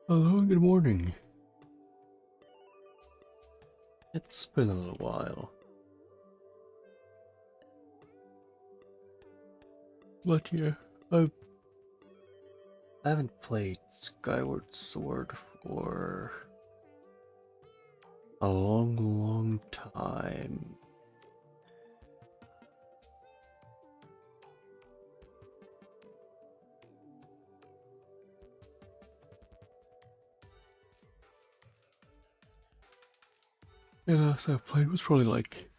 Hello, good morning. It's been a little while. But yeah, I haven't played Skyward Sword for a long time. The last I played was probably like,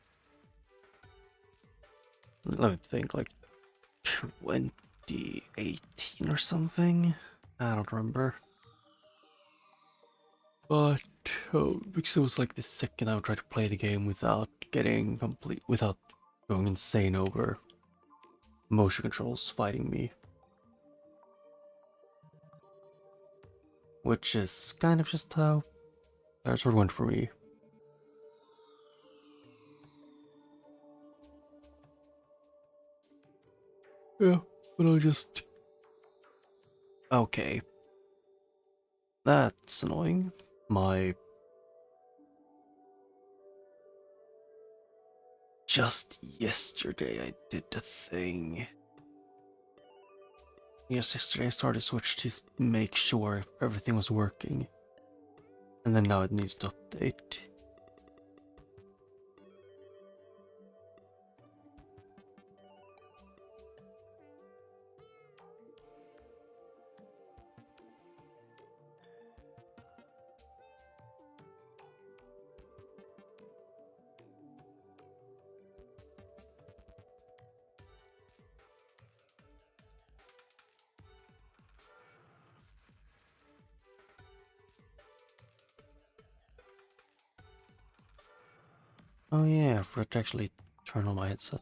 let me think, like 2018 or something. I don't remember. But because it was like the second I would try to play the game without without going insane over motion controls fighting me. Which is kind of just how that sort of went for me. Yeah, but I just... Okay. That's annoying. Just yesterday I did the thing. Yes, yesterday I started Switch to make sure if everything was working. And then now it needs to update. Oh yeah, I forgot to actually turn on my headset.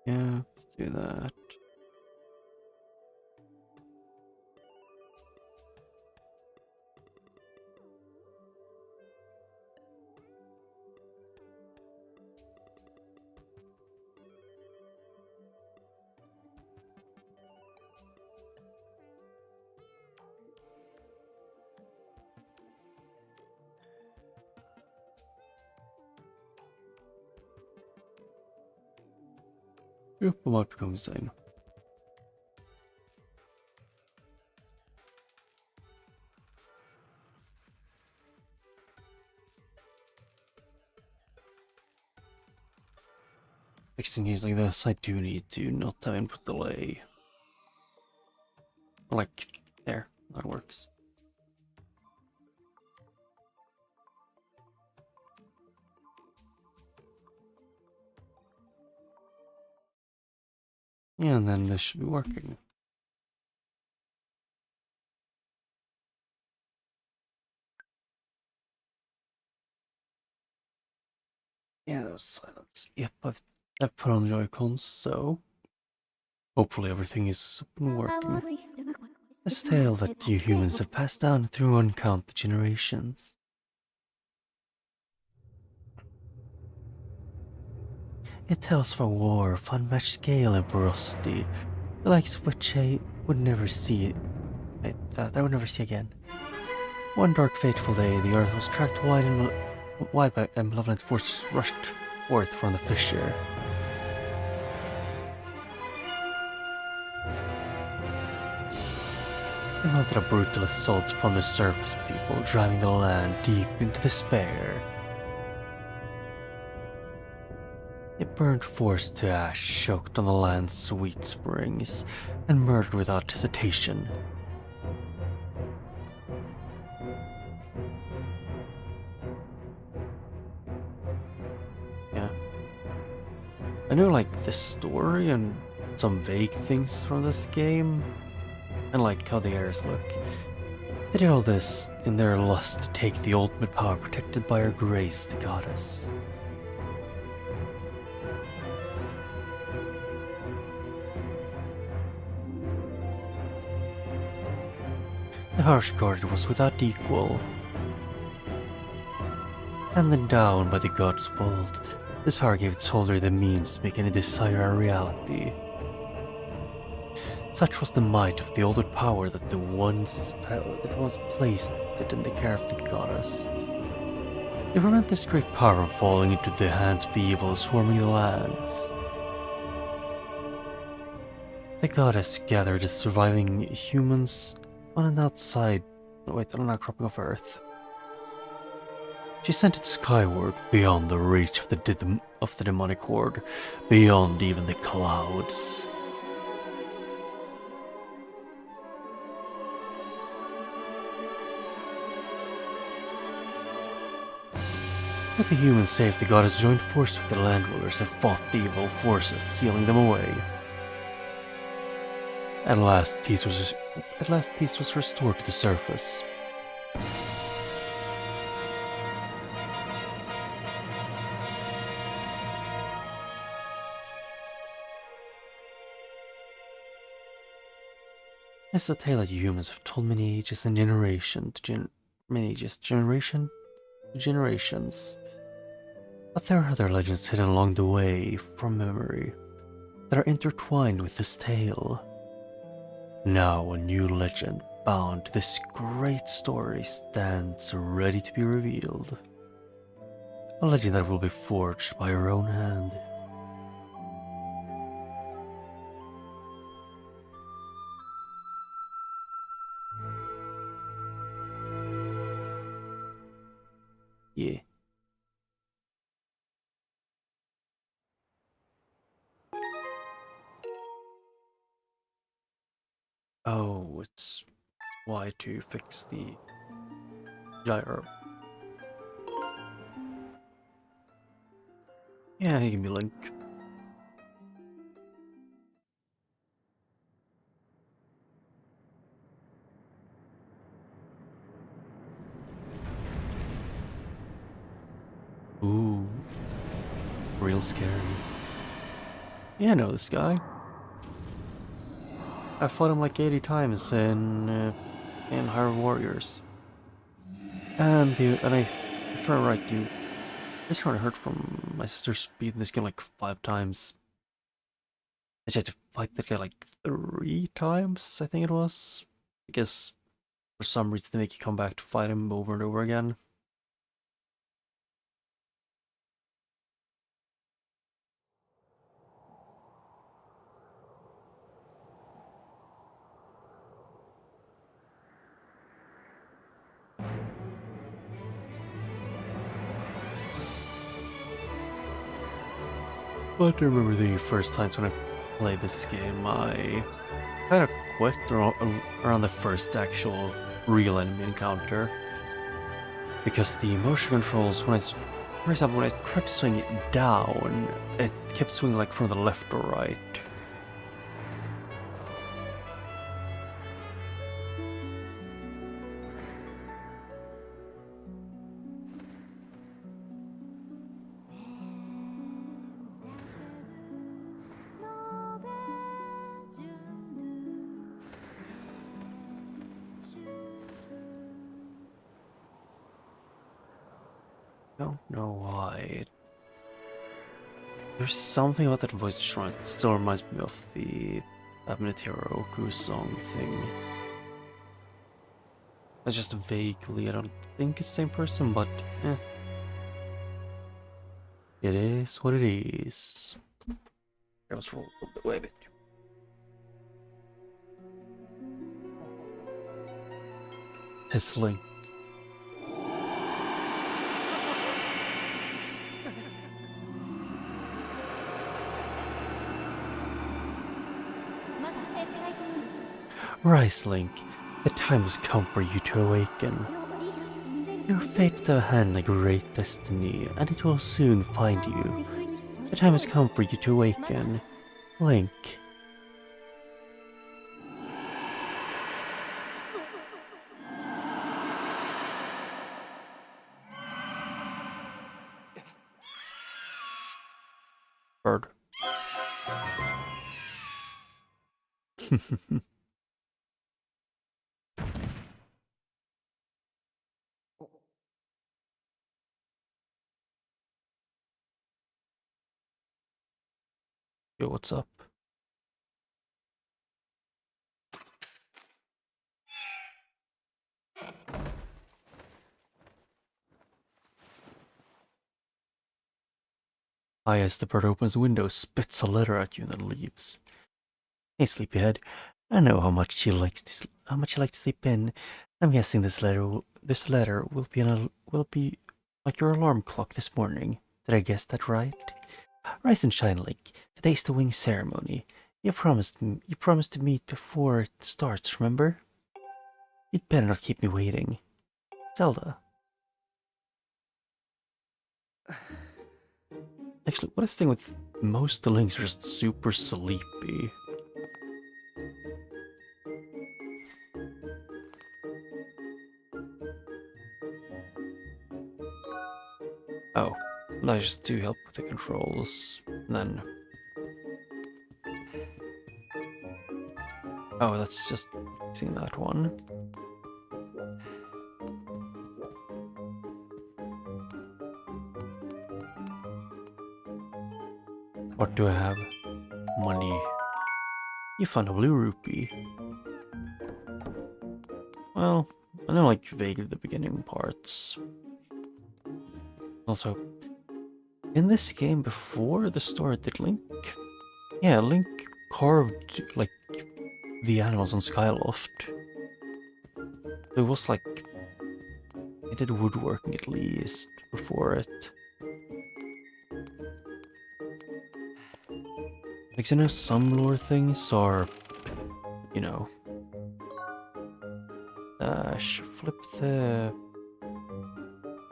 Yeah, do that. Yep, I might become insane. Fixing games like this, I do need to not have input delay. Like, there, that works. Yeah, and then this should be working. Yeah, that was silence. Yep, I've put on Joy-Cons, so hopefully everything is up and working. It's a tale that you humans have passed down through uncounted generations. It tells of a war of unmatched scale and ferocity, the likes of which I would never see. I would never see again. One dark, fateful day, the earth was tracked wide by malevolent forces rushed forth from the fissure. They mounted a brutal assault upon the surface people, driving the land deep into despair. It burned forest to ash, choked on the land's sweet springs, and murdered without hesitation. Yeah. I know, like, the story and some vague things from this game, and like how the heirs look. They did all this in their lust to take the ultimate power protected by her grace, the goddess. The power she guarded was without equal. Handed down by the god's fault, this power gave its holder the means to make any desire a reality. Such was the might of the ultimate power that once placed it in the care of the goddess. To prevent this great power from falling into the hands of evil swarming the lands, the goddess gathered the surviving humans on an outcropping of Earth. She sent it skyward, beyond the reach of the demonic horde, beyond even the clouds. With the humans safe, the goddess joined force with the landlords and fought the evil forces, sealing them away. At last, peace was restored to the surface. This is a tale that humans have told many ages and generations. But there are other legends hidden along the way from memory that are intertwined with this tale. Now a new legend bound to this great story stands ready to be revealed. A legend that will be forged by her own hand. Yeah. Oh, it's Y to fix the gyro. Yeah, he can be Link. Ooh, real scary. Yeah, I know this guy. I fought him like 80 times in Hyrule Warriors. And if I'm right, this one I heard from my sister speeding this game like 5 times. I had to fight that guy like 3 times, I think it was. Because for some reason they make you come back to fight him over and over again. But I remember the first times when I played this game, I kind of quit around the first actual real enemy encounter. Because the motion controls, for example, when I tried to swing it down, it kept swinging like from the left or right. Don't know why. There's something about that voice that still reminds me of the Minotero Oku song thing. It's just vaguely, I don't think it's the same person, but eh. It is what it is. Let's roll a little bit. It's Link. Rise, Link. The time has come for you to awaken. Your fate with the hand a great destiny, and it will soon find you. The time has come for you to awaken. Link, bird. Yo, what's up? As the bird opens the window, spits a letter at you, and then leaves. Hey, sleepyhead. I know how much you like to sleep in. I'm guessing this letter will be like your alarm clock this morning. Did I guess that right? Rise and shine, Link. Today's the wing ceremony. You promised to meet before it starts, remember? You'd better not keep me waiting. Zelda. Actually, what is the thing with most of the Links are just super sleepy? Oh, I just do help with the controls, and then... Oh, that's just fixing that one. What do I have? Money. You found a blue rupee. Well, I know like vaguely the beginning parts. Also, in this game before the story did Link? Yeah, Link carved like the animals on Skyloft. It was like it did woodworking at least before it. Like, you know, some lore things are, you know, dash, flip the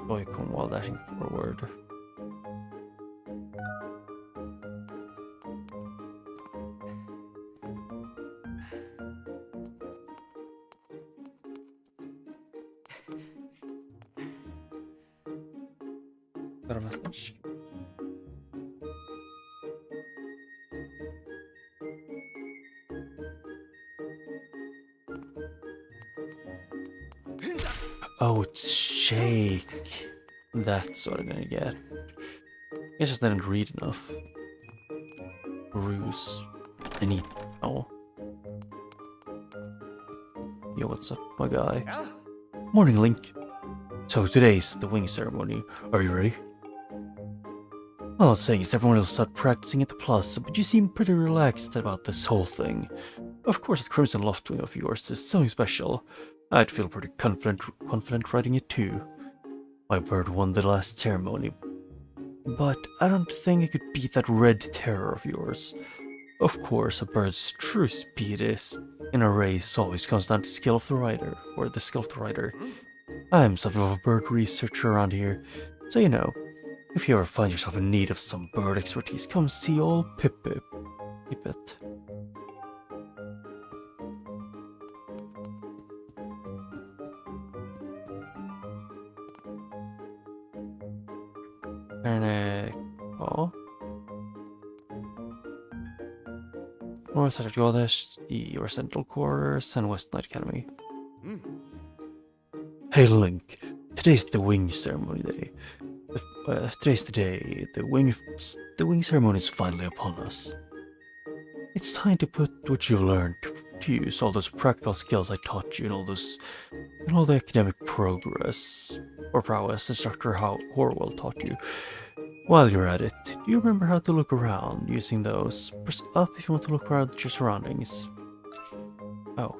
Joy-Con while dashing forward. Got a message. Oh, it's shake. That's what I'm gonna get. I guess I just didn't read enough. Bruce. I need... Oh. Yo, what's up, my guy? Morning, Link. So today's the wing ceremony. Are you ready? Well, I'll say is everyone will start practicing at the plaza, but you seem pretty relaxed about this whole thing. Of course, that Crimson Loft wing of yours is something special. I'd feel pretty confident riding it too. My bird won the last ceremony, but I don't think I could beat that red terror of yours. Of course, a bird's true speed is in a race always comes down to skill of the rider, or the skill of the rider. I'm something of a bird researcher around here, so you know, if you ever find yourself in need of some bird expertise, come see old Pip-Pip. Pip-It. Ja. North of Goddess, your central quarters, and West Night Academy. Hey Link, today's the wing ceremony day. Today's the day. The wing ceremony is finally upon us. It's time to put what you've learned to use, all those practical skills I taught you, and all the academic progress or prowess Instructor Horwell taught you. While you're at it, do you remember how to look around using those? Press up if you want to look around at your surroundings. Oh.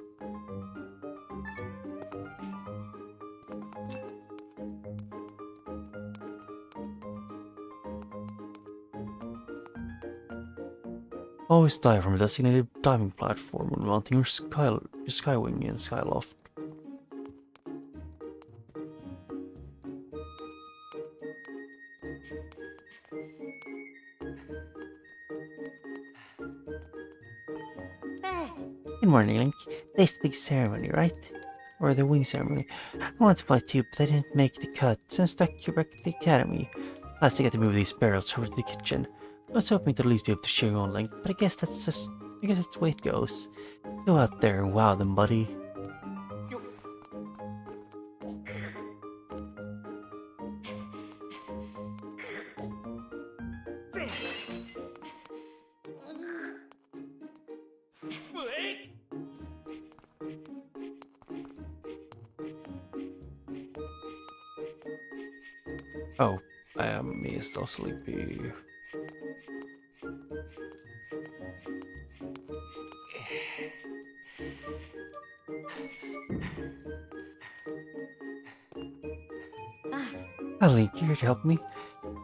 Always dive from a designated diving platform when mounting your skywing in Skyloft. Good morning, Link. Today's the big ceremony, right? Or the wing ceremony. I wanted to fly too, but I didn't make the cut, so I'm stuck here back at the academy. Last I get to move these barrels over to the kitchen. I was hoping to at least be able to share your own link, but I guess that's the way it goes. Go out there and wow them, buddy. Oh, me is still sleepy. Hi, Link, you're here to help me.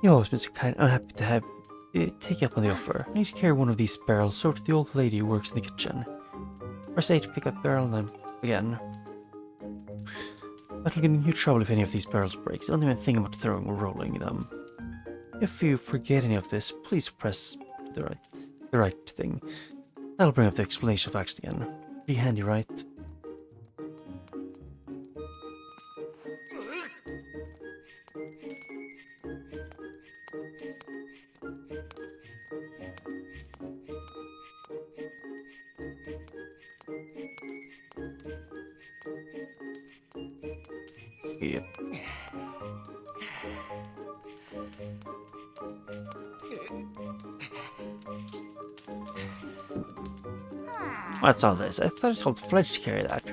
You've always been so kind. I'm happy to have take you up on the offer. I need to carry one of these barrels over to the old lady who works in the kitchen. First, I need to pick up the barrel and then again. But I'll get in huge trouble if any of these barrels breaks. I don't even think about throwing or rolling them. If you forget any of this, please press the right thing. That'll bring up the explanation of facts again. Be handy, right? Yep. What's all this? I thought I told Fledge to carry that.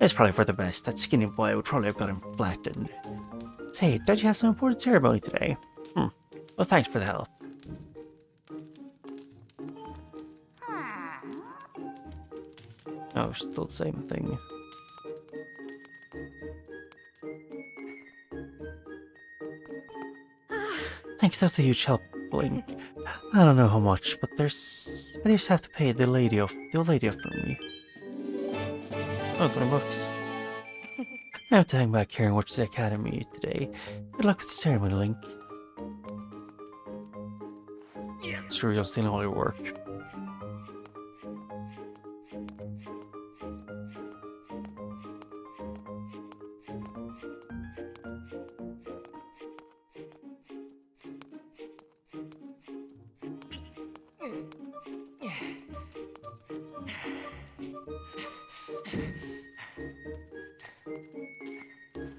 It's probably for the best. That skinny boy would probably have got him flattened. Say, don't you have some important ceremony today? Well, thanks for the help. Oh, still the same thing. Thanks, that's a huge help, Link. I don't know how much, but I just have to pay the old lady off for me. Oh, 20 bucks. I have to hang back here and watch the academy today. Good luck with the ceremony, Link. Sure, you're stealing all your work.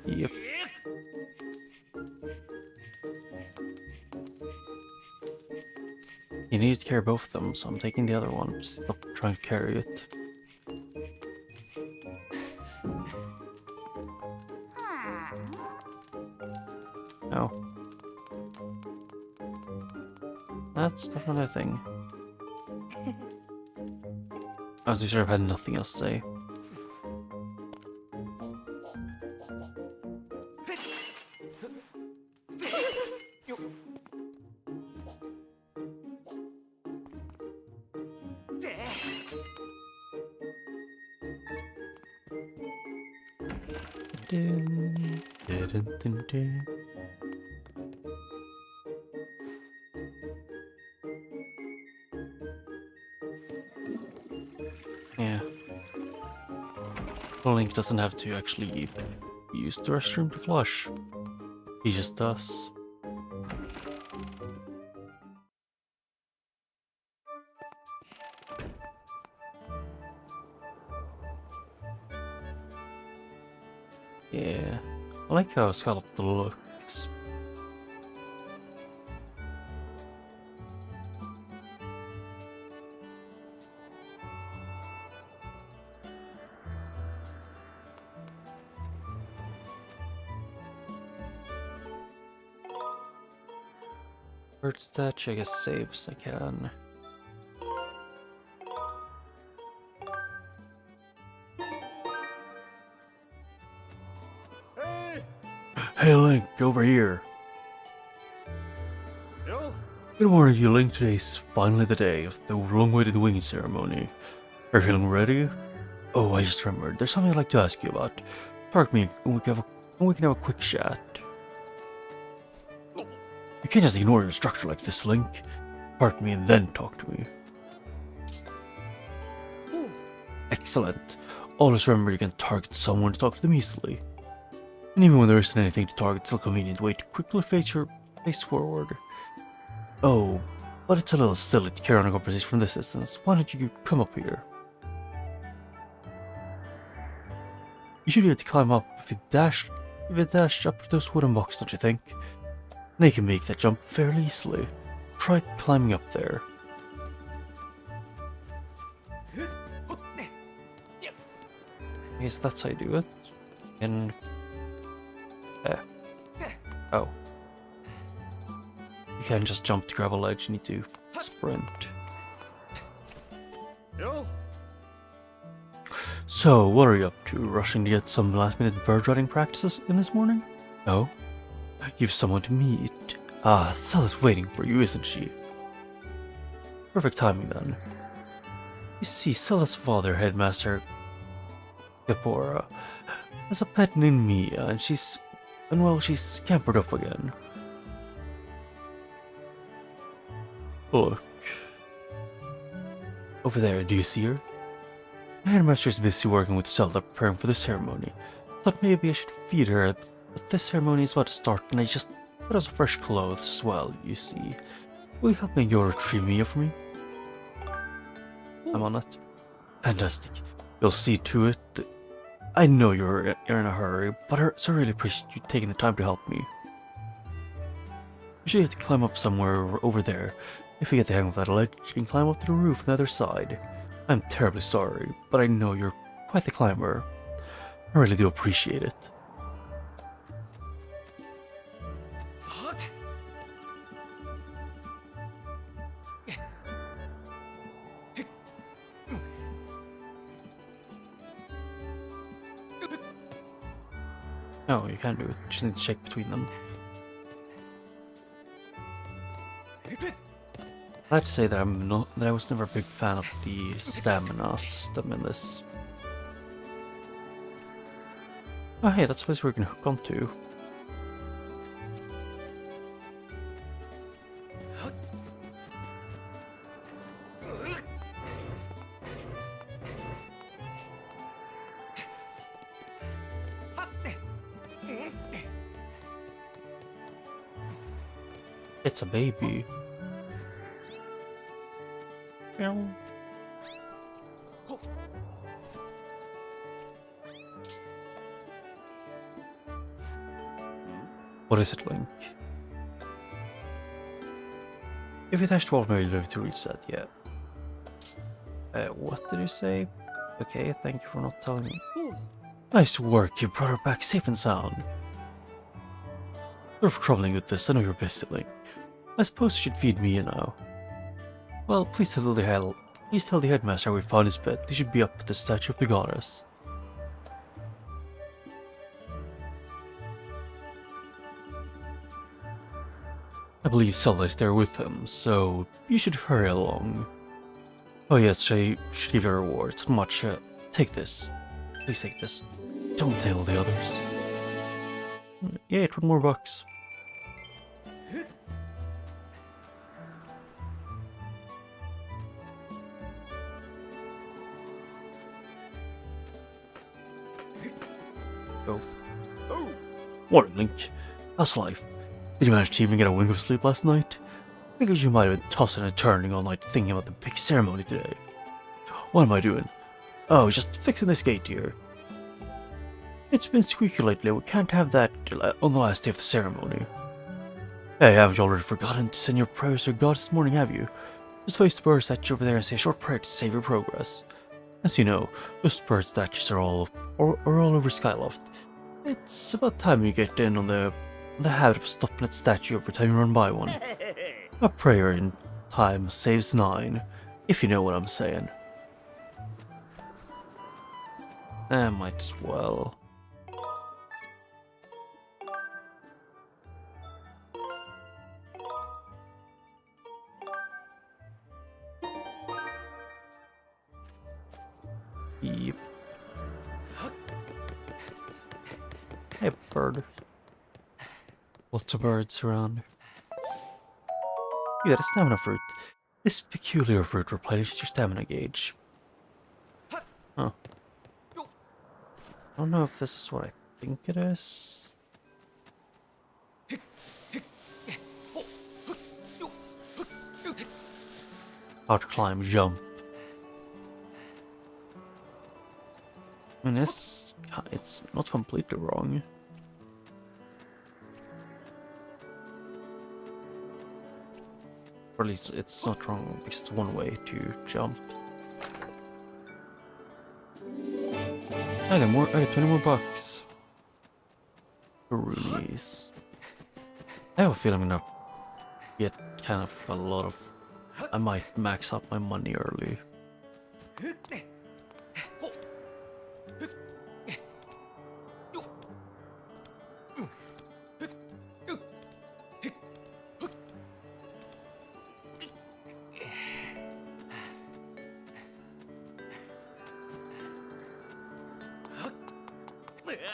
Yep. You need to carry both of them, so I'm taking the other one. Just stop trying to carry it. No. That's definitely a thing. I was sure I've had nothing else to say. Yeah. Link doesn't have to actually use the restroom to flush. He just does. Yeah, I like how Sculpt looks. Bird statue, I guess saves I can. Hey Link, over here. Yo. Good morning, you Link. Today's finally the day of the long-awaited winging ceremony. Are you feeling ready? Oh, I just remembered. There's something I'd like to ask you about. Talk to me and we can have a quick chat. You can't just ignore your instructor like this, Link. Part me and then talk to me. Excellent. Always remember you can target someone to talk to them easily. And even when there isn't anything to target, it's still a convenient way to quickly face forward. Oh, but it's a little silly to carry on a conversation from this distance. Why don't you come up here? You should be able to climb up if you dash up those wooden blocks, don't you think? They can make that jump fairly easily. Try climbing up there. Yes, that's how you do it. And oh, you can't just jump to grab a ledge. You need to sprint. So, what are you up to? Rushing to get some last-minute bird riding practices in this morning? No? You've someone to meet. Ah, Stella's waiting for you, isn't she? Perfect timing then. You see, Stella's father, Headmaster Kapora, has a pet named Mia, and she's scampered off again. Look. Over there, do you see her? The headmaster's busy working with Zelda preparing for the ceremony. Thought maybe I should feed her, but this ceremony is about to start and I just put on some fresh clothes as well, you see. Will you help me go retrieve Mia for me? I'm on it. Fantastic. You'll see to it. I know you're in a hurry, but I really appreciate you taking the time to help me. You should have to climb up somewhere over there. If you get the hang of that ledge, you can climb up to the roof on the other side. I'm terribly sorry, but I know you're quite the climber. I really do appreciate it. Oh, you can do it. Just need to check between them. I have to say that I was never a big fan of the stamina system in this. Oh hey, that's a place we can hook onto. It's a baby. What is it, Link? If you dash 12 more, you'll be able to reach that, yeah. What did you say? Okay, thank you for not telling me. Nice work, you brought her back safe and sound. Sorry for troubling you with this, I know you're busy, Link. I suppose you should feed me now. Well, please tell the headmaster we found his pet. He should be up at the statue of the goddess. I believe Zelda is there with him, so you should hurry along. Oh yes, I should give you a reward. It's not much. Take this. Please take this. Don't tell the others. Yeah, 20 more bucks. Go. Morning, Link. How's life? Did you manage to even get a wink of sleep last night? Because you might have been tossing and turning all night thinking about the big ceremony today. What am I doing? Oh, just fixing this gate here. It's been squeaky lately. We can't have that on the last day of the ceremony. Hey, haven't you already forgotten to send your prayers to God this morning, have you? Just face the bird statue over there and say a short prayer to save your progress. As you know, those bird statues are all over Skyloft. It's about time you get in on the habit of stopping at statue every time you run by one. A prayer in time saves 9, if you know what I'm saying. I might as well. Yep. Hey, bird. Lots of birds around. You got a stamina fruit. This peculiar fruit replenishes your stamina gauge. Huh. I don't know if this is what I think it is. how to climb, jump. I mean, it's not completely wrong. Or at least it's not wrong, because it's one way to jump. I got 20 more bucks. Rupees. I have a feeling I'm gonna get kind of a lot of... I might max out my money early.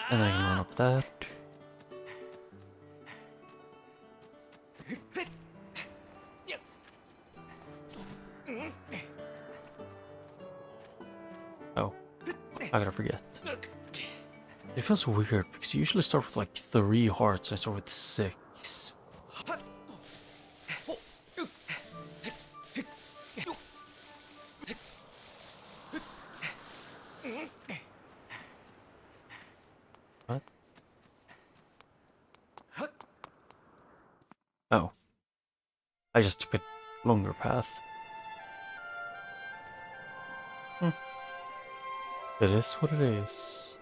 And I can run up that. Oh, I gotta forget. It feels weird because you usually start with like 3 hearts, and I start with 6. What? Oh. I just took a longer path. It is what it is.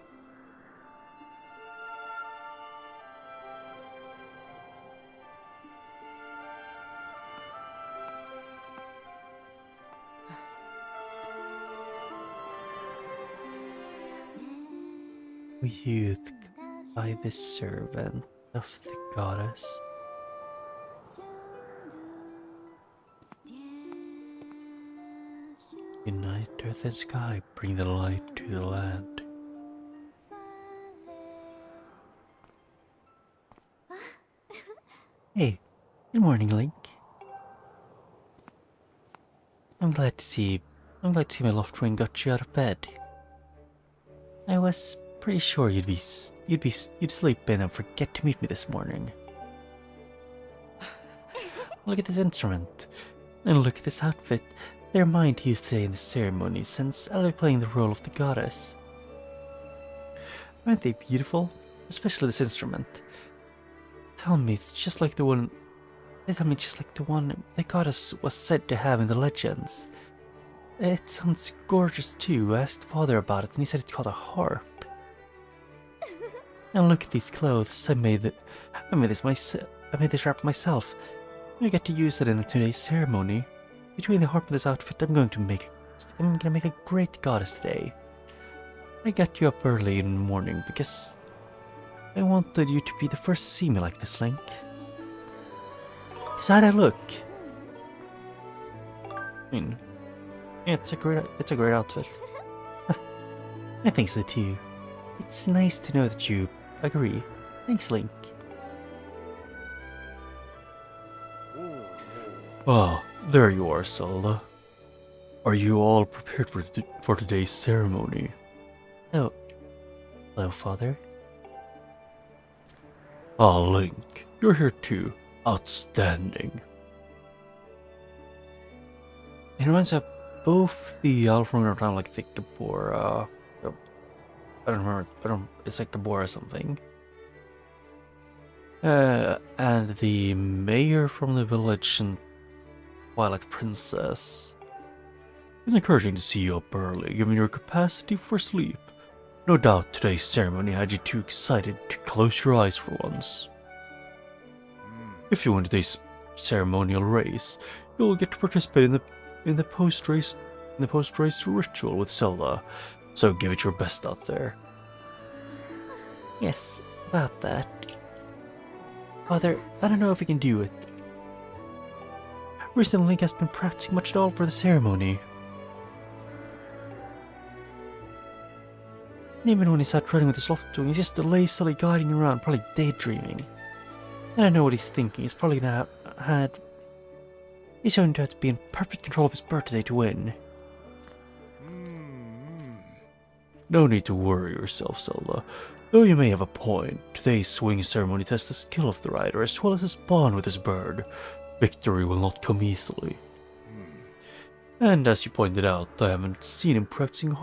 Youth by the servant of the goddess. Unite earth and sky, bring the light to the land. Hey, good morning, Link. I'm glad to see my Loftwing got you out of bed. I was pretty sure you'd sleep in and forget to meet me this morning. Look at this instrument, and look at this outfit. They're mine to use today in the ceremony, since I'll be playing the role of the goddess. Aren't they beautiful? Especially this instrument. Tell me it's just like the one... They tell me just like the one the goddess was said to have in the legends. It sounds gorgeous too. I asked Father about it and he said it's called a harp. And look at these clothes. I made this wrap myself. I get to use it in today's ceremony. Between the harp and this outfit, I'm gonna make a great goddess today. I got you up early in the morning because I wanted you to be the first to see me like this, Link. So how'd I look? I mean, yeah, it's a great outfit. I think so too. It's nice to know that you agree. Thanks, Link. Oh, there you are, Zelda. Are you all prepared for today's ceremony? Oh, hello, Father. Ah, Link, you're here too. Outstanding. It reminds me of both the Alpha and like the Gabora. I don't remember. It's like Gabora something. And the mayor from the village and Twilight Princess. It's encouraging to see you up early, given your capacity for sleep. No doubt today's ceremony had you too excited to close your eyes for once. If you win today's ceremonial race, you'll get to participate in the post-race ritual with Zelda. So give it your best out there. Yes, about that. Father, I don't know if we can do it. Recently, Link has been practicing much at all for the ceremony. And even when he's out running with his Loftwing, he's just lazily guiding around, probably daydreaming. And I know what he's thinking. He's probably gonna he's going to have to be in perfect control of his bird today to win. No need to worry yourself, Zelda. Though you may have a point, today's swing ceremony tests the skill of the rider as well as his bond with his bird. Victory will not come easily. And as you pointed out, I haven't seen him practicing as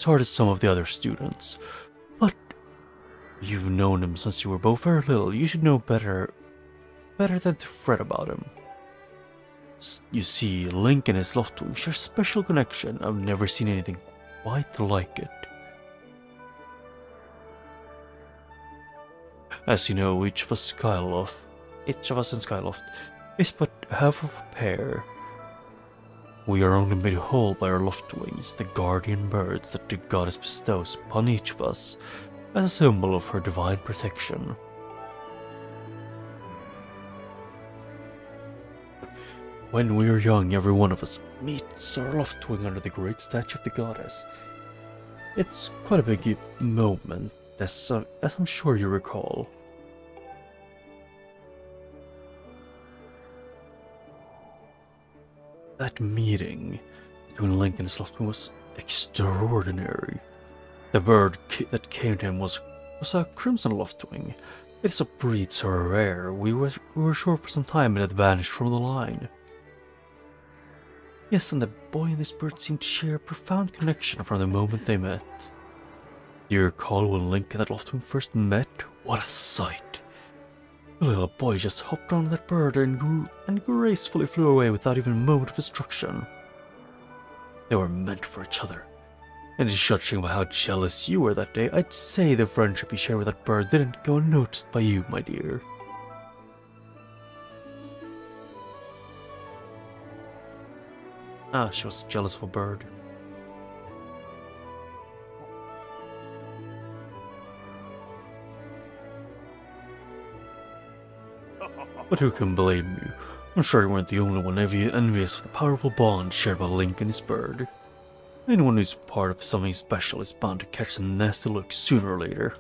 hard as some of the other students. But you've known him since you were both very little. You should know better than to fret about him. You see, Link and his Loftwing share a special connection. I've never seen anything quite like it. As you know, each of us in Skyloft is but half of a pair. We are only made whole by our Loftwings, the guardian birds that the goddess bestows upon each of us as a symbol of her divine protection. When we are young, every one of us meets our Loftwing under the great statue of the goddess. It's quite a big moment, as I'm sure you recall. That meeting between Link and his Loftwing was extraordinary. The bird that came to him was a crimson Loftwing. It's a breed so rare, we were sure for some time it had vanished from the line. Yes, and the boy and this bird seemed to share a profound connection from the moment they met. Do you recall when Link and that Loftwing first met? What a sight! The little boy just hopped on that bird and gracefully flew away without even a moment of instruction. They were meant for each other. And judging by how jealous you were that day, I'd say the friendship you shared with that bird didn't go unnoticed by you, my dear. She was jealous of a bird. But who can blame you? I'm sure you weren't the only one envious of the powerful bond shared by Link and his bird. Anyone who's part of something special is bound to catch some nasty looks sooner or later.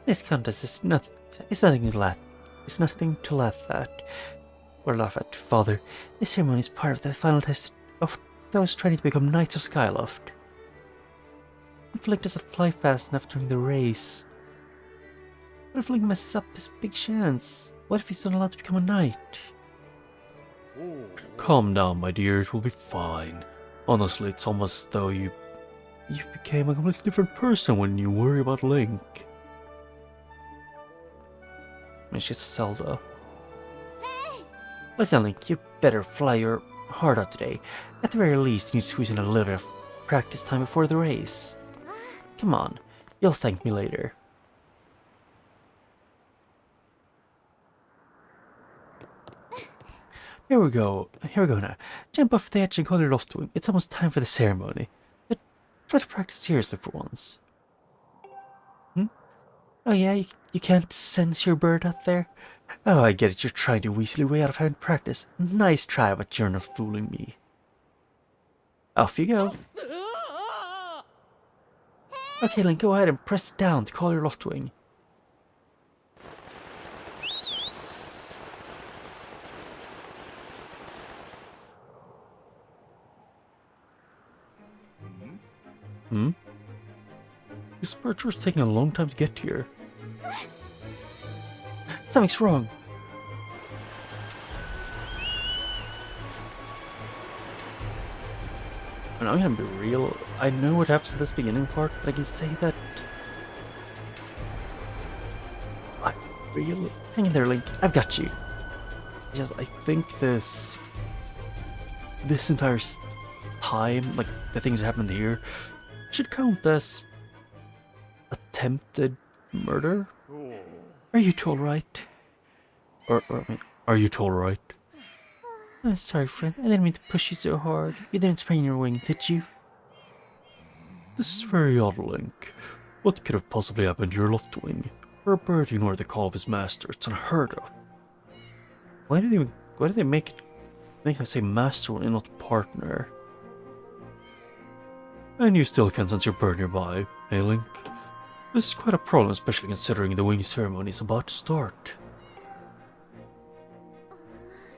This contest is nothing to laugh at, Father. This ceremony is part of the final test of those trying to become Knights of Skyloft. If Link doesn't fly fast enough during the race, what if Link messes up his big chance? What if he's not allowed to become a knight? Calm down, my dear, it will be fine. Honestly, it's almost as though you became a completely different person when you worry about Link. I mean, she's Zelda. Listen, Link, you better fly your heart out today. At the very least, you need to squeeze in a little bit of practice time before the race. Come on, you'll thank me later. Here we go now. Jump off the edge and call your Loftwing. It's almost time for the ceremony. But try to practice seriously for once. Oh yeah, you can't sense your bird out there? Oh, I get it, you're trying to weasel your way out of having practice. Nice try, but you're not fooling me. Off you go. Okay, Link, go ahead and press down to call your Loftwing. This bird is taking a long time to get here. Something's wrong. And I'm gonna be real. I know what happens in this beginning part, but I can say that I really hang in there, Link. I've got you. I think this entire time, like the things that happened here, should count as attempted murder. Are you two alright? I mean, are you two alright? I'm sorry, friend. I didn't mean to push you so hard. You didn't sprain your wing, did you? This is very odd, Link. What could have possibly happened to your Loftwing? For a bird to ignore the call of his master, it's unheard of. Why do they make him say master and not partner? And you still can't sense your bird nearby, eh, Link? This is quite a problem, especially considering the wing ceremony is about to start.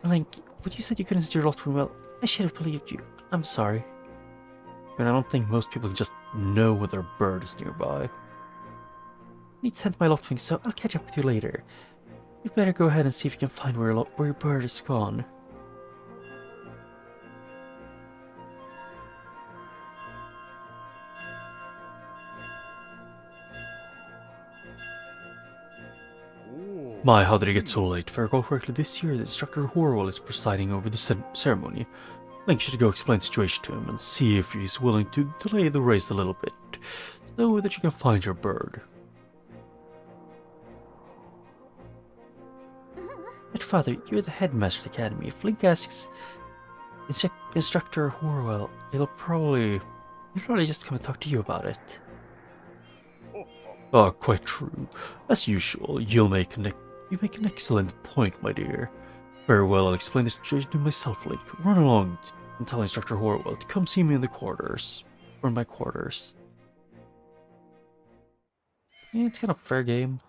Link, when you said you couldn't sense your Loftwing well, I should have believed you. I'm sorry. I mean, I don't think most people can just know when their bird is nearby. need to send my Loftwing, so I'll catch up with you later. You better go ahead and see if you can find where your bird is gone. My, how did it get so late? If I recall correctly, this year the instructor Horwell is presiding over the ceremony. I think you should go explain the situation to him and see if he's willing to delay the race a little bit, so that you can find your bird. But father, you're the headmaster of the academy. If Link asks Instructor Horwell, he'll probably just come and talk to you about it. Ah, quite true. As usual, you make an excellent point, my dear. Very well, I'll explain the situation to myself, Link. Run along and tell Instructor Horwell to come see me in the quarters. Or in my quarters. Yeah, it's kind of fair game.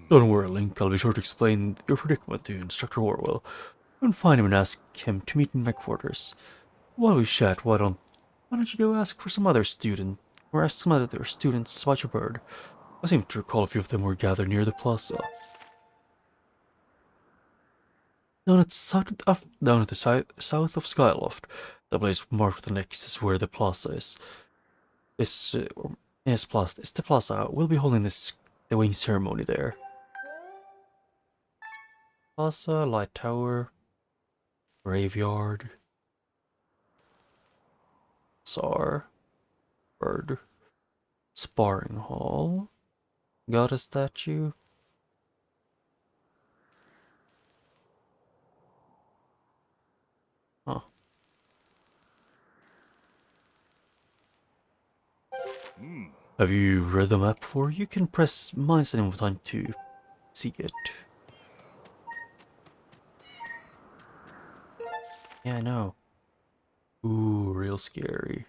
Don't worry, Link. I'll be sure to explain your predicament to Instructor Horwell. Go and find him and ask him to meet in my quarters. While we chat, why don't you go ask for some other student, or ask some other students about your bird? I seem to recall a few of them were gathered near the plaza. Down at the south of Skyloft, the place marked with an X is where the plaza is. This is the plaza. We'll be holding the wing ceremony there. Plaza, light tower, graveyard, Tsar, bird, sparring hall, goddess statue. Huh. Have you read the map before? You can press minus any time to see it. Yeah, I know. Ooh, real scary.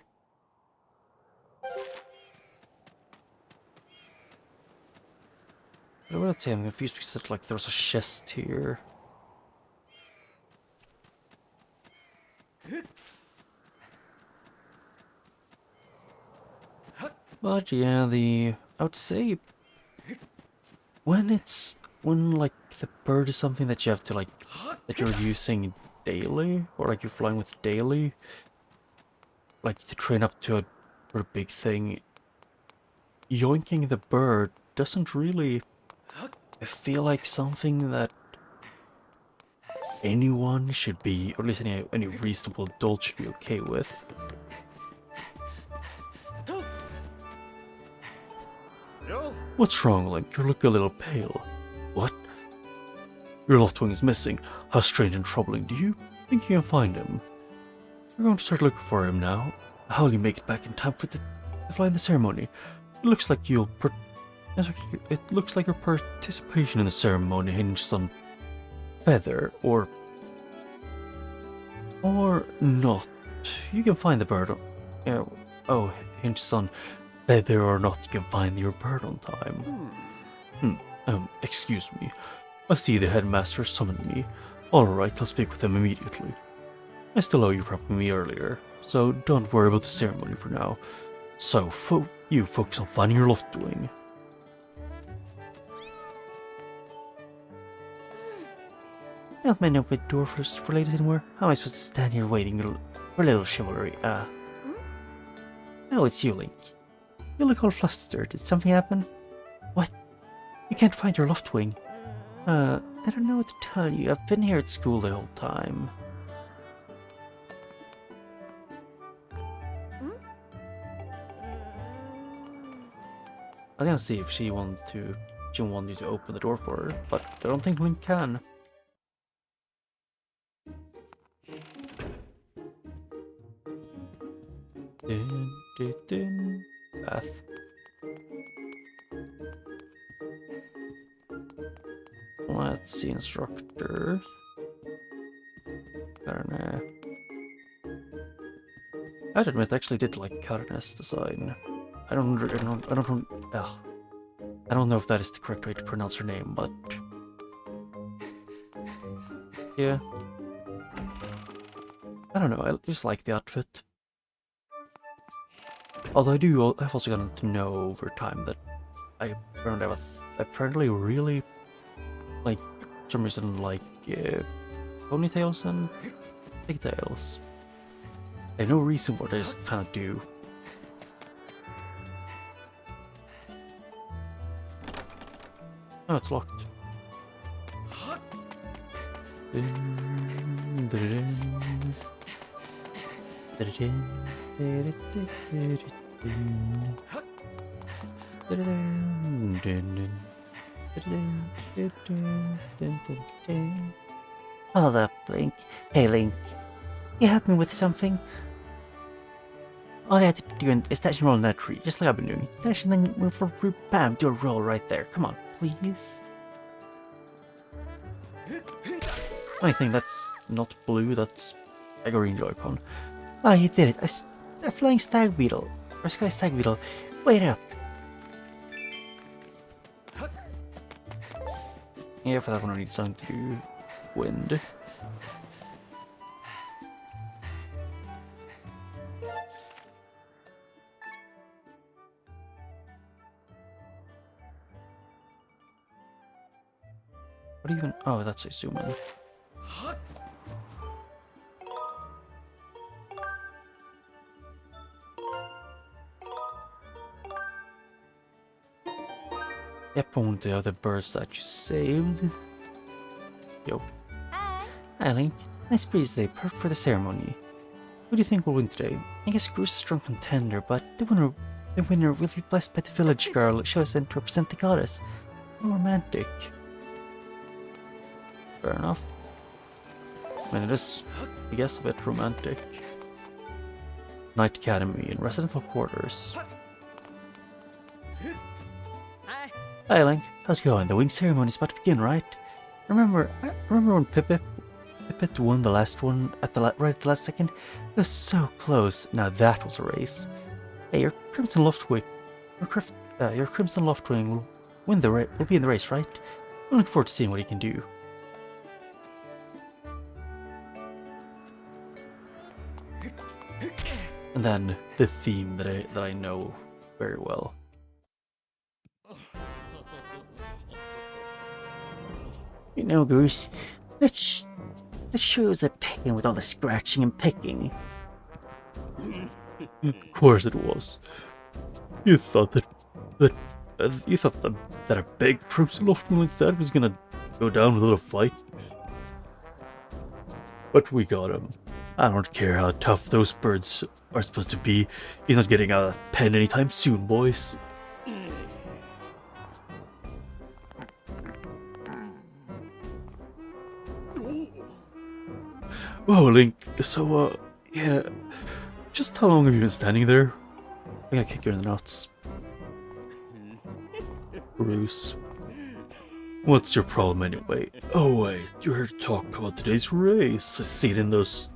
I would say I'm confused because like there was a chest here. But yeah, I would say when like the bird is something that you have to like that you're using daily, or like you're flying with daily, like to train up to a big thing, yoinking the bird doesn't really, I feel like, something that anyone should be, or at least any reasonable adult should be okay with. What's wrong, Link? You look a little pale. What? Your Loftwing is missing. How strange and troubling. Do you think you can find him? We're going to start looking for him now. How will you make it back in time for the fly in the ceremony? It looks like your participation in the ceremony hinges on feather, or not. You can find the bird. Hinges on whether or not you can find your bird on time. Excuse me. I see the headmaster summoned me. Alright, I'll speak with him immediately. I still owe you for helping me earlier, so don't worry about the ceremony for now. So, you focus on finding your Loftwing. Not many open door for ladies anymore. How am I supposed to stand here waiting for a little chivalry? Oh, it's you, Link. You look all flustered. Did something happen? What? You can't find your Loftwing? I don't know what to tell you. I've been here at school the whole time. I was gonna see if she wanted you to open the door for her, but I don't think Link can. Bath. Let's see, instructor. Karne. I have to admit, I actually did like Karne's design. I don't know if that is the correct way to pronounce her name, but yeah. I don't know, I just like the outfit. Although I've also gotten to know over time that I apparently really like, for some reason, like ponytails and pigtails. I have no reason for it, I just kind of do. Oh, it's locked. Hold up, Link. Hey, Link. You help me with something? All you have to do is dash and roll in that tree, just like I've been doing. Dash and then move for bam, do a roll right there. Come on, please. Only thing that's not blue, that's a green Joy-Con. Oh, you did it. A flying stag beetle. Or sky stag beetle. Wait up. Yeah, for that one I need something to do. Wind. What even? Oh, that's a zoom in. Yep, I want the other birds that you saved. Yo. Hi, Link. Nice breeze today, perfect for the ceremony. Who do you think will win today? I guess Groose is a strong contender, but the winner will be blessed by the village girl chosen to represent the goddess. How romantic. Fair enough. I mean, it is, I guess, a bit romantic. Knight Academy in residential quarters. Hi, Link. How's it going? The wing ceremony is about to begin, right? Remember when Pipit won the last one right at the last second? It was so close. Now that was a race. Hey, your Crimson Loftwing will be in the race, right? I'm looking forward to seeing what he can do. And then the theme that I know very well. You know, Goose, that sure was a pain with all the scratching and picking. Of course it was. You thought that a big Crimson Loftwing like that was gonna go down without a fight? But we got him. I don't care how tough those birds are supposed to be. He's not getting out of that pen anytime soon, boys. Whoa, Link. So, yeah. Just how long have you been standing there? I gotta kick you in the nuts. Bruce. What's your problem anyway? Oh wait, you're here to talk about today's race. I see it in those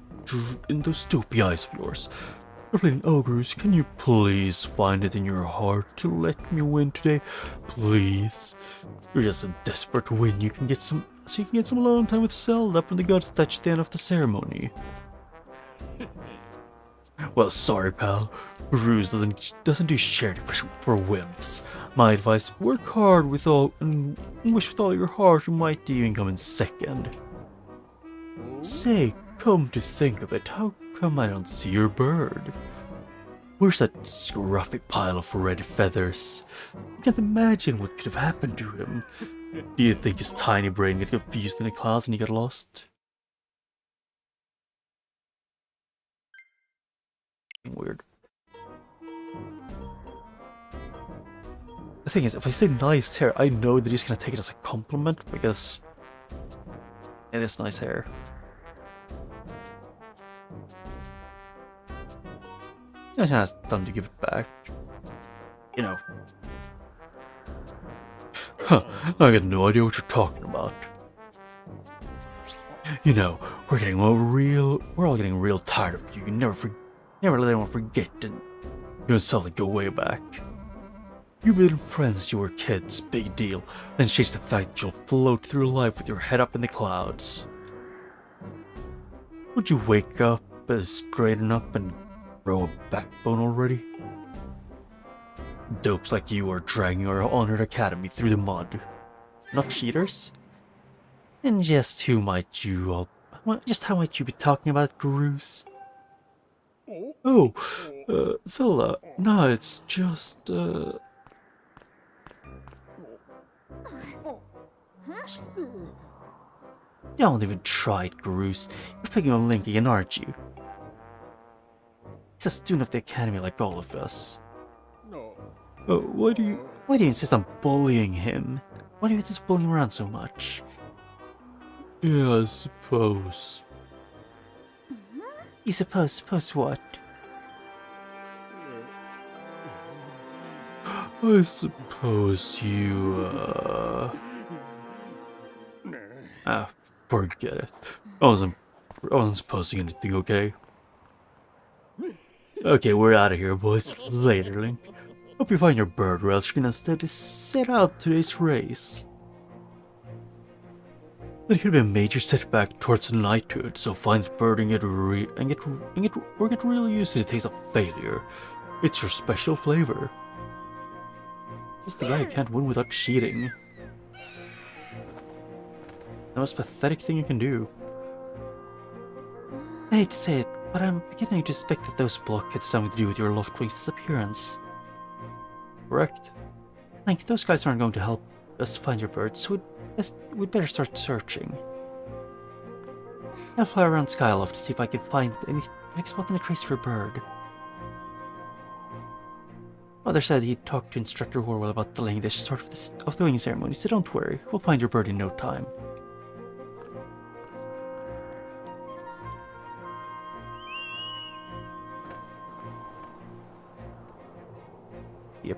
dopey eyes of yours. You're playing ogres. Can you please find it in your heart to let me win today? Please. You're just so desperate to win. You can get some alone time with Zelda up in the god statue at the end of the ceremony. Well, sorry, pal. Bruce doesn't do charity for wimps. My advice: work hard and wish with all your heart you might even come in second. Say, come to think of it, how come I don't see your bird? Where's that scruffy pile of red feathers? I can't imagine what could have happened to him. Do you think his tiny brain got confused in the clouds and he got lost? Weird. The thing is, if I say nice hair, I know that he's gonna take it as a compliment because it is nice hair. I think it's time to give it back. You know. Huh, I got no idea what you're talking about. You know, we're all getting real tired of you. You never let anyone forget, and you and Sully go way back. You've been friends since you were kids, big deal. Then change the fact that you'll float through life with your head up in the clouds. Would you wake up, straighten up, and grow a backbone already? dopes like you are dragging our honored academy through the mud. Not cheaters? And just who might you just how might you be talking about, Groose? Oh, Zelda, no, it's just, Don't even try it, Groose. You're picking on Link again, aren't you? He's a student of the academy like all of us. Why do you insist on bullying him? Why do you insist bullying him around so much? Yeah, I suppose. You suppose what? I suppose you, forget it. I wasn't supposing anything, okay? Okay, we're out of here, boys. Later, Link. Hope you find your bird, or else you're gonna instead set out today's race. That could be a major setback towards the knighthood, so find the bird and get real used to the taste of failure. It's your special flavor. Just the guy who can't win without cheating. The most pathetic thing you can do. I hate to say it, but I'm beginning to suspect that those blocks had something to do with your Loftwing's disappearance. Correct? Link, those guys aren't going to help us find your bird, so we'd better start searching. I'll fly around Skyloft to see if I can find any spot in a trace for a bird. Mother said he'd talked to Instructor Horwell about delaying this sort of the wing ceremony, so don't worry, we'll find your bird in no time. Yep.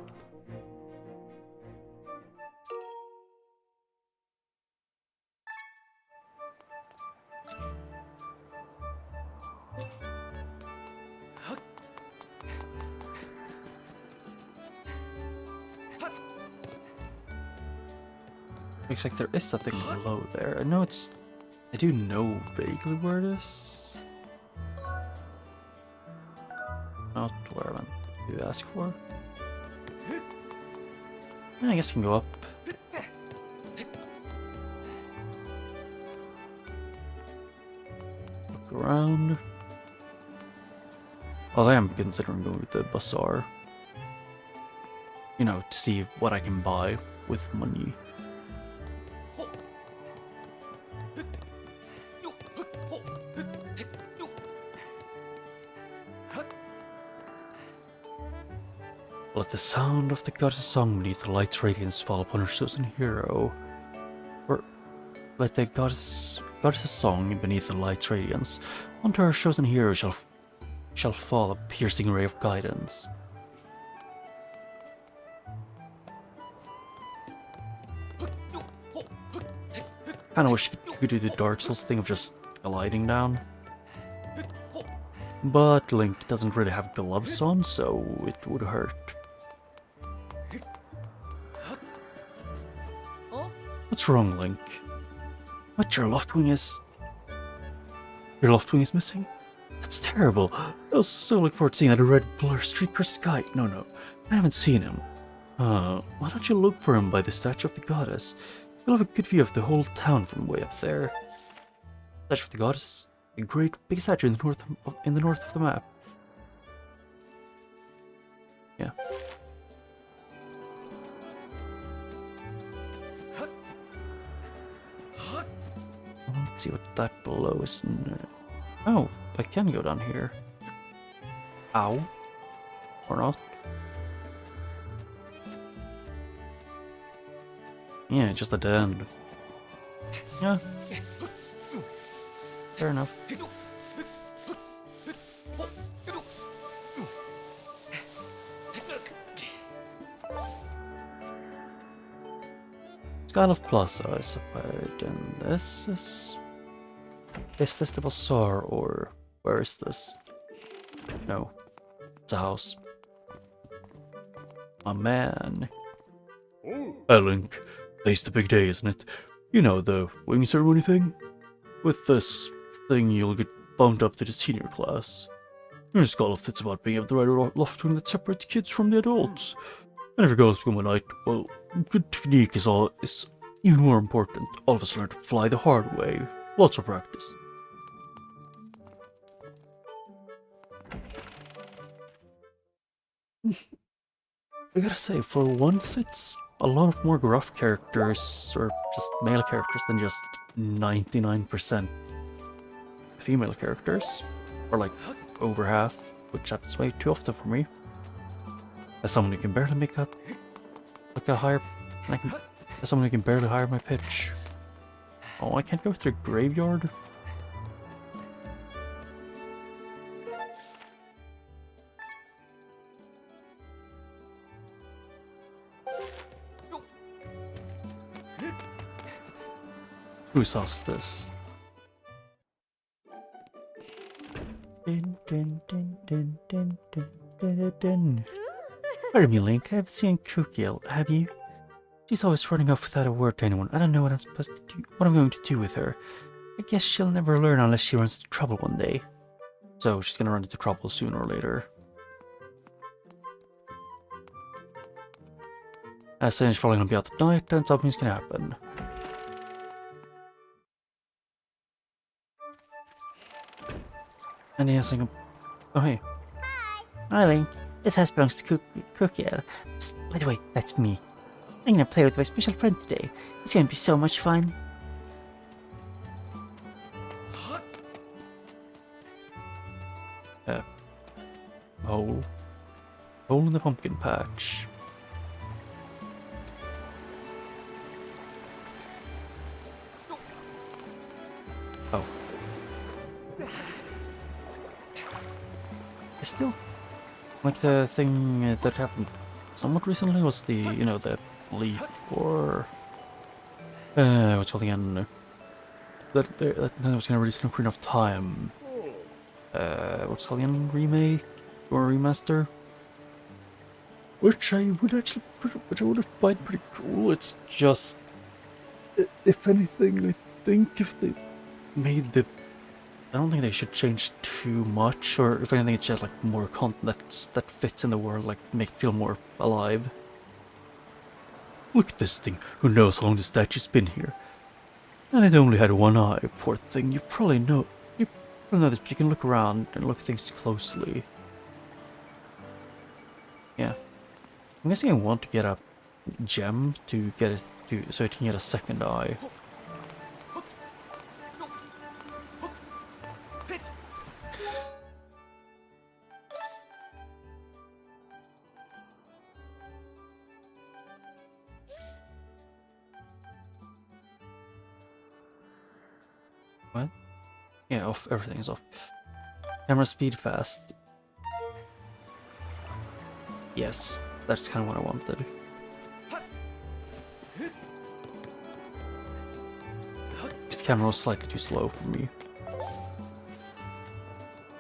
Looks like there is something below there. I do know vaguely where it is. Not where I meant to ask for. I guess I can go up. Look around. Well, I am considering going to the bazaar. You know, to see what I can buy with money. Let the sound of the goddess' song beneath the light's radiance fall upon her chosen hero. Or let the goddess' song beneath the light's radiance onto her chosen hero shall fall a piercing ray of guidance. Kinda wish you could do the Dark Souls thing of just gliding down. But Link doesn't really have gloves on, so it would hurt. What's wrong, Link? What, your Loftwing is... Your Loftwing is missing? That's terrible. I was so looking forward to seeing that red blur streak across sky. No, I haven't seen him. Why don't you look for him by the statue of the goddess? You'll have a good view of the whole town from way up there. Statue of the goddess, a great big statue in the north of the map. Yeah. Let's see what that below is. Oh, I can go down here. Ow. Or not. Yeah, just a dead end. Yeah. Fair enough. Skyloft Plaza, I suppose, and this is... Is this the bazaar, or where is this? No. It's a house. My man. Hey, Link. Today's the big day, isn't it? You know, the wing ceremony thing? With this thing, you'll get bumped up to the senior class. In Skyloft, it's about being able to ride a Loftwing that separates kids from the adults. And if your goal is to become a knight, well, good technique is even more important. All of us learn to fly the hard way. Lots of practice. I gotta say, for once, it's a lot of more gruff characters, or just male characters, than just 99% female characters. Or like, over half, which happens way too often for me. As someone who can barely make up like a higher, as someone who can barely higher my pitch. Oh, I can't go through graveyard? Who saws this? Din, din, din, din, din, din, din, din. Pardon me, Link. I haven't seen Cookie yet, have you? She's always running off without a word to anyone. I don't know what I'm supposed to do. What I'm going to do with her. I guess she'll never learn unless she runs into trouble one day. So she's gonna run into trouble sooner or later. As soon as she's probably gonna be out the night, and something's gonna happen. And he's like, oh hey. Hi Link, this house belongs to Cookie. By the way, that's me. I'm gonna play with my special friend today. It's gonna be so much fun. Hole in the pumpkin patch. Oh. It's still like the thing that happened somewhat recently was the, you know, the leak or what's called again, that was gonna release in a of time. What's called again, remake or remaster, which I would find pretty cool. It's just, if anything, I think if they made the, I don't think they should change too much, or if anything, it's just like more content that fits in the world, like make it feel more alive. Look at this thing. Who knows how long the statue's been here? And it only had one eye, poor thing. You probably know this, but you can look around and look at things closely. Yeah. I'm guessing I want to get a gem to get it so it can get a second eye. What? Yeah, off. Everything is off. Camera speed fast. Yes, that's kind of what I wanted. This camera was slightly too slow for me.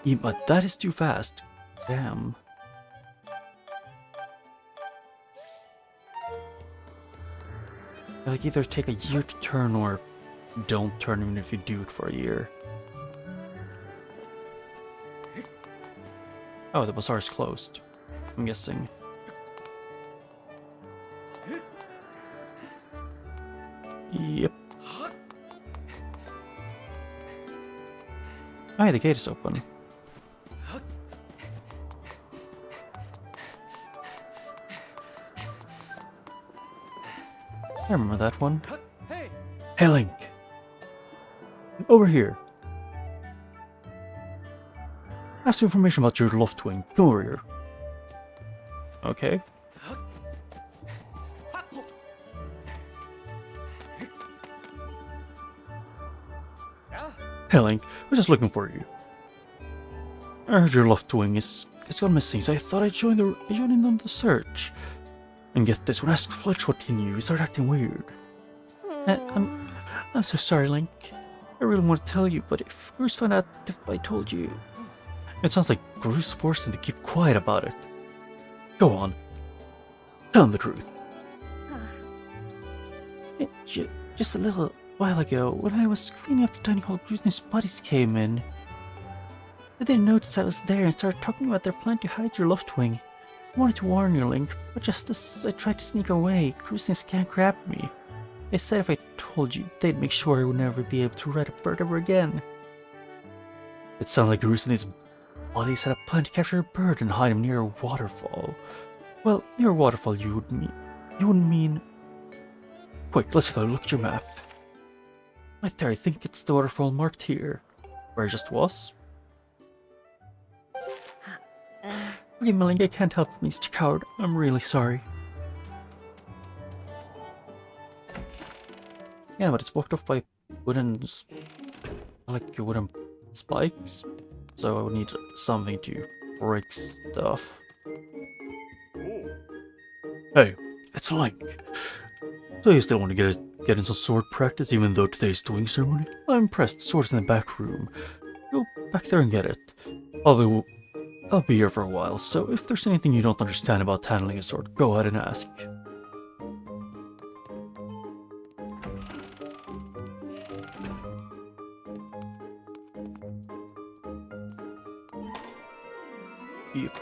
Yeah, but that is too fast. Damn. Like, either take a year to turn or don't turn even if you do it for a year. Oh, the bazaar is closed, I'm guessing. Yep. Oh, yeah, the gate is open. I remember that one. Hey, Link! Over here. I have some information about your loft wing. Come over here. Okay. Hey Link, we're just looking for you. I heard your loft wing is gone missing, so I thought I'd join in on the search. And get this, when I asked Fletch what he knew, he started acting weird. I'm so sorry, Link. I really want to tell you, but if Bruce found out if I told you... It sounds like Bruce forced him to keep quiet about it. Go on. Tell him the truth. Just a little while ago, when I was cleaning up the tiny hall, Bruce's buddies came in. They didn't notice I was there and started talking about their plan to hide your loft wing. I wanted to warn you, Link, but just as I tried to sneak away, Cruisins can't grab me. They said if I told you, they'd make sure I would never be able to ride a bird ever again. It sounds like Cruisins' buddies had a plan to capture a bird and hide him near a waterfall. Well, near a waterfall you wouldn't mean... Quick, let's go look at your map. Right there, I think it's the waterfall marked here. Where it just was. Forgive me, Link, I can't help Mr. Coward. I'm really sorry. Yeah, but it's blocked off by wooden spikes. So I would need something to break stuff. Hey, it's Link. So you still want to get in some sword practice even though today's throwing ceremony? I'm impressed. The sword's in the back room. Go back there and get it. I'll be here for a while, so if there's anything you don't understand about handling a sword, go ahead and ask. Yep.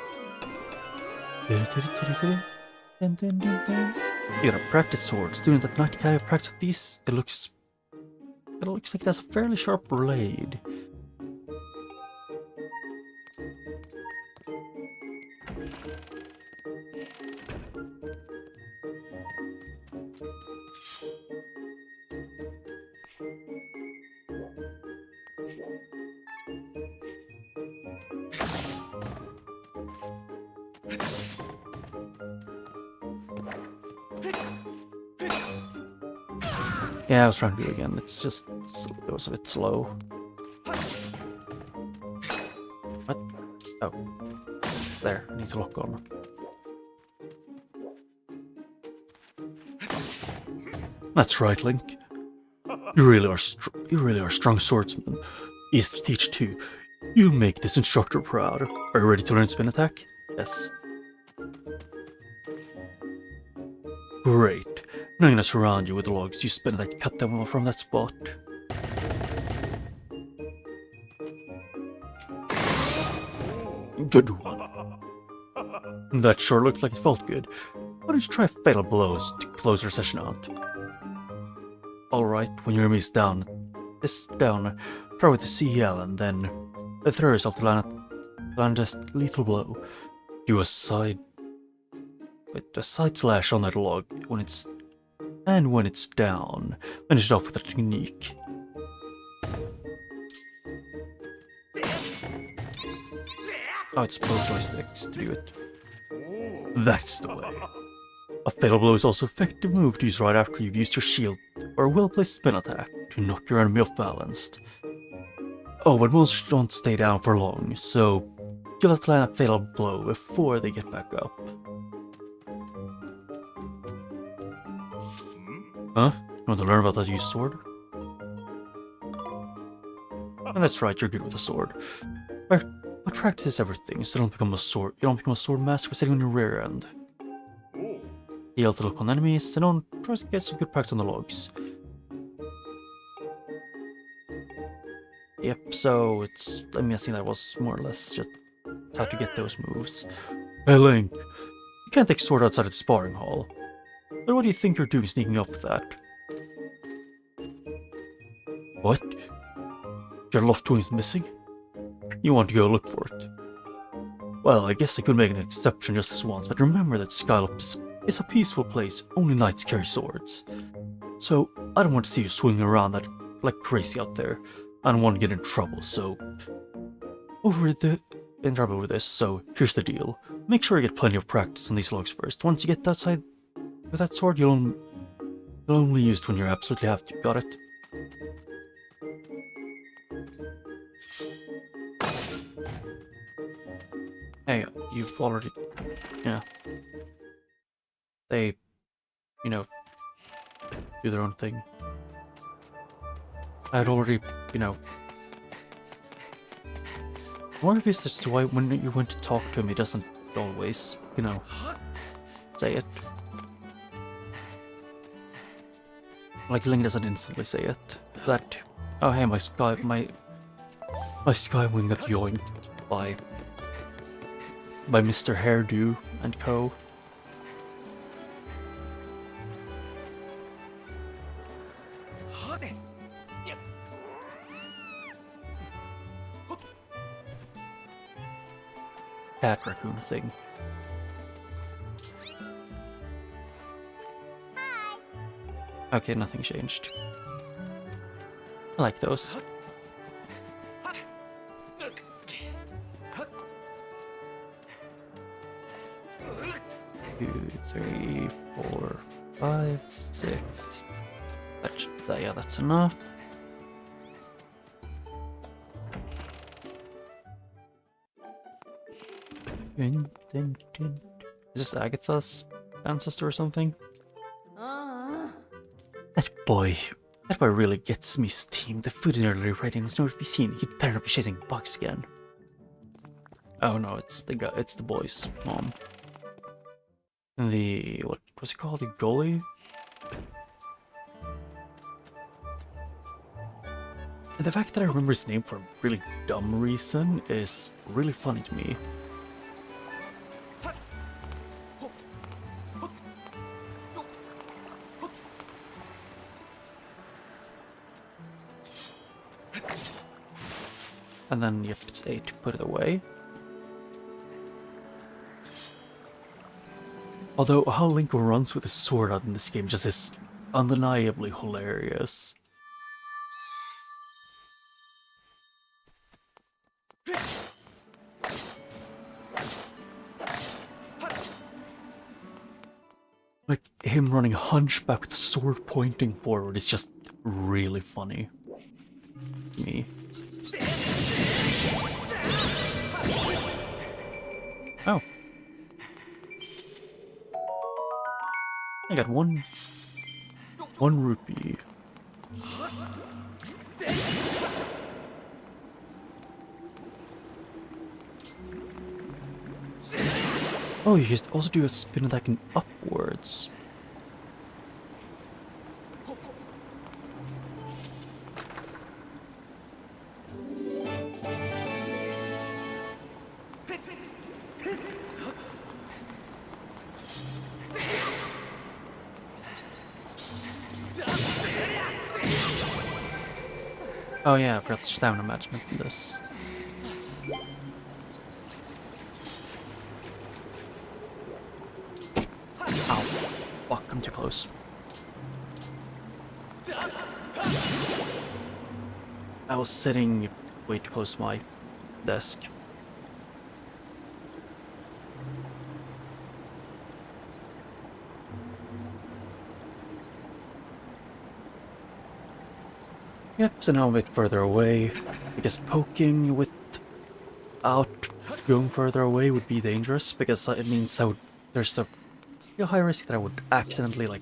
You gotta practice swords. Students at night can practice these. It looks like it has a fairly sharp blade. Yeah, I was trying to do it again. It's just, it was a bit slow. What? Oh. There, I need to lock on. That's right, Link. You really are a strong swordsman. Easy to teach too. You make this instructor proud. Are you ready to learn spin attack? Yes. Great. Now I'm gonna surround you with logs. You spin attack, cut them from that spot. Good one. That sure looks like it felt good. Why don't you try fatal blows to close our session out? Alright, when your enemy's down, try with the CL and then throw yourself to land a lethal blow. Do a side slash on that log when it's down. Finish it off with a technique. Oh, it's both joysticks to do it. That's the way. A fatal blow is also an effective move to use right after you've used your shield or a well-placed spin attack to knock your enemy off balanced. Oh, but most don't stay down for long, so you'll have to land a fatal blow before they get back up. Huh? You want to learn about how to use sword? And that's right, you're good with a sword. But practice is everything, so you don't become a sword master by sitting on your rear end. Heal to look on enemies, and don't try to get some good practice on the logs. Yep, so I'm guessing that was more or less just how to get those moves. Hey Link, you can't take sword outside of the sparring hall. But what do you think you're doing sneaking up with that? What? Your left wing is missing? You want to go look for it? Well, I guess I could make an exception just this once, but remember that Skyloft is a peaceful place. Only knights carry swords. So, I don't want to see you swinging around that like crazy out there. I don't want to get in trouble, so... over this, so here's the deal. Make sure you get plenty of practice on these logs first. Once you get outside with that sword, you'll only use it when you absolutely have to. Got it? Hey, you've already... yeah. They, do their own thing. I'd already, I'm more confused as to why when you went to talk to him, he doesn't always, say it. Like Link doesn't instantly say it. That, oh hey, my Skywing got yoinked by by Mr. Hairdo and Co. Cat raccoon thing. Okay, nothing changed. I like those. 2, 3, 4, 5, 6. Yeah, that's enough. Dun, dun, dun. Is this Agatha's ancestor or something? That boy really gets me steamed. The food is nearly ready and it's nowhere to be seen. He'd better not be chasing bugs again. Oh no, it's the guy. It's the boy's mom. The what was it called? The goalie. And the fact that I remember his name for a really dumb reason is really funny to me. And then, yep, it's A to put it away. Although, how Link runs with a sword out in this game just is undeniably hilarious. Like, him running hunchback with the sword pointing forward is just really funny. Me. Oh. I got one rupee. Oh, you can also do a spin attack in upwards. Oh yeah, I forgot the stamina management in this. Ow. Fuck, I'm too close. I was sitting way too close to my desk. Yep, so now I'm a bit further away, because poking without going further away would be dangerous, because it means there's a real high risk that I would accidentally, like,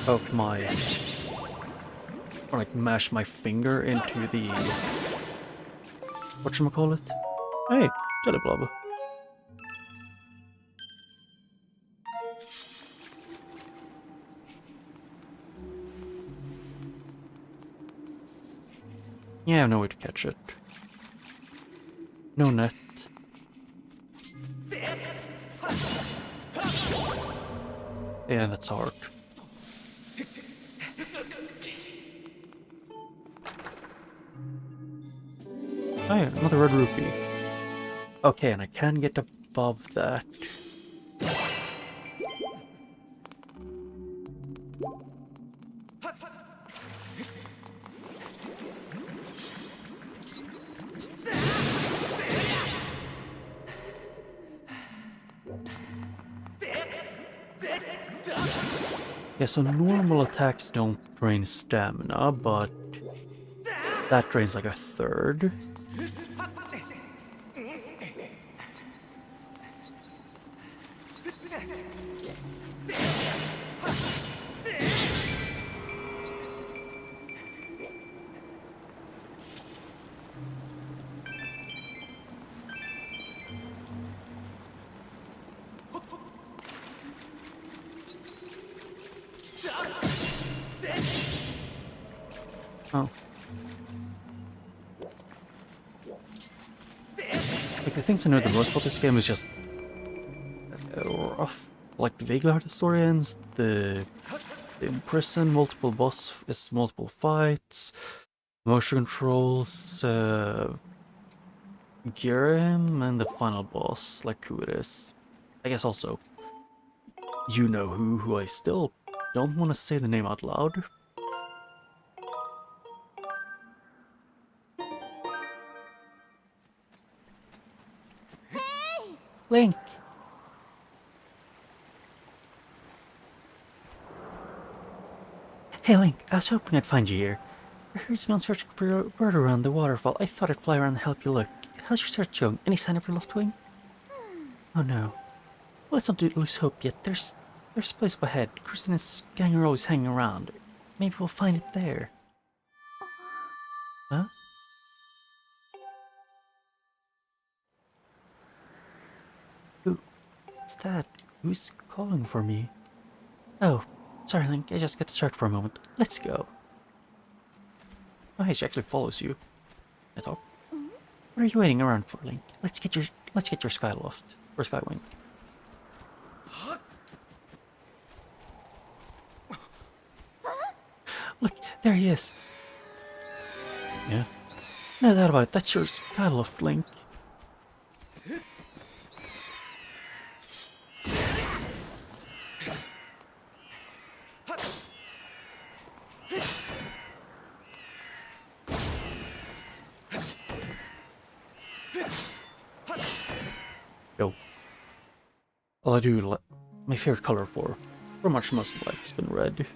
poke my, or like mash my finger into the, whatchamacallit? Hey, Jelly Blob. Yeah, I have no way to catch it. No net. Yeah, that's hard. Oh yeah, another red rupee. Okay, and I can get above that. Yeah, so normal attacks don't drain stamina, but that drains like a third. Oh. things I know the most about this game is just rough, like vaguely how the story ends, the in prison, multiple multiple fights, motion controls, Garen, and the final boss, like who it is. I guess also, you know who I still don't want to say the name out loud. Link! Hey Link, I was hoping I'd find you here. I heard you don't search for your bird around the waterfall. I thought I'd fly around and help you look. How's your search going? Any sign of your lost wing? Oh no. Well, let's not lose hope yet. There's a place up ahead. Chris and his gang are always hanging around. Maybe we'll find it there. Huh? What's that? Who's calling for me? Oh, sorry Link, I just got distracted for a moment. Let's go. Oh hey, she actually follows you. I thought. What are you waiting around for, Link? Let's get your Skyloft or Skywing. Look, there he is. Yeah. No doubt about it, that's your Skyloft, Link. Yo. Well, I do like my favorite color for much most of life has been red.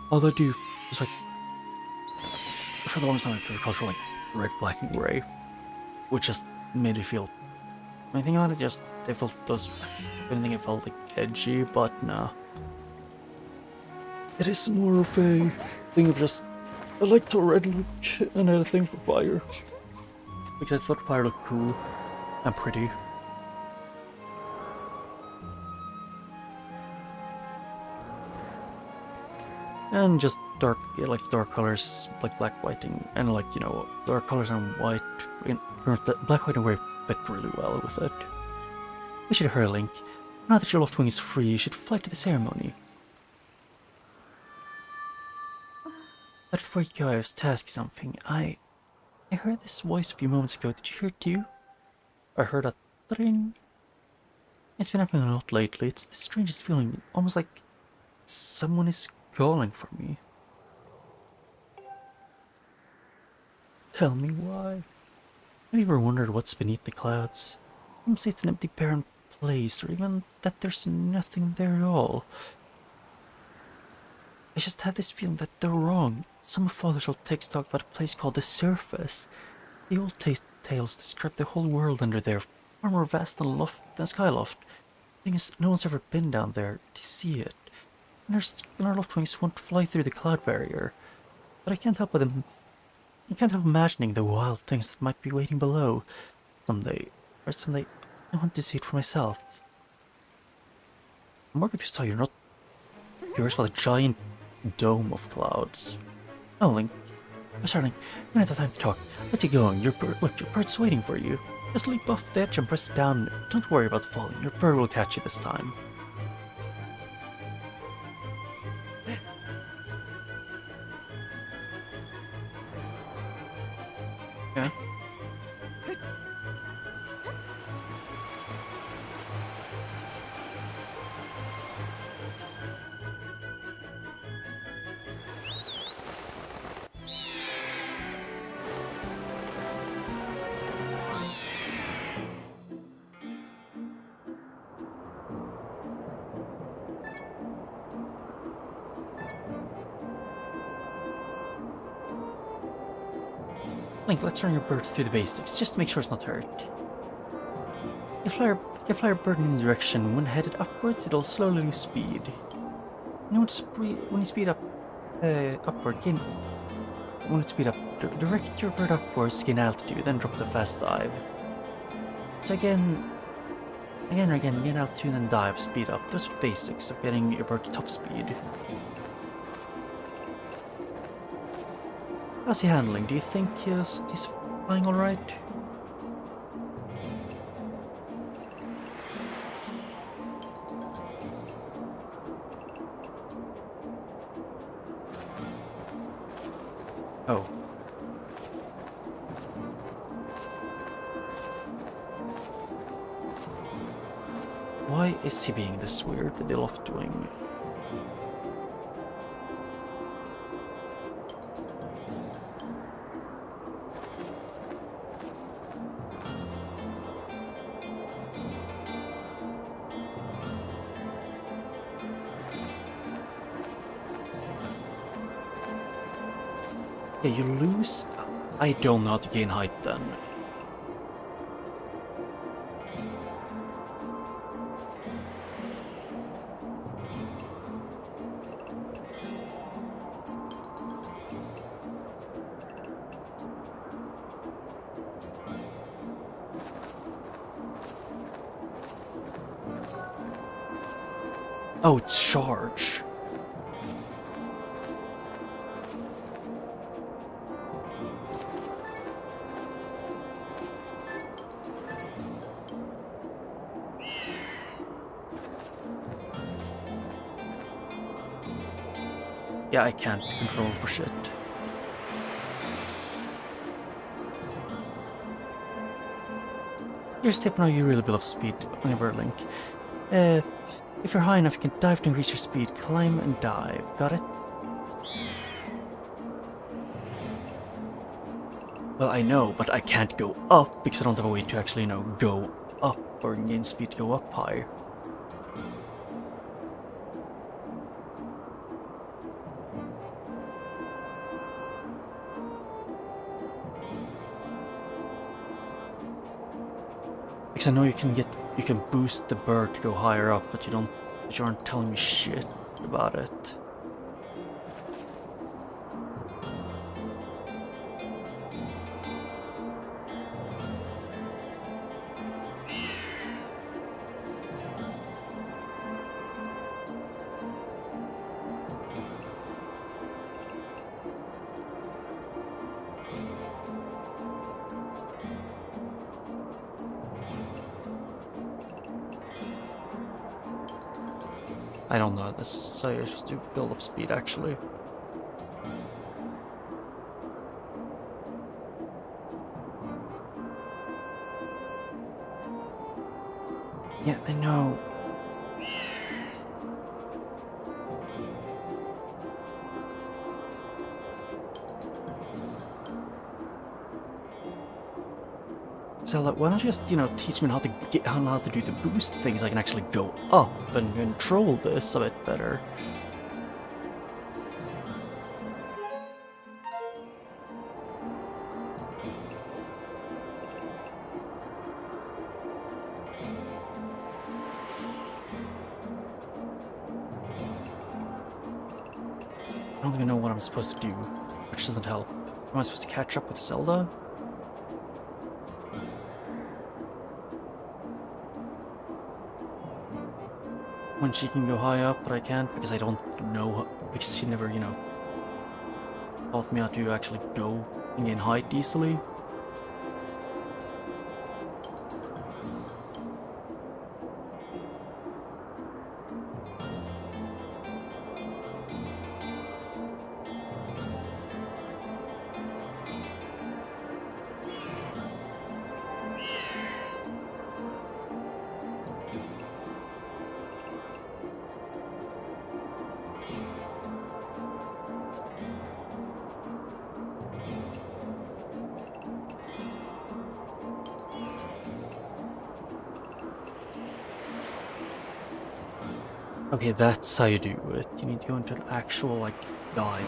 Although I do, it's like for the longest time my favorite colors were like red, black, and gray, which just made it feel. Anything about it, just they felt those. If anything, it felt like edgy, but nah. It is more of a thing of just I like the red look and I had a thing for fire because I thought fire looked cool and pretty. And just dark, yeah, like dark colors, like black, white, and like, you know, dark colors and white, black, white, and gray fit really well with it. We should hurry, Link. Now that your loft wing is free, you should fly to the ceremony. But before you go, I was to ask you something. I heard this voice a few moments ago. Did you hear it too? I heard a ring. It's been happening a lot lately. It's the strangest feeling, almost like someone is calling for me. Tell me why. Have you ever wondered what's beneath the clouds? Some say it's an empty barren place, or even that there's nothing there at all. I just have this feeling that they're wrong. Some fathers will take stock about a place called the Surface. The old tales describe the whole world under there, far more vast than Skyloft. The thing is, no one's ever been down there to see it. And our loft wings won't fly through the cloud barrier. But I can't help imagining the wild things that might be waiting below. Someday, I want to see it for myself. I'm more confused how you're not curious about a giant dome of clouds. Oh, Link. Oh, sorry, Link. We don't have time to talk. Let's get going. Your bird's waiting for you. Just leap off the edge and press down. Don't worry about falling. Your bird will catch you this time. Yeah. Link, let's run your bird through the basics, just to make sure it's not hurt. You fly your bird in any direction. When headed upwards, it'll slowly lose speed. When you speed up, direct your bird upwards to gain altitude, then drop the fast dive. So again and again, gain altitude and dive, speed up. Those are basics of getting your bird to top speed. How's he handling? Do you think he's flying alright? Oh. Why is he being this weird with the loft wing? Yeah, you lose. I don't know how to gain height then. Oh, it's charge. Yeah, I can't control for shit. Here's a tip on how you really build up speed on your bird link. If you're high enough, you can dive to increase your speed. Climb and dive. Got it? Well, I know, but I can't go up because I don't have a way to actually, you know, go up or gain speed to go up higher. Because I know you can boost the bird to go higher up, but you aren't telling me shit about it. I don't know, this is how you're supposed to build up speed actually. Yeah, I know. Zelda, why don't you just, you know, teach me how to do the boost things so I can actually go up and control this a bit better. I don't even know what I'm supposed to do, which doesn't help. Am I supposed to catch up with Zelda? When she can go high up, but I can't because I don't know, because she never, you know, taught me how to actually go and gain height easily. Okay, that's how you do it. You need to go into an actual, like, dive.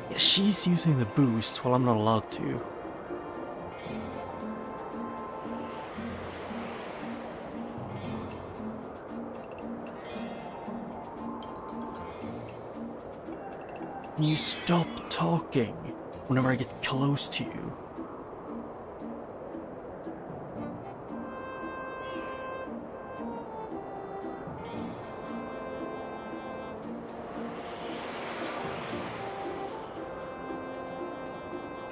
Yeah, she's using the boost while I'm not allowed to. Can you stop talking? whenever I get close to you.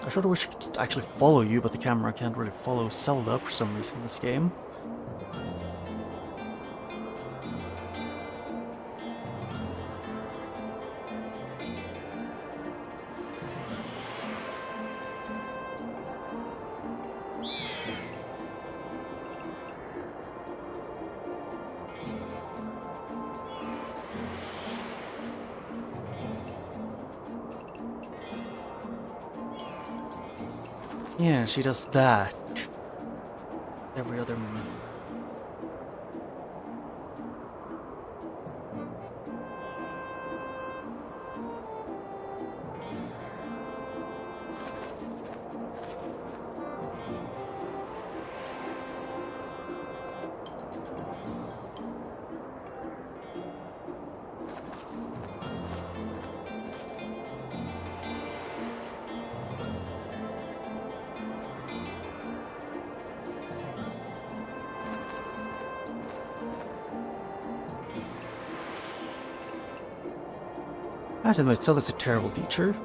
I sort of wish I could actually follow you, but the camera can't really follow Zelda for some reason in this game. Yeah, she does that every other minute. I have to admit, Zelda's a terrible teacher.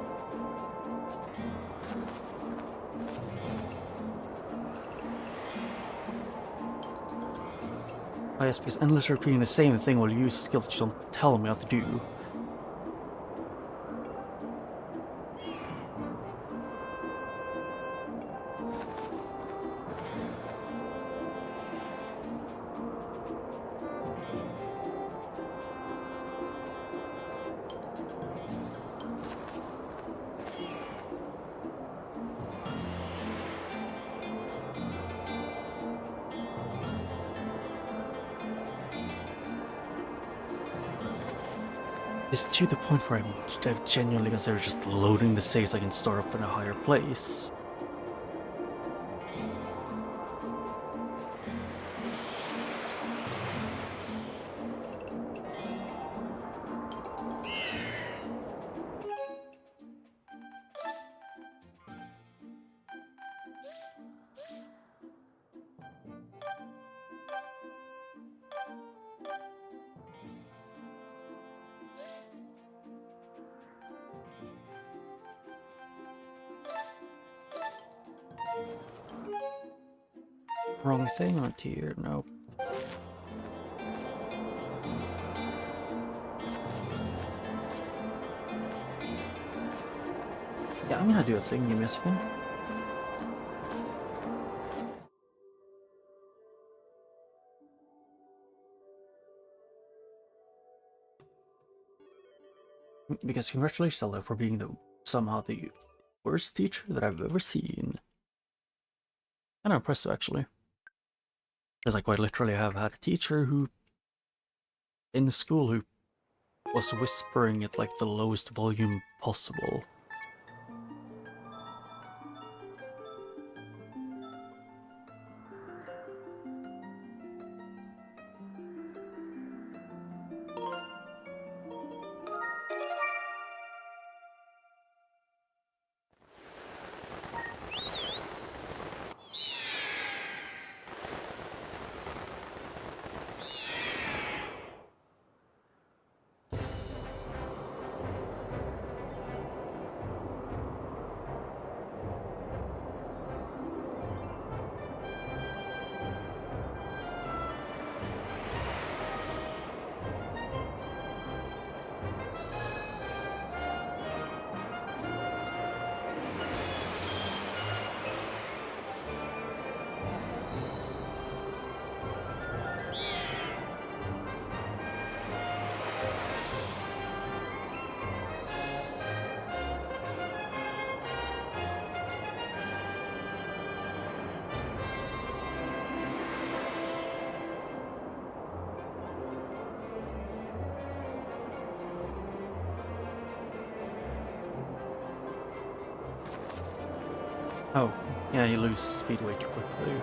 Oh yes, because endlessly repeating the same thing will use a skill that you don't tell me how to do. It's to the point where I've genuinely considered just loading the saves so I can start off in a higher place. Wrong thing on tier, nope. Yeah, I'm gonna do a thing, give me a second. Because congratulations, Zelda, for being somehow the worst teacher that I've ever seen. Kind of impressive, actually. Because I quite literally have had a teacher who, in school, who was whispering at like the lowest volume possible. Oh, yeah, you lose speed way too quickly.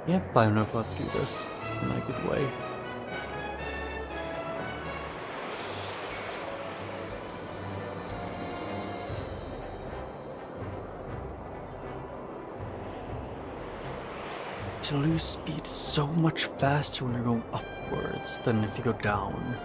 Yep, I know how to do this in a good way. To lose speed so much faster when you're going upwards than if you go down.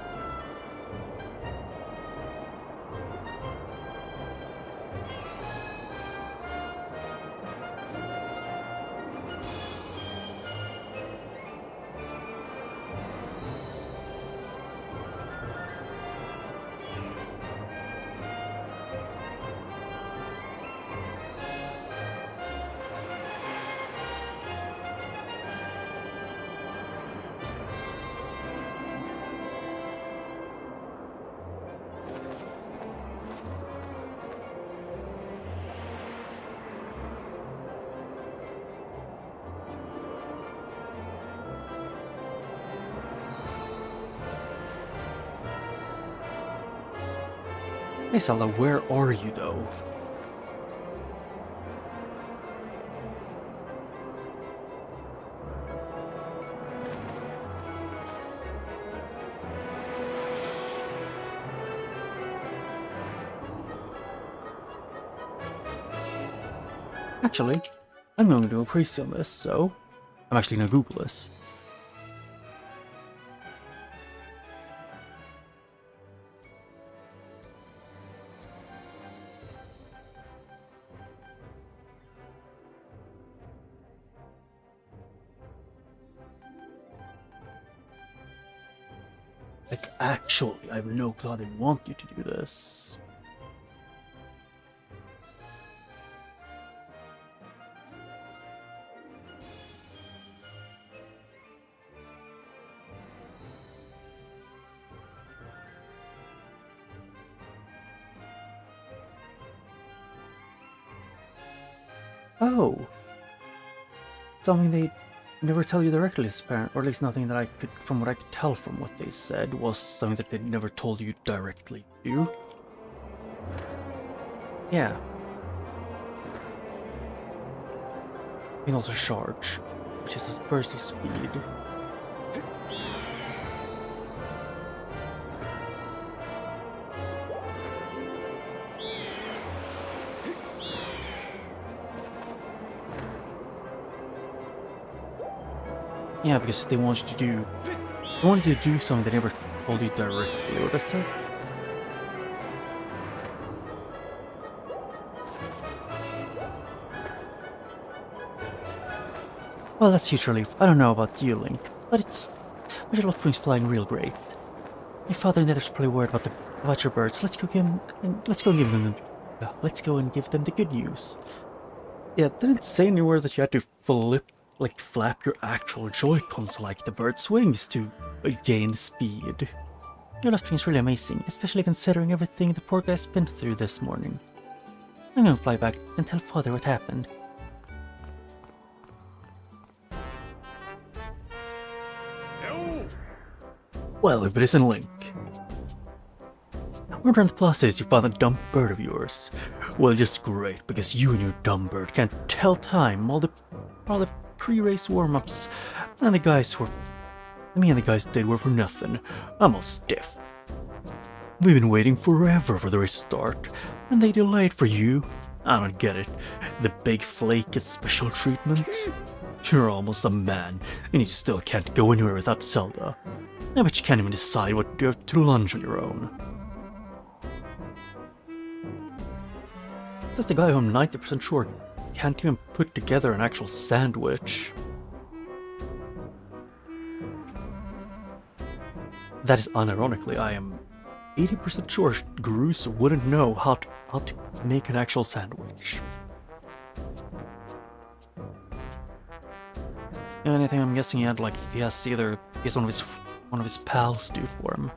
Hey Zelda, where are you though? Actually, I'm going to do a pre on this, so I'm actually going to Google this. Like, actually, I have no clue how they want you to do this. Oh. Something they never tell you directly, apparent, or at least nothing that I could, from what I could tell from what they said, was something that they never told you directly to do. Yeah. You can also charge, which is a burst of speed. Yeah, because they wanted you to do something they never told you directly, or that's it. Well, that's huge relief. I don't know about you, Link, but your lot things flying real great. Your father and others are probably worried about your birds. Let's go and give them the good news. Yeah, they didn't say anywhere that you had to flap your actual Joy-Cons like the bird's wings to gain speed. Your left wing's really amazing, especially considering everything the poor guy's been through this morning. I'm gonna fly back and tell Father what happened. No. Well, if it isn't Link. Word around the plaza is you found a dumb bird of yours. Well, just great, because you and your dumb bird can't tell time. All the pre-race warm-ups and the guys did were for nothing. I'm all stiff. We've been waiting forever for the race to start, and they delayed for you. I don't get it. The big flake gets special treatment. You're almost a man, and you still can't go anywhere without Zelda. I bet you can't even decide what to have to lunch on your own. That's the guy who I'm 90% sure can't even put together an actual sandwich. That is unironically, I am 80% sure Groose wouldn't know how to make an actual sandwich. If anything, I'm guessing he has one of his pals do it for him.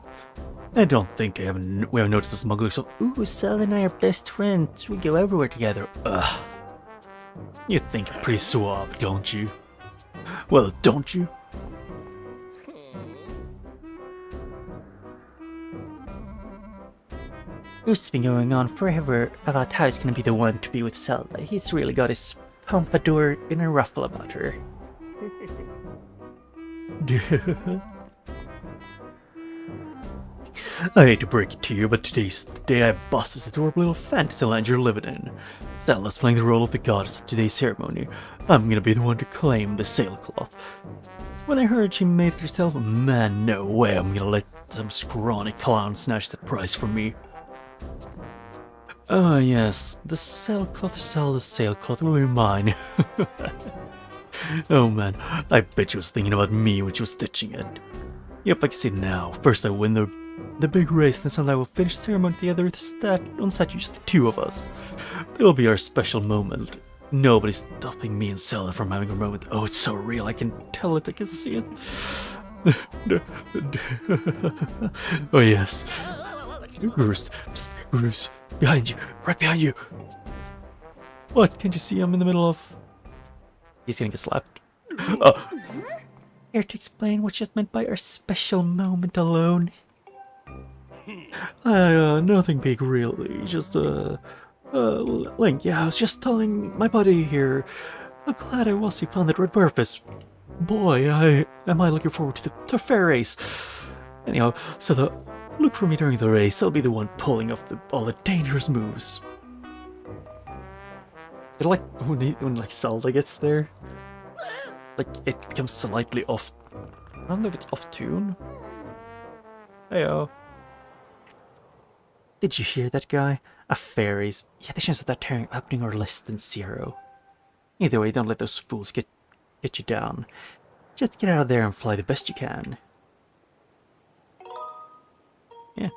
I don't think we haven't noticed the smugglers. So, ooh, Sal and I are best friends. We go everywhere together. Ugh. You think you're pretty suave, don't you? Well, don't you? It's been going on forever about how he's gonna be the one to be with Zelda. He's really got his pompadour in a ruffle about her. I hate to break it to you, but today's the day I busted the adorable little fantasy land you're living in. Zelda's playing the role of the goddess at today's ceremony. I'm gonna be the one to claim the sailcloth. When I heard she made it herself, man, no way I'm gonna let some scrawny clown snatch that prize from me. Ah, yes, the sailcloth of Zelda's sailcloth will be mine. Oh man, I bet she was thinking about me when she was stitching it. Yep, I can see it now. First I win the big race, then someday we'll finish the ceremony together with on statue, just the two of us. That'll be our special moment. Nobody's stopping me and Zelda from having a moment. Oh, it's so real, I can tell it, I can see it. Oh yes. Groose, psst, Groose, behind you, right behind you. What, can't you see I'm in the middle of... He's gonna get slapped. Oh. Here to explain what just meant by our special moment alone. Nothing big really, just, Link, yeah, I was just telling my buddy here how glad I was he found that red purpose. Boy, am I looking forward to the fair race. Anyhow, so look for me during the race, I'll be the one pulling off all the dangerous moves. It's like when like Zelda gets there, like it becomes slightly off. I don't know if it's off tune. Heyo. Did you hear that guy? A fairies. Yeah, the chance of that happening are less than 0. Either way, don't let those fools get you down. Just get out of there and fly the best you can. Yeah.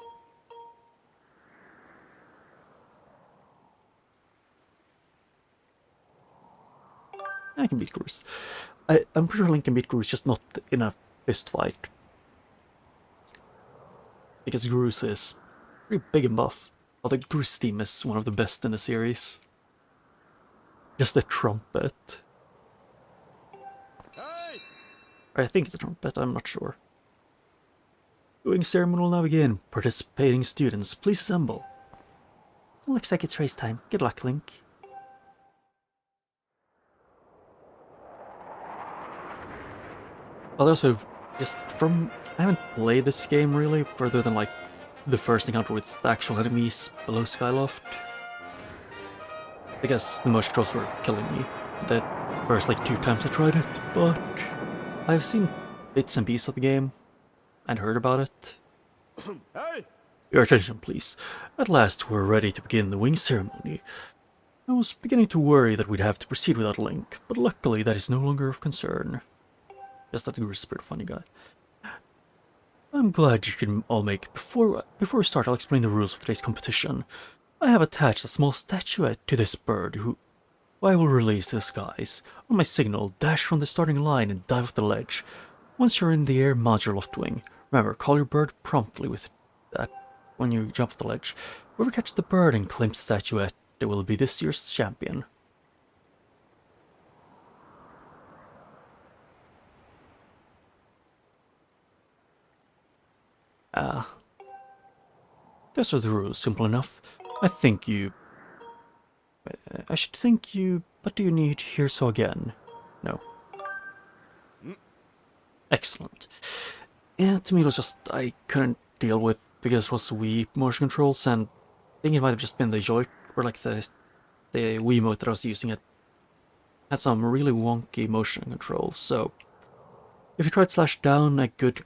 I can beat Groose. I'm pretty sure Link can beat Groose, just not in a fist fight. Because Groose is pretty big and buff. Although Groose theme is one of the best in the series. Just the trumpet. Hey! I think it's a trumpet, I'm not sure. Doing ceremony will now begin. Participating students, please assemble. Looks like it's race time. Good luck, Link. Well, also, just from... I haven't played this game really, further than like the first encounter with the actual enemies below Skyloft. I guess the motion controls were killing me the first like 2 times I tried it, but I've seen bits and pieces of the game and heard about it. Hey! Your attention, please. At last, we're ready to begin the wing ceremony. I was beginning to worry that we'd have to proceed without Link, but luckily that is no longer of concern. Just that Groose is a pretty funny guy. I'm glad you can all make it. Before we start, I'll explain the rules of today's competition. I have attached a small statuette to this bird who I will release to the skies. On my signal, dash from the starting line and dive off the ledge. Once you're in the air, mount your loft wing. Remember, call your bird promptly with that when you jump off the ledge. Whoever catches the bird and claims the statuette, they will be this year's champion. Those are the rules, simple enough. I should think you... But do you need to hear so again? No. Excellent. Yeah, to me it was just... I couldn't deal with... Because it was Wii motion controls, and I think it might have just been the joy... Or like the Wiimote that I was using. It had some really wonky motion controls, so... If you tried slash down, a good...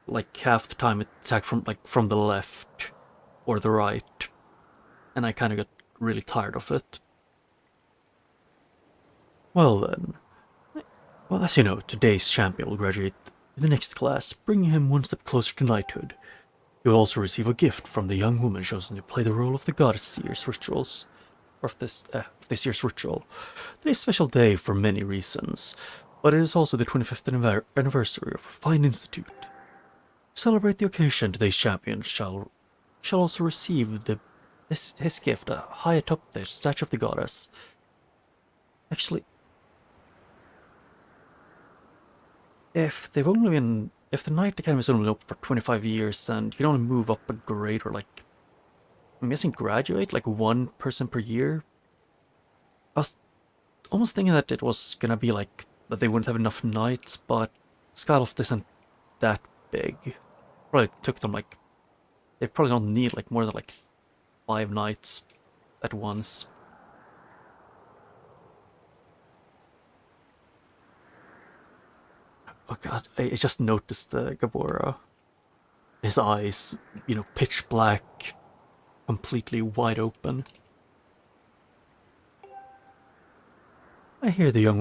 Like half the time it attacked from the left. Or the right. And I kind of got really tired of it. Well then. Well, as you know, today's champion will graduate in the next class, bringing him one step closer to knighthood. He will also receive a gift from the young woman chosen to play the role of the goddess year's rituals. Or of this year's ritual. Today's a special day for many reasons, but it is also the 25th anniversary of Fine Institute. To celebrate the occasion, today's champion shall also receive his gift high atop the statue of the goddess. Actually, if the Knight Academy is only open for 25 years and you can only move up a grade or like, I'm guessing graduate, like 1 person per year, I was almost thinking that it was gonna be like, that they wouldn't have enough knights, but Skyloft isn't that big. Probably took them like... They probably don't need like more than like 5 nights at once. Oh god, I just noticed Gabora. His eyes, you know, pitch black, completely wide open. I hear the young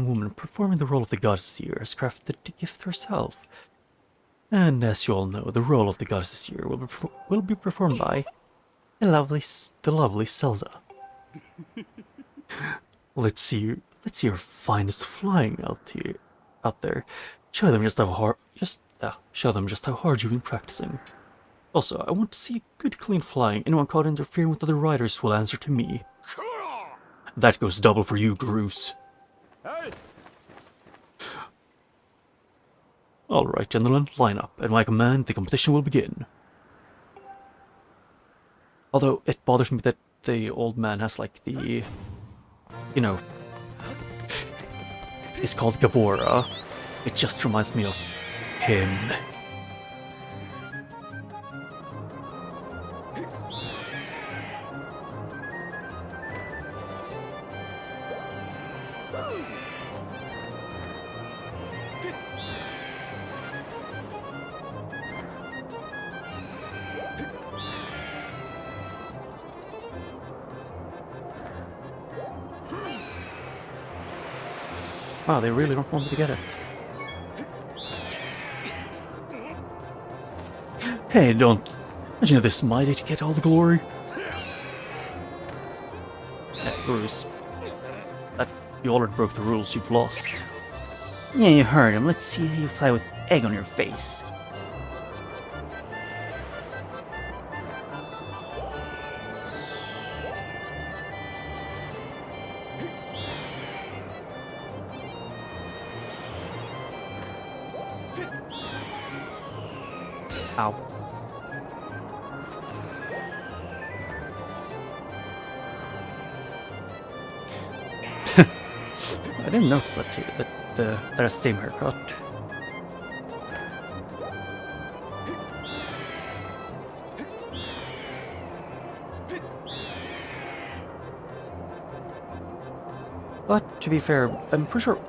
woman performing the role of the goddess here has crafted the gift herself. And as you all know, the role of the goddess here will be performed by the lovely Zelda. Let's see your finest flying out there. Show them just how hard you've been practicing. Also, I want to see good clean flying. Anyone caught interfering with other riders will answer to me. That goes double for you, Groose. Hey! Alright, gentlemen, line up. At my command, the competition will begin. Although, it bothers me that the old man has, like, the... You know... It's called Gabora. It just reminds me of him. Wow, they really don't want me to get it. Hey, don't imagine this mighty to get all the glory. Yeah, Bruce. You already broke the rules, you've lost. Yeah, you heard him. Let's see how you fly with egg on your face. Ow. I didn't notice that too, that there's the same haircut. But to be fair, I'm pretty sure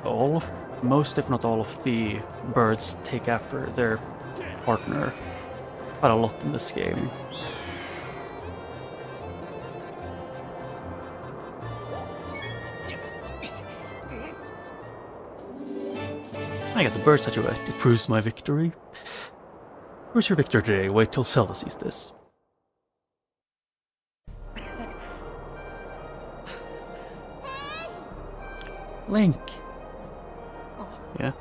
most if not all of the birds take after their partner quite a lot in this game. I got the bird statuette. It proves my victory. Where's your victor today? Wait till Zelda sees this. Link. Yeah.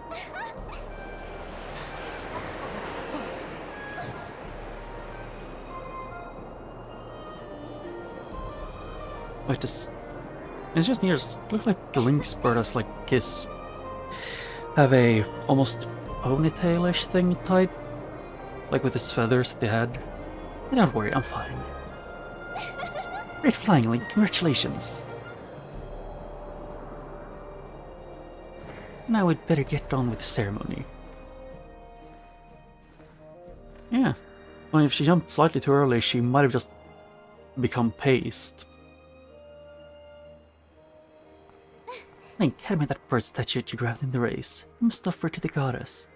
Wait, it's just ears. Look like Link's bird has like his have a almost ponytailish thing tied, like with his feathers at the head. Don't worry, I'm fine. Great flying, Link! Congratulations. Now we'd better get on with the ceremony. Yeah. Well, if she jumped slightly too early, she might have just become paste. Link, hand me that bird statue you grabbed in the race. I must offer it to the goddess.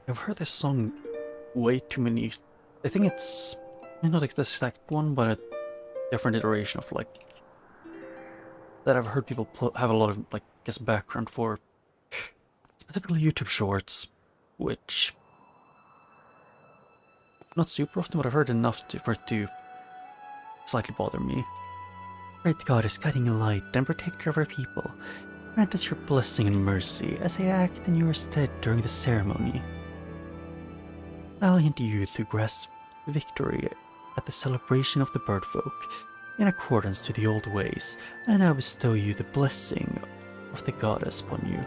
I've heard this song way too many. I think it's not like the exact one, but a different iteration of like that I've heard people have a lot of like guess background for, specifically YouTube Shorts, which not super often, but I've heard enough for it to slightly bother me. Great goddess, guiding light and protector of our people, grant us your blessing and mercy as I act in your stead during the ceremony. valiant youth who grasp victory at the celebration of the birdfolk in accordance to the old ways, and I bestow you the blessing of the goddess upon you.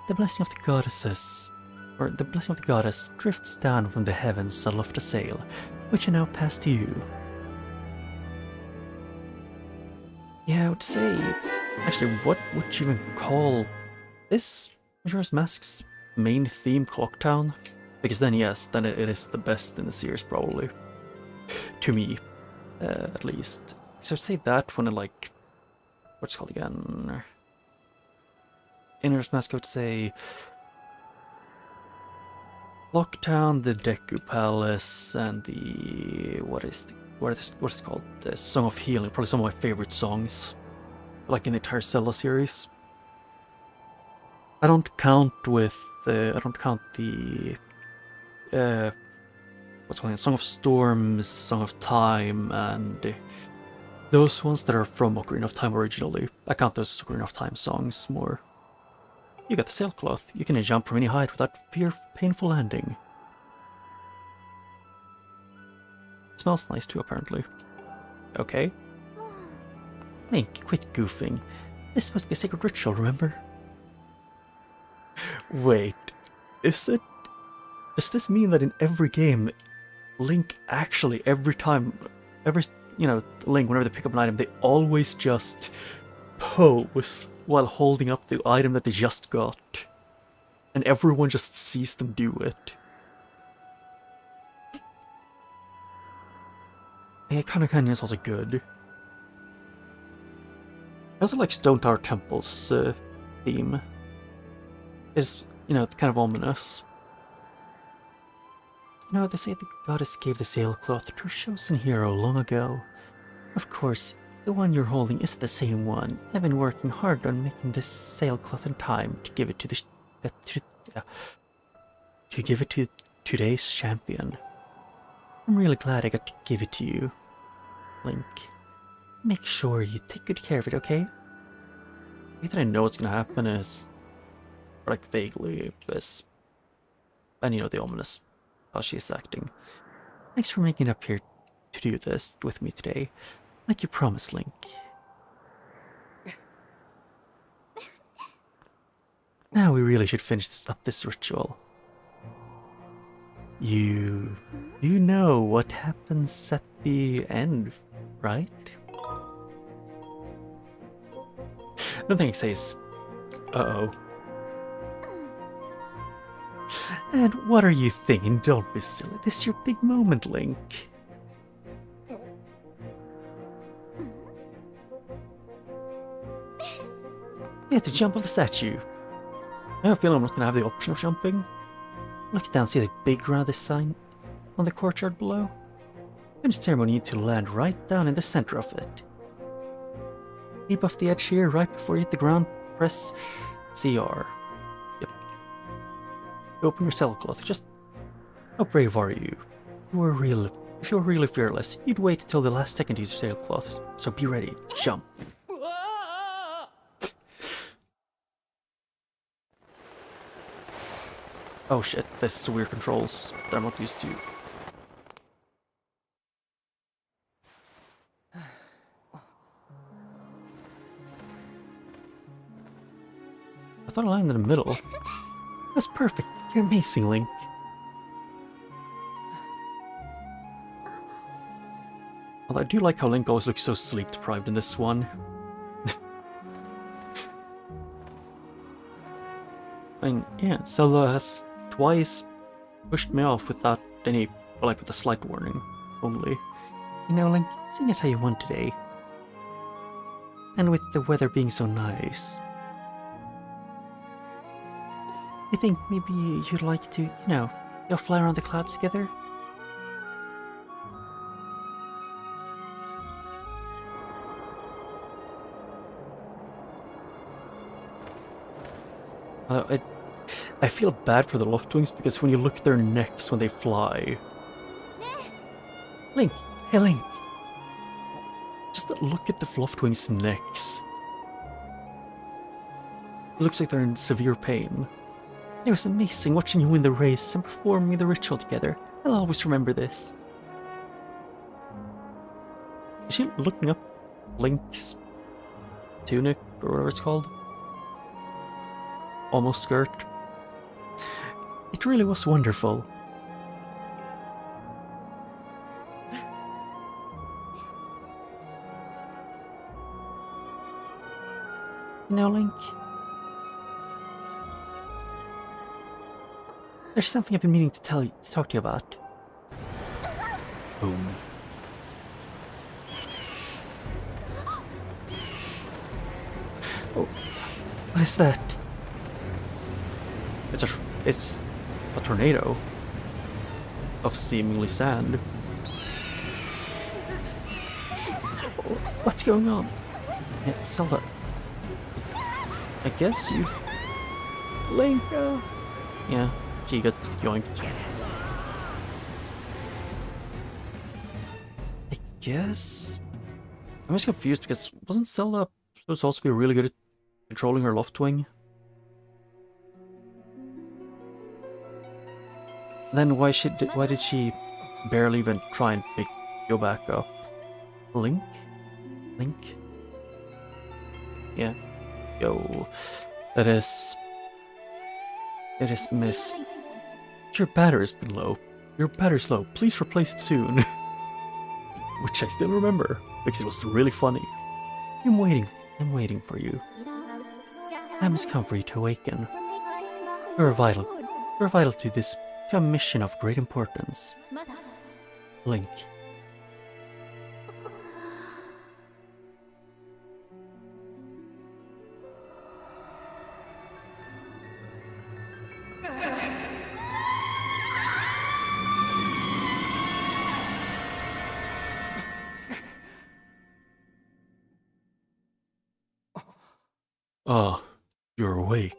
The blessing of the goddesses, or the blessing of the goddess, drifts down from the heavens aloft a sail, which I now pass to you. Yeah, I would say, actually, what would you even call this Majora's Mask's main theme, Clocktown? Because then, yes, then it is the best in the series, probably. To me, at least. So I'd say that when it, like, what's it called again? In Majora's Mask, I would say Locktown, the Deku Palace, and the what's it called? The Song of Healing. Probably some of my favorite songs, like in the entire Zelda series. I don't count the what's it called? Song of Storms, Song of Time, and those ones that are from Ocarina of Time originally. I count those Ocarina of Time songs more. You got the sailcloth. You can jump from any height without fear of painful landing. It smells nice too, apparently. Okay. Link, quit goofing. This must be a sacred ritual, remember? Wait, is it? Does this mean that in every game, Link actually, Link, whenever they pick up an item, they always just pose while holding up the item that they just got, and everyone just sees them do it. Yeah, Kind of Canyon is also good. I also like Stone Tower Temple's theme. It's, kind of ominous. They say the goddess gave the sailcloth to her chosen hero long ago. Of course, the one you're holding is the same one. I've been working hard on making this sailcloth in time to give it to today's champion. I'm really glad I got to give it to you, Link. Make sure you take good care of it, okay? The way that I know what's gonna happen is, like, vaguely, is, and the ominous, how she's acting. Thanks for making it up here to do this with me today. Like you promised, Link. Now we really should finish this ritual. You know what happens at the end, right? Nothing he says, uh-oh. And what are you thinking? Don't be silly. This is your big moment, Link. You have to jump off the statue. I have a feeling I'm not going to have the option of jumping. Look down, see the big round sign on the courtyard below? In this ceremony, you need to land right down in the center of it. Keep off the edge here, right before you hit the ground, press CR. Yep. Open your sailcloth. Just how brave are you? If you were really fearless, you'd wait till the last second to use your sailcloth. So be ready. Jump. Oh shit, this is weird controls that I'm not used to. I thought I landed in the middle. That's perfect. You're amazing, Link. Although I do like how Link always looks so sleep-deprived in this one. I mean, yeah, Zelda has twice pushed me off without any, with a slight warning only. Link, seeing as how you won today, and with the weather being so nice, you think maybe you'd like to, fly around the clouds together? I feel bad for the Loftwings because when you look at their necks when they fly... Link! Hey, Link! look at the Fluffwing's necks. It looks like they're in severe pain. It was amazing watching you win the race and performing the ritual together. I'll always remember this. Is she looking up Link's tunic, or whatever it's called? Almost skirt. It really was wonderful. You know, Link, there's something I've been meaning to talk to you about. Boom. Oh, what is that? It's a tornado of seemingly sand. Oh, what's going on? Yeah, Zelda. I guess you... Link, yeah, she got yoinked. I guess... I'm just confused because wasn't Zelda supposed to also be really good at controlling her Loftwing? Then why did she barely even try and go back up? Link? Yeah. Yo. It is Miss. Your battery's been low. Your battery's low. Please replace it soon. Which I still remember because it was really funny. I'm waiting for you. I must come for you to awaken. You're vital to this mission of great importance. Link. Ah, you're awake.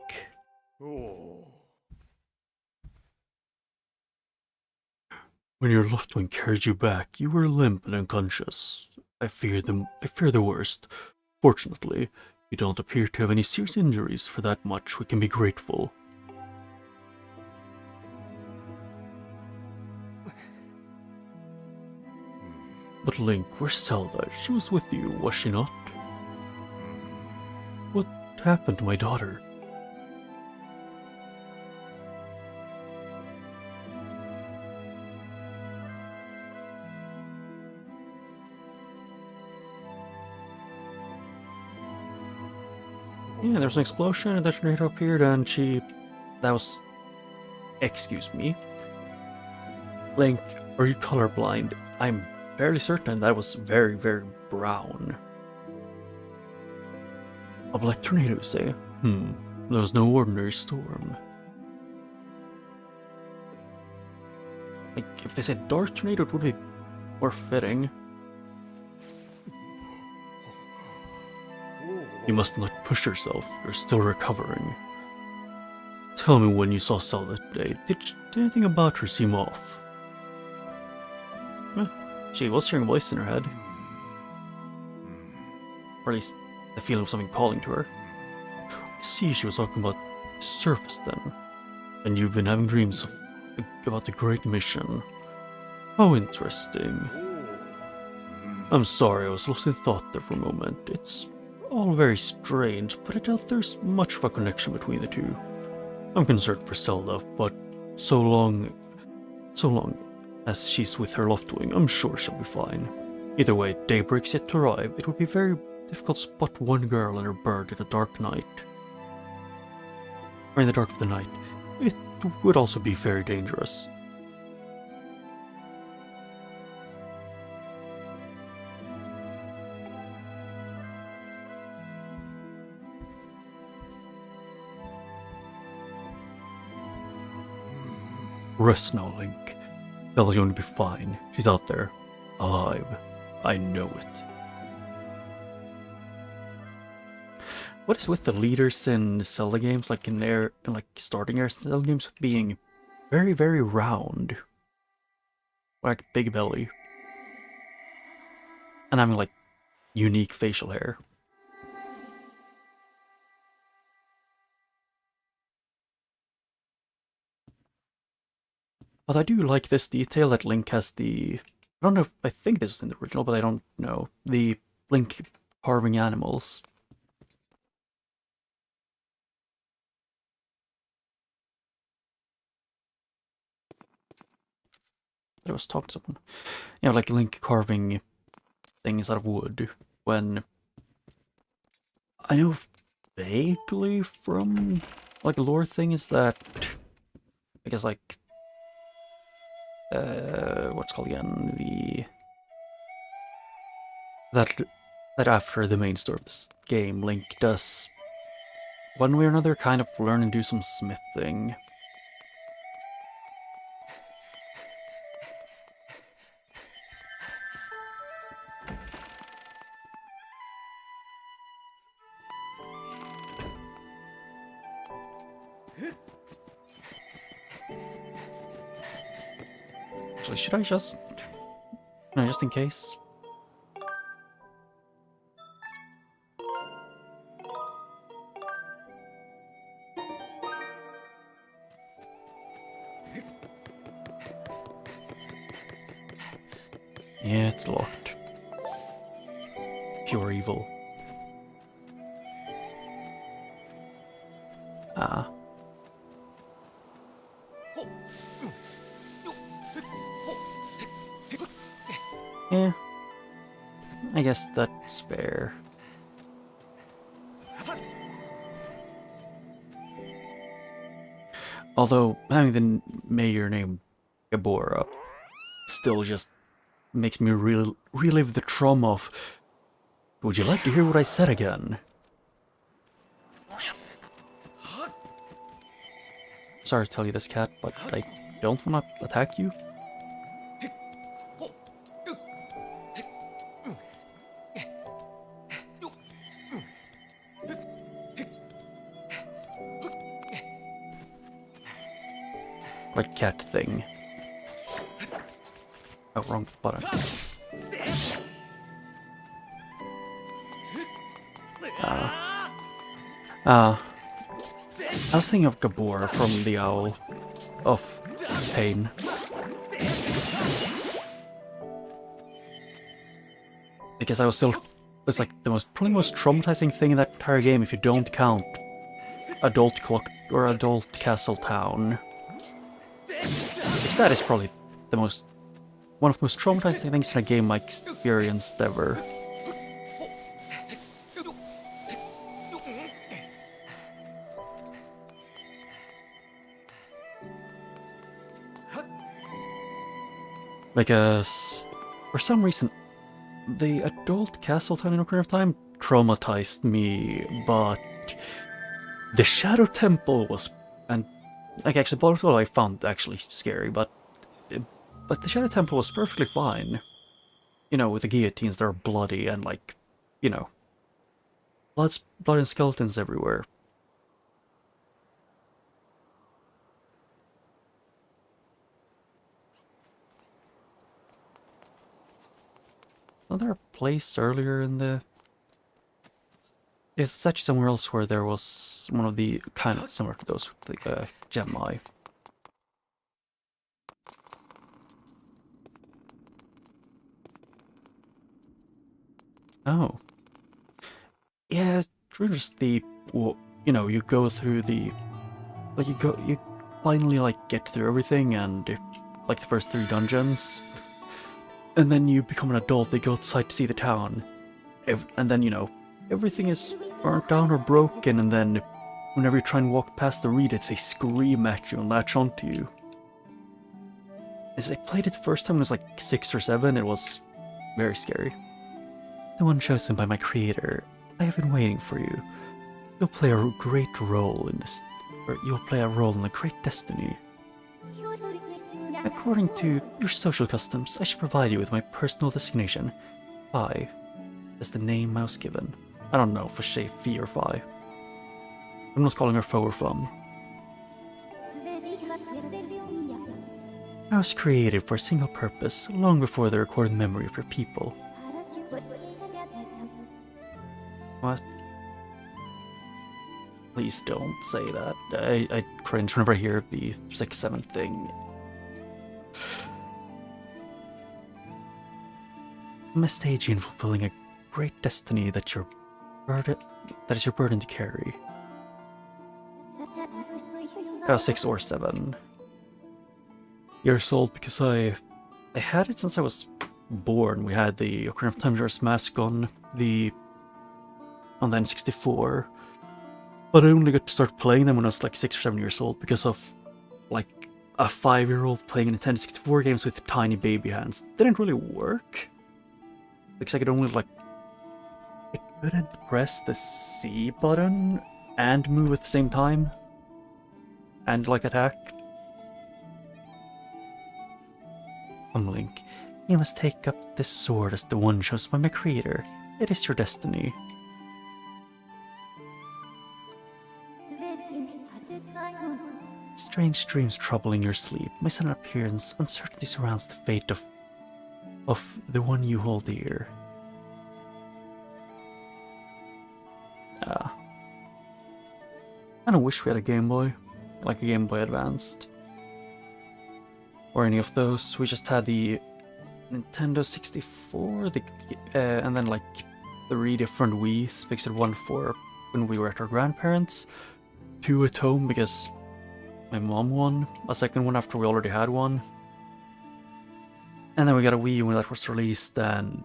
Oh. When your loved one carried you back, you were limp and unconscious. I fear the worst. Fortunately, you don't appear to have any serious injuries. For that much, we can be grateful. But Link, where's Zelda? She was with you, was she not? What happened to my daughter? Yeah, there was an explosion, and the tornado appeared, and that was... Excuse me? Link, are you colorblind? I'm fairly certain that was very, very brown. A black tornado, you say? There was no ordinary storm. Like, if they said dark tornado, it would be more fitting. You must not push yourself, you're still recovering. Tell me when you saw Zelda today, did anything about her seem off? She was hearing a voice in her head. Or at least the feeling of something calling to her. I see she was talking about the surface then. And you've been having dreams about the great mission. How interesting. I'm sorry, I was lost in thought there for a moment. It's all very strange, but I doubt there's much of a connection between the two. I'm concerned for Zelda, but so long as she's with her Loftwing, I'm sure she'll be fine. Either way, daybreak's yet to arrive. It would be very difficult to spot one girl and her bird in the dark night. Or in the dark of the night. It would also be very dangerous. Rest now, Link. Zelda's going to be fine. She's out there. Alive. I know it. What is with the leaders in Zelda games, like in starting their Zelda games, with being very, very round? Like big belly. And having like unique facial hair. But I do like this detail that Link has the... I don't know if... I think this was in the original, but I don't know. The Link carving animals. I was talking to someone. Yeah, like Link carving things out of wood. When... I know vaguely from... like a lore thing is that... I guess like... what's it called again? That after the main story of this game, Link does one way or another kind of learn and do some smithing. Actually, should I just... no, just in case? Yeah, it's locked. Pure evil. Ah. Yeah. I guess that's fair. Although, having the mayor named Gabora still just makes me relive the trauma of... Would you like to hear what I said again? Sorry to tell you this, cat, but I don't want to attack you. Like cat thing. Oh, wrong button. I was thinking of Gabor from the Owl of Pain. Because I was still... it's like the probably most traumatizing thing in that entire game if you don't count Adult Clock or Adult Castle Town. Because that is probably one of the most traumatizing things in a game I experienced ever. Because for some reason, the Adult Castletown in Ocarina of Time traumatized me, but the Shadow Temple was, and like actually both of I found actually scary, but the Shadow Temple was perfectly fine. You know, with the guillotines that are bloody and like, you know, blood and skeletons everywhere. Was there a place earlier in the... it's actually somewhere else where there was one of the kind of similar to those with the gem eye. Oh. Yeah, really just the... well, you know, you go through the... like you finally like get through everything and like the first 3 dungeons. And then you become an adult, they go outside to see the town. And then, you know, everything is burnt down or broken, and then whenever you try and walk past the reedits, they scream at you and latch onto you. As I played it the first time when I was like 6 or 7, it was very scary. The one chosen by my creator, I have been waiting for you. You'll play a great role in this, or you'll play a role in a great destiny. According to your social customs, I should provide you with my personal designation. Phi is the name I was given. I don't know if I say Phi or Phi. I'm not calling her Foe or Fum. I was created for a single purpose, long before the recorded memory of your people. What? Please don't say that. I cringe whenever I hear the 6-7 thing. Mistake in fulfilling a great destiny that is your burden to carry. 6 or 7 years old, because I had it since I was born. We had the Ocarina of Time Majora's Mask on the N64, but I only got to start playing them when I was like 6 or 7 years old because of like a 5-year-old playing Nintendo 64 games with tiny baby hands. Didn't really work because I could only I couldn't press the C button and move at the same time and attack. Link, you must take up this sword as the one chosen by my creator. It is your destiny. Strange dreams troubling your sleep. My sudden appearance, uncertainty surrounds the fate of the one you hold dear. I don't wish we had a Game Boy, like a Game Boy Advanced, or any of those. We just had the Nintendo 64, and then like 3 different Wii's, because one for when we were at our grandparents', 2 at home because my mom won, a second one after we already had one, and then we got a Wii when that was released, and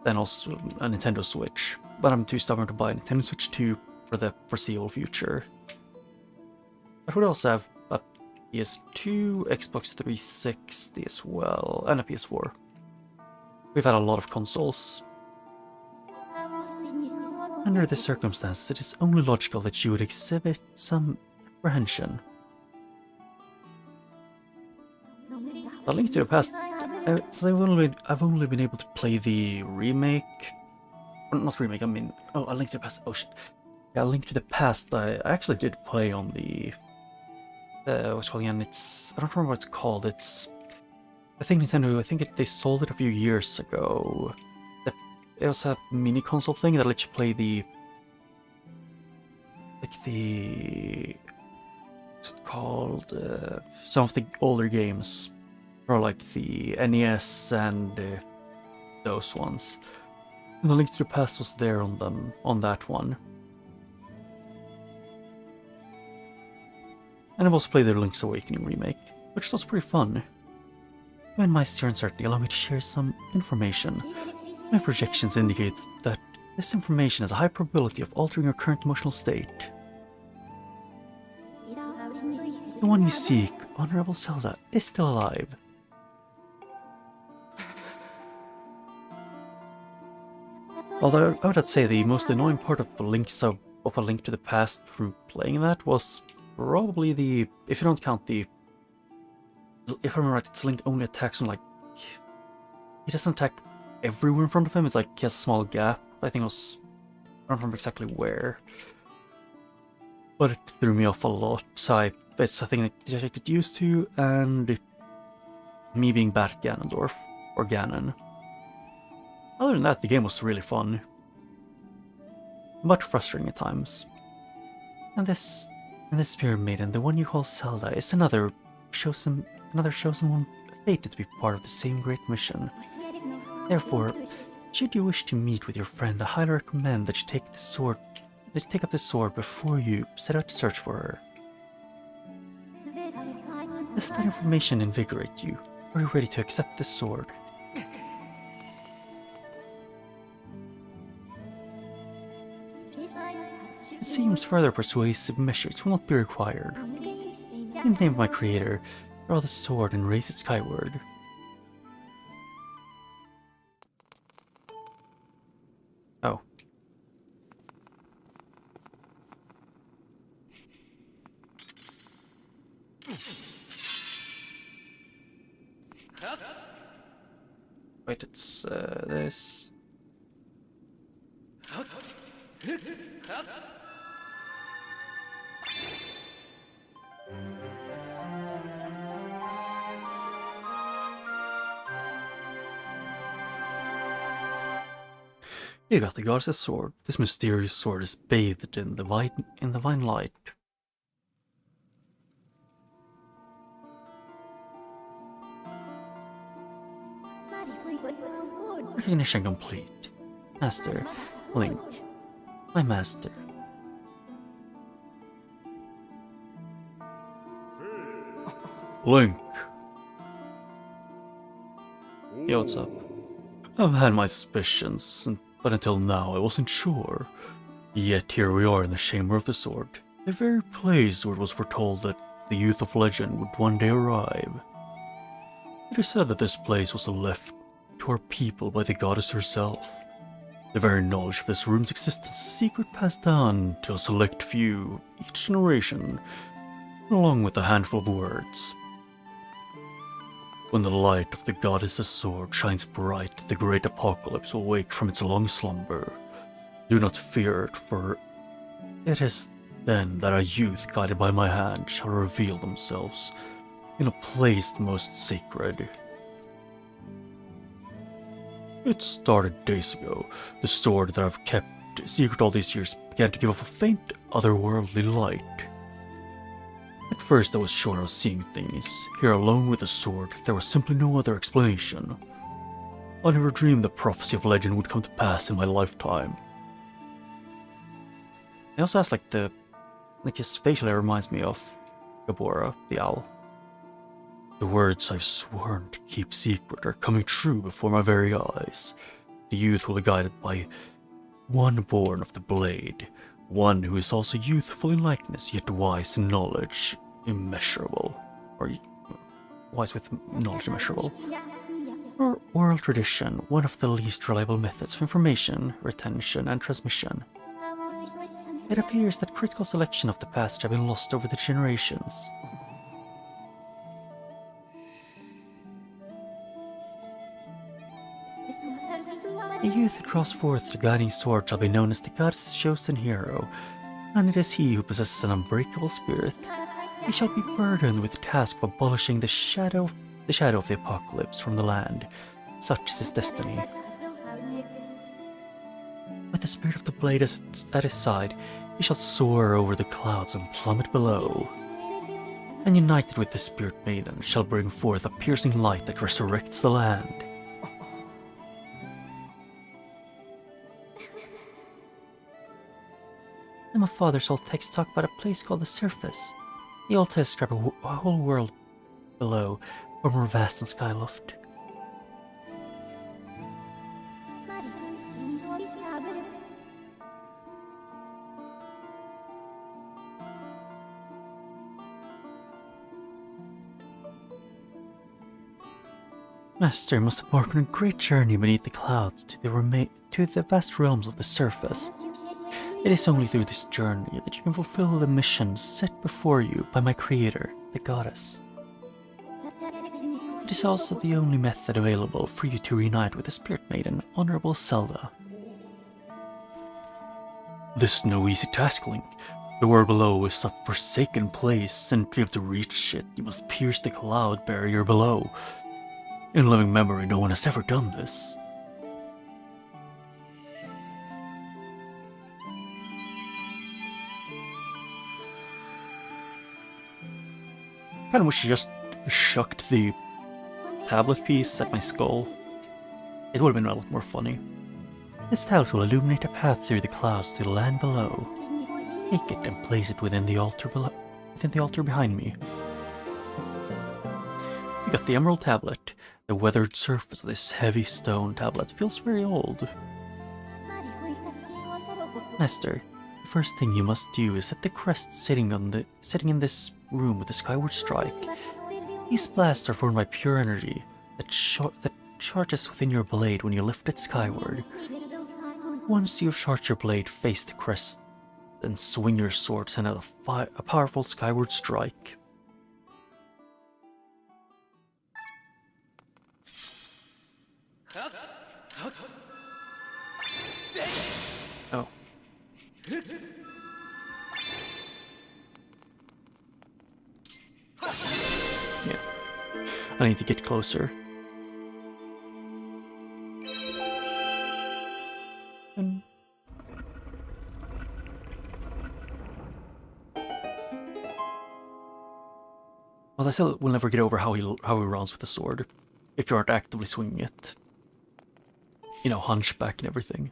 then also a Nintendo Switch. But I'm too stubborn to buy a Nintendo Switch 2 for the foreseeable future. But we'd also have a PS2, Xbox 360 as well, and a PS4. We've had a lot of consoles. Under the circumstances, it is only logical that you would exhibit some apprehension. A Link to the Past. So I've only been able to play the remake. Not remake, I mean... Oh, A Link to the Past. Oh shit. Yeah, A Link to the Past I actually did play on the... what's it called again? It's... I don't remember what it's called. It's... I think Nintendo... they sold it a few years ago. It was a mini console thing that lets you play the... what's it called? Some of the older games. Or like the NES and those ones. And The Link to the Past was there on that one. And I've also played the Link's Awakening remake, which was pretty fun. When my uncertainty, allow me to share some information. My projections indicate that this information has a high probability of altering your current emotional state. The one you seek, Honorable Zelda, is still alive. Although I would say the most annoying part of A Link to the Past from playing that was probably if you don't count if I remember right, it's Link only attacks on he doesn't attack everywhere in front of him. It's like he has a small gap. I think I don't remember exactly where, but it threw me off a lot. So it's a thing that I get used to, and me being bad at Ganondorf or Ganon. Other than that, the game was really fun, but frustrating at times. And this Spirit Maiden, the one you call Zelda, is another chosen one fated to be part of the same great mission. Therefore, should you wish to meet with your friend, I highly recommend that you take up the sword before you set out to search for her. Does that information invigorate you? Are you ready to accept this sword? It seems further persuasive measures will not be required. In the name of my creator, draw the sword and raise it skyward. Oh. Wait, it's this. You got the goddess's sword. This mysterious sword is bathed in the divine light. Recognition complete. Master, Link. My master. Link. Yo, what's up? I've had my suspicions, but until now I wasn't sure. Yet here we are in the Chamber of the Sword, the very place where it was foretold that the youth of legend would one day arrive. It is said that this place was left to our people by the goddess herself. The very knowledge of this room's existence is a secret passed on to a select few each generation, along with a handful of words. When the light of the goddess's sword shines bright, the great apocalypse will wake from its long slumber. Do not fear it, for it is then that a youth guided by my hand shall reveal themselves in a place most sacred. It started days ago. The sword that I've kept secret all these years began to give off a faint, otherworldly light. At first I was sure I was seeing things. Here alone with the sword, there was simply no other explanation. I never dreamed the prophecy of legend would come to pass in my lifetime. He also has his facial hair reminds me of Gabora, the owl. The words I've sworn to keep secret are coming true before my very eyes. The youth will be guided by one born of the blade, one who is also youthful in likeness, yet wise in knowledge immeasurable. Or wise with knowledge immeasurable. Or oral tradition, one of the least reliable methods of information, retention, and transmission. It appears that critical selection of the past have been lost over the generations. The youth who draws forth the guiding sword shall be known as the goddess's chosen hero, and it is he who possesses an unbreakable spirit. He shall be burdened with the task of abolishing the shadow of the apocalypse from the land. Such is his destiny. With the spirit of the blade at his side, he shall soar over the clouds and plummet below. And united with the spirit maiden, shall bring forth a piercing light that resurrects the land. And my father saw text talk about a place called the Surface. He also described a whole world below, far more vast than Skyloft. Master must embark on a great journey beneath the clouds to the vast realms of the Surface. It is only through this journey that you can fulfill the mission set before you by my creator, the goddess. It is also the only method available for you to reunite with the spirit maiden, Honorable Zelda. This is no easy task, Link. The world below is a forsaken place, and to be able to reach it, you must pierce the cloud barrier below. In living memory, no one has ever done this. Kinda wish you just shucked the tablet piece at my skull. It would have been a lot more funny. This tablet will illuminate a path through the clouds to the land below. Take it and place it within the altar behind me. You got the emerald tablet. The weathered surface of this heavy stone tablet feels very old. Master, the first thing you must do is set the crest sitting in this room with the Skyward Strike. These blasts are formed by pure energy that charges within your blade when you lift it skyward. Once you have charged your blade, face the crest and swing your sword, send out a powerful Skyward Strike. Oh. Yeah. I need to get closer. Well, I still will never get over how he runs with the sword, if you aren't actively swinging it. You know, hunchback and everything.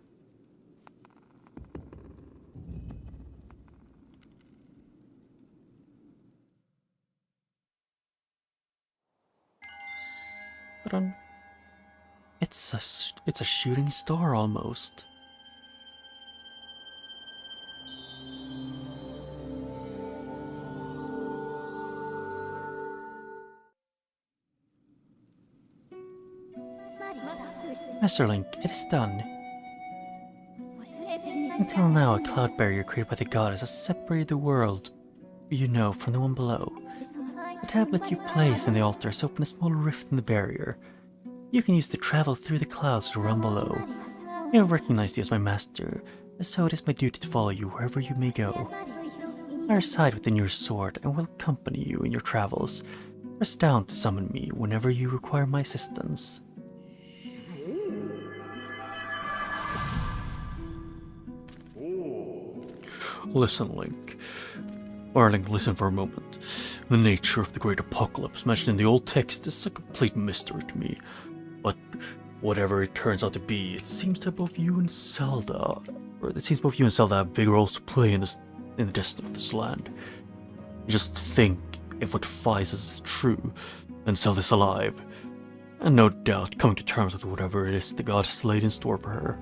Ta-da. It's a shooting star almost. Master Link, it is done. Until now, a cloud barrier created by the goddess has separated the world, you know, from the one below. The tablet you placed in the altar has opened a small rift in the barrier. You can use to travel through the clouds to the realm below. You have recognized you as my master, so it is my duty to follow you wherever you may go. I reside within your sword and will accompany you in your travels. Press down to summon me whenever you require my assistance. Listen, Link. Or Link, listen for a moment. The nature of the great apocalypse mentioned in the old text is a complete mystery to me. But whatever it turns out to be, it seems that both you and Zelda have big roles to play in the destiny of this land. Just think, if what Fi says is true, then Zelda's alive, and no doubt coming to terms with whatever it is the god has laid in store for her.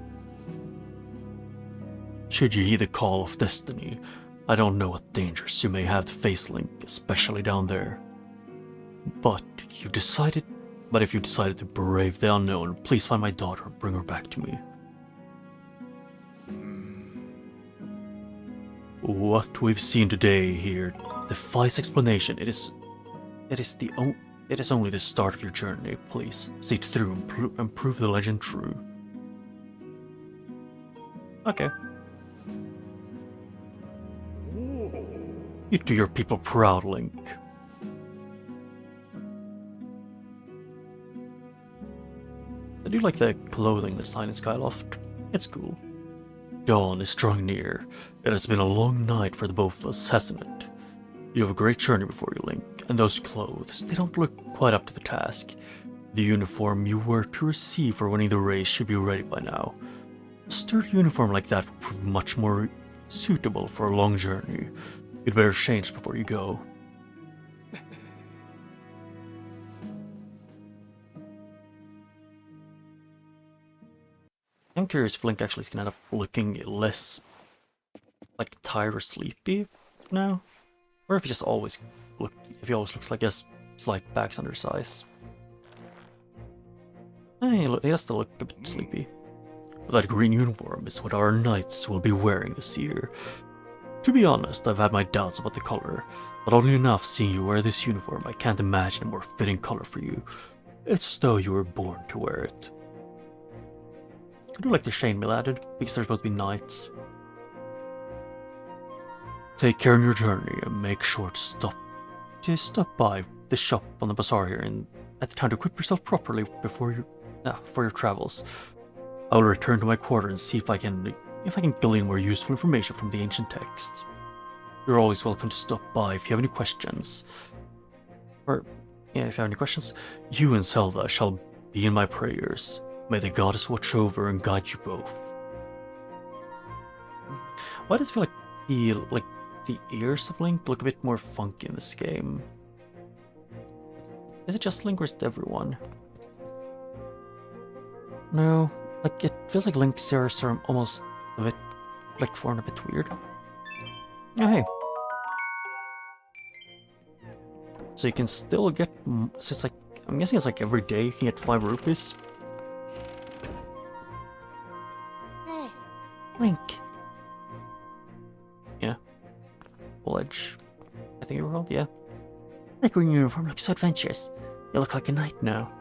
Should you heed the call of destiny, I don't know what dangers you may have to face, Link, especially down there. But if you've decided to brave the unknown, please find my daughter and bring her back to me. What we've seen today here defies explanation. It is only the start of your journey. Please see it through and prove the legend true. Okay. You do your people proud, Link. I do like the clothing design in Skyloft. It's cool. Dawn is drawing near. It has been a long night for the both of us, hasn't it? You have a great journey before you, Link, and those clothes, they don't look quite up to the task. The uniform you were to receive for winning the race should be ready by now. A sturdy uniform like that would prove much more suitable for a long journey. You'd better change before you go. I'm curious if Link actually is gonna end up looking less like tired or sleepy now, or if he always looks like he has slight bags under his eyes. He has to look a bit sleepy. That green uniform is what our knights will be wearing this year. To be honest, I've had my doubts about the color, but oddly enough, seeing you wear this uniform, I can't imagine a more fitting color for you. It's as though you were born to wear it. I do like the chainmail added, because they're supposed to be knights. Take care on your journey and make sure to stop by the shop on the bazaar here and at the time to equip yourself properly for your travels. I will return to my quarter and see if I can glean more useful information from the ancient text. You're always welcome to stop by if you have any questions. If you have any questions, you and Zelda shall be in my prayers. May the goddess watch over and guide you both. Why does it feel like the ears of Link look a bit more funky in this game? Is it just Link or is it everyone? No, it feels like Link's ears are almost a bit a bit weird. Oh hey. So you can still get, so it's like, I'm guessing it's like every day you can get 5 rupees. Hey. Link. Yeah. Village. I think you were called, yeah. That green uniform looks so adventurous. You look like a knight now.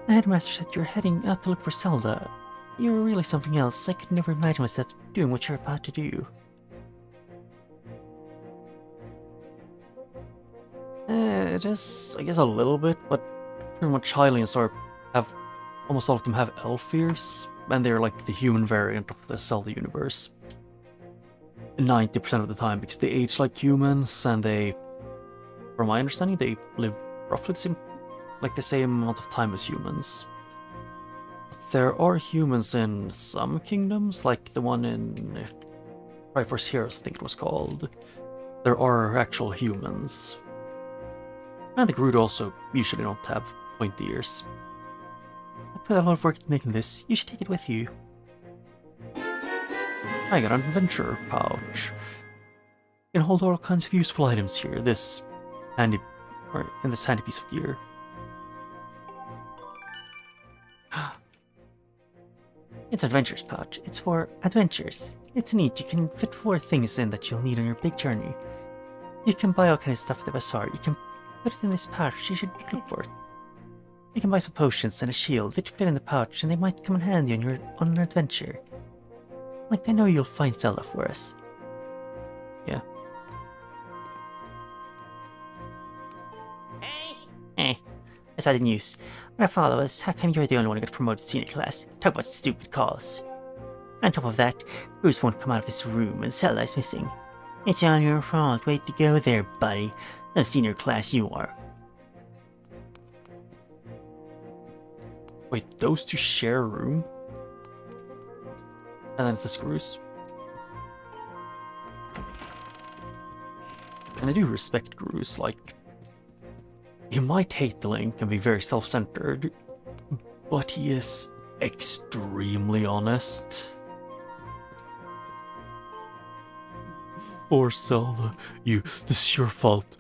The headmaster said you're heading out to look for Zelda. You're really something else. I could never imagine myself doing what you're about to do. It is, I guess, a little bit, but pretty much Hylians almost all of them have elf ears, and they're like the human variant of the Zelda universe. 90% of the time, because they age like humans, and they from my understanding, they live roughly the same amount of time as humans. There are humans in some kingdoms, like the one in Triforce Heroes, I think it was called. There are actual humans. And the Gerudo also usually don't have pointy ears. I put a lot of work into making this. You should take it with you. I got an adventure pouch. You can hold all kinds of useful items here. In this handy piece of gear. It's adventures pouch. It's for adventures. It's neat. You can fit 4 things in that you'll need on your big journey. You can buy all kinds of stuff at the bazaar. You can put it in this pouch. You should look for it. You can buy some potions and a shield. They fit in the pouch, and they might come in handy on an adventure. Like, I know you'll find Zelda for us. Yeah. Hey, I saw the news. Wanna follow us? How come you're the only one who got promoted to senior class? Talk about stupid calls. On top of that, Bruce won't come out of his room and Zelda's missing. It's all your fault. Way to go there, buddy. No senior class you are. Wait, those two share a room? And then it's the screws. And I do respect Grus, like... He might hate the Link and be very self-centered, but he is extremely honest. Poor Zelda, this is your fault.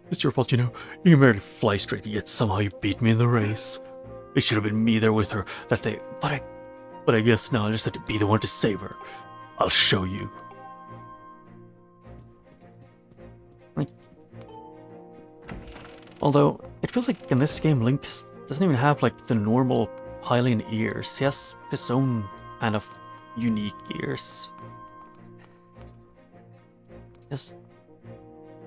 It's your fault, you know. You merely fly straight, yet somehow you beat me in the race. It should have been me there with her that day, but I guess now I just have to be the one to save her. I'll show you. Like, although it feels like in this game Link doesn't even have like the normal Hylian ears. He has his own kind of unique ears. Yes,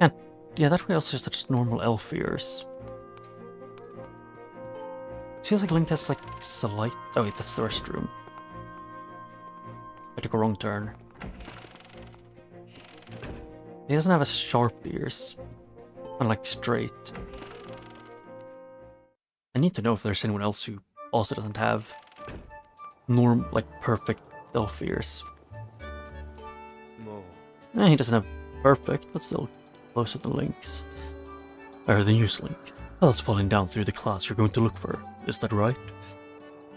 and yeah, that way also just normal elf ears. It feels like Link has like slight. Oh wait, that's the restroom. I took a wrong turn. He doesn't have as sharp ears, and like straight. I need to know if there's anyone else who also doesn't have perfect elf ears. He doesn't have perfect, but still closer than Link's. Better than use Link. Hell's falling down through the clouds you're going to look for. Is that right?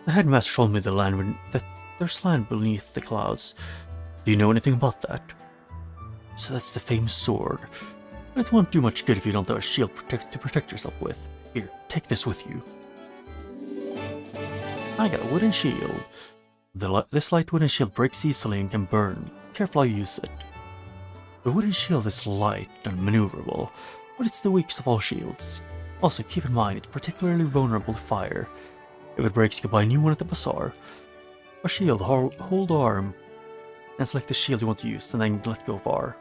The headmaster told me that there's land beneath the clouds. Do you know anything about that? So that's the famous sword. But it won't do much good if you don't have a shield to protect yourself with. Here, take this with you. I got a wooden shield. This light wooden shield breaks easily and can burn. Careful how you use it. The wooden shield is light and maneuverable, but it's the weakest of all shields. Also, keep in mind it's particularly vulnerable to fire. If it breaks, you can buy a new one at the bazaar. A shield, hold arm, and select the shield you want to use, and then let go of R.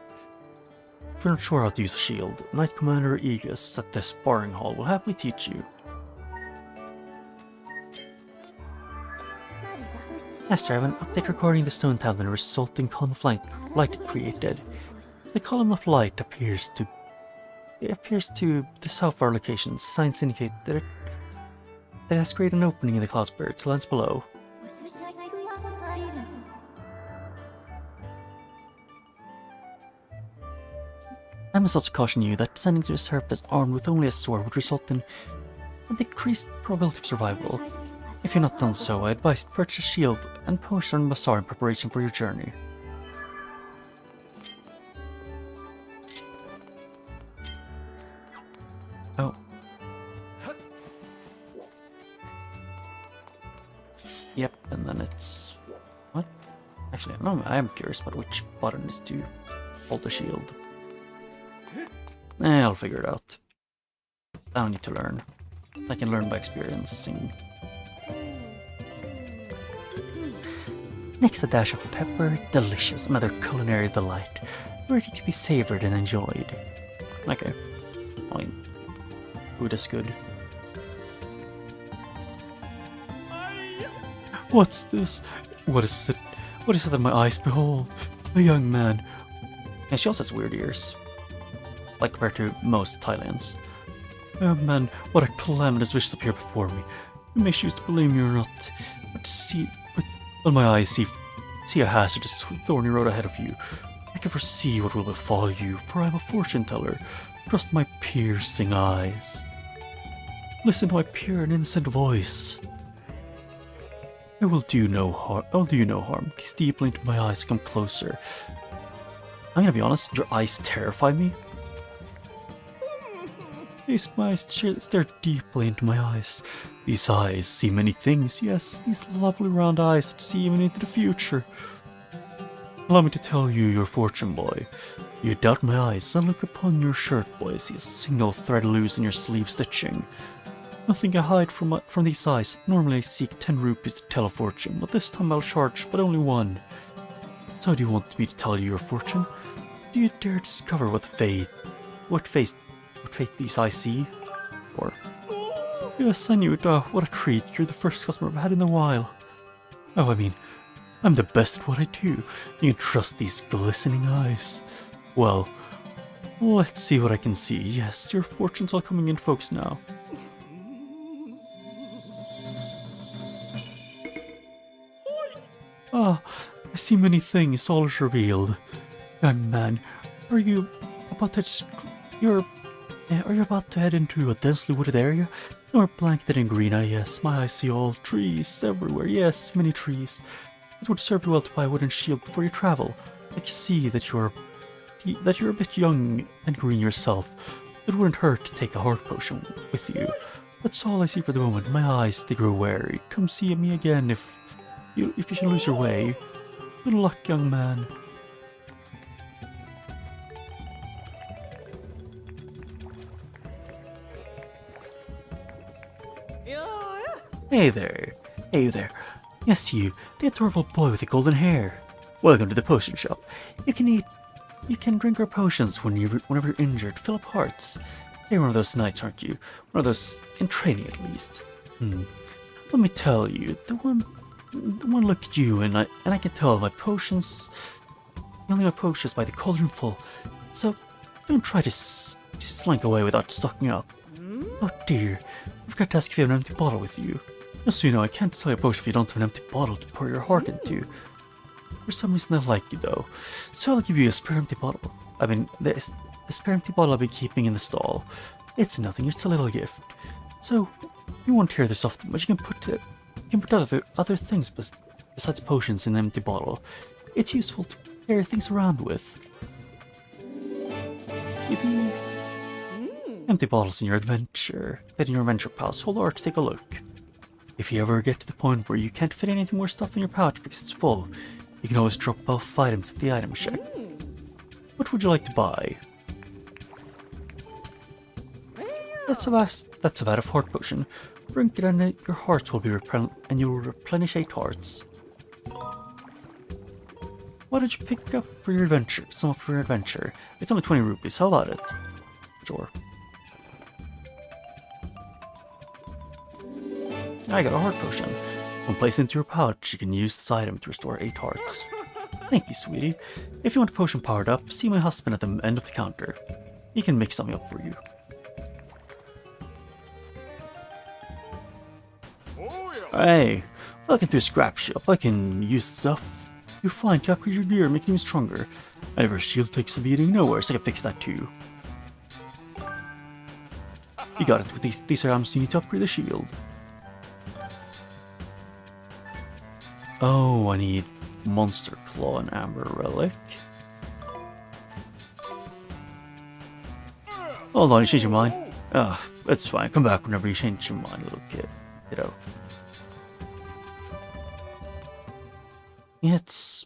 If you're not sure how to use a shield, Knight Commander Aegis at the sparring hall will happily teach you. Master, I have an update regarding the stone tab and the resulting column of light it created. The column of light appears to the south of our location. Signs indicate that it has created an opening in the cloud spirit to lands below. I must also caution you that descending to the surface armed with only a sword would result in a decreased probability of survival. If you're not done so, I advise to purchase a shield and potion on the bazaar in preparation for your journey. Oh. Yep, and then it's... What? Actually, no, I am curious about which button is to hold the shield. I'll figure it out. I don't need to learn. I can learn by experiencing. Next, a dash of pepper. Delicious. Another culinary delight. Ready to be savored and enjoyed. Okay. I mean, food is good. What's this? What is it? What is it that my eyes behold? A young man. And she also has weird ears. like compared to most Thailands. Oh man, what a calamitous wish is up here before me. You may choose to believe me or not, but my eyes see a hazardous, thorny road ahead of you. I can foresee what will befall you, for I am a fortune teller. Trust my piercing eyes. Listen to my pure and innocent voice. I will do you no harm. Gaze deeply into my eyes and come closer. I'm gonna be honest, your eyes terrify me. Gaze at my eyes, stare deeply into my eyes. These eyes see many things, yes, these lovely round eyes that see even into the future. Allow me to tell you, your fortune boy. You doubt my eyes, and look upon your shirt, boy. I see a single thread loose in your sleeve stitching. Nothing I hide from these eyes. Normally I seek 10 rupees to tell a fortune, but this time I'll charge but only 1. So do you want me to tell you your fortune? Do you dare discover what fate these eyes see? Or, yes, I knew it. What a treat. You're the first customer I've had in a while. Oh, I mean, I'm the best at what I do. You can trust these glistening eyes. Well, let's see what I can see. Yes, your fortune's all coming in, folks, now. Ah, I see many things, all is revealed. Young man, are you about to head into a densely wooded area? Somewhere blanketed in green, yes, my eyes see all trees everywhere, yes, many trees. It would serve you well to buy a wooden shield before you travel. I can see that you're a bit young and green yourself. It wouldn't hurt to take a heart potion with you. That's all I see for the moment. My eyes, they grow wary. Come see me again if you should lose your way. Good luck, young man. Hey there. Hey there. Yes, you, the adorable boy with the golden hair. Welcome to the potion shop. You can drink our potions whenever you're injured. Fill up hearts. You're one of those knights, aren't you? One of those in training, at least. Let me tell you, the one look at you, and I can tell my potions. Only my potions by the cauldron full. So don't try to slink away without stocking up. Oh dear, I forgot to ask if you have an empty bottle with you. Just so you know, I can't sell you a potion if you don't have an empty bottle to pour your heart into. For some reason I like you though, so I'll give you a spare empty bottle. I mean, the spare empty bottle I'll be keeping in the stall. It's nothing, it's a little gift. So, you won't hear this often, but you can put other things besides potions in an empty bottle. It's useful to carry things around with. Yippee! Empty bottles in your adventure pouch. Hold R to take a look. If you ever get to the point where you can't fit anything more stuff in your pouch because it's full, you can always drop off items at the item shack. What would you like to buy? That's about a heart potion. Drink it and your hearts will be and you'll replenish 8 hearts. Why don't you pick up for your adventure? Some for your adventure. It's only 20 rupees. How about it? Sure. I got a heart potion. When placed into your pouch, you can use this item to restore 8 hearts. Thank you, sweetie. If you want a potion powered up, see my husband at the end of the counter. He can mix something up for you. Hey, welcome to a scrap shop. I can use stuff you find to upgrade your gear and make it even stronger. Whenever a shield takes a beating, no worries, I can fix that too. You got it. With these items, you need to upgrade the shield. Oh, I need Monster Claw and Amber Relic. Hold on, you changed your mind? It's fine. Come back whenever you change your mind, little kiddo. It's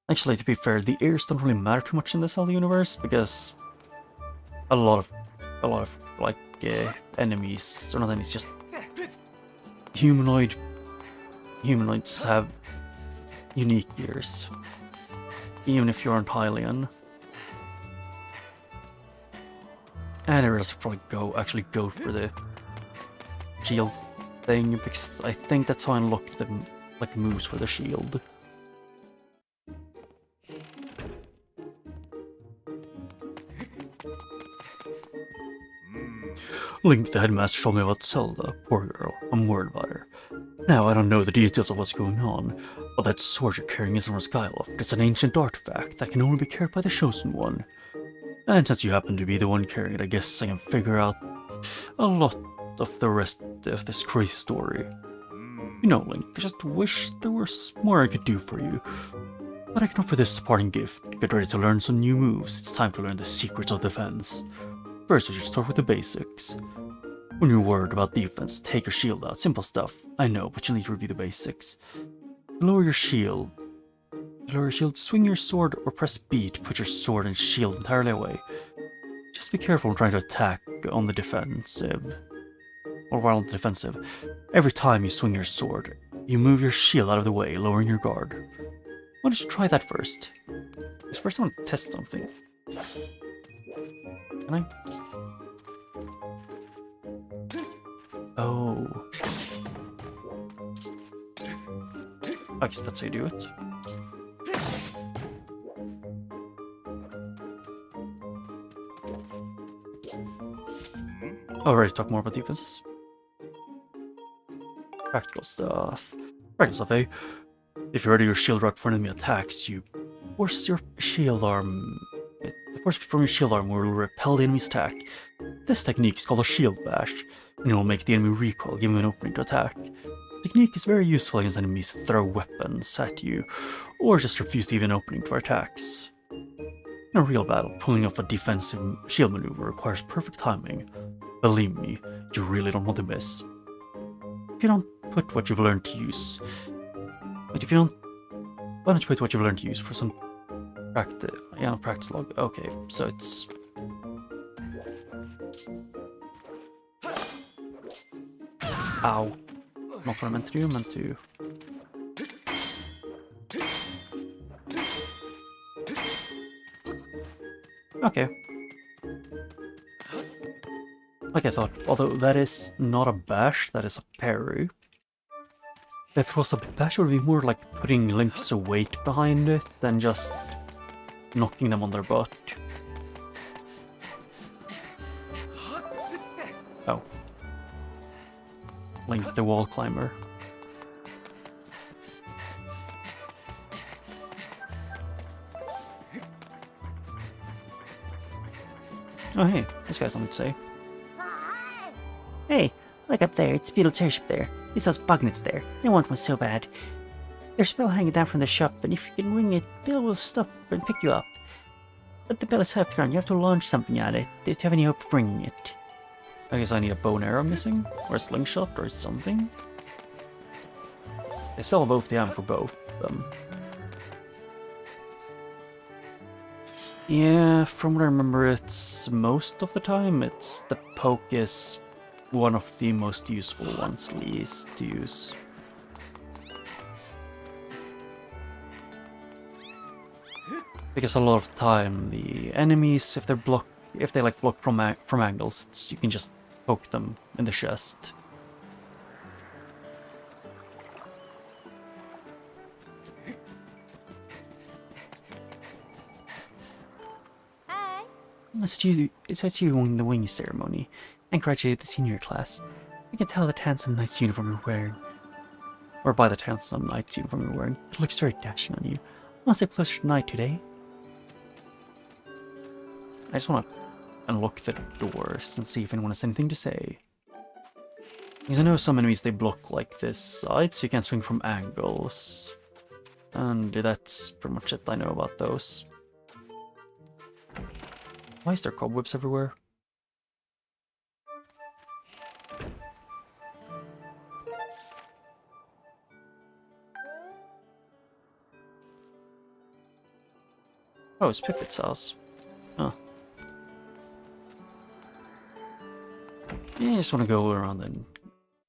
actually, to be fair, the ears don't really matter too much in the Zelda universe because a lot of like enemies, or not enemies, just humanoids have unique ears, even if you aren't Hylian. And I realize I probably actually go for the shield thing because I think that's how I unlock the moves for the shield. Link, the headmaster, told me about Zelda. Poor girl. I'm worried about her. Now, I don't know the details of what's going on, but that sword you're carrying isn't from Skyloft. It's an ancient artifact that can only be carried by the Chosen One. And since you happen to be the one carrying it, I guess I can figure out a lot of the rest of this crazy story. You know, Link, I just wish there was more I could do for you. But I can offer this parting gift. Get ready to learn some new moves. It's time to learn the secrets of defense. First, we should start with the basics. When you're worried about defense, take your shield out. Simple stuff, I know, but you'll need to review the basics. Lower your shield. Swing your sword or press B to put your sword and shield entirely away. Just be careful when trying to attack on the defensive. Or while on the defensive. Every time you swing your sword, you move your shield out of the way, lowering your guard. Why don't you try that first? First I want to test something. Can I? Oh. I guess that's how you do it. Alright, talk more about defenses. Practical stuff. Eh? If you ready your shield right before an enemy attacks, you force your shield arm. The force from your shield arm will repel the enemy's attack. This technique is called a shield bash, and it will make the enemy recoil, giving an opening to attack. The technique is very useful against enemies who throw weapons at you, or just refuse to give an opening to our attacks. In a real battle, pulling off a defensive shield maneuver requires perfect timing. Believe me, you really don't want to miss. If you don't put what you've learned to use... But if you don't... Why don't you put what you've learned to use for some practice... Yeah, practice log. Okay, so it's... Ow. Not what I meant to do, I meant to... Okay. Like I thought, although that is not a bash, that is a parry. If it was a bash, it would be more like putting Link's weight behind it than just knocking them on their butt. Oh. Link the wall climber. Oh hey, this guy's something to say. Hey, look up there, it's Beetle's airship there. He sells bugnets there. They want one so bad. There's a bell hanging down from the shop, and if you can ring it, Bill will stop and pick you up. But the bell is half gone, you have to launch something at it. Do you have any hope of ringing it? I guess I need a bow and arrow missing, or a slingshot, or something. They sell both the ammo for both of them. Yeah, from what I remember, it's most of the time, it's the poke is one of the most useful ones, at least, to use. Because a lot of the time, the enemies, if they like block from angles, you can just poke them in the chest. Hi. It's you in the wing ceremony. I congratulate the senior class. I can tell that handsome knight's uniform you're wearing. Or by the handsome knight's uniform you're wearing. It looks very dashing on you. Must have pleasure tonight today. I just want to unlock the doors and see if anyone has anything to say. Because I know some enemies, they block like this side, so you can't swing from angles. And that's pretty much it I know about those. Why is there cobwebs everywhere? Oh, it's Pipit's house. Huh. Yeah, I just want to go around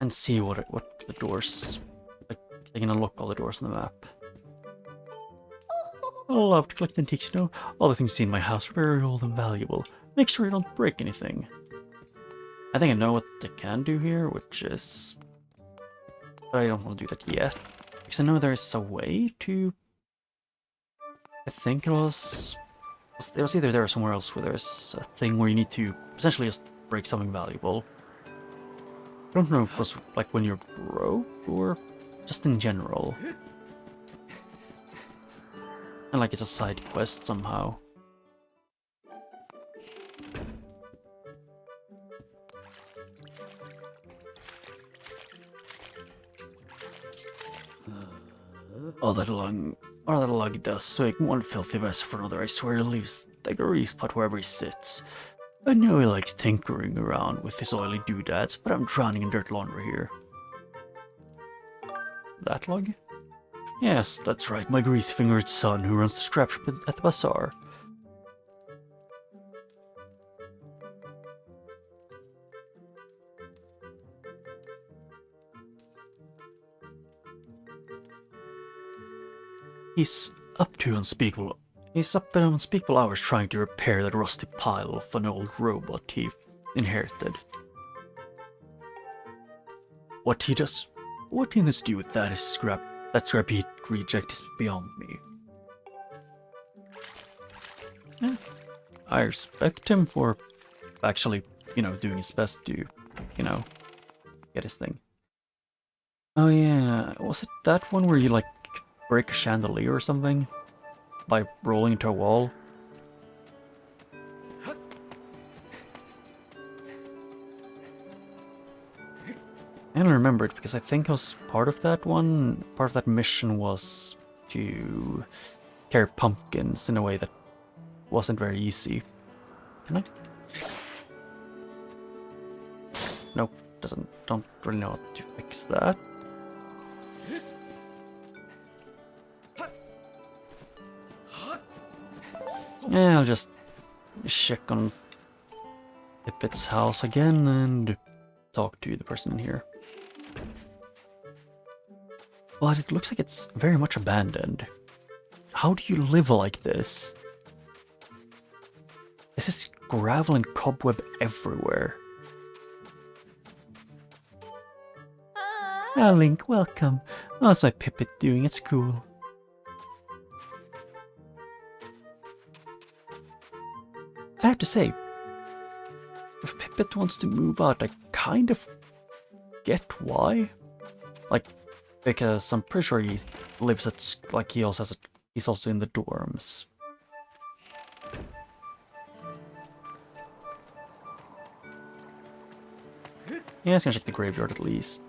and see what the doors... Like, I can unlock all the doors on the map. I love to collect antiques, you know. All the things seen in my house are very old and valuable. Make sure you don't break anything. I think I know what they can do here, which is... But I don't want to do that yet. Because I know there's a way to... I think it was either there or somewhere else where there's a thing where you need to essentially just break something valuable. I don't know if it was like when you're broke or just in general. And like it's a side quest somehow. All that lug does make one filthy mess for another. I swear he leaves like a grease pot wherever he sits. I know he likes tinkering around with his oily doodads, but I'm drowning in dirt laundry here. That lug? Yes, that's right, my grease-fingered son who runs the scrap shop at the bazaar. He's up to unspeakable hours trying to repair that rusty pile of an old robot he inherited. What he does do with that scrap heat reject is beyond me. Yeah, I respect him for actually, doing his best to, get his thing. Oh yeah, was it that one where you like break a chandelier or something by rolling into a wall? I don't remember it because I think I was part of that one. Part of that mission was to carry pumpkins in a way that wasn't very easy. Can I? Nope, don't really know how to fix that. Yeah, I'll just check on Pippet's house again and talk to the person in here. But it looks like it's very much abandoned. How do you live like this? This is gravel and cobweb everywhere. Ah, Link, welcome. How's my Pippet doing at school? I have to say, if Pippet wants to move out, I kind of get why. Like, because I'm pretty sure he lives at, like, he's also in the dorms. Yeah, I was gonna check the graveyard at least.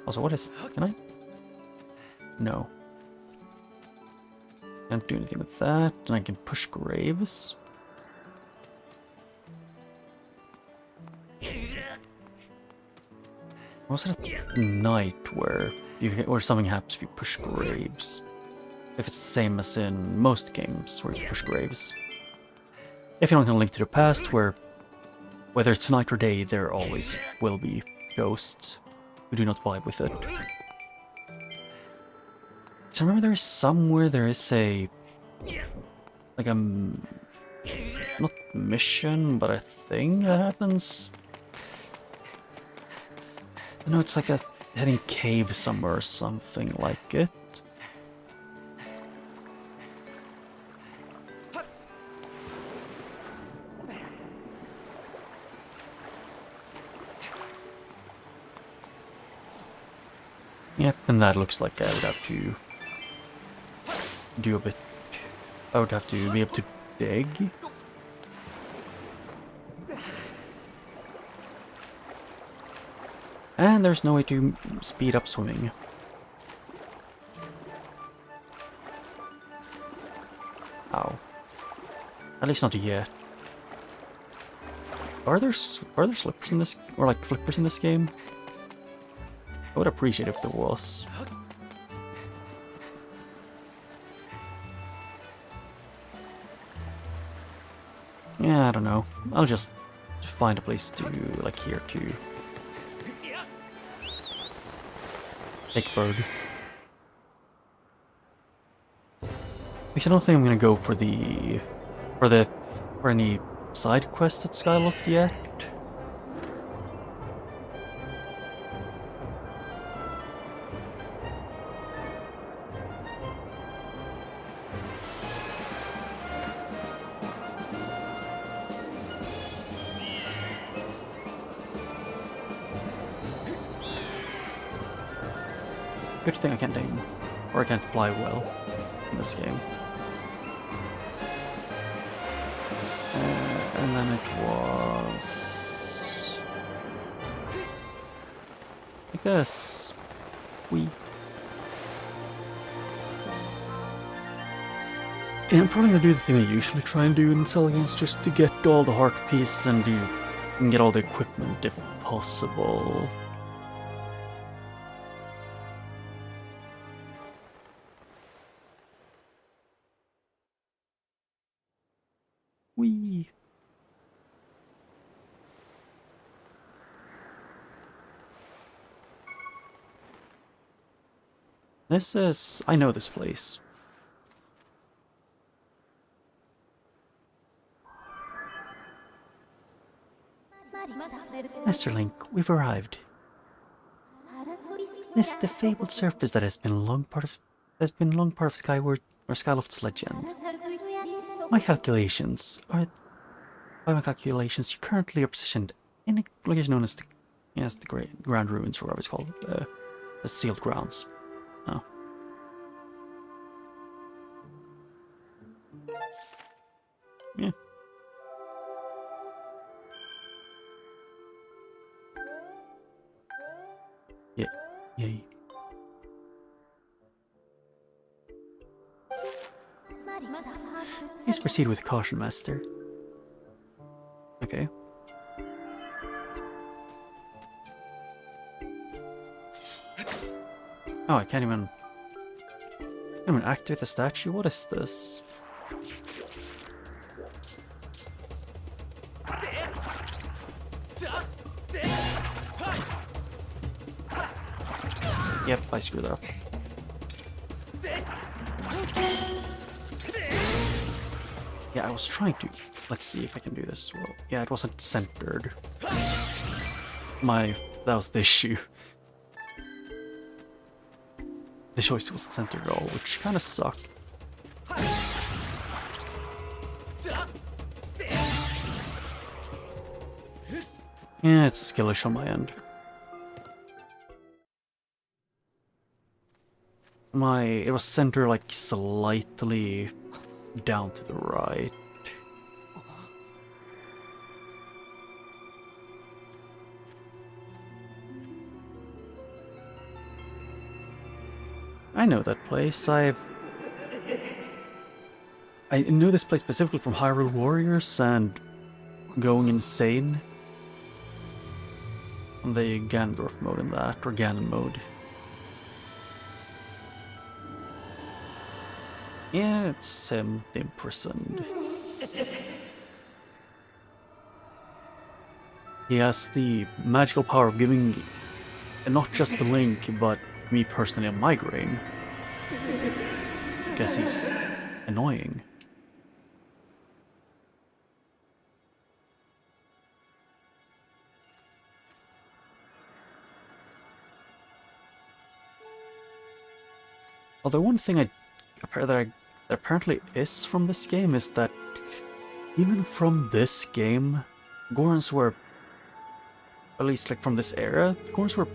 Also, can I? No. Can't do anything with that, and I can push graves. Was it at night where something happens if you push graves? If it's the same as in most games where you push graves. If you don't have a link to the past, where whether it's night or day, there always will be ghosts who do not vibe with it. So I remember there is somewhere there is a like a not mission, but a thing that happens. I know it's like a hidden cave somewhere or something like it. Yep, and that looks like I would have to do a bit. I would have to be able to dig. And there's no way to speed up swimming. Ow. At least not yet. Are there slippers in this, or like flippers in this game? I would appreciate if there was. Yeah, I don't know. I'll just find a place to, like here, to take bird. Which I don't think I'm gonna go for any side quests at Skyloft yet. Good thing I can't aim. Or I can't fly well in this game. And then it was... I guess... Yeah, I'm probably gonna do the thing I usually try and do in Zelda games, just to get all the heart pieces and get all the equipment if possible. Whee! This is... I know this place. Master Link, we've arrived. This is the fabled surface that has been long part of Skyward or Skyloft's legend. By my calculations, you currently are positioned in a location known as the Grand Ruins, or whatever it's called, the Sealed Grounds. Oh. Yeah. Yeah. Yay. Please proceed with caution, Master. Okay. Oh, I can't even activate the statue? What is this? Yep, I screwed up. Yeah, I was trying to... Let's see if I can do this well. Yeah, it wasn't centered. That was the issue. The choice wasn't centered at all, which kind of sucked. Yeah, it's skillish on my end. It was centered like slightly down to the right. I know that place. I know this place specifically from Hyrule Warriors and going insane on the Ganondorf mode in that, or Ganon mode. Yeah, it's him imprisoned. He has the magical power of giving not just the Link, but me personally a migraine. Guess he's annoying. Although one thing that apparently is from this game is that even from this game, Gorons were, at least like from this era, Gorons were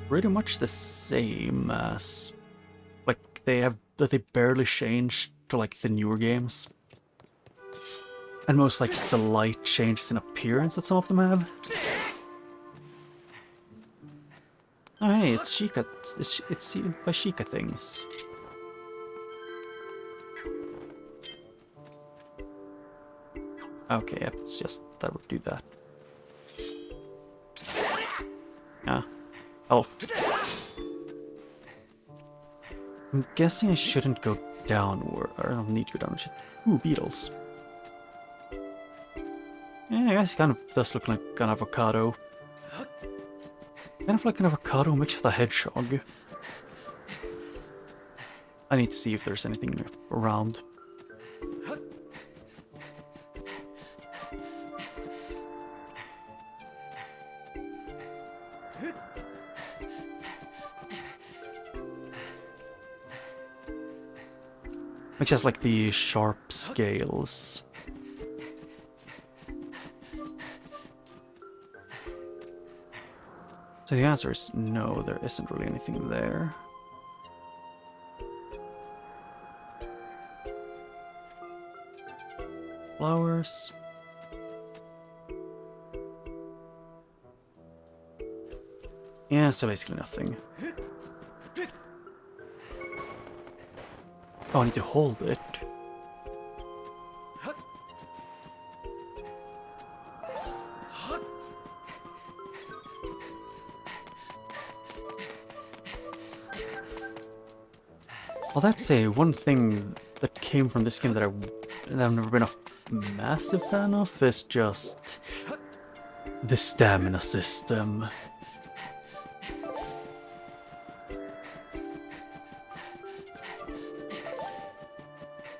pretty much the same as, like, they barely changed to like the newer games. And most like slight changes in appearance that some of them have. Oh hey, it's Sheikah. It's sealed by Sheikah things. Okay, yep, it's just that would do that. Ah, elf. I'm guessing I shouldn't go downward. I don't need to go down. Ooh, beetles. Yeah, I guess it kind of does look like an avocado. Kind of like an avocado mixed with a hedgehog. I need to see if there's anything around. Which has like the sharp scales. So the answer is no, there isn't really anything there. flowers. Yeah, so basically nothing. Oh, I need to hold it. Well, that's one thing that came from this game that I've never been a massive fan of is just the stamina system.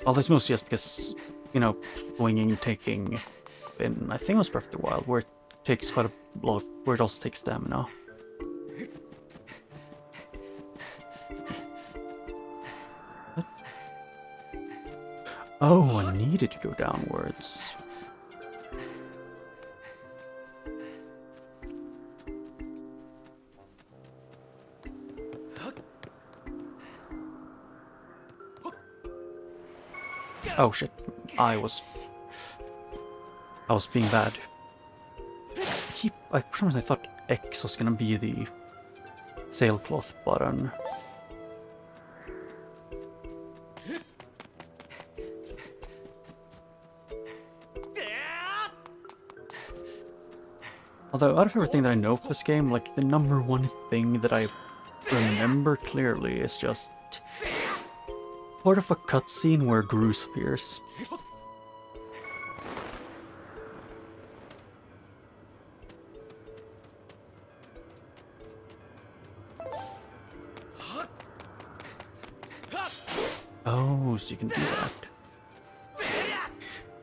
Well, that's mostly just because, you know, swinging, taking, in I think it was Breath of the Wild, where it takes quite a lot, where it also takes stamina. What? Oh, I needed to go downwards. Oh shit, I was being bad. For some reason I thought X was gonna be the sailcloth button. Although, out of everything that I know of this game, like, the number one thing that I remember clearly is just part of a cutscene where Groose appears. Oh, so you can do that.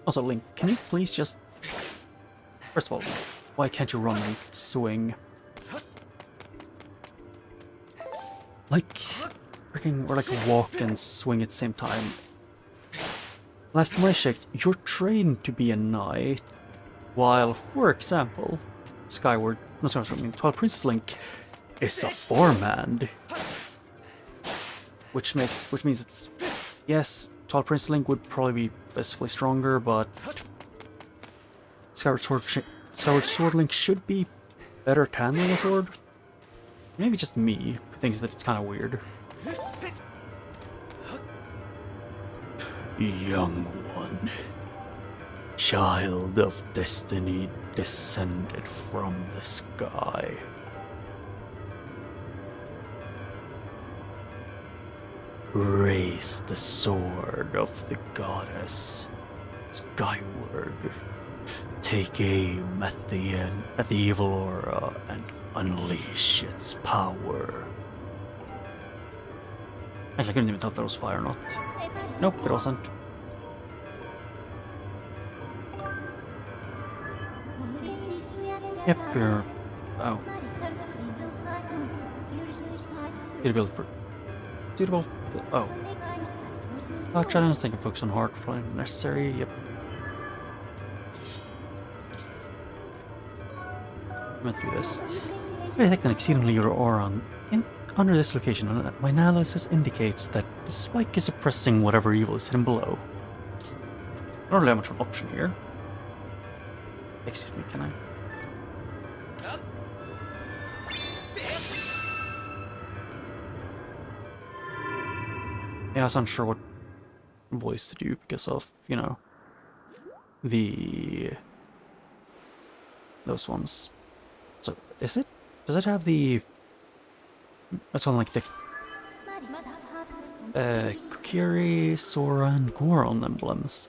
Also, Link, can you please just... First of all, why can't you run and swing? Like... freaking, or like walk and swing at the same time. Last time I checked, you're trained to be a knight, while, for example, Twilight Princess Link is a farmhand. Which means it's, yes, Twilight Princess Link would probably be physically stronger, but Skyward Sword Link should be better at handling a sword. Maybe just me who thinks that it's kind of weird. Young one, child of destiny descended from the sky. Raise the sword of the goddess skyward. Take aim at the evil aura and unleash its power. Actually, I couldn't even tell if that was fire or not. Nope, it wasn't. Yep, you're... oh. Suitable... oh. Try to think of focus on hard play necessary, yep. I'm gonna do this. I detect an exceedingly your aura under this location, and my analysis indicates that the spike is suppressing whatever evil is hidden below. I don't really have much of an option here. Excuse me, can I? Yeah, I was unsure what voice to do because of, you know, those ones. So, is it? Does it have the... That's on like the Kokiri, Sora, and Goron emblems.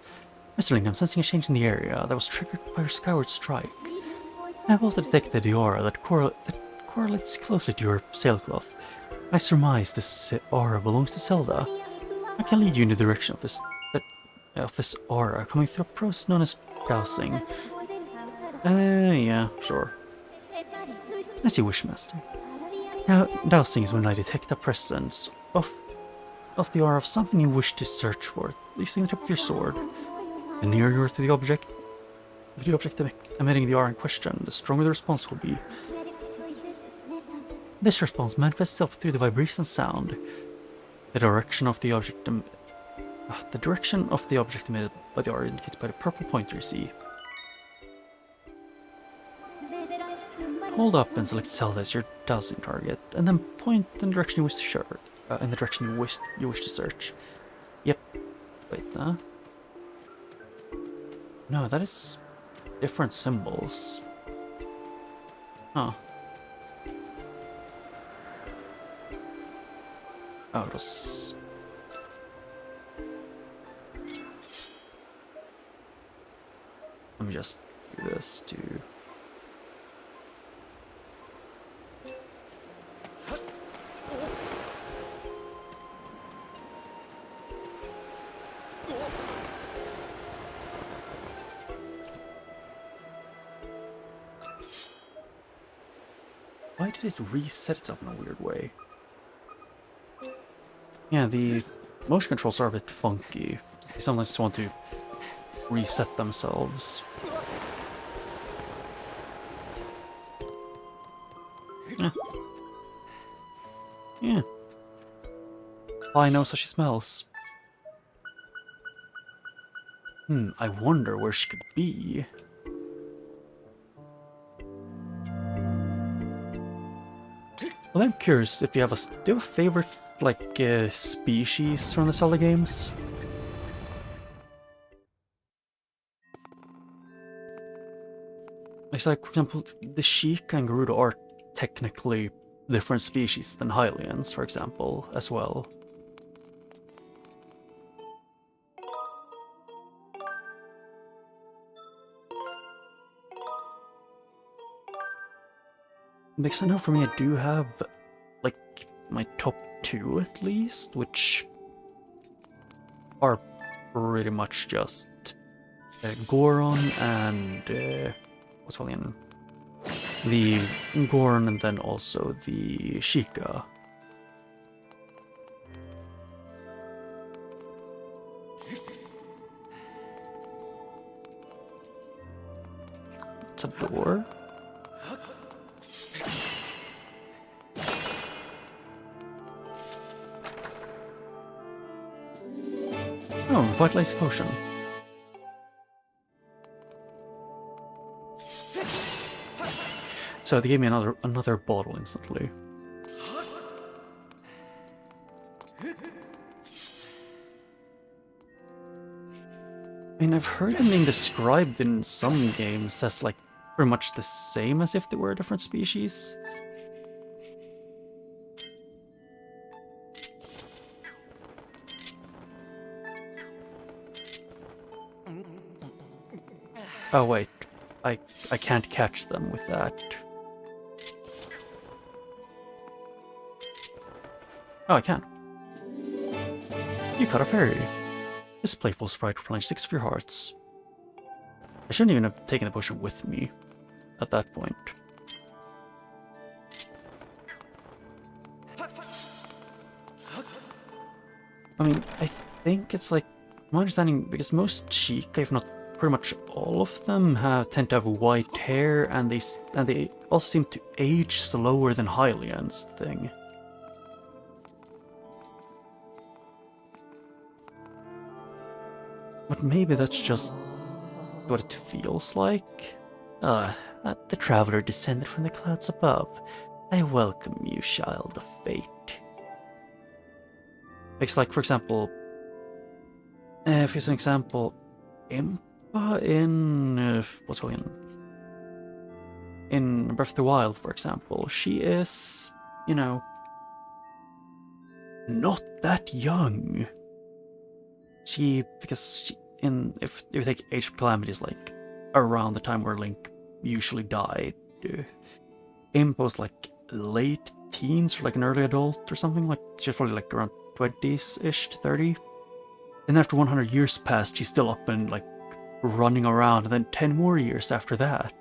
Mr. Link, I'm sensing a change in the area that was triggered by your Skyward Strike. I have also detected the aura that correlates closely to your sailcloth. I surmise this aura belongs to Zelda. I can lead you in the direction of this aura coming through a process known as dowsing. Yeah, sure. As you wish, Master. Now, dowsing is when I detect the presence of the aura of something you wish to search for, using the tip of your sword. The nearer you are to the object emitting the aura in question, the stronger the response will be. This response manifests itself through the vibration and sound. The direction of the object The direction of the object emitted by the R indicates by the purple pointer you see. Hold up and select Zelda as your dowsing target, and then point in the direction you wish to search. In the direction you wish to search. Yep. Wait, no, that is different symbols. Huh. Oh, it was... Let me just do this to... Why did it reset itself in a weird way? Yeah, the motion controls are a bit funky. They sometimes just want to reset themselves. Yeah. I know so she smells. I wonder where she could be. Well, I'm curious if you have do you have a favorite, like, species from the Zelda games? It's like, for example, the Sheik and Gerudo are technically different species than Hylians, for example, as well. Because I know for me I do have, like, my top 2 at least, which are pretty much just Goron and what's called in the Goron, and then also the Sheikah. It's a door. Oh, vitalized potion. So they gave me another bottle instantly. I mean, I've heard them being described in some games as, like, pretty much the same as if they were a different species. Oh wait, I can't catch them with that. Oh, I can. You caught a fairy. This playful sprite will plunge 6 of your hearts. I shouldn't even have taken the potion with me at that point. I mean, I think it's like, my understanding, because most Sheikah, if not pretty much all of them, tend to have white hair, and they also seem to age slower than Hylians thing. But maybe that's just what it feels like. The traveler descended from the clouds above. I welcome you, child of fate. It's like, for example, if it's an example, Impa in what's going on in Breath of the Wild, for example, she is, you know, not that young. If you take Age of Calamity is like around the time where Link usually died. Impa was like late teens or like an early adult or something, like she's probably like around 20s-ish to 30. And after 100 years passed, she's still up and like running around, and then 10 more years after that.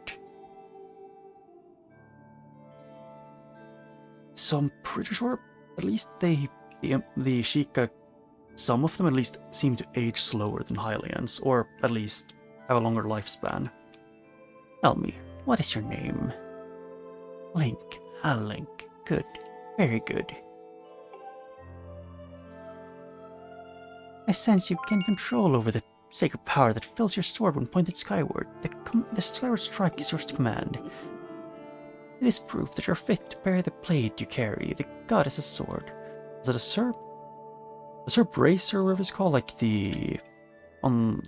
So I'm pretty sure at least the Sheikah, some of them at least seem to age slower than Hylians, or at least have a longer lifespan. Tell me, what is your name? Link. Ah, Link. Good. Very good. I sense you gain control over the sacred power that fills your sword when pointed skyward. The Skyward Strike is yours to command. It is proof that you're fit to bear the blade you carry, the goddess's sword. Is it a serp? A serp racer, or whatever it's called, like the one.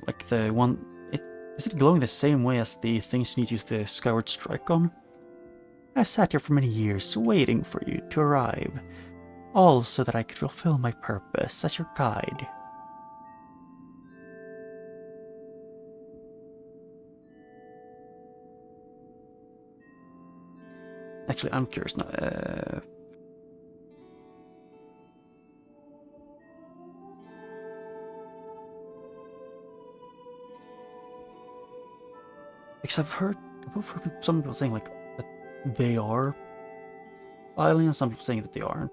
Is it glowing the same way as the things you need to use the Skyward Strike on? I sat here for many years waiting for you to arrive, all so that I could fulfill my purpose as your guide. Actually, I'm curious now. Because I've heard some people saying like that they are aliens, some people saying that they aren't.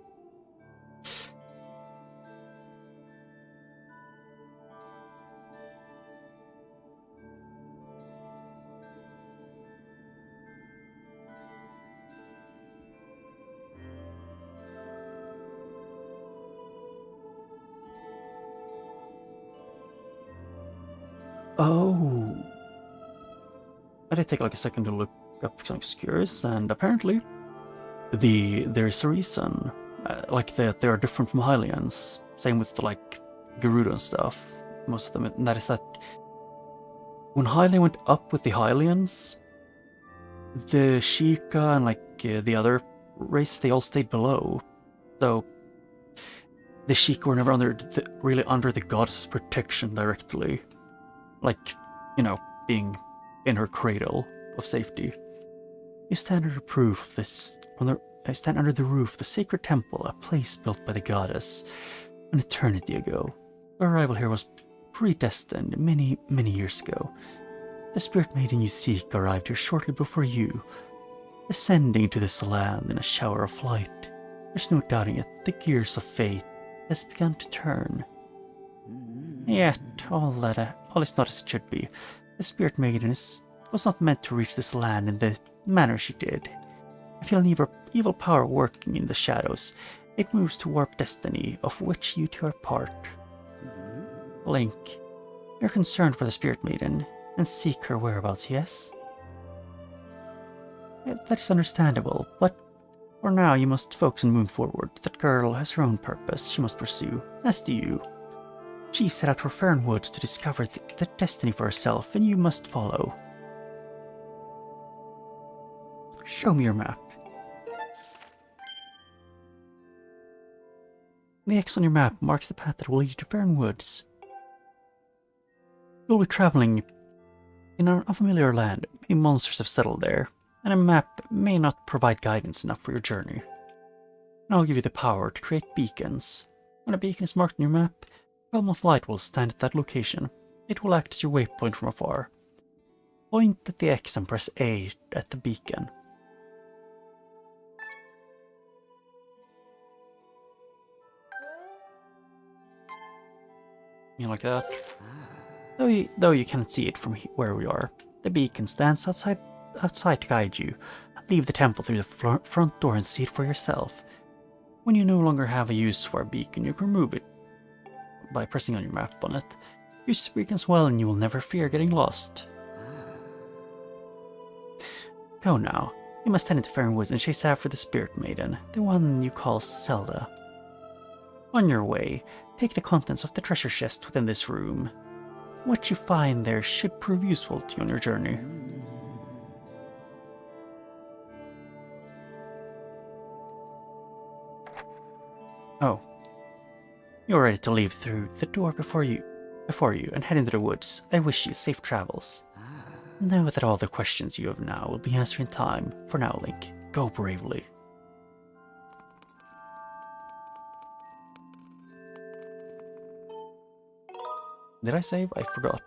Oh. I did take like a second to look up some obscures, and apparently there's a reason. Like they are different from Hylians. Same with like Gerudo and stuff. Most of them, and that is that when Hylian went up with the Hylians, the Sheikah and like the other race, they all stayed below. So the Sheikah were never really under the goddess's protection directly. Like, you know, being in her cradle of safety. You stand under proof of this. I stand under the roof of the sacred temple, a place built by the goddess an eternity ago. Your arrival here was predestined many, many years ago. The spirit maiden you seek arrived here shortly before you, descending to this land in a shower of light. There's no doubting it, the gears of fate has begun to turn. Yet, all is not as it should be. The spirit maiden was not meant to reach this land in the manner she did. I feel an evil power working in the shadows. It moves to warp destiny, of which you two are part. Link, you're concerned for the spirit maiden, and seek her whereabouts, yes? That is understandable, but for now you must focus on moving forward. That girl has her own purpose she must pursue, as do you. She set out for Fern Woods to discover the destiny for herself, and you must follow. Show me your map. The X on your map marks the path that will lead you to Fern Woods. You'll be traveling in an unfamiliar land. Many monsters have settled there, and a map may not provide guidance enough for your journey. And I'll give you the power to create beacons. When a beacon is marked on your map, a column of light will stand at that location. It will act as your waypoint from afar. Point at the X and press A at the beacon. Like that. Though you cannot see it from where we are, the beacon stands outside to guide you. Leave the temple through the front door and see it for yourself. When you no longer have a use for a beacon, you can remove it by pressing on your map on it. Use the beacon as well and you will never fear getting lost. Go now. You must head into Fern Woods and chase after the spirit maiden, the one you call Zelda. On your way, take the contents of the treasure chest within this room. What you find there should prove useful to you on your journey. Oh. You're ready to leave through the door before you and head into the woods. I wish you safe travels. Know that all the questions you have now will be answered in time. For now, Link, go bravely. Did I save? I forgot.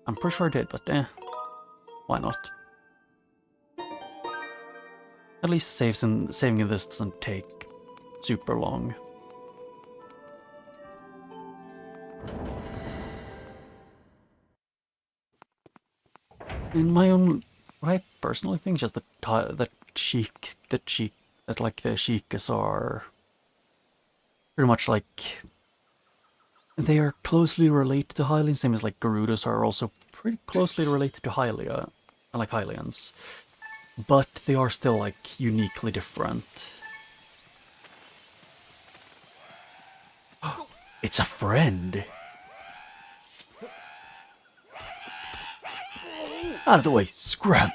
I'm pretty sure I did, but why not? At least saving this doesn't take super long. In my own, what I personally think, just that the Sheikahs are pretty much like they are closely related to Hylians, same as like Gerudos are also pretty closely related to Hylians, but they are still like uniquely different. It's a friend. Out of the way, scram!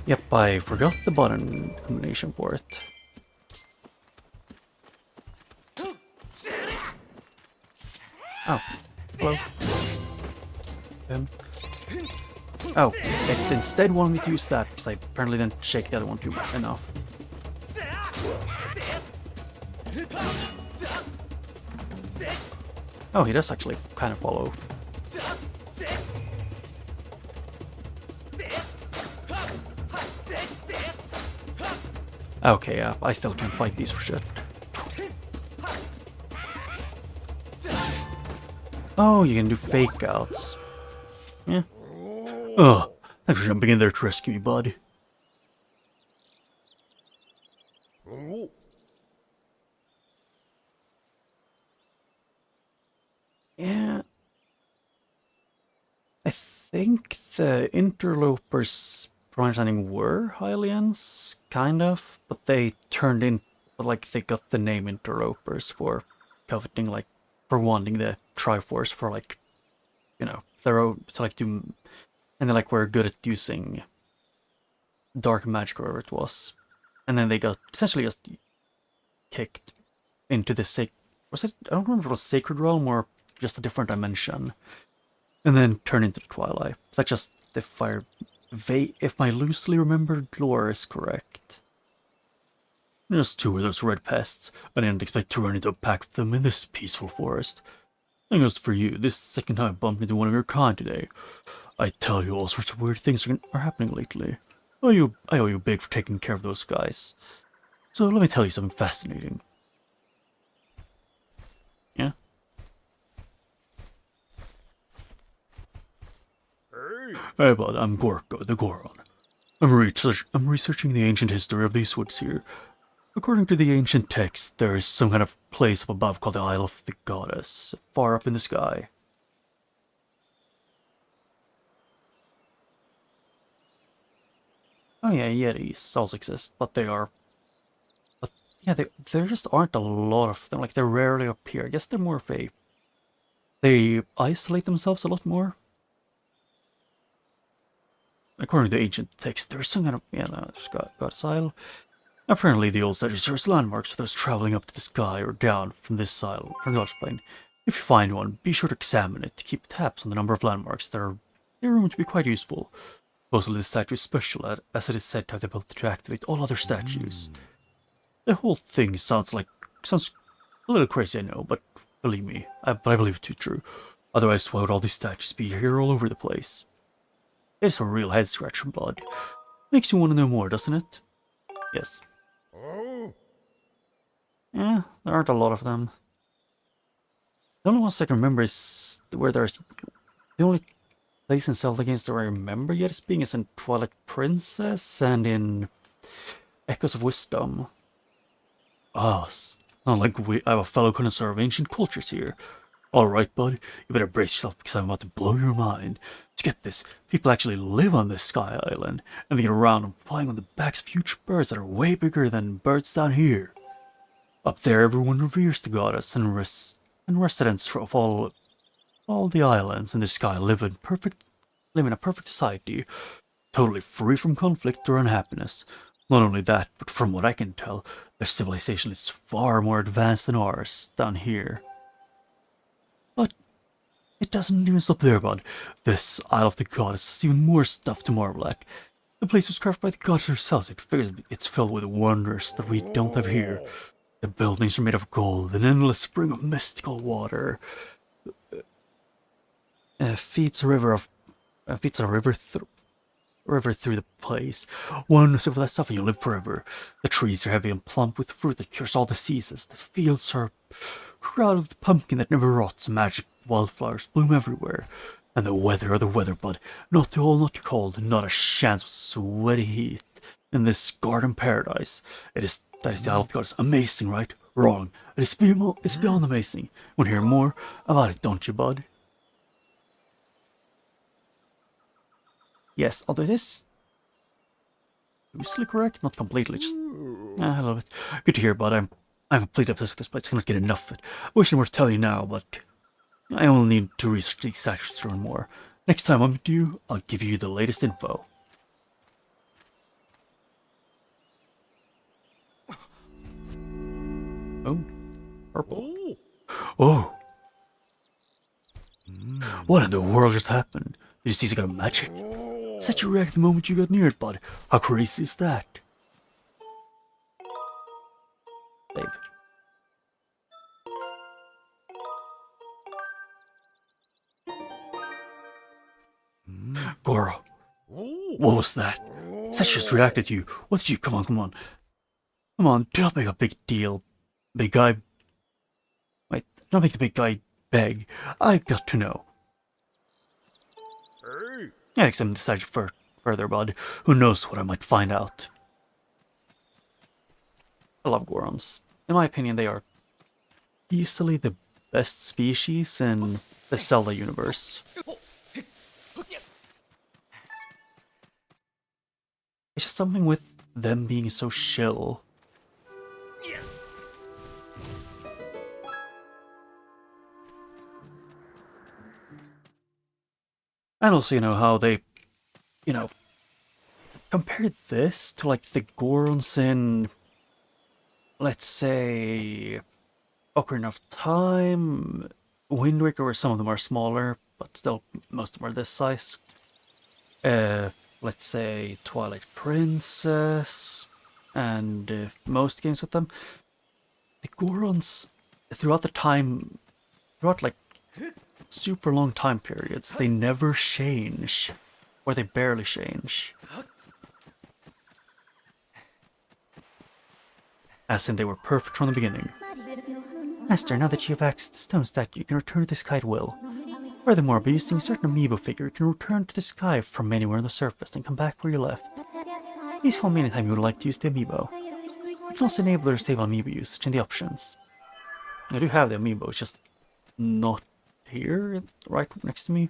Yep, I forgot the button combination for it. Oh, hello. Oh, it instead wanted me to use that because I apparently didn't shake the other one too enough. Oh, he does actually kind of follow. Okay, yeah, I still can't fight these for shit. Oh, you can do fake outs. Yeah. Oh, thanks for jumping in there to rescue me, bud. Yeah. I think the interlopers, from my understanding, were Hylians, kind of, but they turned in, but like they got the name interlopers for coveting, like, for wanting the Triforce for like, you know, their own, to like do, and they like were good at using dark magic or whatever it was, and then they got essentially just kicked into the was it? I don't remember if it was Sacred Realm or just a different dimension, and then turned into the Twilight. It's like just the fire. If my loosely remembered lore is correct. Just two of those red pests. I didn't expect to run into a pack of them in this peaceful forest. And as for you, this is the second time I bumped into one of your kind today. I tell you, all sorts of weird things are happening lately. I owe you big for taking care of those guys. So let me tell you something fascinating. Yeah? Hey bud, I'm Gorko, the Goron. I'm researching the ancient history of these woods here. According to the ancient text, there is some kind of place up above called the Isle of the Goddess, far up in the sky. Oh yeah, Yetis also exist, but yeah, there just aren't a lot of them. Like, they rarely appear. I guess they're more of a... They isolate themselves a lot more. According to the ancient text, there's some kind of, God's Isle. Apparently, the old statue serves landmarks for those traveling up to the sky or down from this isle, from the God's plane. If you find one, be sure to examine it to keep tabs on the number of landmarks that are rumored to be quite useful. Supposedly, the statue is special, as it is said to have the ability to activate all other statues. The whole thing sounds a little crazy, I know, but believe me, I believe it to be true. Otherwise, why would all these statues be here all over the place? It's a real head-scratcher, bud. Makes you want to know more, doesn't it? Yes. Yeah, there aren't a lot of them. The only ones I can remember is where there's... The only place in Zelda games that I remember yet as being is in Twilight Princess and in Echoes of Wisdom. Ah, not like I have a fellow connoisseur of ancient cultures here. Alright, bud, you better brace yourself because I'm about to blow your mind. To get this, people actually live on this sky island, and they get around and flying on the backs of huge birds that are way bigger than birds down here. Up there, everyone reveres the goddess, and residents of all the islands in the sky live in a perfect society, totally free from conflict or unhappiness. Not only that, but from what I can tell, their civilization is far more advanced than ours down here. But it doesn't even stop there, bud. This Isle of the Goddess has even more stuff to marvel at. The place was crafted by the goddess herself. It figures it's filled with wonders that we don't have here. The buildings are made of gold, an endless spring of mystical water feeds a river river through the place. One sip of that stuff and you'll live forever. The trees are heavy and plump with fruit that cures all diseases. The fields are crowded with pumpkin that never rots. Magic wildflowers bloom everywhere. And the weather, bud. Not too old, not too cold. Not a chance of sweaty heat in this garden paradise. That is the Isle of the Gods. Amazing, right? Wrong. It's beyond amazing. Want to hear more about it, don't you, bud? Yes, although it is loosely correct, not completely, just a little bit. Good to hear, bud. I'm completely obsessed with this place. I cannot get enough of it. I wish I were to tell you now, but I only need to research these statues to learn more. Next time I'm with you, I'll give you the latest info. Oh, purple. Oh. What in the world just happened? Did you see some kind of magic? Such a react the moment you got near it, bud. How crazy is that? Save. Goro. What was that? Such just reacted to you. What did you? Come on. Come on, do not make a big deal. Big guy. Wait, don't make the big guy beg. I've got to know. Yeah, examine the side further, bud. Who knows what I might find out. I love Gorons. In my opinion, they are easily the best species in the Zelda universe. It's just something with them being so chill. And also, you know, how they, you know, compared this to, like, the Gorons in, let's say, Ocarina of Time, Wind Waker, where some of them are smaller, but still, most of them are this size. Let's say, Twilight Princess, and most games with them. The Gorons, throughout, like, super long time periods, they never change, or they barely change. As in, they were perfect from the beginning. Master, now that you have access to the stone statue, you can return to the sky at will. Furthermore, by using a certain amiibo figure, you can return to the sky from anywhere on the surface and come back where you left. Please call me anytime you would like to use the amiibo. You can also enable or disable amiibo usage in the options. I do have the amiibo, it's just not here, right next to me.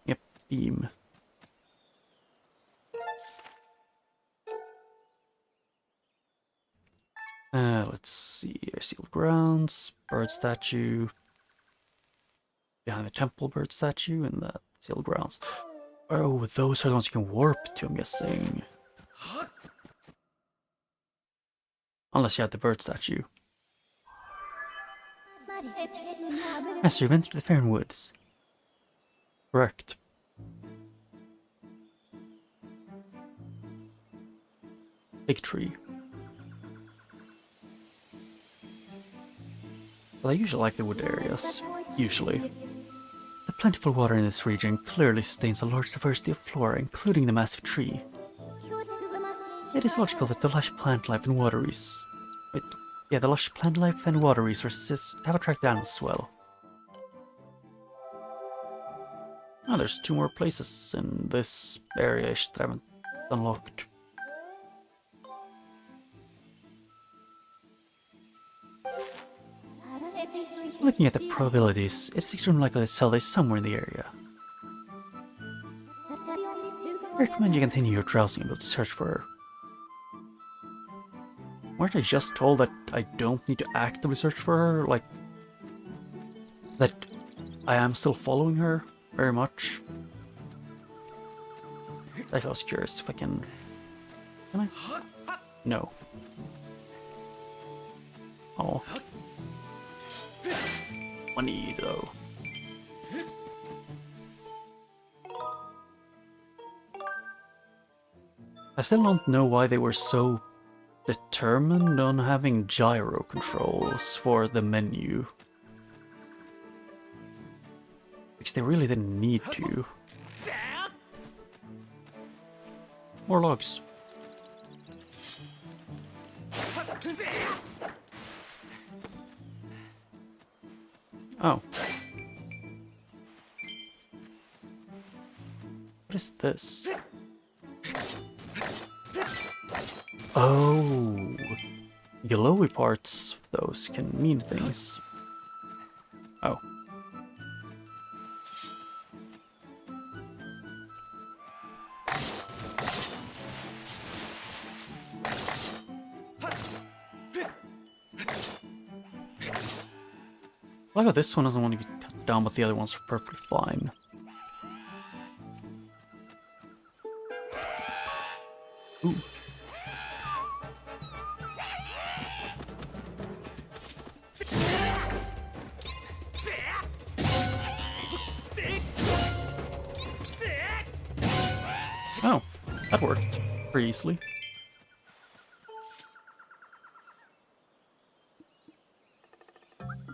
Yep, beam. Let's see, sealed grounds, bird statue. Behind the temple, bird statue, and the sealed grounds. Oh, those are the ones you can warp to, I'm guessing. Unless you have the bird statue. Master, you've entered the Fairn Woods. Correct. Big tree. Well, I usually like the wood areas. Usually. The plentiful water in this region clearly sustains a large diversity of flora, including the massive tree. It is logical that the lush plant life and water resources have attracted animals as well. Oh, there's 2 more places in this area-ish that I haven't unlocked. Looking at the probabilities, it's extremely likely that Zelda is somewhere in the area. I recommend you continue your drowsing and build to search for her. Weren't I just told that I don't need to actively search for her? Like, that I am still following her very much? I was curious if I can... Can I? No. Oh. Money, though. I still don't know why they were so determined on having gyro controls for the menu. Because they really didn't need to. More logs. Oh. What is this? Oh. Yellowy parts of those can mean things. Oh. I like how this one doesn't want to be cut down, but the other ones are perfectly fine. Ooh. Oh, that worked pretty easily.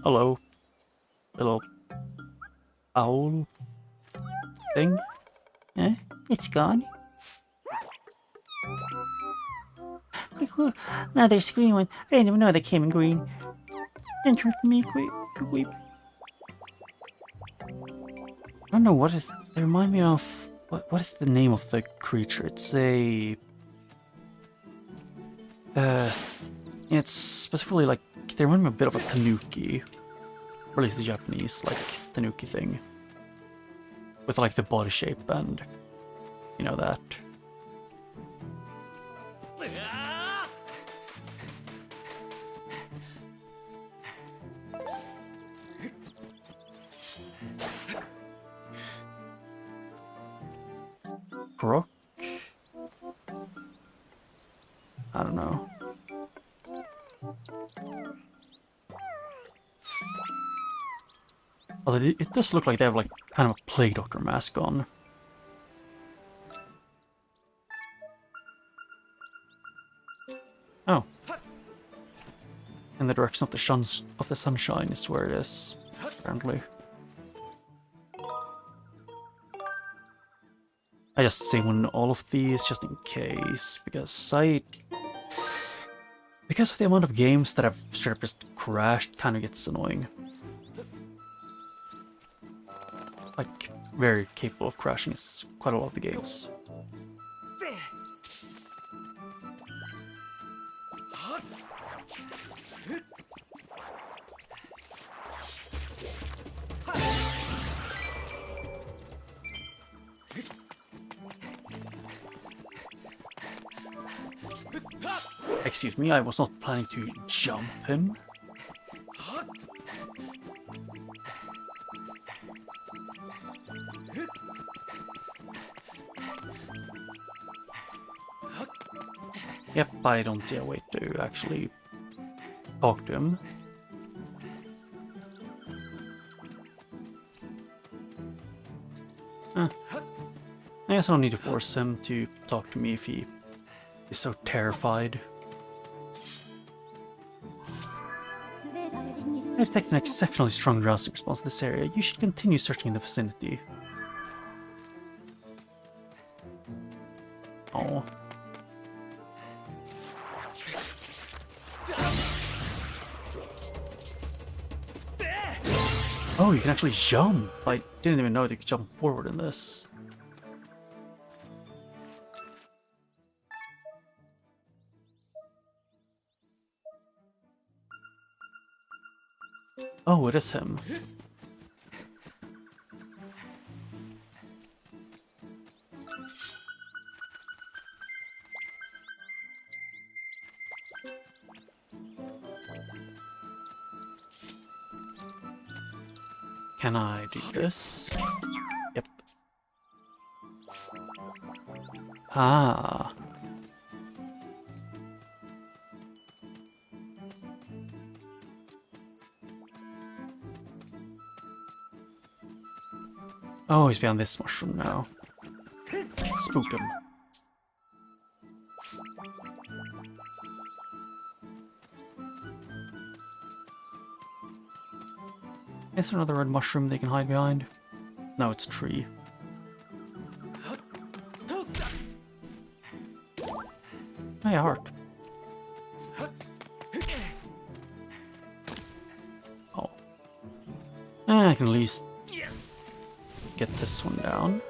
Hello. Little owl thing. Huh? It's gone. Quick, quick. Now there's a green one. I didn't even know they came in green. Enter me, quick, quick. I don't know what is. They remind me of what is the name of the creature? It's a. It's specifically like they remind me a bit of a tanuki. Or at least the Japanese, like, tanuki thing. With, like, the body shape and, you know, that. Croc? I don't know. Although it does look like they have like kind of a Plague Doctor mask on. Oh. In the direction of the sunshine is where it is, apparently. I just save on all of these just in case, because of the amount of games that I've straight up just crashed, kind of gets annoying. Like, very capable of crashing is quite a lot of the games. Excuse me, I was not planning to jump him. Yep, I don't see a way to actually talk to him. I guess I don't need to force him to talk to me if he is so terrified. I detect an exceptionally strong drowsing response in this area. You should continue searching in the vicinity. Oh. Oh, you can actually jump! I didn't even know that you could jump forward in this. Oh, it is him. Can I do this? Yep. Ah. Oh, he's behind this mushroom now. Spook him. Is there another red mushroom they can hide behind? No, it's a tree. Oh yeah, heart. Oh. I can at least get this one down.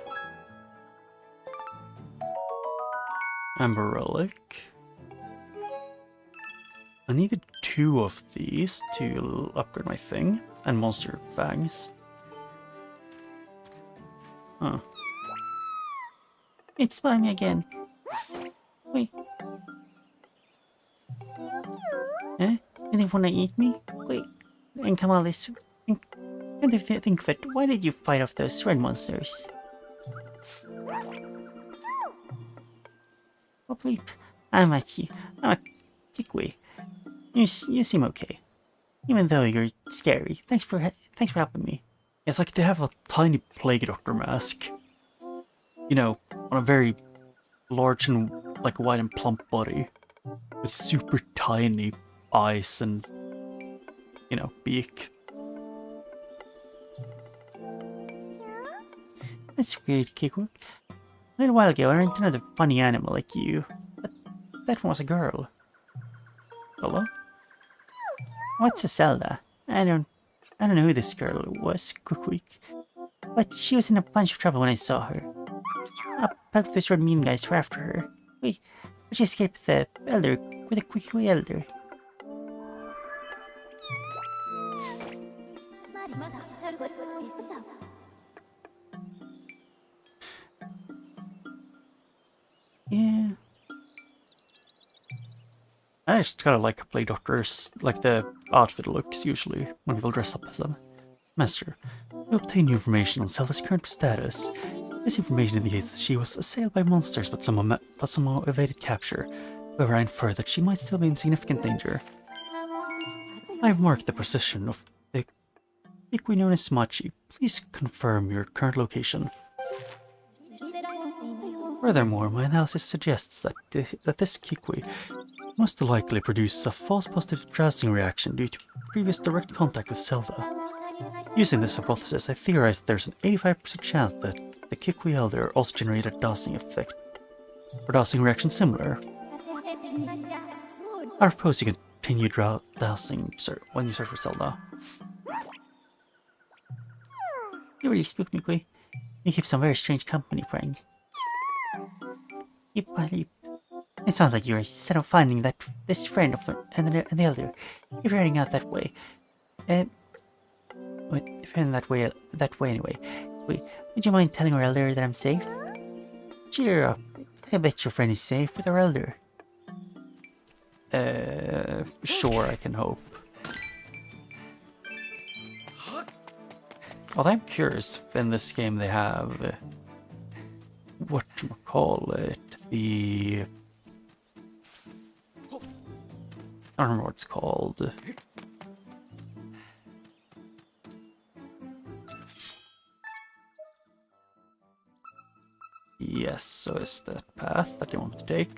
Amber relic. I needed 2 of these to upgrade my thing, and monster fangs. Huh. It's spying me again. Wait. Huh? You didn't want to eat me? Wait. And come on, this. Come to think of it, why did you fight off those red monsters? Oh, bleep. I'm at you. I'm a Kikwi. You seem okay. Even though you're scary. Thanks for helping me. It's like they have a tiny plague doctor mask. You know, on a very large and like wide and plump body. With super tiny eyes and, you know, beak. That's weird, Kikwi. A little while ago, I ran into another funny animal like you. But that one was a girl. Hello? What's a Zelda? I don't know who this girl was, Quick. But she was in a bunch of trouble when I saw her. Both those red mean guys were after her. But she escaped the elder with a quick elder. Yeah. I just kind of like play doctors, like the outfit looks usually when people dress up as them. Master, you obtain new information on Zelda's current status. This information indicates that she was assailed by monsters but somehow evaded capture. However, I infer that she might still be in significant danger. I have marked the position of the Kikwi known as Machi. Please confirm your current location. Furthermore, my analysis suggests that this Kikwi most likely produced a false positive drowsing reaction due to previous direct contact with Zelda. Using this hypothesis, I theorize that there's an 85% chance that the Kikwi Elder also generated a dowsing effect, or dowsing reaction similar. I propose you continue dowsing when you search for Zelda. You really spooked me, Kikwi. You keep some very strange company, friend. It sounds like you're set on finding this friend of and the elder. If you're heading out that way, wait, if you're heading that way anyway. Wait, would you mind telling our elder that I'm safe? Cheer up. I bet your friend is safe with our elder. Sure, I can hope. Although I'm curious if in this game they have whatchamacallit, the I don't remember what it's called. Yes, so it's that path that I want to take.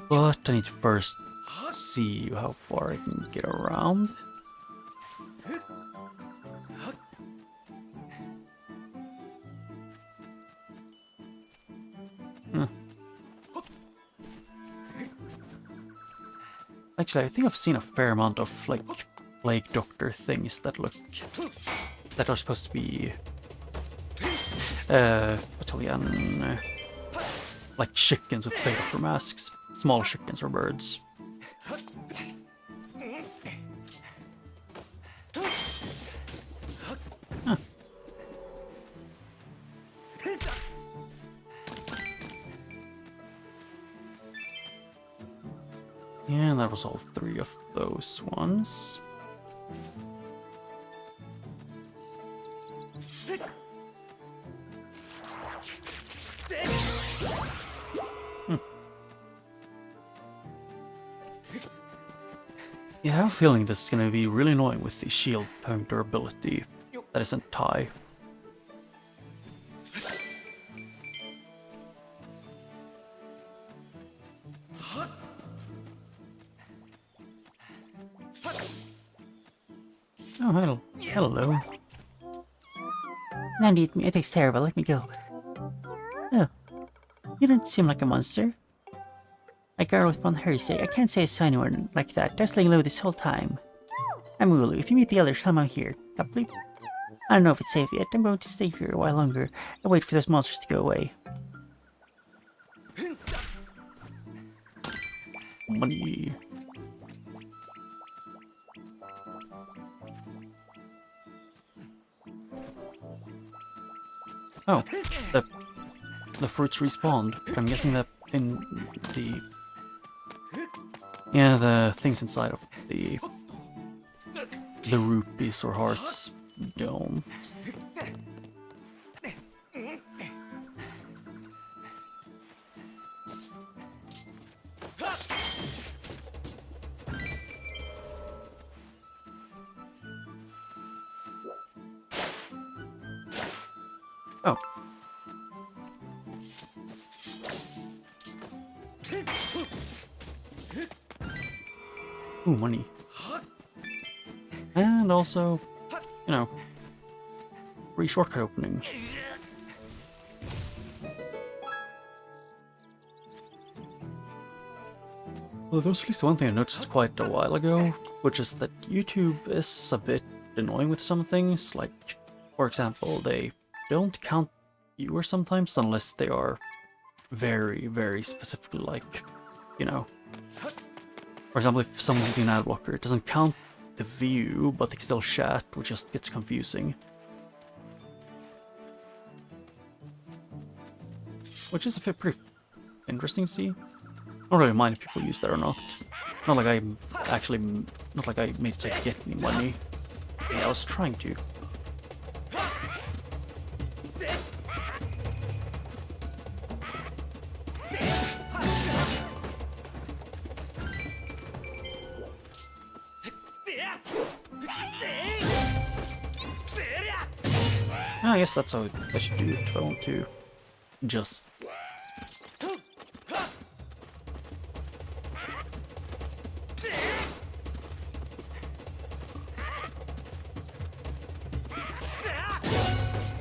But I need to first see how far I can get around. Actually, I think I've seen a fair amount of like plague doctor things that are supposed to be battalion like chickens with plague doctor masks, small chickens or birds. Huh. Yeah, that was all 3 of those ones. Yeah, I have a feeling this is going to be really annoying with the shield having durability that isn't high. Oh, hello. Now eat me. It tastes terrible. Let me go. Oh, you don't seem like a monster. A girl with blonde hair, you say. I can't say I saw anyone like that. Just laying low this whole time. I'm Ulu. If you meet the others, tell them I'm here. Couple. I don't know if it's safe yet. I'm going to stay here a while longer and wait for those monsters to go away. Money. Oh, the fruits respawned. I'm guessing that in the... Yeah, the things inside of the rupees or hearts don't. Oh. Ooh, money. And also, you know, free shortcut opening. Well, there was at least one thing I noticed quite a while ago, which is that YouTube is a bit annoying with some things. Like, for example, they don't count viewers sometimes unless they are very, very specifically, like, you know. For example, if someone's using an ad blocker, it doesn't count the view, but they can still chat, which just gets confusing. Which is a pretty interesting to see. I don't really mind if people use that or not. Not like I made it so I could get any money. Yeah, I was trying to. I guess that's how I should do it if I want to just...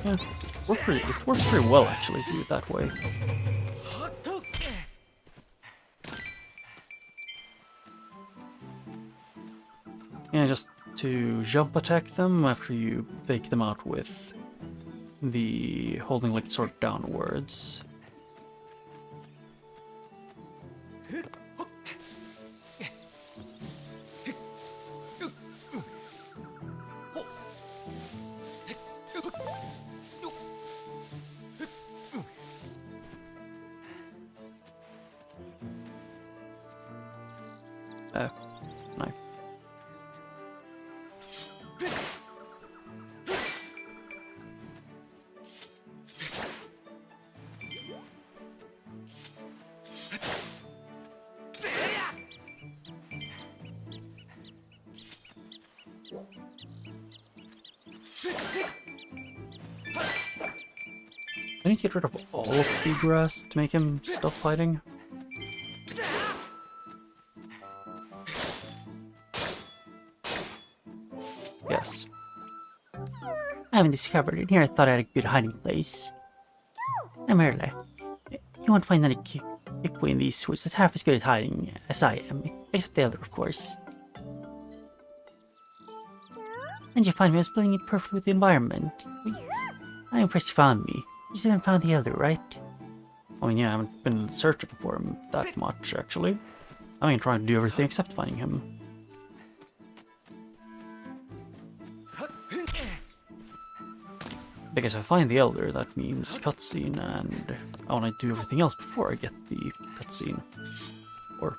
Yeah, it works pretty well actually to do it that way. Yeah, just to jump attack them after you fake them out with the holding like sword downwards. No. I need to get rid of all of the grass to make him stop fighting. Yes. I haven't discovered it. Here I thought I had a good hiding place. I'm Erle. You won't find any Kikwi in these woods that's half as good at hiding as I am, except the elder, of course. And you find me as blending in perfectly with the environment. I'm impressed you found me. You still haven't found the elder, right? I mean, yeah, I haven't been searching for him that much, actually. I mean, trying to do everything except finding him. Because if I find the elder, that means cutscene, and I want to do everything else before I get the cutscene. Or...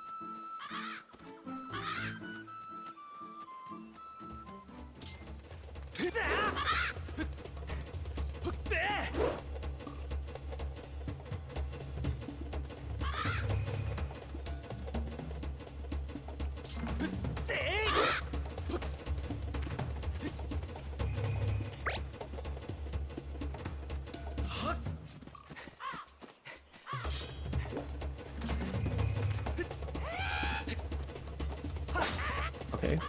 Okay.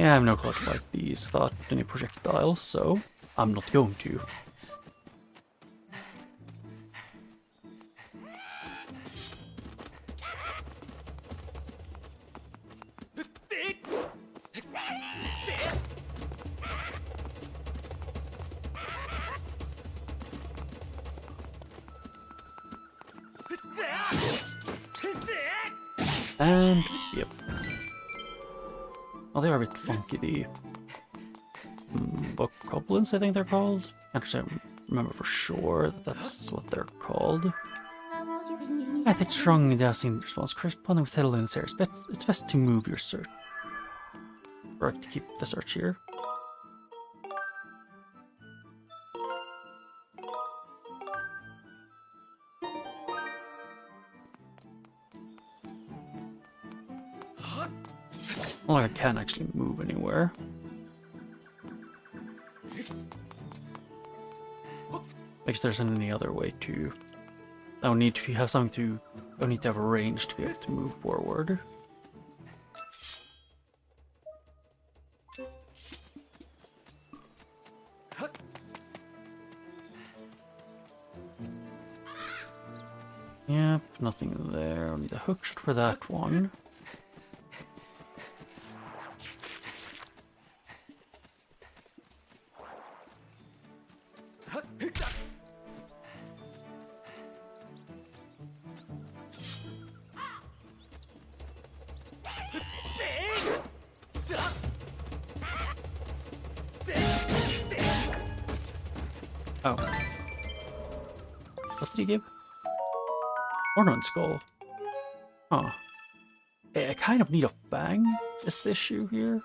Yeah, I have no clue to fight these without any projectiles, so I'm not going to. And, yep. Oh, they are a bit funky, the book goblins, I think they're called. Actually, I remember for sure that that's what they're called. I think strongly dazzling response corresponding with title in this area. It's best to move your search. Or to keep the search here. Not like I can actually move anywhere. Like if there's any other way to... I would need to have something to... I would need to have a range to be able to move forward. Yep, nothing there. I need a hook shot for that one. Oh. What did he give? Ornament skull. Huh. I kind of need a bang, is the issue here.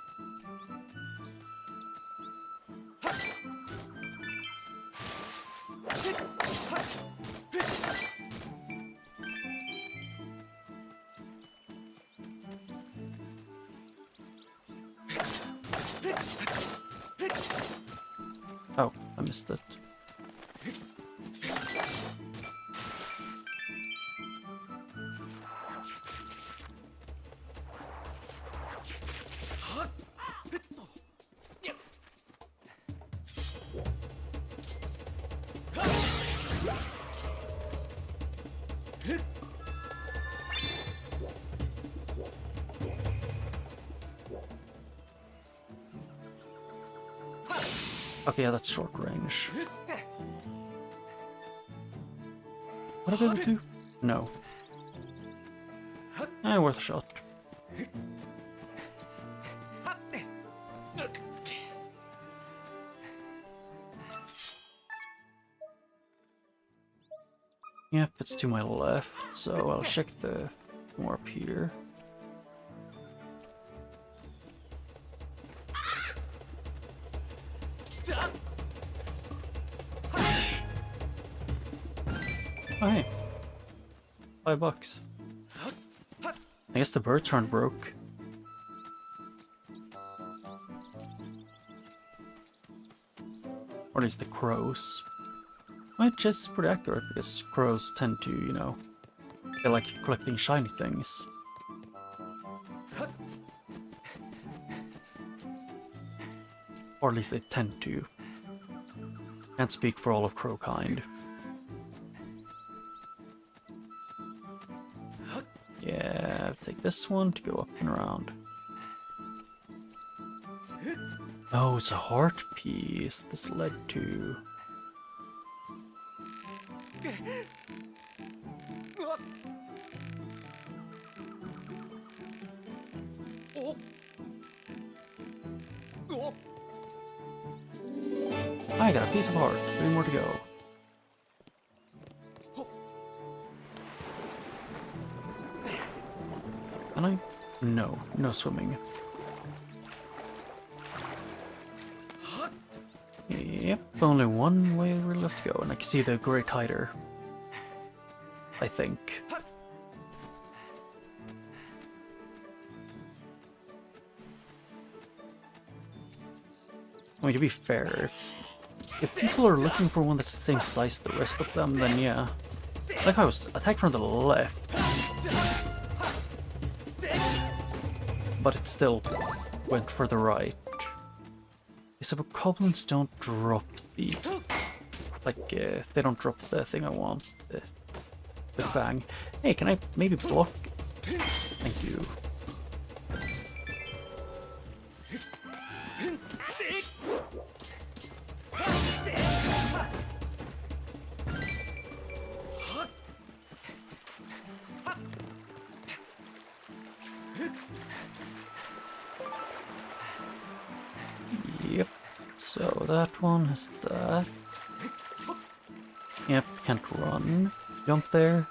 Oh, I missed it. Okay, yeah, that's short range. Would I be able to? No. Worth a shot. Yep, it's to my left, so I'll check the more up here. Oh, hey. $5. I guess the birds aren't broke. Or at least the crows. Which is pretty accurate because crows tend to, you know, they like collecting shiny things. Or at least they tend to. Can't speak for all of crow kind. Yeah, take this one to go up and around. Oh, it's a heart piece this led to. I got a piece of heart. 3 more to go. Can I? No. No swimming. Yep, only one way we're left to go, and I can see the Great Hider. I think. I mean, to be fair, if people are looking for one that's the same size as the rest of them, then yeah. Like I was attacked from the left. But it's still went for the right. So goblins don't drop the... Like, they don't drop the thing I want. The fang. Hey, can I maybe block? Thank you. Yep, so that one is that. Yep, can't run. Jump there.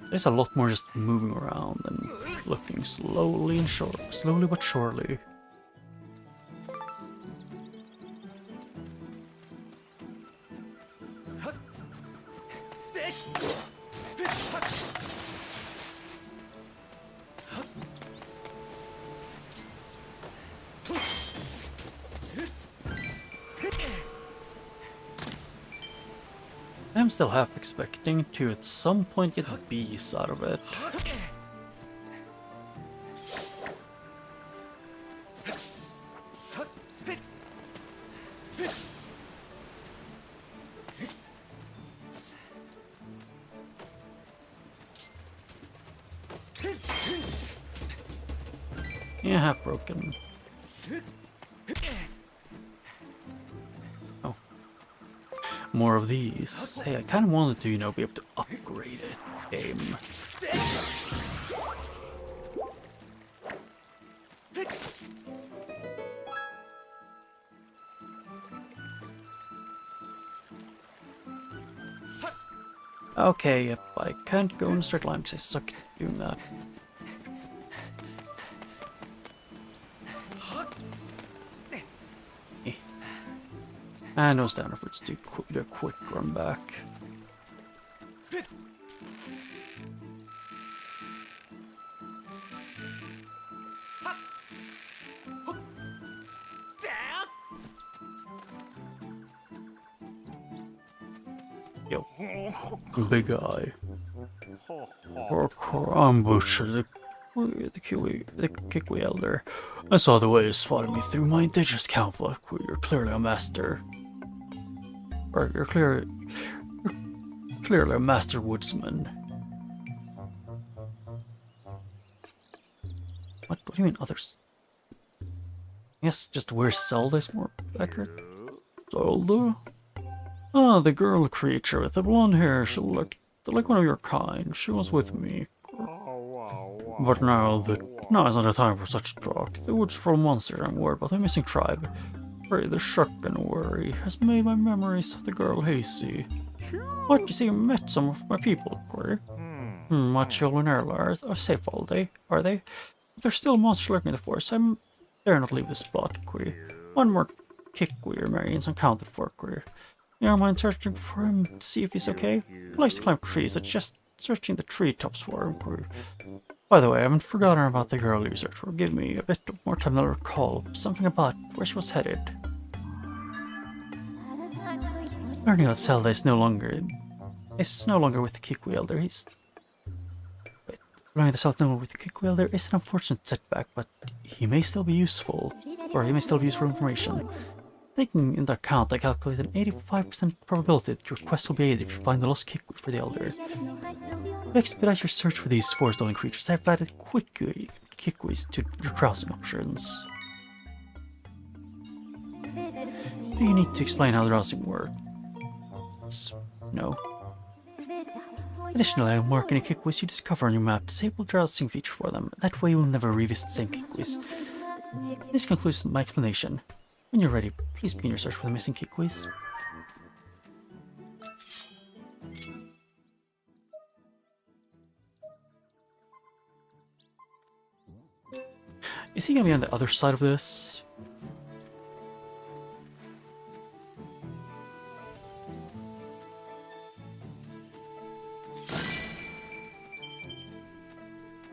There's a lot more just moving around and looking slowly but surely. I'm still half expecting to at some point get bees out of it. Yeah, half broken. Oh. More of these. Hey, I kind of wanted to, you know, be able to upgrade it. Game. Okay, yep, I can't go in a straight line because I suck at doing that. And those down efforts to do a quick run back. Yo, big eye. Ambusher, the Kikwi Elder. I saw the way you spotted me through my indigenous camouflage. You're clearly a master. Or you're clearly a master woodsman. What do you mean others? Yes, just where Zelda is more accurate. Zelda? Ah, the girl creature with the blonde hair. She looked like one of your kind. She was with me. But now is not the time for such talk. The woods full of monsters. I'm worried about the missing tribe. The shock and worry has made my memories of the girl hazy. What, you see, you met some of my people, Query? My children are safe all day, are they? If there's still monsters lurking in the forest, I dare not leave this spot, Query. One more Kikwi remains uncounted for, Query. You don't mind searching for him to see if he's okay? He likes to climb trees, it's just searching the treetops for him, Query. By the way, I haven't forgotten about the girl you searched for. Give me a bit more time to recall something about where she was headed. Learning that Zelda is no longer with the Kikwi Elder. Learning that Zelda is no longer with the Kikwi Elder is an unfortunate setback, but he may still be useful, or he may still be useful information. Taking into account, I calculate an 85% probability that your quest will be aided if you find the lost Kikwi for the Elder. To expedite your search for these forest-dwelling creatures, I've added Kikwis to your browsing options. Do you need to explain how the browsing works? No. Additionally, I'm working on Kikwis you discover on your map. Disable the browsing feature for them. That way you will never revisit the same Kikwis. This concludes my explanation. When you're ready, please begin your search for the missing Kikwis. Is he gonna be on the other side of this?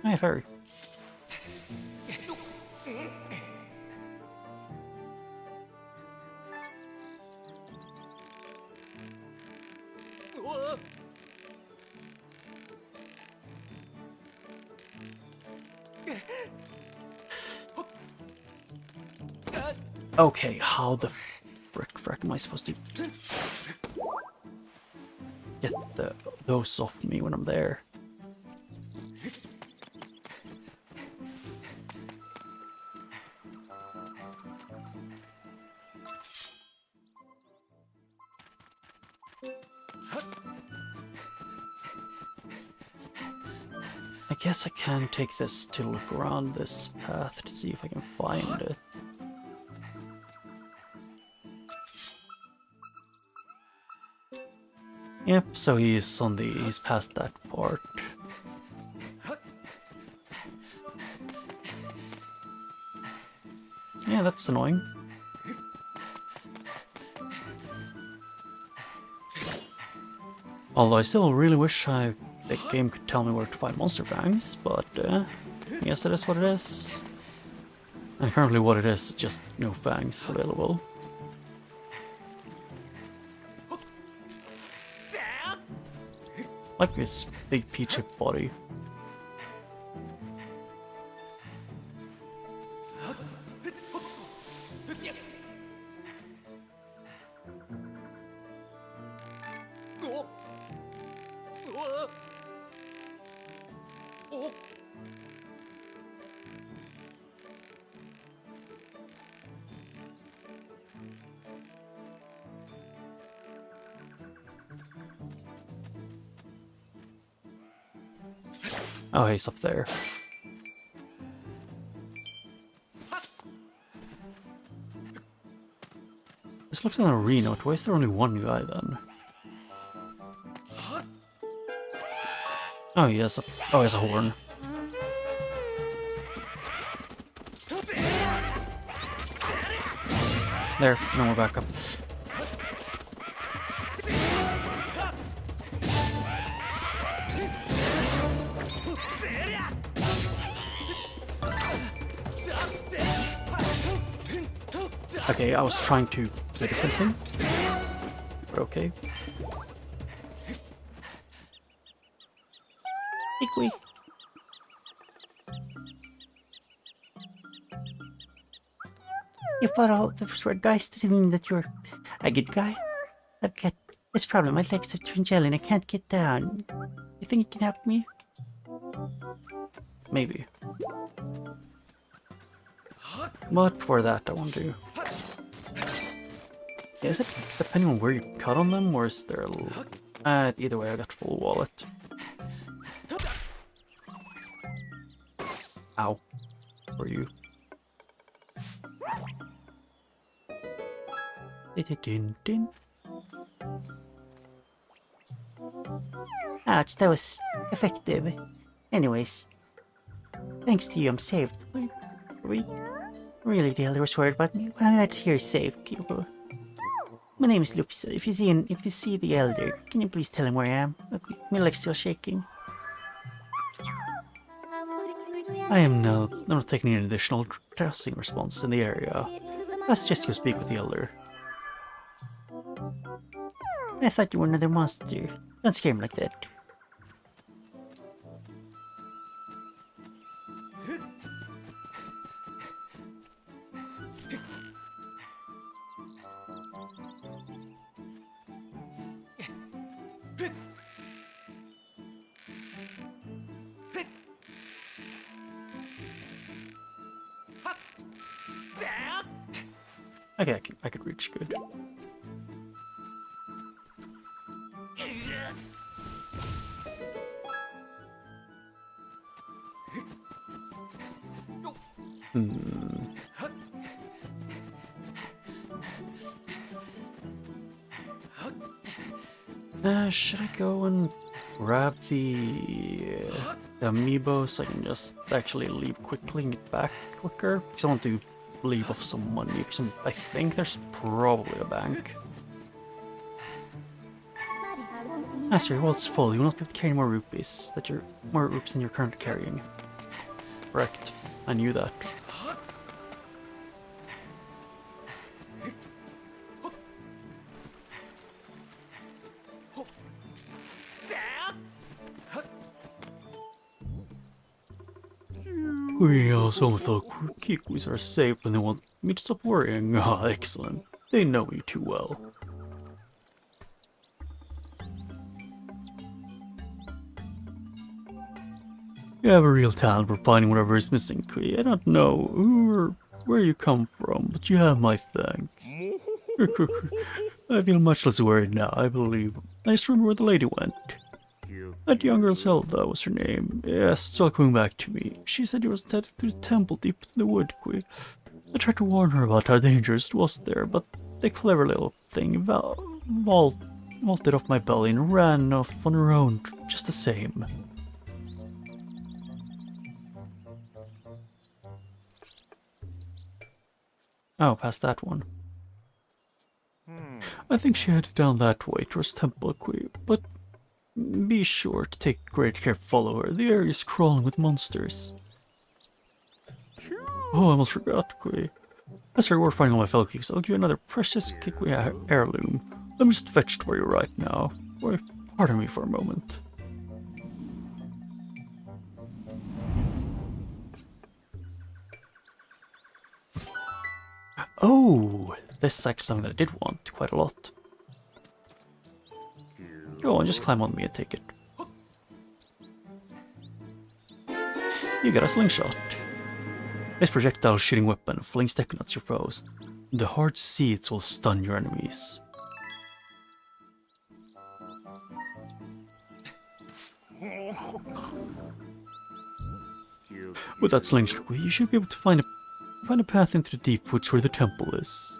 Hey, fairy. Okay, how the frick am I supposed to get those off me when I'm there? I guess I can take this to look around this path to see if I can find it. Yep, so he's past that part. Yeah, that's annoying. Although I still really wish the game could tell me where to find monster fangs, but I guess it is what it is. And currently what it is just no fangs available. Like this big P-chip body. Oh, he's up there. This looks like an arena, but why is there only one guy then? Oh, he has a horn. There, no more backup. Okay, I was trying to do a different thing. But okay. Equally. You fought all the sword guys, does it mean that you're a good guy? I've got this problem, my legs have turned jelly and I can't get down. You think you can help me? Maybe. But for that, I want to... Yeah, is it depending on where you cut on them, or is there a little... either way, I got full wallet. Ow. For you. Din. Ouch, that was effective. Anyways, thanks to you, I'm saved. Really, the Elder was worried about me. Well, I'm glad to hear you're safe, Kyoto. My name is Luke, so if you see the Elder, can you please tell him where I am? Okay, my leg's still shaking. I am now not taking an additional drowsing response in the area. I suggest you speak with the Elder. I thought you were another monster. Don't scare me like that. Okay, I could reach good. Should I go and grab the amiibo so I can just actually leave quickly and get back quicker? Because I want to leave off some money, because I think there's probably a bank. Master, your wallet's full. You will not be able to carry more rupees. More rupees than you're currently carrying. Correct. I knew that. Some of the Kiwis are safe and they want me to stop worrying. Ah, excellent. They know me too well. You have a real talent for finding whatever is missing, Kui. I don't know who or where you come from, but you have my thanks. I feel much less worried now, I believe. I just remember where the lady went. That young girl Zelda was her name. Yes, it's all coming back to me. She said he was headed to the temple deep in the wood, Kui. I tried to warn her about how dangerous it was there, but the clever little thing vaulted off my belly and ran off on her own just the same. Oh, past that one. I think she headed down that way towards Temple Kui, but be sure to take great care to follow her. The area is crawling with monsters. Oh, I almost forgot, Kui. As a reward finding all my fellow Kiwis, I'll give you another precious Kiwi heirloom. Let me just fetch it for you right now. Boy, pardon me for a moment. Oh, this is actually something that I did want quite a lot. Go on, just climb on me and take it. You got a slingshot. This projectile shooting weapon flings deckon at your foes. The hard seeds will stun your enemies. With that slingshot, you should be able to find a path into the deep woods where the temple is.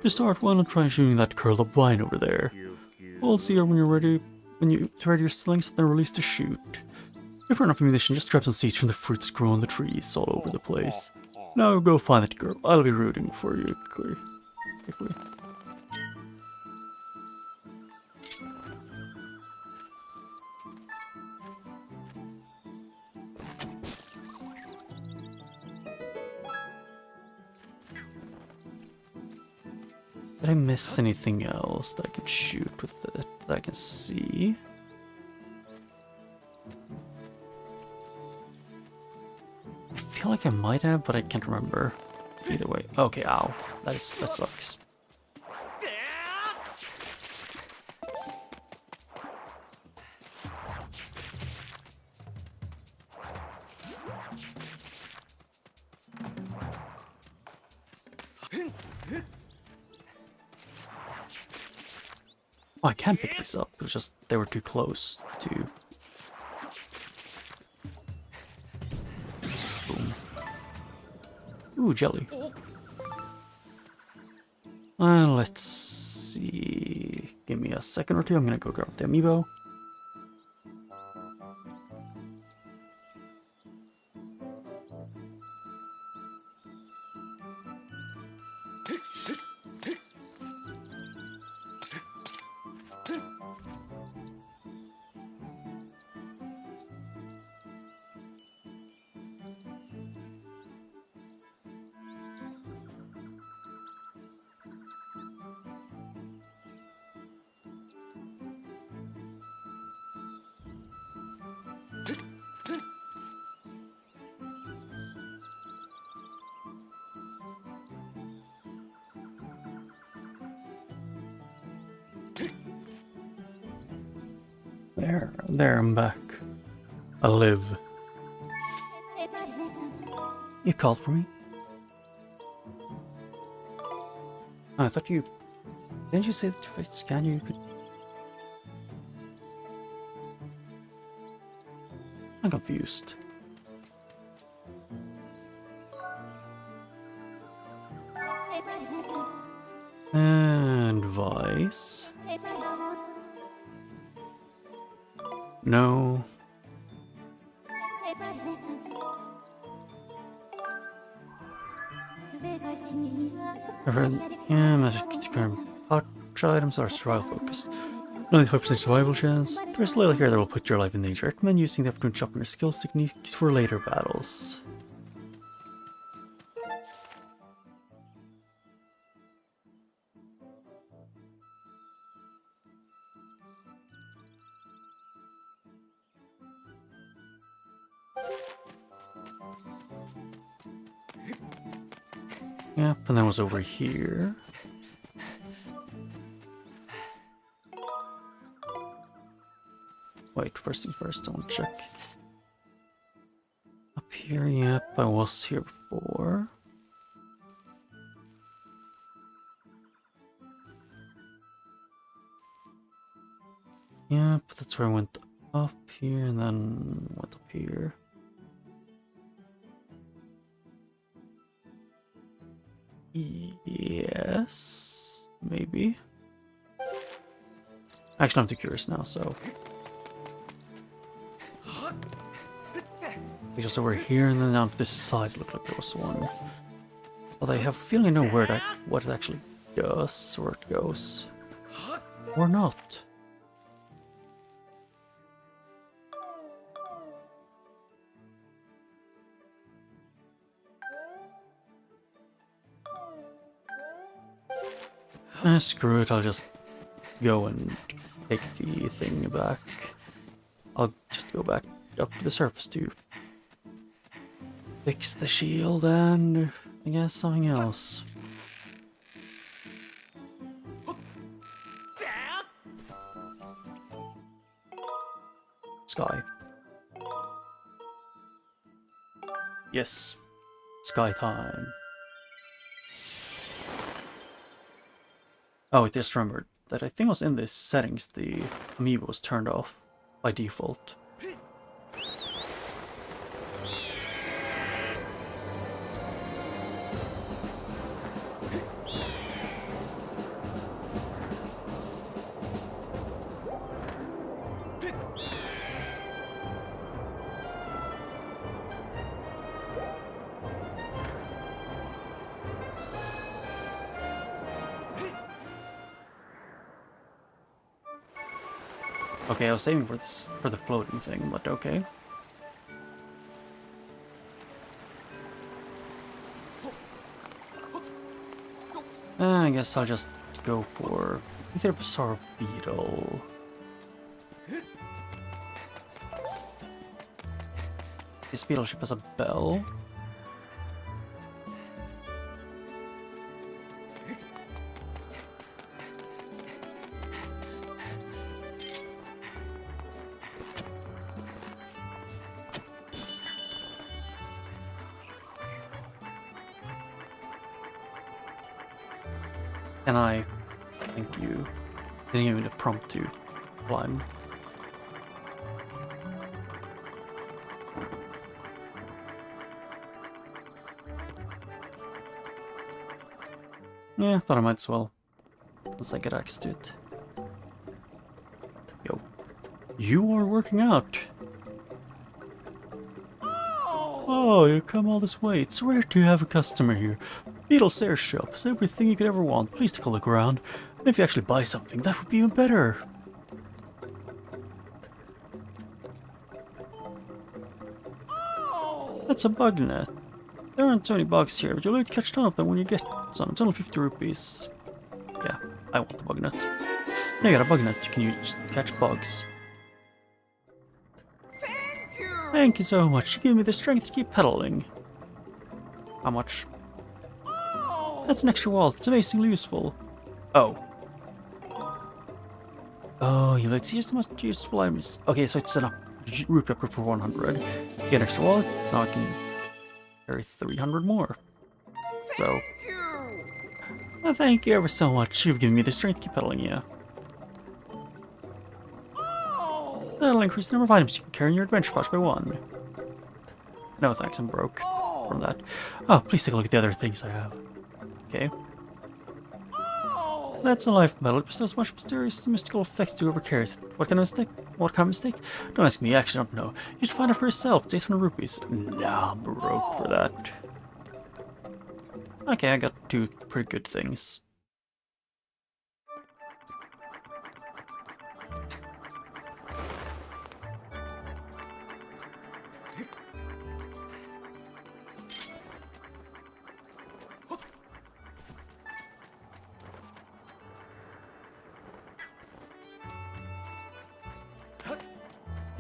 To start, why not try shooting that curl of vine over there? We'll see her when you're ready. When you ready your slings, then release to shoot. If you're enough ammunition, just grab some seeds from the fruits growing on the trees all over the place. Now go find that girl. I'll be rooting for you, Kui. Did I miss anything else that I can shoot with it that I can see? I feel like I might have, but I can't remember. Either way. Okay, ow. That sucks. Oh, I can pick this up. It was just they were too close to. Boom. Ooh, jelly. Let's see. Give me a second or two. I'm gonna go grab the amiibo. There, I'm back. I live. You called for me? Oh, I thought you... Didn't you say that if I scan you, you could... I'm confused. Advice? No. Yeah, magic pouch items are survival focused. 95% survival chance. There's little here that will put your life in danger. I recommend using the opportunity to sharpen your skills techniques for later battles. Yep, and then it was over here. Wait, first things first, don't check. Up here, yep, I was here before. Yep, that's where I went up here and then went up here. Yes, maybe. Actually, I'm too curious now, so. Just over here and then down to this side looked like there was one. But I have a feeling I know what it actually does, where it goes. Or not. Screw it, I'll just go and take the thing back. I'll just go back up to the surface to fix the shield and I guess something else. Sky. Yes. Sky time. Oh, I just remembered that I think it was in the settings the amiibo was turned off by default. Okay, I was saving for the floating thing, but okay. I guess I'll just go for either Bizarre Beetle. This beetle ship has a bell. And I thank you. Didn't give me the prompt to climb. Yeah, thought I might as well. Once I get access to it. Yo. You are working out. Oh, you come all this way. It's rare to have a customer here. Beetle's Air Shop is everything you could ever want. Please take a look around. And if you actually buy something, that would be even better. That's a bug net. There aren't so many bugs here, but you'll be able to catch a ton of them when you get some. It's only 50 rupees. Yeah, I want the bug net. Now you got a bug net. You can use to catch bugs. Thank you so much. You give me the strength to keep pedaling. How much? That's an extra wallet. It's amazingly useful. Oh. Oh, you like to use the most useful items. Okay, so it's an rupee upgrade for 100. Get an extra wallet. Now I can carry 300 more. So. Well, thank you ever so much. You've given me the strength to keep pedaling, yeah. That'll increase the number of items you can carry in your adventure pouch by 1. No thanks, I'm broke from that. Oh, please take a look at the other things I have. Okay. That's a life medal. It bestows much mysterious and mystical effects to whoever carries it. What kind of mistake? What kind of mistake? Don't ask me, I actually don't know. You should find it for yourself. It's 800 rupees. Nah, I'm broke for that. Okay, I got 2 pretty good things.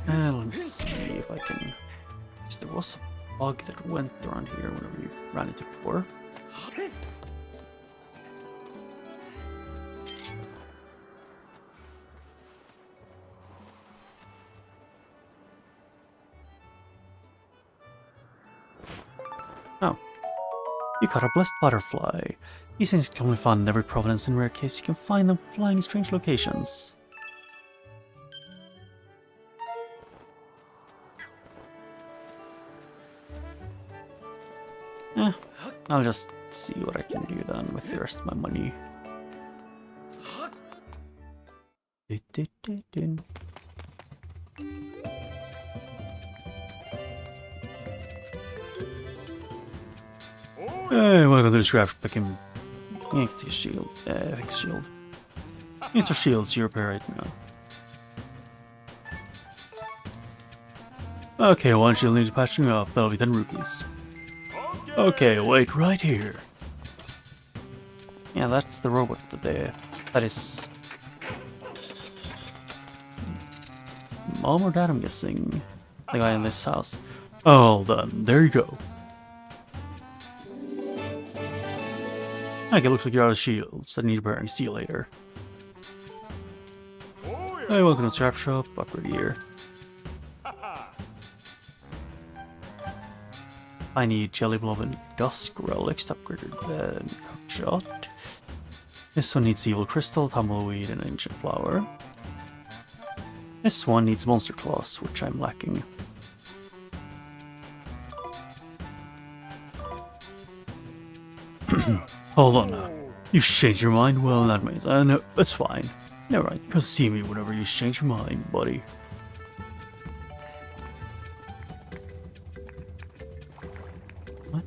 And let me see if I can... There was bug that went around here whenever you ran into it before. Oh. You caught a blessed butterfly. These things can only be found in every province. In rare case, you can find them flying in strange locations. I'll just see what I can do then with the rest of my money. Hey, welcome to the scrap picking. Yank the shield. Fix shield. Use your shields to repair it now. Okay, one shield needs patching up. That'll be 10 rupees. Okay, wait right here. Yeah, that's the robot that is Mom or Dad, I'm guessing. The guy in this house. Oh, then, there you go. Okay, looks like you're out of shields. I need repairing. See you later. Hey, welcome to the scrap shop. Upgrade here. I need Jelly Blob and Dusk Relics to upgrade the shot. This one needs Evil Crystal, Tumbleweed, and Ancient Flower. This one needs Monster Claws, which I'm lacking. Hold on now. You changed your mind? Well, that means I know that's fine. Alright, you'll see me whenever you change your mind, buddy. What?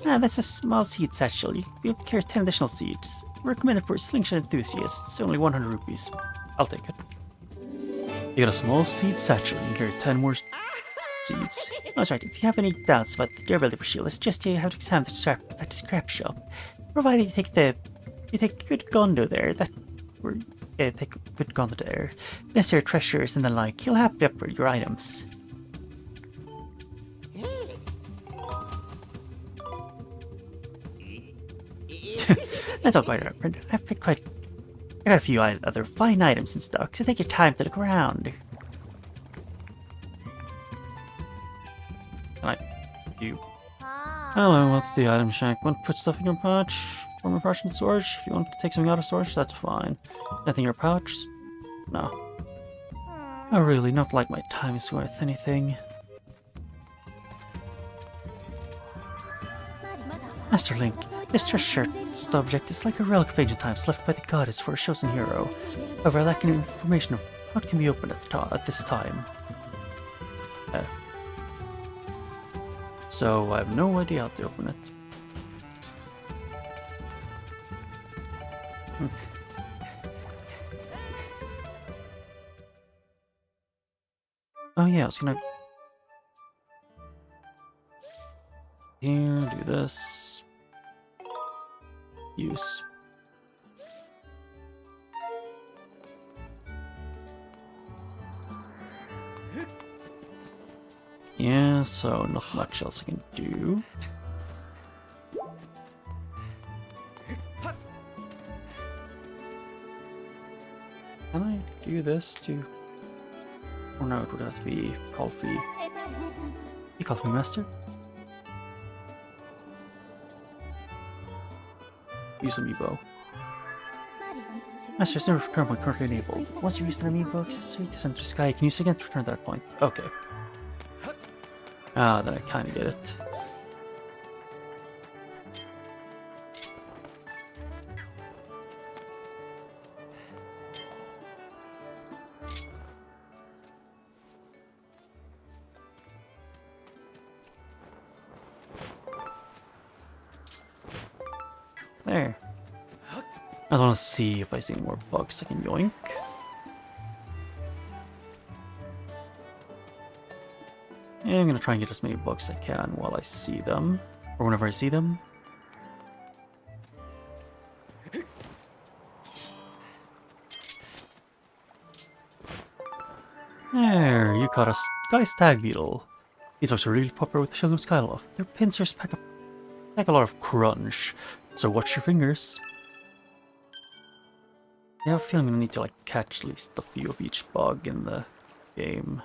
Ah, that's a small seed satchel. You'll carry 10 additional seeds. Recommended for slingshot enthusiasts. Only 100 rupees. I'll take it. You got a small seed satchel. You can carry 10 more seeds. That's right. If you have any doubts about the durability of a shield, I suggest you have to examine the scrap shop. Provided you take good gondo there. Take good gondo there. Necessary treasures and the like. He'll happily upgrade your items. That's all quite right. I got a few other fine items in stock, so take your time to look around. Can I? You. Hello, welcome to the item shack. Want to put stuff in your pouch? From your pouch in storage? If you want to take something out of storage, that's fine. Nothing in your pouch? No. Oh, really, not like my time is worth anything. Master Link, this treasure object is like a relic of ancient times left by the goddess for a chosen hero. However, I lack information of how it can be opened at this time. So I have no idea how to open it. Oh yeah, I was gonna here do this. Use. Yeah, so not much else I can do. Can I do this too? Or no, it would have to be coffee. You call me master? Use amiibo. Master's never return point currently enabled. Once you use an amiibo accessory to center the sky, you can use it again to return that point. Okay. Ah, then I kinda get it. There. I want to see if I see more bugs I can yoink. Yeah, I'm gonna try and get as many bugs as I can while I see them. Or whenever I see them. There, you caught a sky stag beetle. These ones are really popular with the Children of Skyloft. Their pincers pack a lot of crunch, so watch your fingers. I have a feeling I need to like catch at least a few of each bug in the game.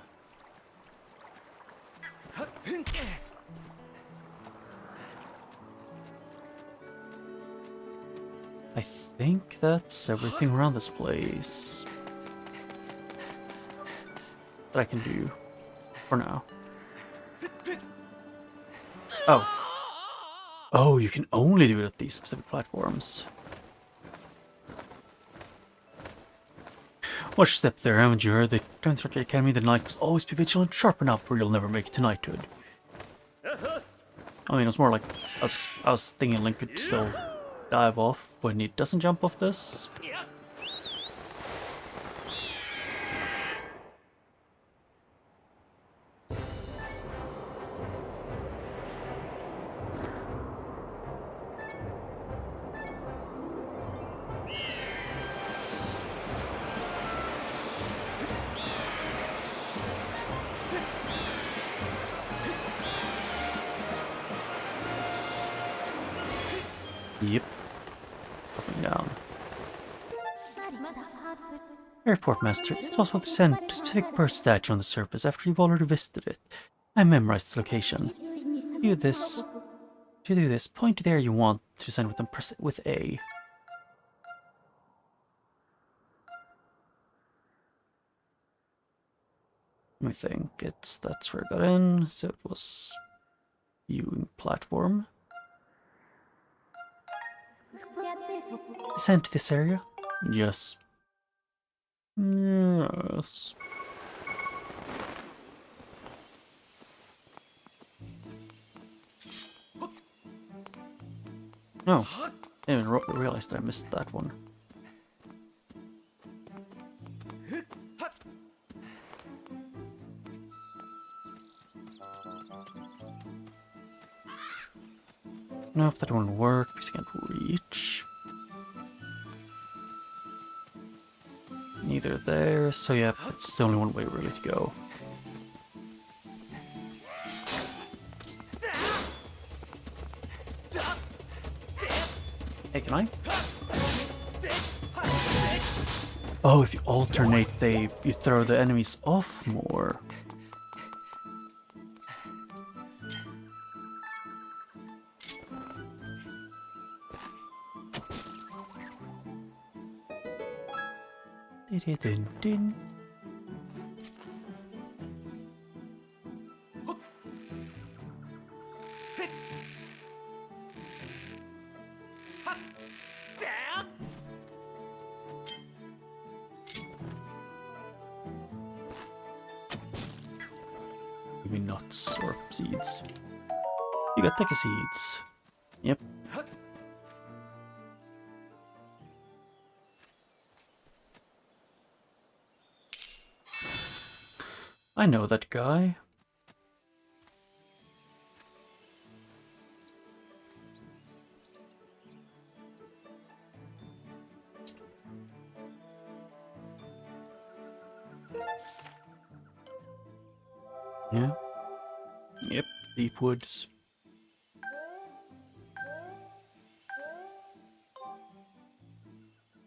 I think that's everything around this place that I can do for now. Oh, you can only do it at these specific platforms. Watch your step there, haven't you heard? The Don't Threat Academy, the night must always be vigilant, sharpen up, or you'll never make it to knighthood. I mean, it's more like I was thinking Link could still dive off when he doesn't jump off this. Yep. Coming down. Airport Master, it's possible to send a specific bird statue on the surface after you've already visited it. I memorized its location. To do this, point to the area you want to send with them, press it with A. I think that's where I got in, so it was viewing platform. Sent to this area? Yes. Yes. Oh, I didn't even realize that I missed that one. Nope, that won't work because I can't reach. Neither there, so yeah, it's the only one way really to go. Hey, can I? Oh, if you alternate, you throw the enemies off more. Dun, dun. Give me nuts or seeds. You got take seeds. Yep. I know that guy. Yeah. Yep, deep woods.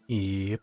Yep.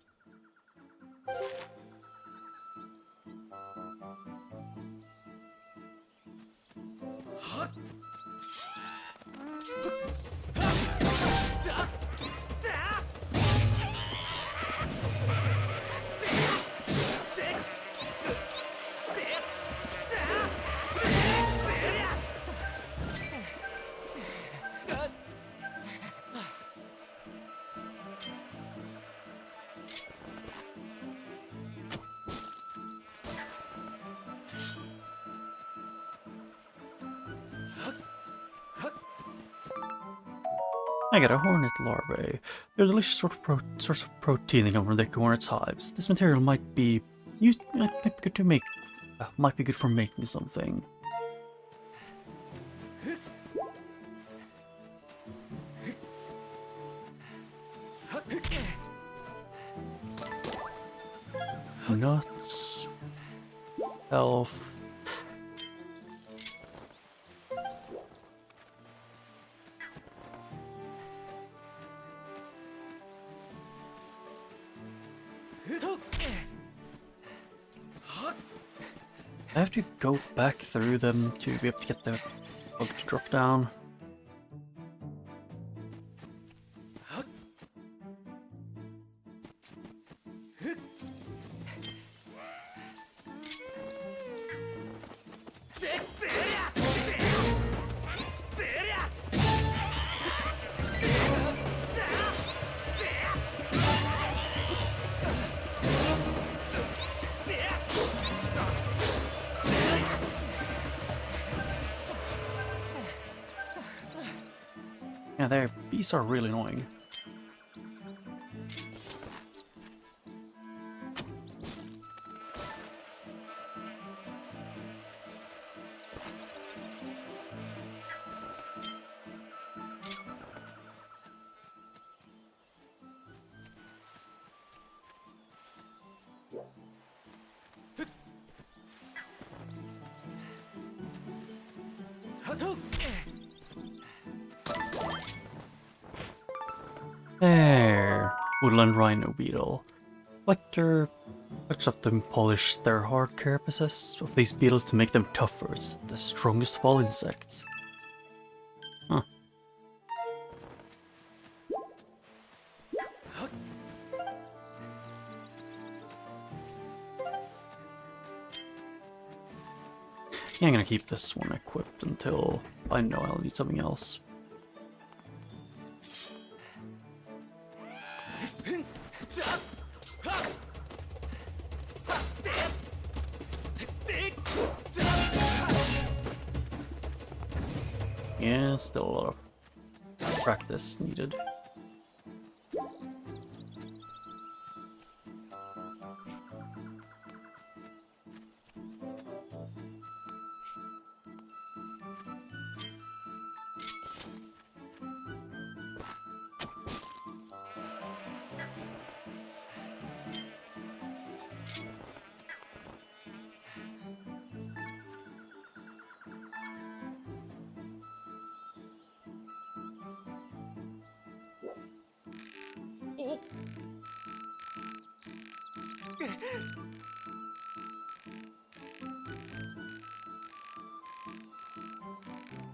I got a hornet larvae. They're a delicious source of protein that come from the hornet's hives. This material might be used. Might be good to make. Might be good for making something. Nuts. Elf. I have to go back through them to be able to get the bug to drop down. Yeah, their beasts are really annoying. There, woodland rhino beetle. Collector much of them polish their hard carapaces of these beetles to make them tougher. It's the strongest of all insects. Huh. Yeah, I'm gonna keep this one equipped until I know I'll need something else. Yeah, still a lot of practice needed.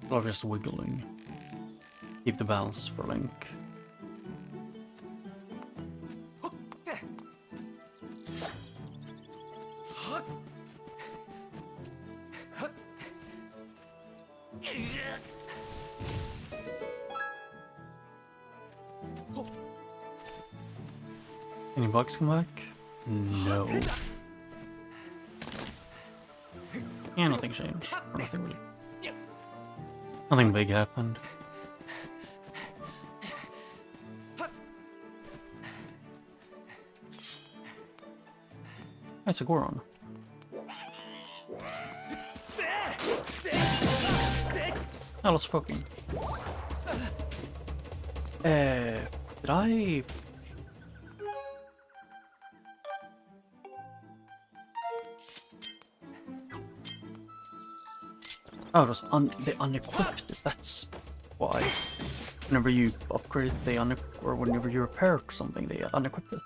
Or just wiggling. Keep the balance for Link. Any bugs come back? No. Yeah, nothing changed. Nothing really. Nothing big happened. That's a Goron. Oh, lots of poking. Did I... Oh, it was they unequipped it, that's why. Whenever you upgrade it, they or whenever you repair something, they unequip it.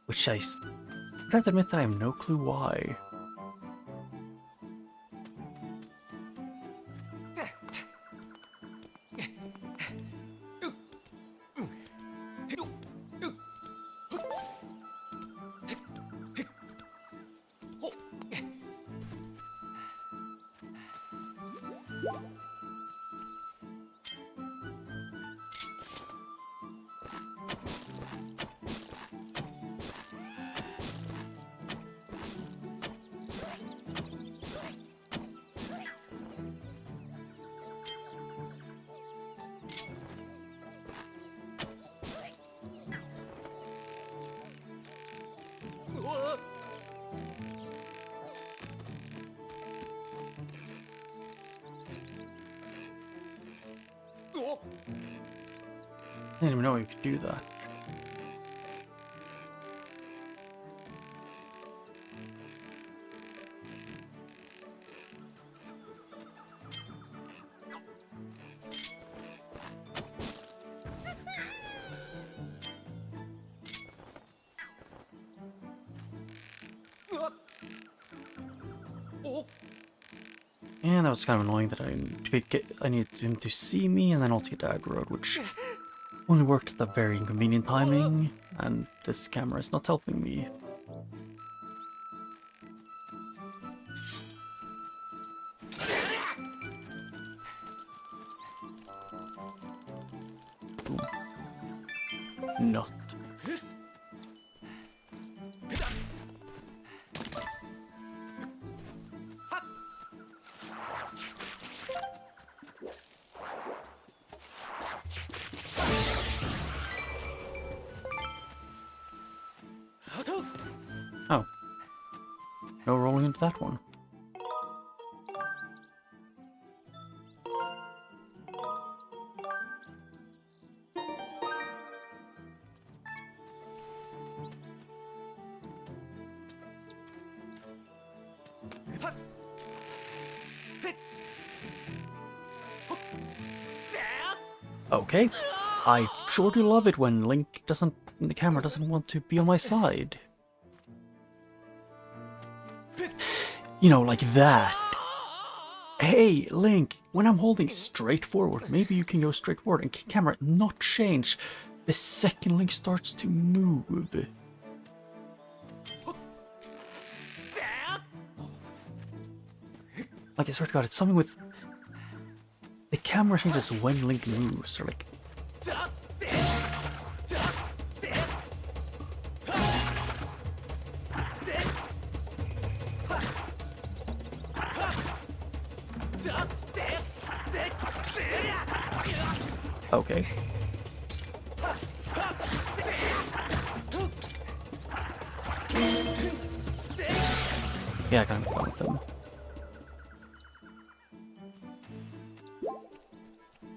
Which I would have to admit that I have no clue why. I didn't even know you could do that. And that was kind of annoying that I needed him to see me and then also get aggroed, which only worked at the very inconvenient timing, and this camera is not helping me. Ooh. Not. Oh. No rolling into that one. Okay. I sure do love it when the camera doesn't want to be on my side. You know, like that. Hey, Link, when I'm holding straight forward, maybe you can go straight forward and camera not change the second Link starts to move. Like, I swear to God, it's something with... The camera changes when Link moves, or like... Okay. Yeah, I kind of fun with them.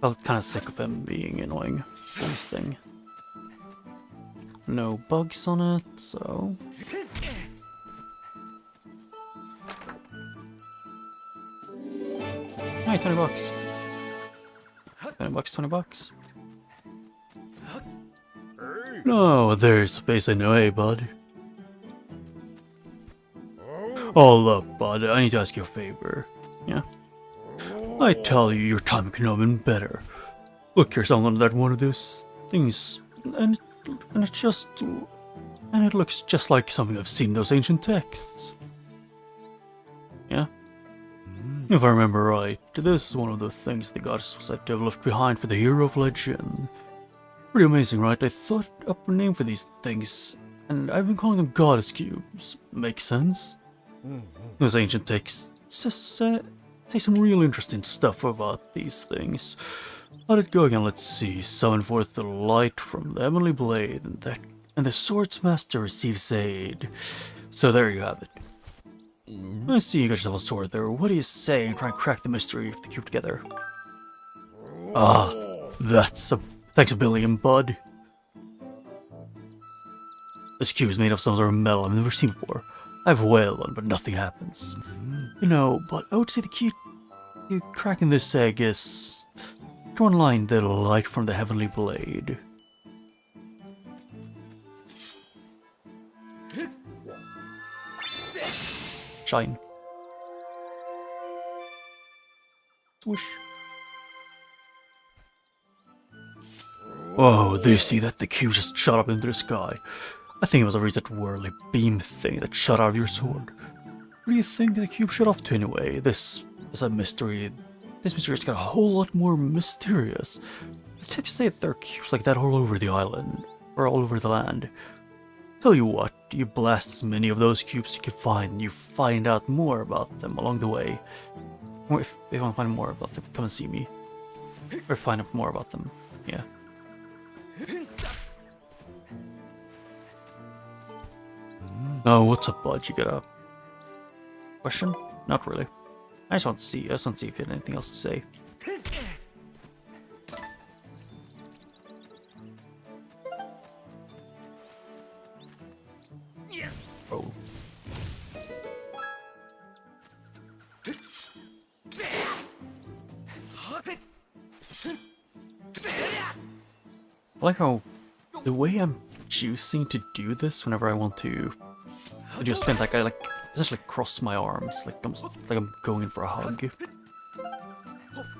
Felt kind of sick of them being annoying. This thing. No bugs on it, so... Hey, 20 bucks. 20 bucks, 20 bucks. No, there's a face I know, hey, bud. Oh, look, bud, I need to ask you a favor. Yeah? I tell you, your time could have been better. Look, here's someone that one of those things, and it looks just like something I've seen in those ancient texts. Yeah? If I remember right, this is one of the things the goddess was said to have left behind for the hero of legend. Pretty amazing, right? I thought up a name for these things, and I've been calling them goddess cubes. Makes sense? Those ancient texts just say some real interesting stuff about these things. Let it go again, let's see. Summon forth the light from the heavenly blade, and the sword's master receives aid. So there you have it. I see you got yourself a sword there. What do you say and try and crack the mystery of the cube together? Ah, that's a... Thanks a billion, bud. This cube is made of some sort of metal I've never seen before. I've wailed on, but nothing happens. You know, but I would say the key to cracking this egg is to unline the light from the heavenly blade. Shine. Swoosh. Whoa, do you see that? The cube just shot up into the sky. I think it was a that whirly beam thing that shot out of your sword. What do you think the cube shot off to anyway? This is a mystery. This mystery's got a whole lot more mysterious. The texts say that there are cubes like that all over the island, or all over the land. Tell you what, you blast as many of those cubes you can find, and you find out more about them along the way. Or if you want to find more about them, come and see me. Or find out more about them, yeah. Oh, what's up, bud? You got a question? Not really. I just want to see if you had anything else to say. Oh. I like how the way I'm choosing to do this whenever I want to do a spin, like I essentially cross my arms, like I'm going in for a hug.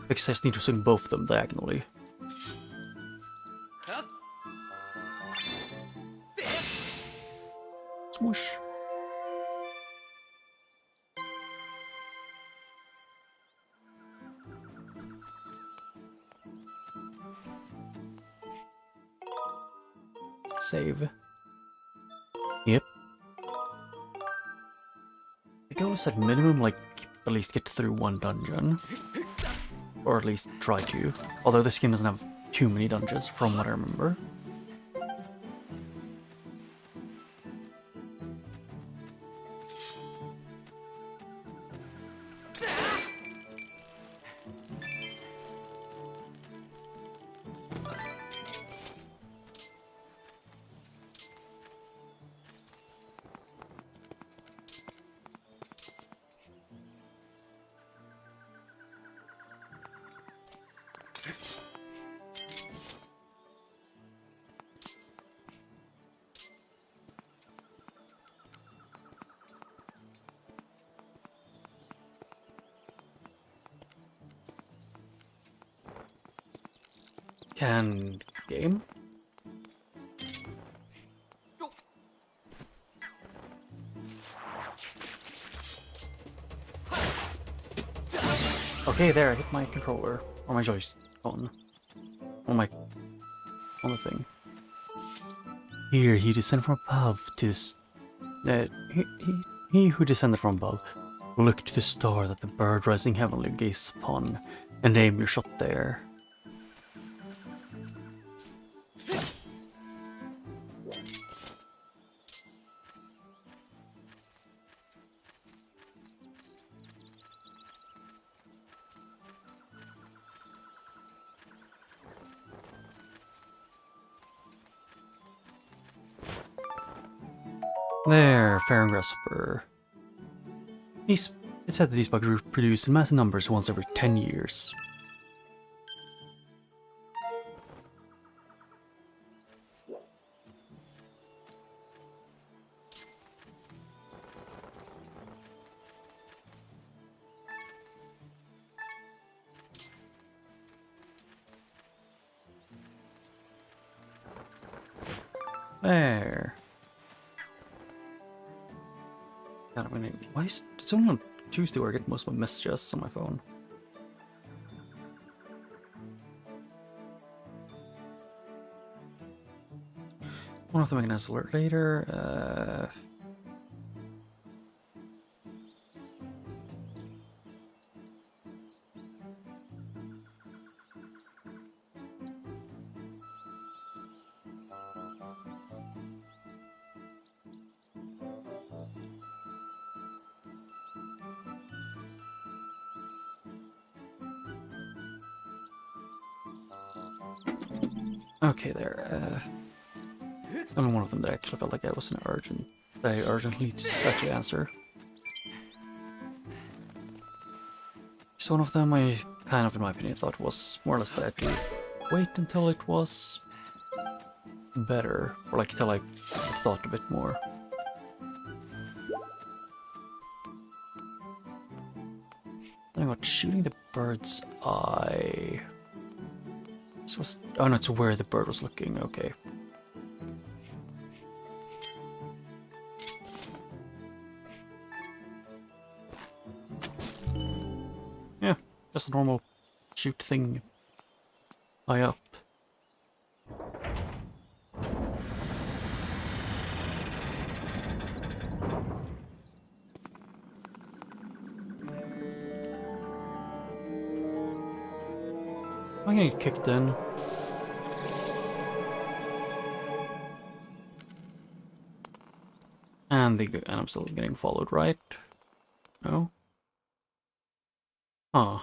Because I just need to swing both of them diagonally. Swoosh. Save. Yep. The goal is at minimum, like, at least get through one dungeon. Or at least try to. Although this game doesn't have too many dungeons, from what I remember. Can game? Okay, there, I hit my controller. Or my joystick on the thing. Here, he descended from above to he who descended from above, look to the star that the bird rising heavenly gazes upon, and aim your shot there. There, fair and grasshopper. It's said that these bugs reproduce in massive numbers once every 10 years. There. God, I'm gonna. Why is it's only on Tuesday where I get most of my messages on my phone? One of them I can answer alert later. Okay, there. I mean, one of them that actually felt like that was an urgent. That I urgently had to answer. So one of them, I kind of, in my opinion, thought was more or less that I had to wait until it was better, or like until I thought a bit more. Then about shooting the bird's eye. This was, oh no, it's where the bird was looking, okay. Yeah, just a normal shoot thing. High up. I'm gonna get kicked in. And I'm still getting followed, right? No? Huh.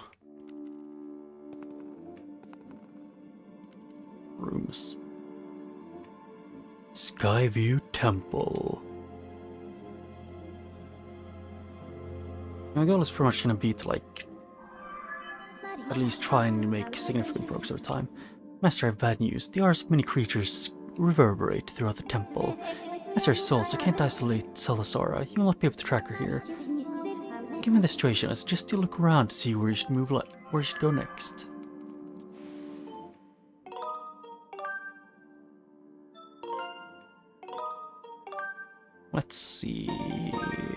Rooms. Skyview Temple. My goal is pretty much gonna be to, like, at least try and make significant progress over time. Master, I have bad news. The auras of many creatures reverberate throughout the temple. As her soul, so I can't isolate Zelda's aura. You will not be able to track her here. given the situation, I suggest you look around to see where you should where you should go next. Let's see.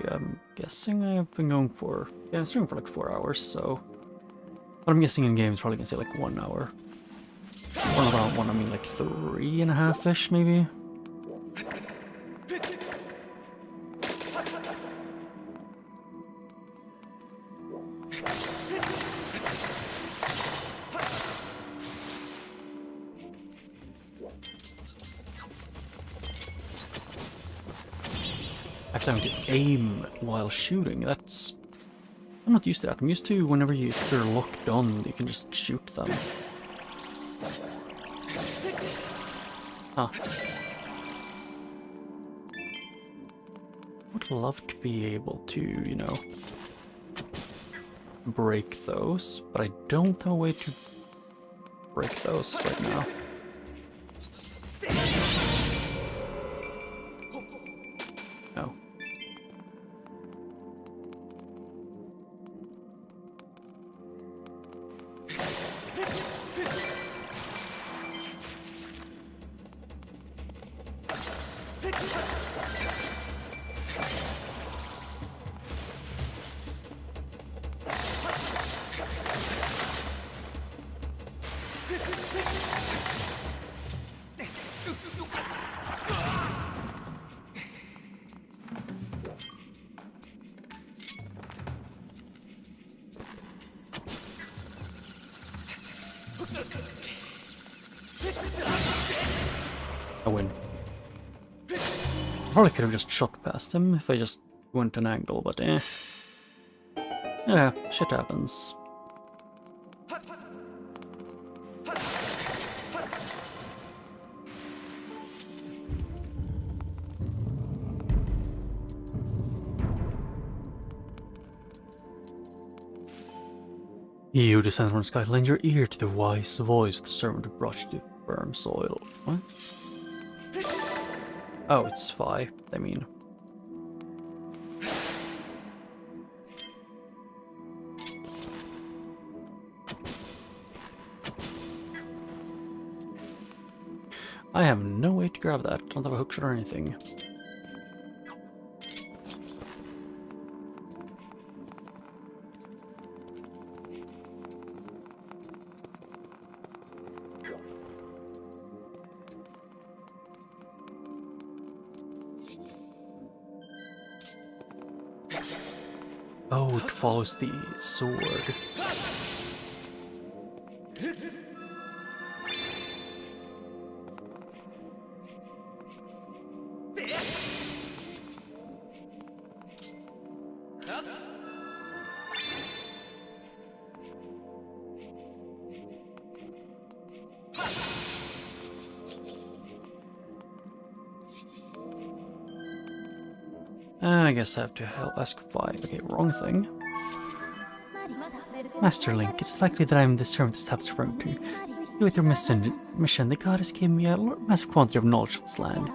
I'm guessing I've been going for I was streaming for like 4 hours, so what I'm guessing in game is probably gonna say like 1 hour. Well, about 1, I mean like 3.5-ish maybe. Actually, having to aim while shooting, that's... I'm not used to that. I'm used to whenever you're locked on, you can just shoot them. Huh. Would love to be able to, you know, break those, but I don't have a way to break those right now. No. I win. Probably could have just shot past him if I just went an angle, but eh. Yeah, shit happens. You descend from the sky, lend your ear to the wise voice of the servant who brought you to firm soil. What? Oh, it's 5, I mean. I have no way to grab that. Don't have a hookshot or anything. Oh, it follows the sword. I guess I have to ask 5. Okay, wrong thing. Master Link, it's likely that I'm the servant this tab's referring to. With your mission, the goddess gave me a massive quantity of knowledge of this land.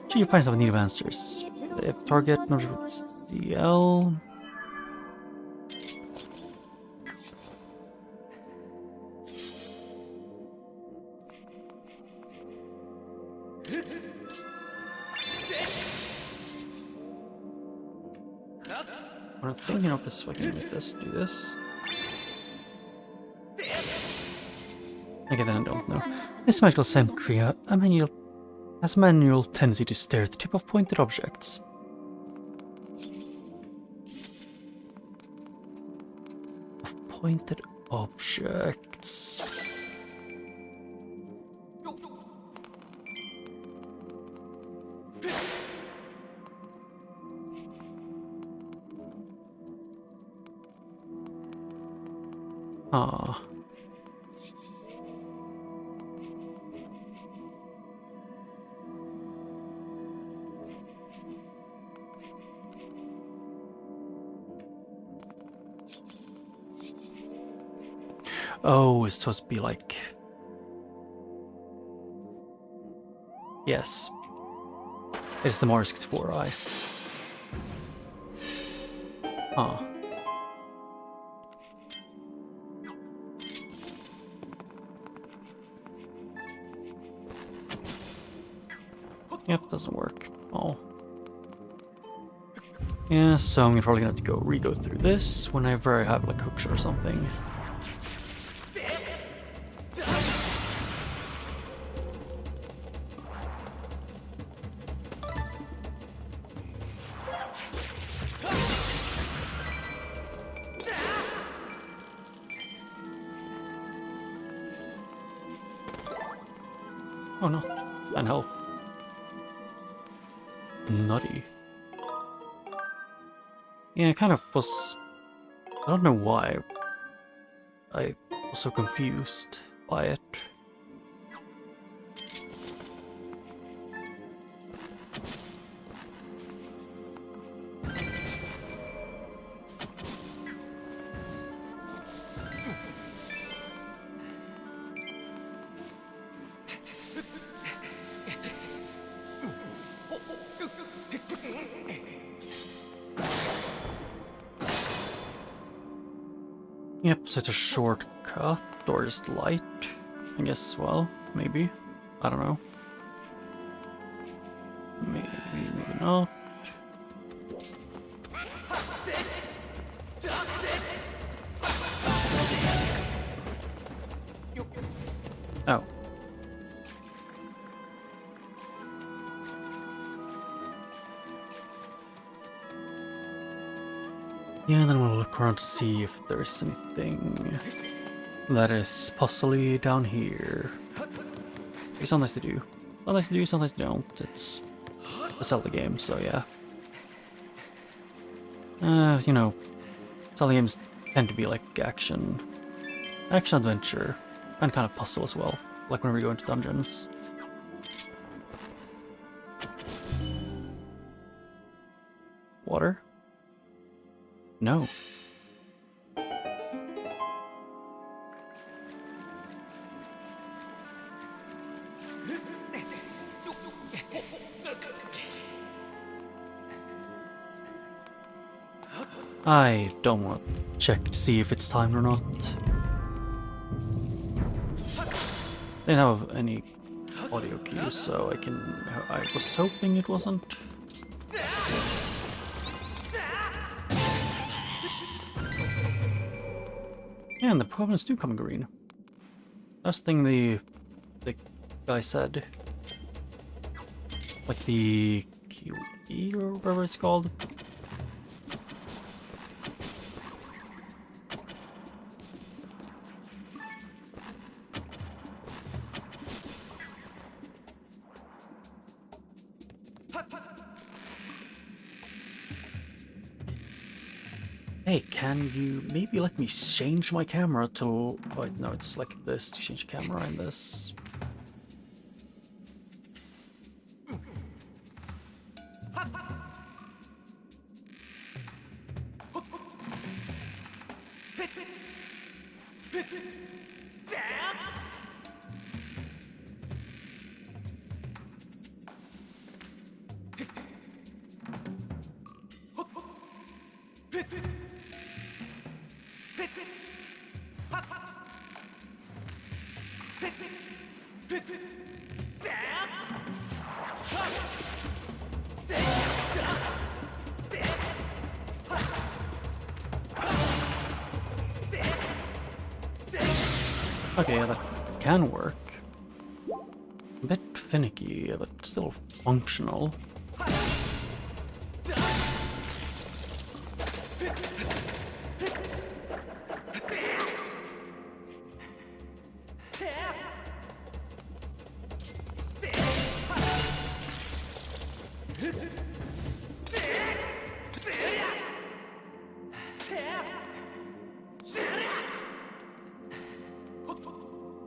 Should you find yourself in need of answers? If target, CL. I'm thinking of this, if I can make this, do this. Okay, then I don't know. This magical sentry has a manual tendency to stare at the tip of pointed objects. Of pointed objects. Ah. Oh, it's supposed to be like... Yes. It's the Mario 64 eye. Ah. Yep, doesn't work. Oh. Yeah, so I'm probably gonna have to re-go through this whenever I have like hookshot or something. Oh no, and health. Nutty. Yeah, I kind of was... I don't know why I was so confused by it. Yep, so it's a shortcut, or just light, I guess, well, maybe. I don't know. Maybe not. Oh. Yeah, then we'll look around to see if there's anything that is possibly down here. It's not nice to do. Not nice to do, sometimes they don't. It's a Zelda game, so yeah. You know, Zelda games tend to be like action adventure, and kind of puzzle as well, like whenever you go into dungeons. Water? No. I don't want to check to see if it's timed or not. They don't have any audio cues, so I was hoping it wasn't. Yeah, and the problems do come green. Last thing the guy said. Like the QE or whatever it's called. Hey, can you maybe let me change my camera to... Wait, no, it's like this to change the camera in this. Okay, yeah, that can work. A bit finicky, but still functional.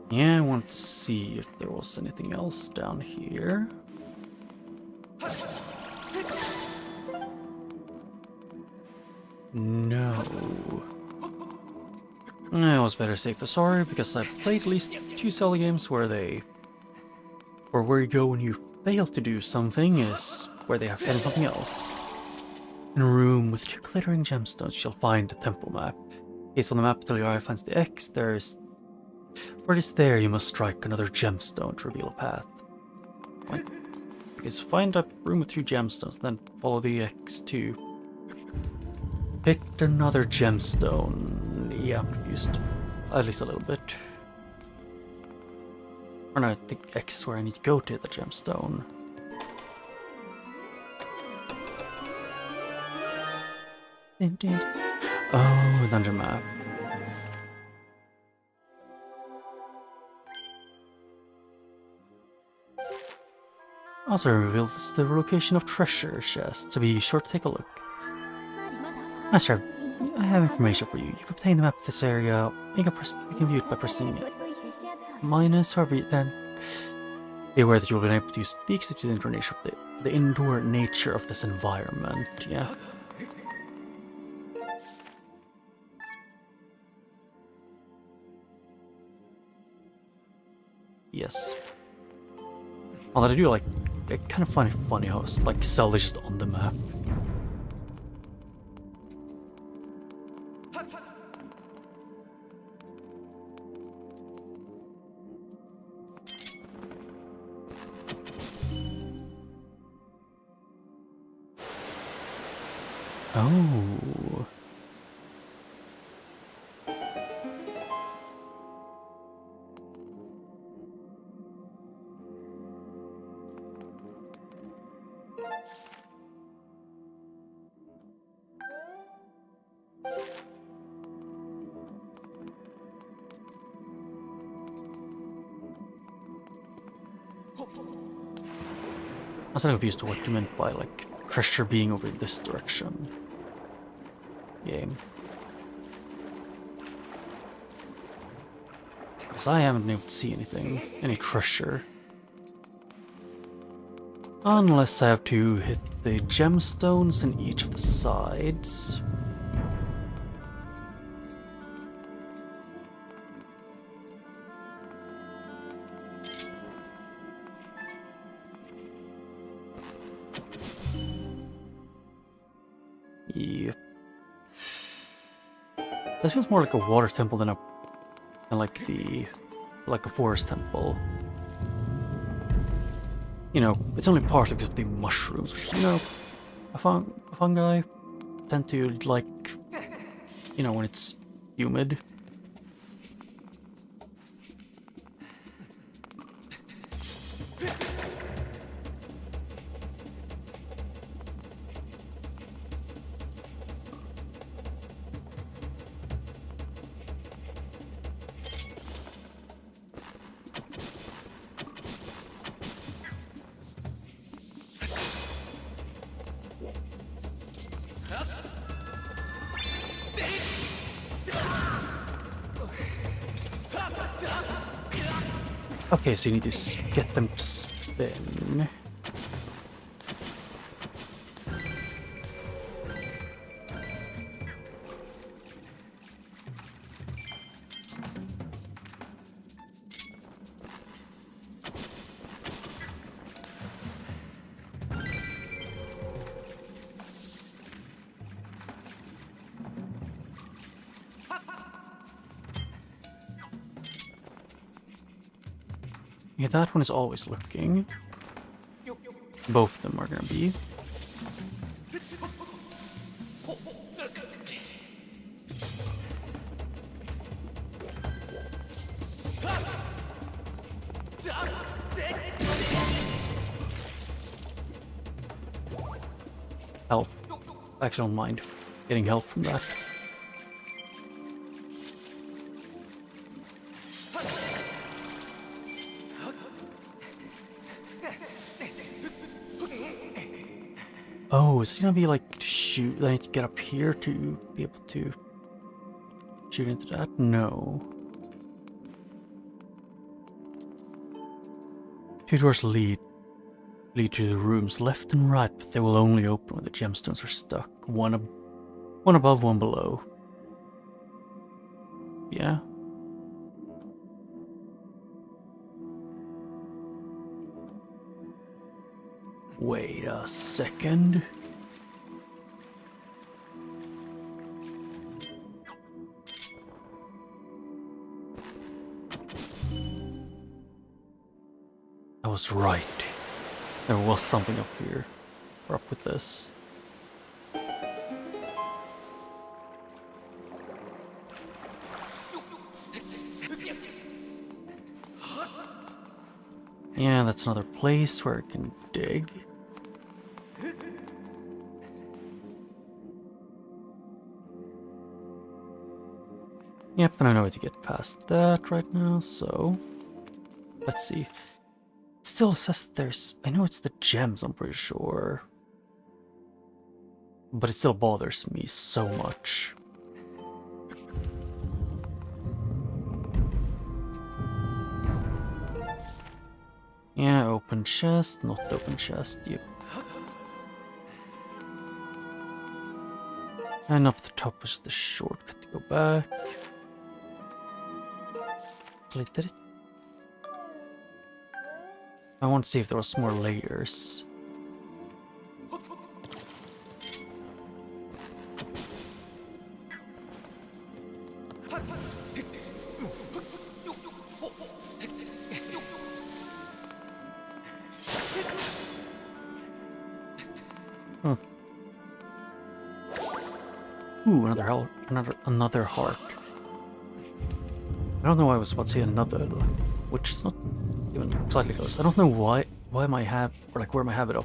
Yeah, I want to see if there was anything else down here. No. I was better safe than sorry, because I've played at least 2 Zelda games where where you go when you fail to do something is where they have hidden something else. In a room with 2 glittering gemstones, you'll find the temple map. Gaze on the map till your eye finds the X. For it is there you must strike another gemstone to reveal a path. What? is find a room with 2 gemstones, then follow the X to hit another gemstone. Yeah, I'm confused. At least a little bit. Or no, I think X is where I need to go to hit the gemstone. Oh, dungeon map. Also reveals the location of treasure chests, so be sure to take a look. Master, I have information for you. You've obtained the map of this area. You can view it by pressing it. Minus, however, then be aware that you'll be able to speak to the indoor nature of this environment. Yeah. Yes. Although I do like, I kind of find it funny how it's like Zelda's just on the map. Oh. I was confused to what you meant by like treasure being over this direction. Game. Because I haven't been able to see anything, any treasure. Unless I have to hit the gemstones in each of the sides. Yep. This feels more like a water temple than like a forest temple. You know, it's only partly because of the mushrooms, which, you know, fungi tend to like, you know, when it's humid. Okay, so you need to get them to spin. Yeah, that one is always looking. Both of them are gonna be. Health. I actually don't mind getting health from that. Oh, is it gonna be like to shoot? I need to get up here to be able to shoot into that? No. 2 doors lead to the rooms left and right, but they will only open when the gemstones are stuck. One above, one below. Yeah. Wait a second. I was right. There was something up here. Or up with this. Yeah, that's another place where I can dig. Yep, and I know how to get past that right now, so... Let's see. It still says that there's... I know it's the gems, I'm pretty sure. But it still bothers me so much. Yeah, open chest, not open chest, yep. And up the top is the shortcut to go back. Actually, did it? I want to see if there was more layers. Ooh, another heart. I don't know why I was about to say another, which is not even slightly close. I don't know why my habit, or like where my habit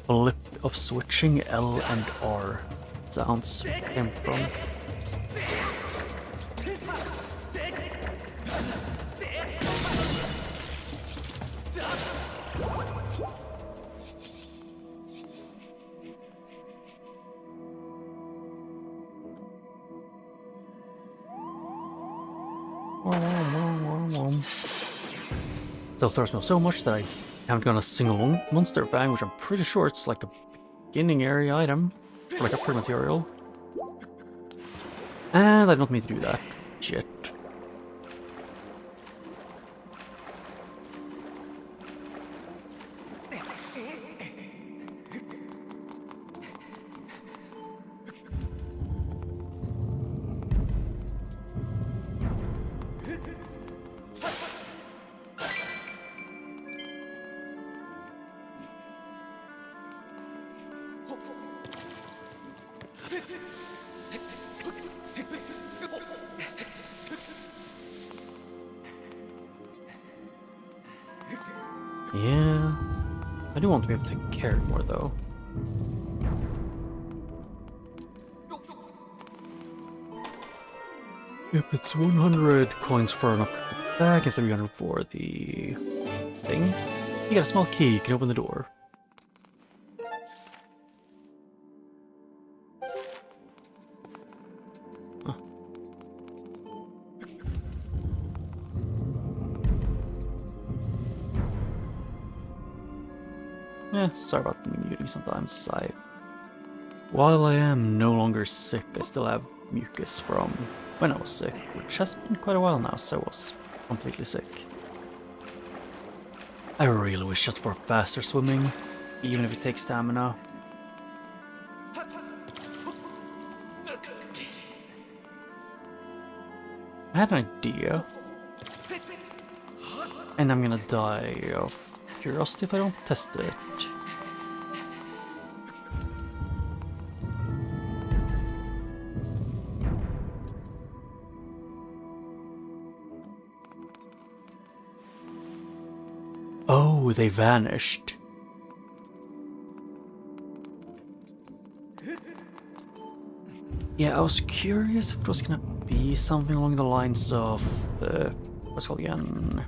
of switching L and R sounds came from. Still throws me off so much that I haven't gotten a single monster fang, which I'm pretty sure it's like a beginning area item, or like a pre-material. And I don't mean to do that. Shit. Yeah, I do want to be able to carry more though. Yep, it's 100 coins for an upgrade bag and 300 for the thing. You got a small key, you can open the door. Huh. Sorry about me muting sometimes. While I am no longer sick, I still have mucus from when I was sick, which has been quite a while now, so I was completely sick. I really wish just for faster swimming, even if it takes stamina. I had an idea, and I'm gonna die of curiosity if I don't test it. Oh, they vanished. Yeah, I was curious if it was gonna be something along the lines of what's it called again?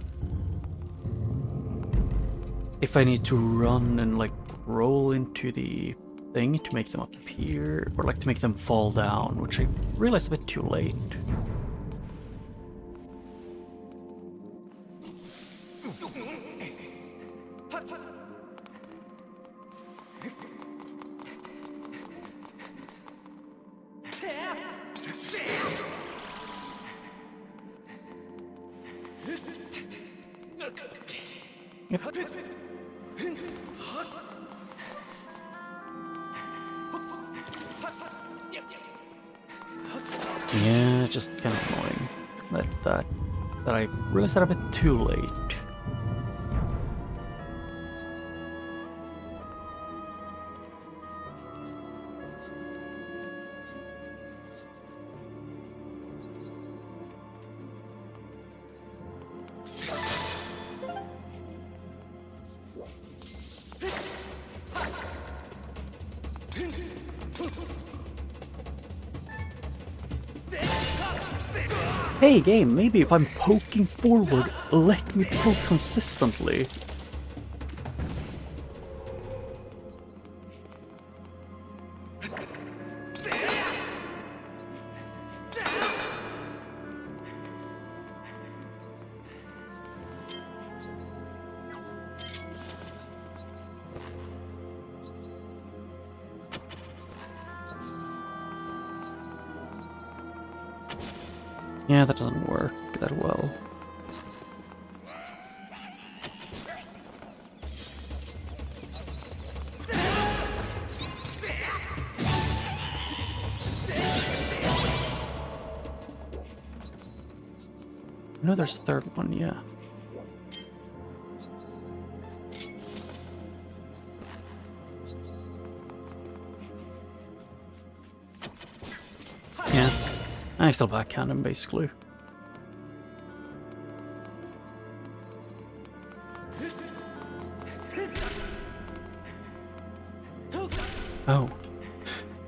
If I need to run and like roll into the thing to make them appear, or like to make them fall down, which I realized a bit too late. Yep. Yeah, just kind of annoying that I realized that a bit too late. Hey game, maybe if I'm poking forward, let me poke consistently. Yeah, that doesn't work that well. I know there's a third one, yeah. Yeah, I still backhand him basically. Oh,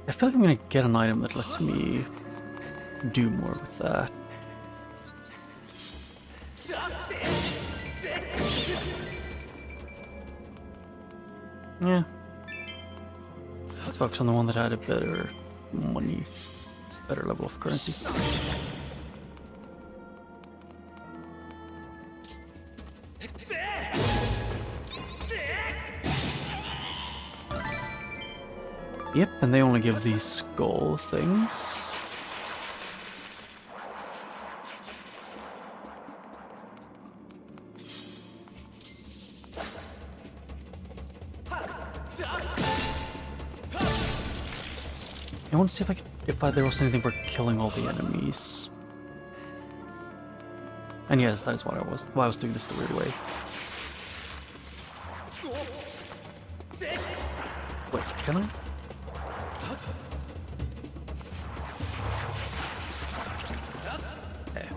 I feel like I'm gonna get an item that lets me do more with that. Yeah. Let's focus on the one that had a better money, better level of currency. Yep, and they only give these skull things. I want to see if there was anything for killing all the enemies. And yes, that is why I was doing this the weird way. Wait, can I? Okay.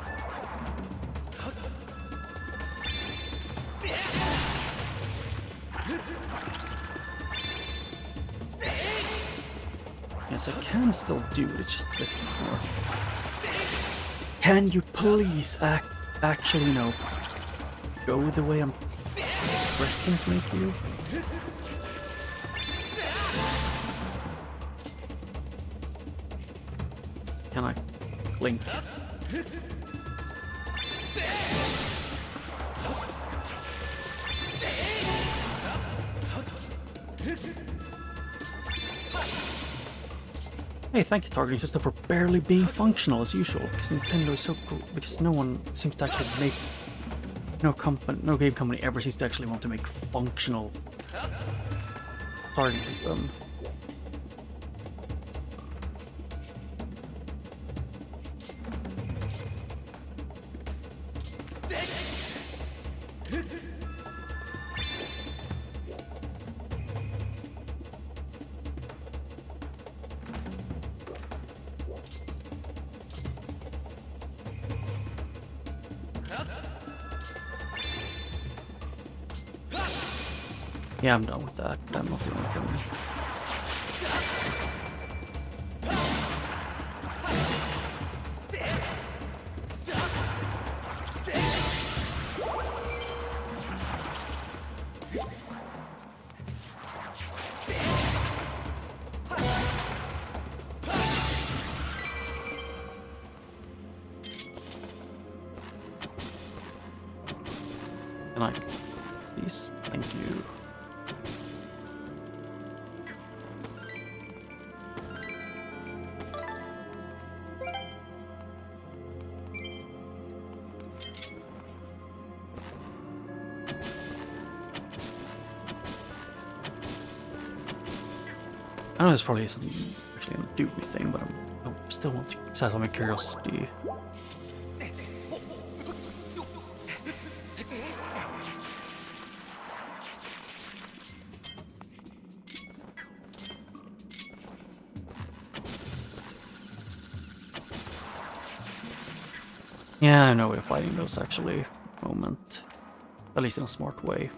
Yes, I can still do it, it's just a bit more. Can you please actually, you know, go the way I'm pressing to make you? Can I blink? Hey, thank you, targeting system, for barely being functional as usual. Because Nintendo is so cool. Because no one seems to actually make no game company ever seems to actually want to make functional targeting system. Yeah, I'm done with that. I'm not doing it. Can I? Please? Thank you. I know this probably isn't actually gonna do anything, but I still want to satisfy my curiosity. Yeah, I know we're fighting those actually. Moment. At least in a smart way.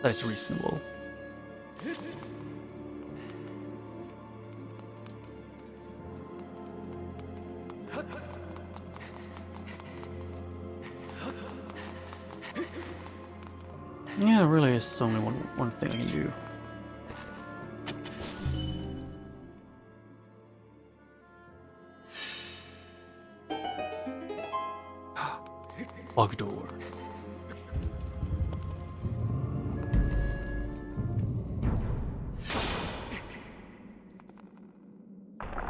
That is reasonable. Yeah, really, it's only one thing I can do. Bug door.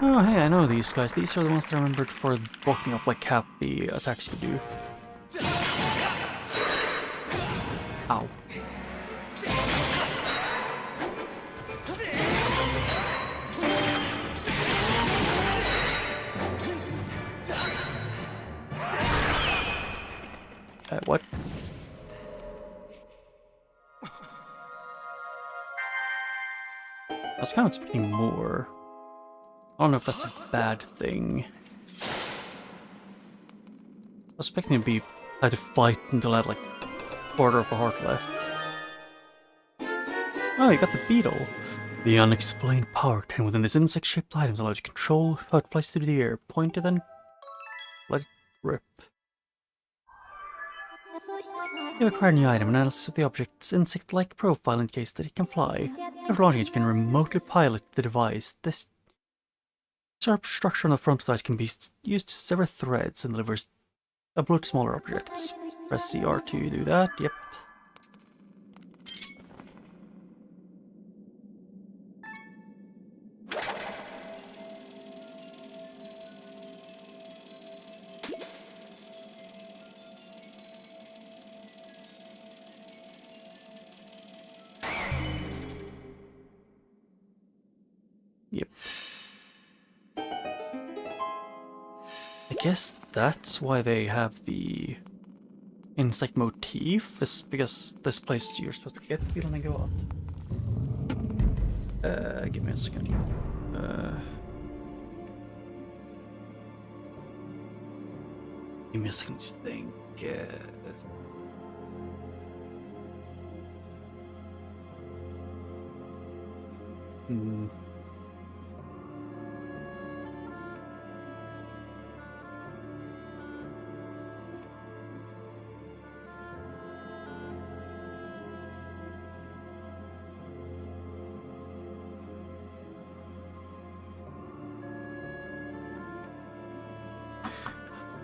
Oh, hey, I know these guys. These are the ones that I remembered for blocking up like half the attacks you do. Ow. What? I was kind of expecting more. I don't know if that's a bad thing. I was expecting to be I had to fight until I had like a quarter of a heart left. Oh, you got the beetle. The unexplained power contained within this insect-shaped item allows you to control how it flies through the air. Point it and let it rip. You acquire a new item. Analysis of the object's insect-like profile indicates that it can fly. After launching it, you can remotely pilot the device. This sharp structure on the front of the device can be used to sever threads and delivers a blow to smaller objects. Press CR to do that. Yep. Yep. I guess that's why they have the insect motif, is because this place you're supposed to get the beetle and go out. Give me a second. Give me a second to think.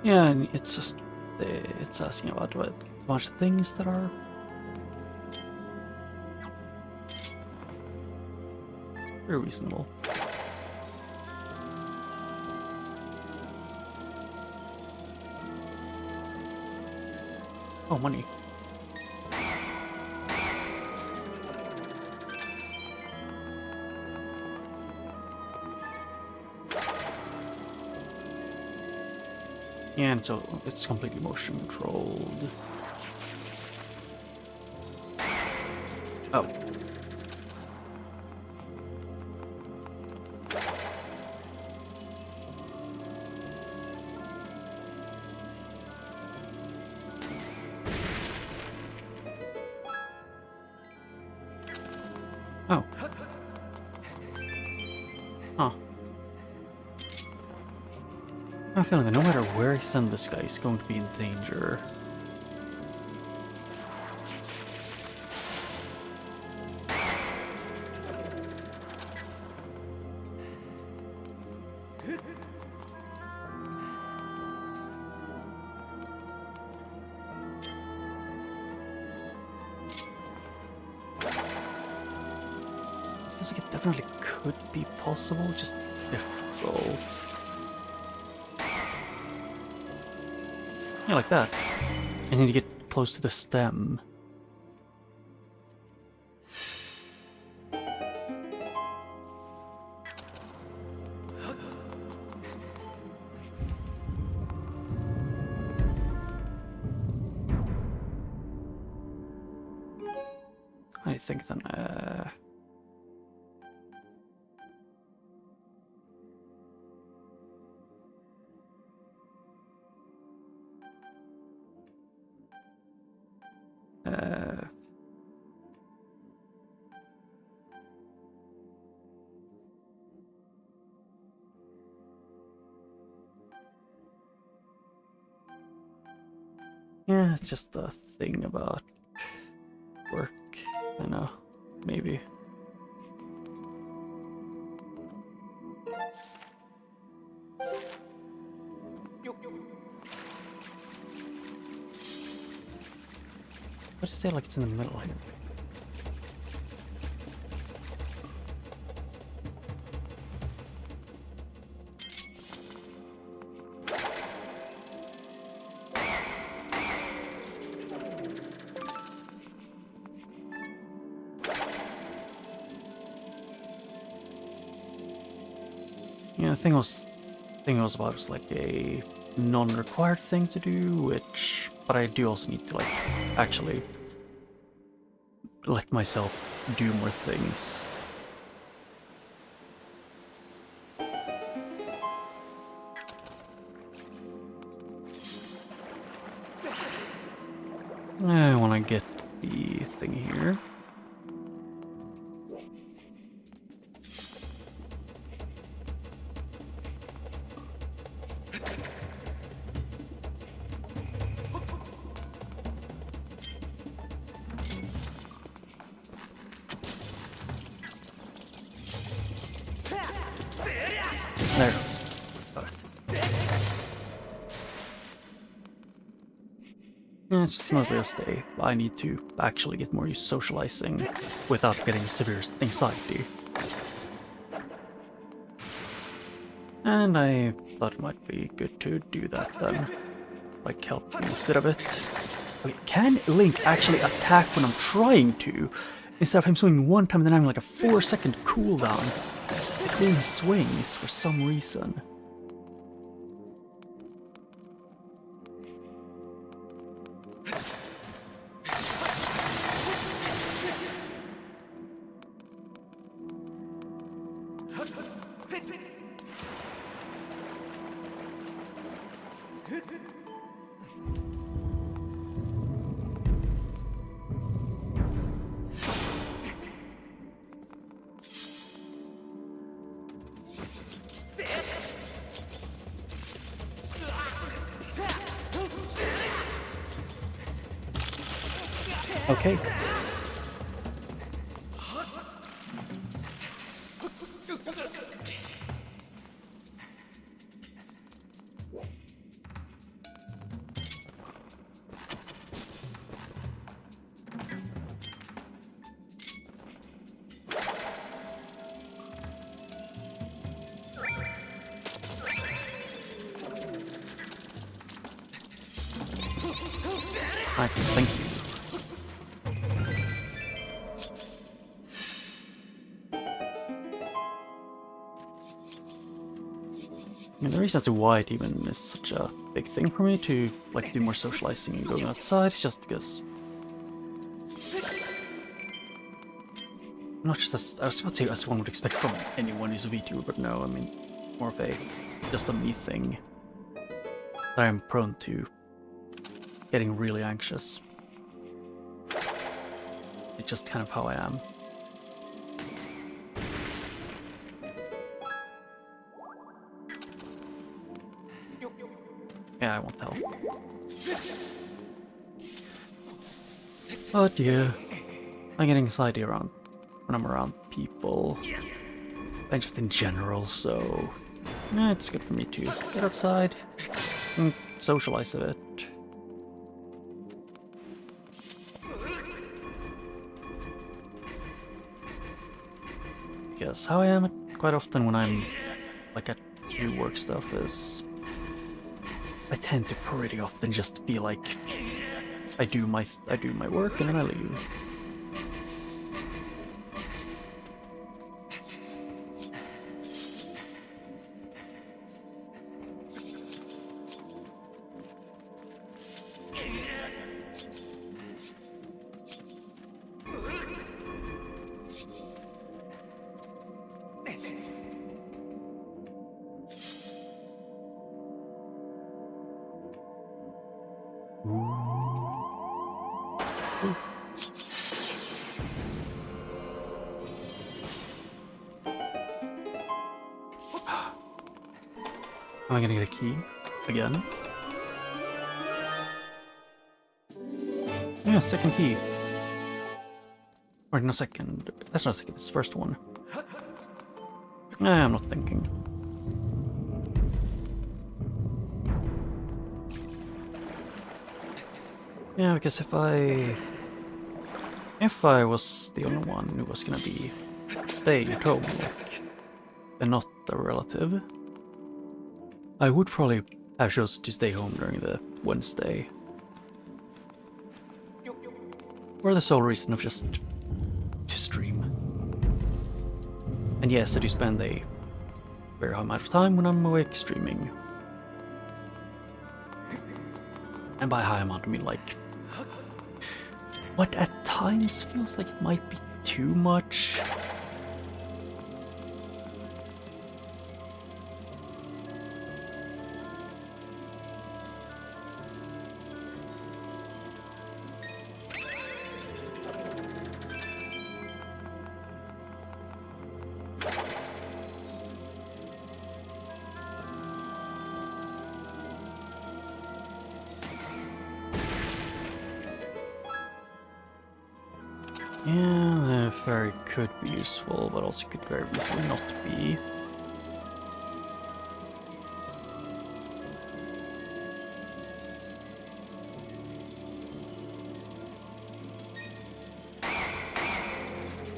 Yeah, and it's just it's asking about a bunch of things that are very reasonable. Oh, money. Yeah, and so it's completely motion controlled. Oh. Oh. Huh. I have a feeling that no matter where I send this guy, he's going to be in danger. Feels like it definitely could be possible, just difficult. Yeah, like that. I need to get close to the stem. I think then, yeah, it's just a thing about work. I know, maybe. What is it like it's in the middle here? Yeah, the thing was about it was like a non-required thing to do, but I do also need to like actually let myself do more things. I want to get the thing here. There. Got it. Yeah, it's just mostly a stay. I need to actually get more used to socializing without getting severe anxiety. And I thought it might be good to do that then. Like help me sit a bit. Wait, can Link actually attack when I'm trying to? Instead of him swinging one time and then having like a 4-second cooldown between his swings for some reason. Okay. Alright, thank you. And the reason as to why it even is such a big thing for me to like do more socializing and going outside is just because not just as I was about to say as one would expect from anyone who's a VTuber, but no, I mean more of a just a me thing that I'm prone to getting really anxious. It's just kind of how I am. Yeah, I want help. But yeah, I get anxiety around when I'm around people, and just in general, so yeah, it's good for me to get outside and socialize a bit. Because how I am quite often when I'm like at new work stuff is I tend to pretty often just be like I do my work and then I leave. Am I gonna get a key again? Yeah, second key. Or no, second. That's not second, it's the first one. Nah, I'm not thinking. Yeah, because if I was the only one who was gonna be staying at home, like, and not a relative, I would probably have chosen to stay home during the Wednesday. For the sole reason of just to stream. And yes, I do spend a very high amount of time when I'm awake streaming. And by high amount I mean like what at times feels like it might be too much. Yeah, the fairy could be useful, but also could very easily not be.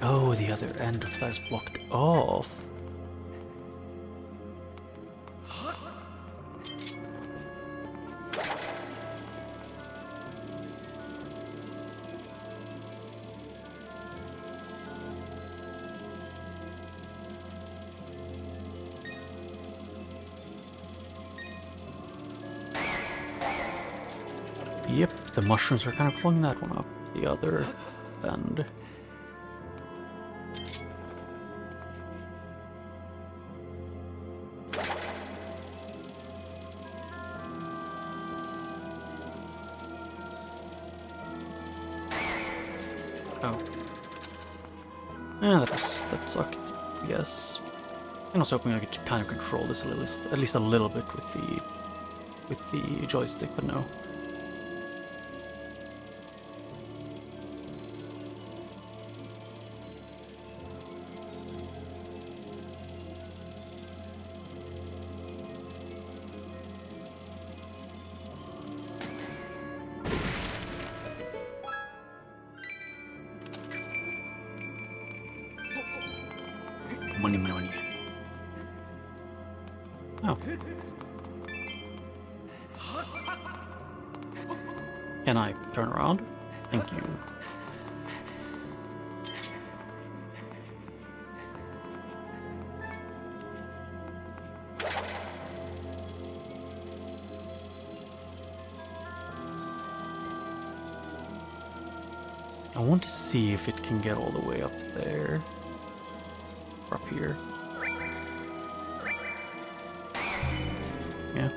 Oh, the other end of that is blocked off. Yep, the mushrooms are kind of pulling that one up. The other end. Oh. Yeah, that sucked, yes. I was hoping I could kind of control this a little, at least a little bit with the joystick, but no. Money, money, money. Oh. Can I turn around? Thank you. I want to see if it can get all the way up there. Up here. Yeah.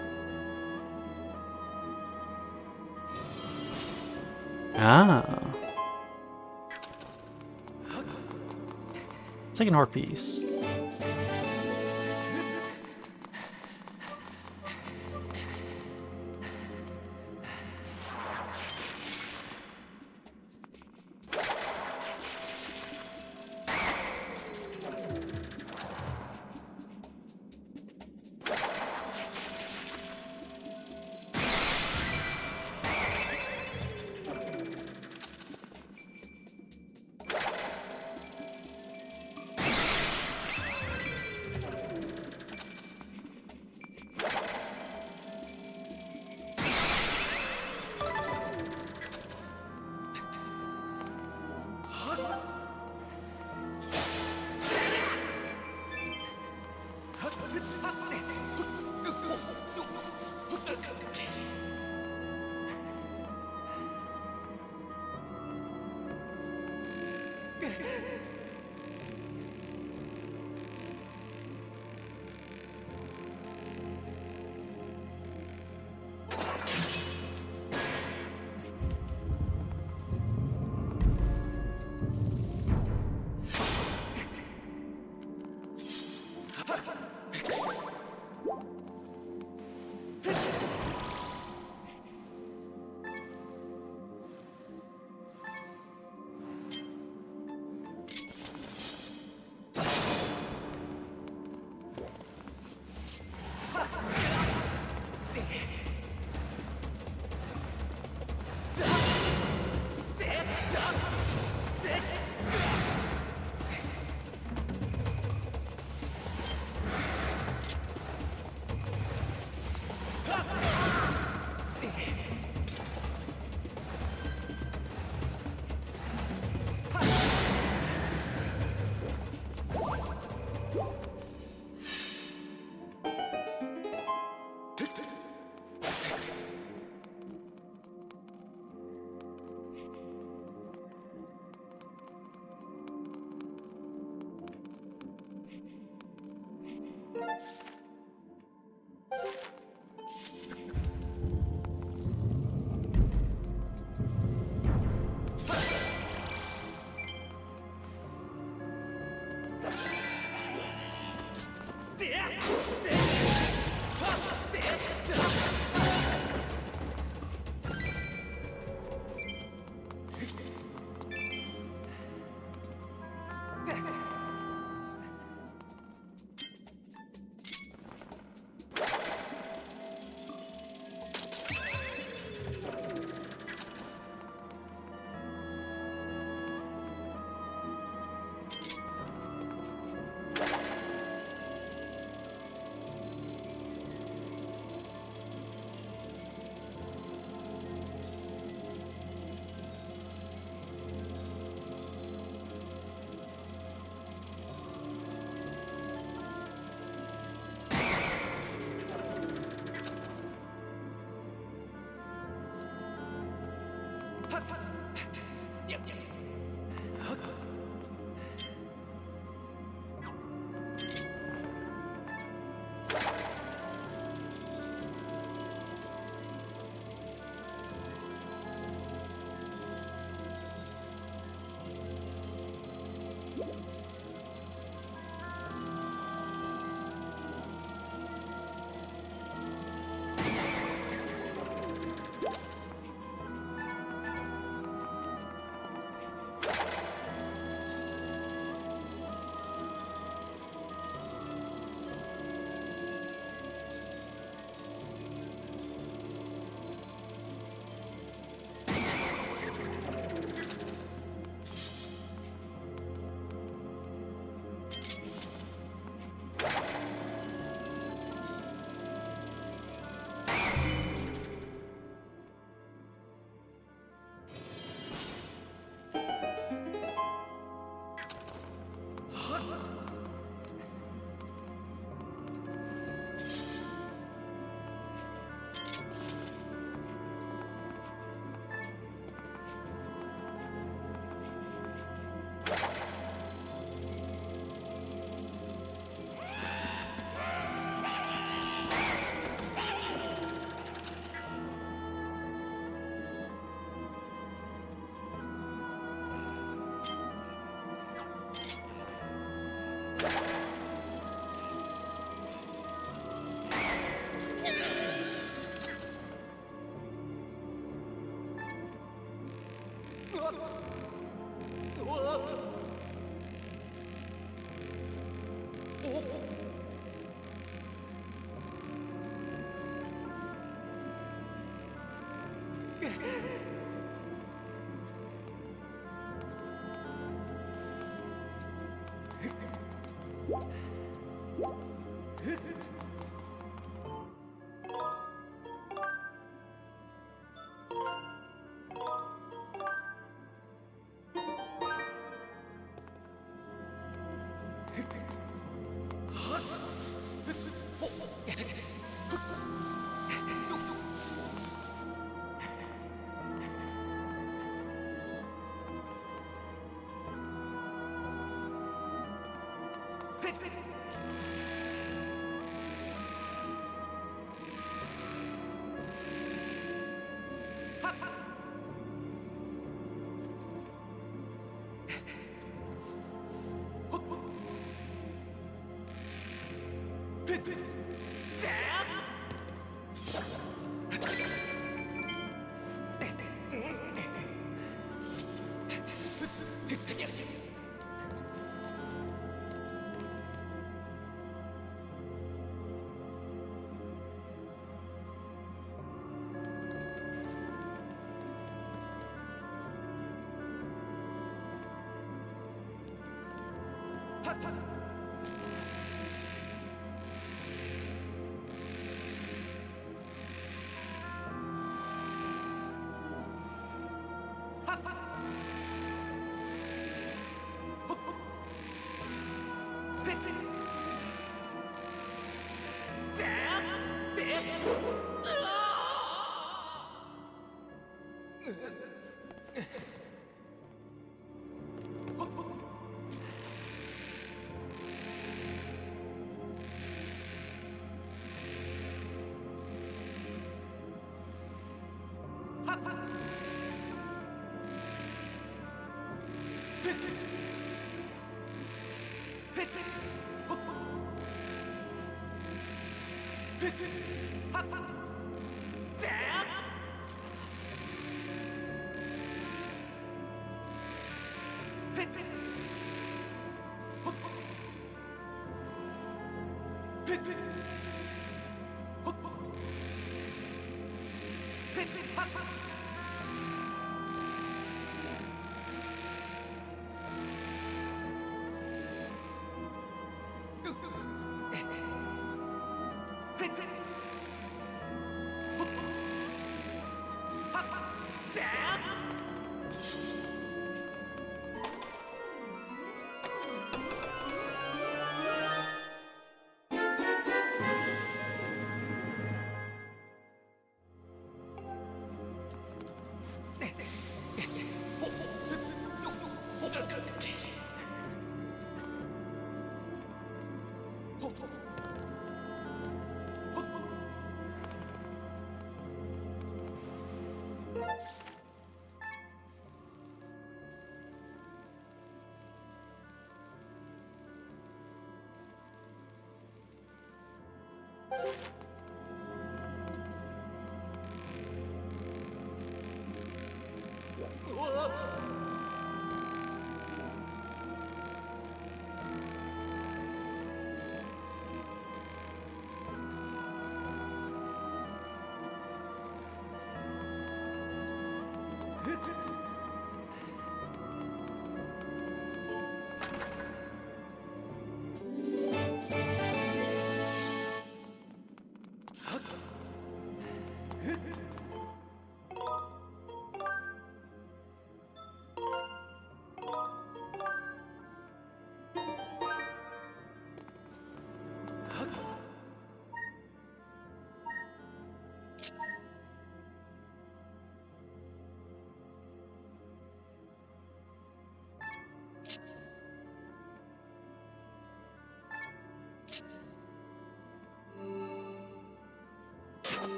Ah. Second heart piece.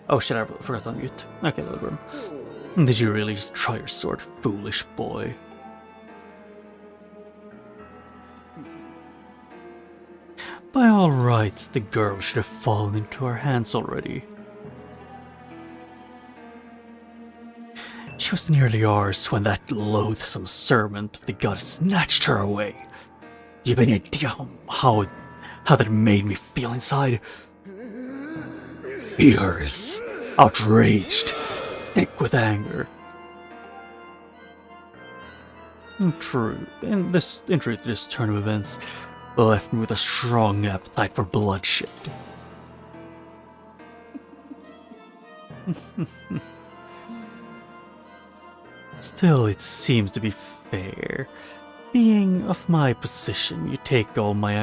Oh shit, I forgot to unmute. Okay, Pilgrim. Did you really just try your sword, foolish boy? By all rights, the girl should have fallen into our hands already. She was nearly ours when that loathsome servant of the goddess snatched her away. Do you have any idea how that made me feel inside? Furious, outraged, thick with anger. In truth, this turn of events left me with a strong appetite for bloodshed. Still, it seems to be fair. Being of my position, you take all my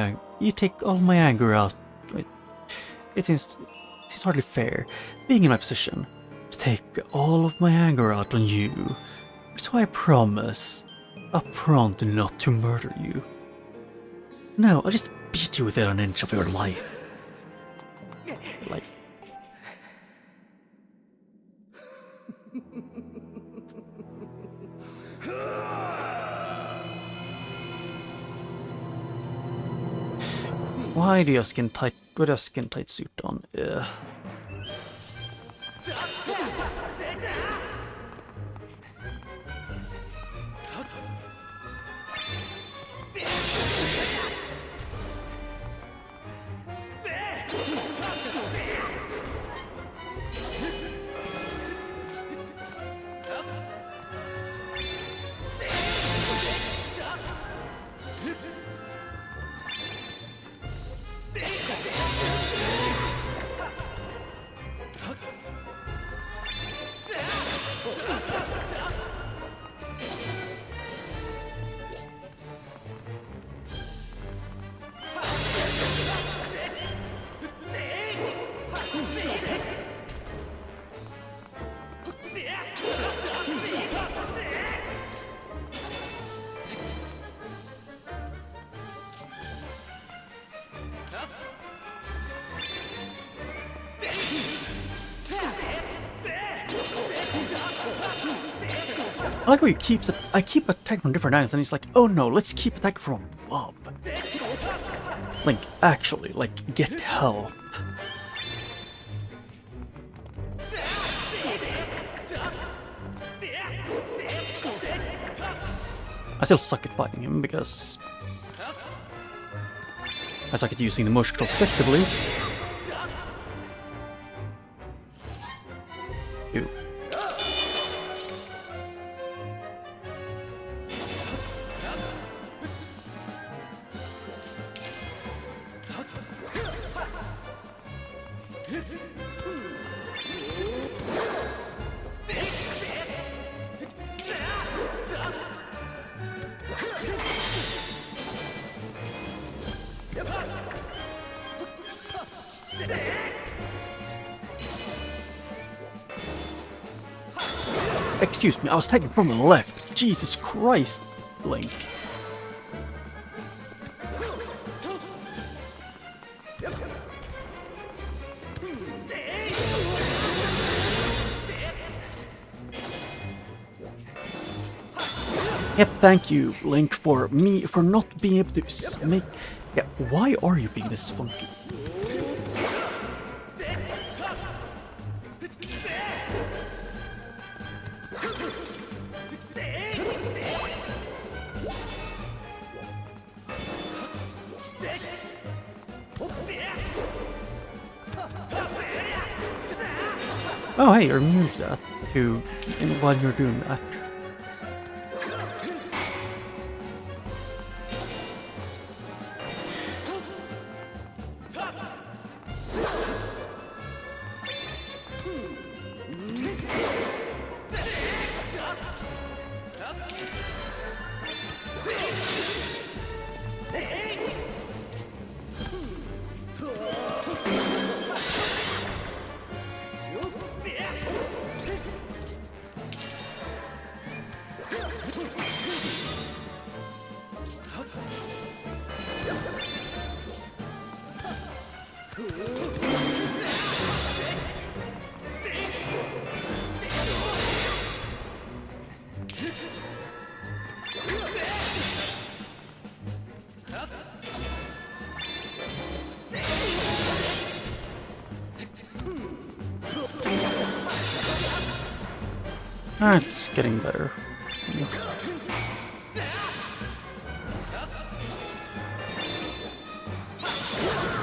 anger out. It seems hardly fair. Being in my position, to take all of my anger out on you. So I promise up front not to murder you. No, I'll just beat you within an inch of your life. Why do you have skin tight? With a skin tight suit on? I like how he keeps it. I keep attacking from different angles, and he's like, "Oh no, let's keep attacking from above." Like, actually, like, get help. I still suck at fighting him because I suck at using the motion controls effectively. Ew. Excuse me, I was taking from the left. Jesus Christ, Link. Yep, thank you, Link, for not being able to make... Yeah, why are you being this funky? Oh, hey, you're immune to that, while you're doing that. It's getting better.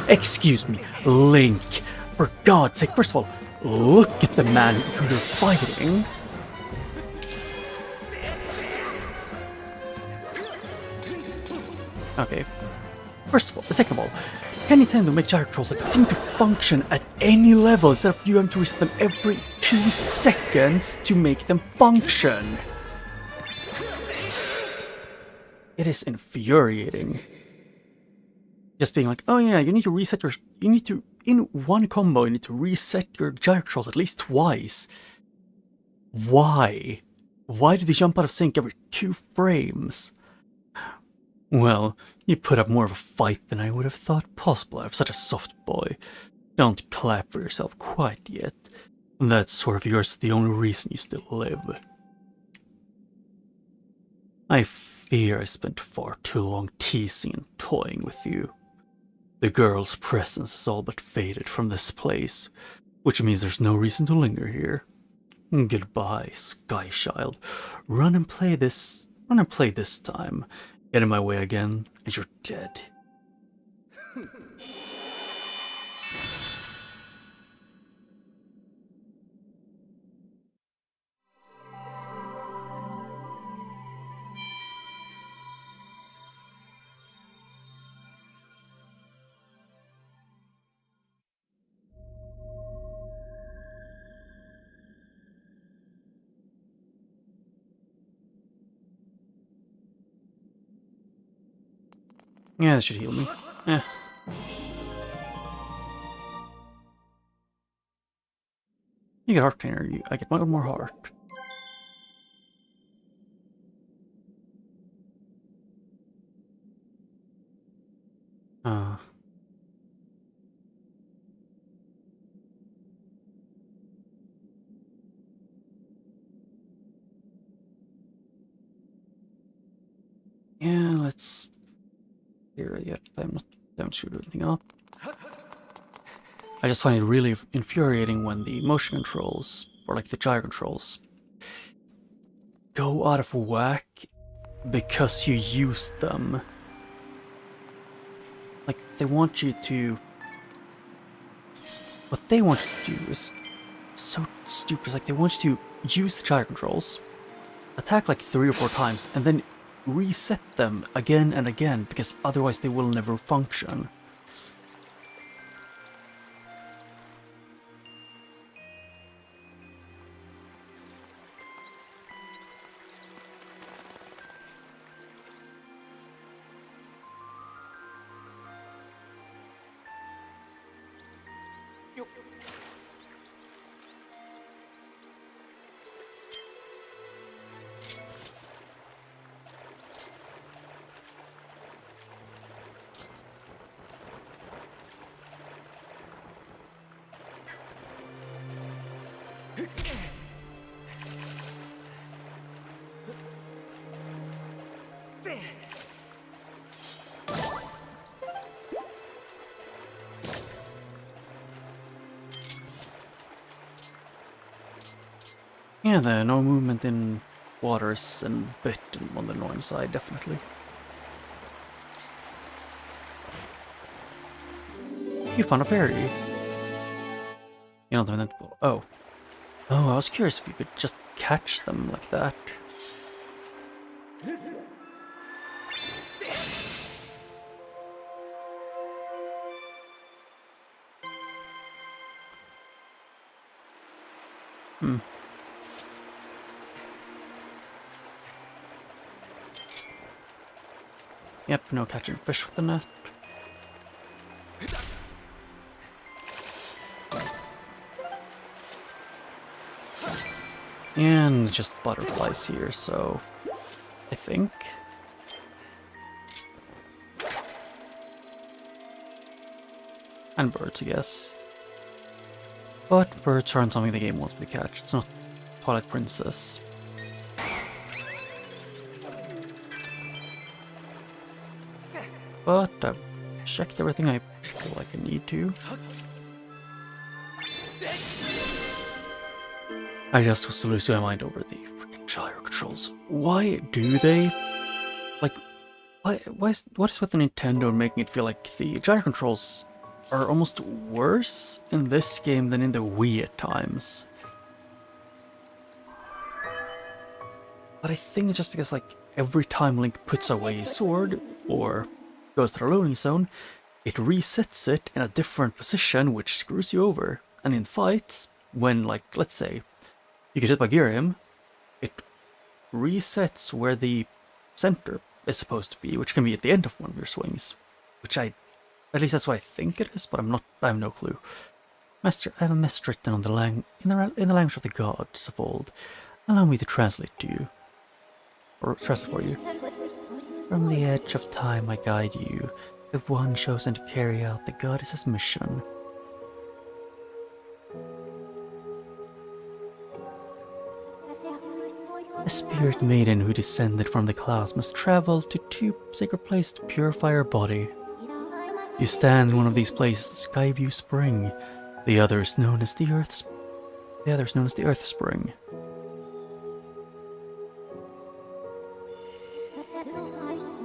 Excuse me, Link. For God's sake, first of all, look at the man who you're fighting. Okay. First of all, second of all, can Nintendo make gyro controls that seem to function at any level instead of you having to reset them every 2 seconds to make them function? It is infuriating. Just being like, oh yeah, you need to, in one combo, you need to reset your gyro controls at least twice. Why? Why do they jump out of sync every 2 frames? Well, you put up more of a fight than I would have thought possible out of such a soft boy. Don't clap for yourself quite yet. That sort of yours is the only reason you still live. I fear I spent far too long teasing and toying with you. The girl's presence has all but faded from this place, which means there's no reason to linger here. Goodbye, Sky Child. Run and play this time. Get in my way again, and you're dead. Yeah, this should heal me. Yeah. You get heart container, I get one more heart. Yeah, let's here yet. I'm not screwed anything up. I just find it really infuriating when the motion controls, or like the gyro controls, go out of whack because you use them. Like, they want you to... What they want you to do is so stupid. It's like they want you to use the gyro controls, attack like 3 or 4 times, and then reset them again and again, because otherwise they will never function. Yeah, the no movement in water is a bit on the annoying side, definitely. You found a fairy. You don't have that. Oh. Oh, I was curious if you could just catch them like that. Hmm. Yep, no catching fish with the net. And just butterflies here, so I think. And birds, I guess. But birds aren't something the game wants me to catch. It's not Twilight Princess. But I've checked everything I feel like I need to. I just was losing my mind over the freaking gyro controls. Why do they? Like, what is with the Nintendo making it feel like the gyro controls are almost worse in this game than in the Wii at times? But I think it's just because, like, every time Link puts away his sword, or goes to the loading zone, it resets it in a different position, which screws you over. And in fights, when, like, let's say, you get hit by Gyrium, it resets where the center is supposed to be, which can be at the end of one of your swings. Which at least that's what I think it is, but I have no clue. Master, I have a message written on the in the language of the gods of old. Allow me to translate to you. Or translate for you. From the edge of time I guide you, the one chosen to carry out the goddess's mission. The spirit maiden who descended from the clouds must travel to two sacred places to purify her body. You stand in one of these places, the Skyview Spring. The other is known as the Earth Spring.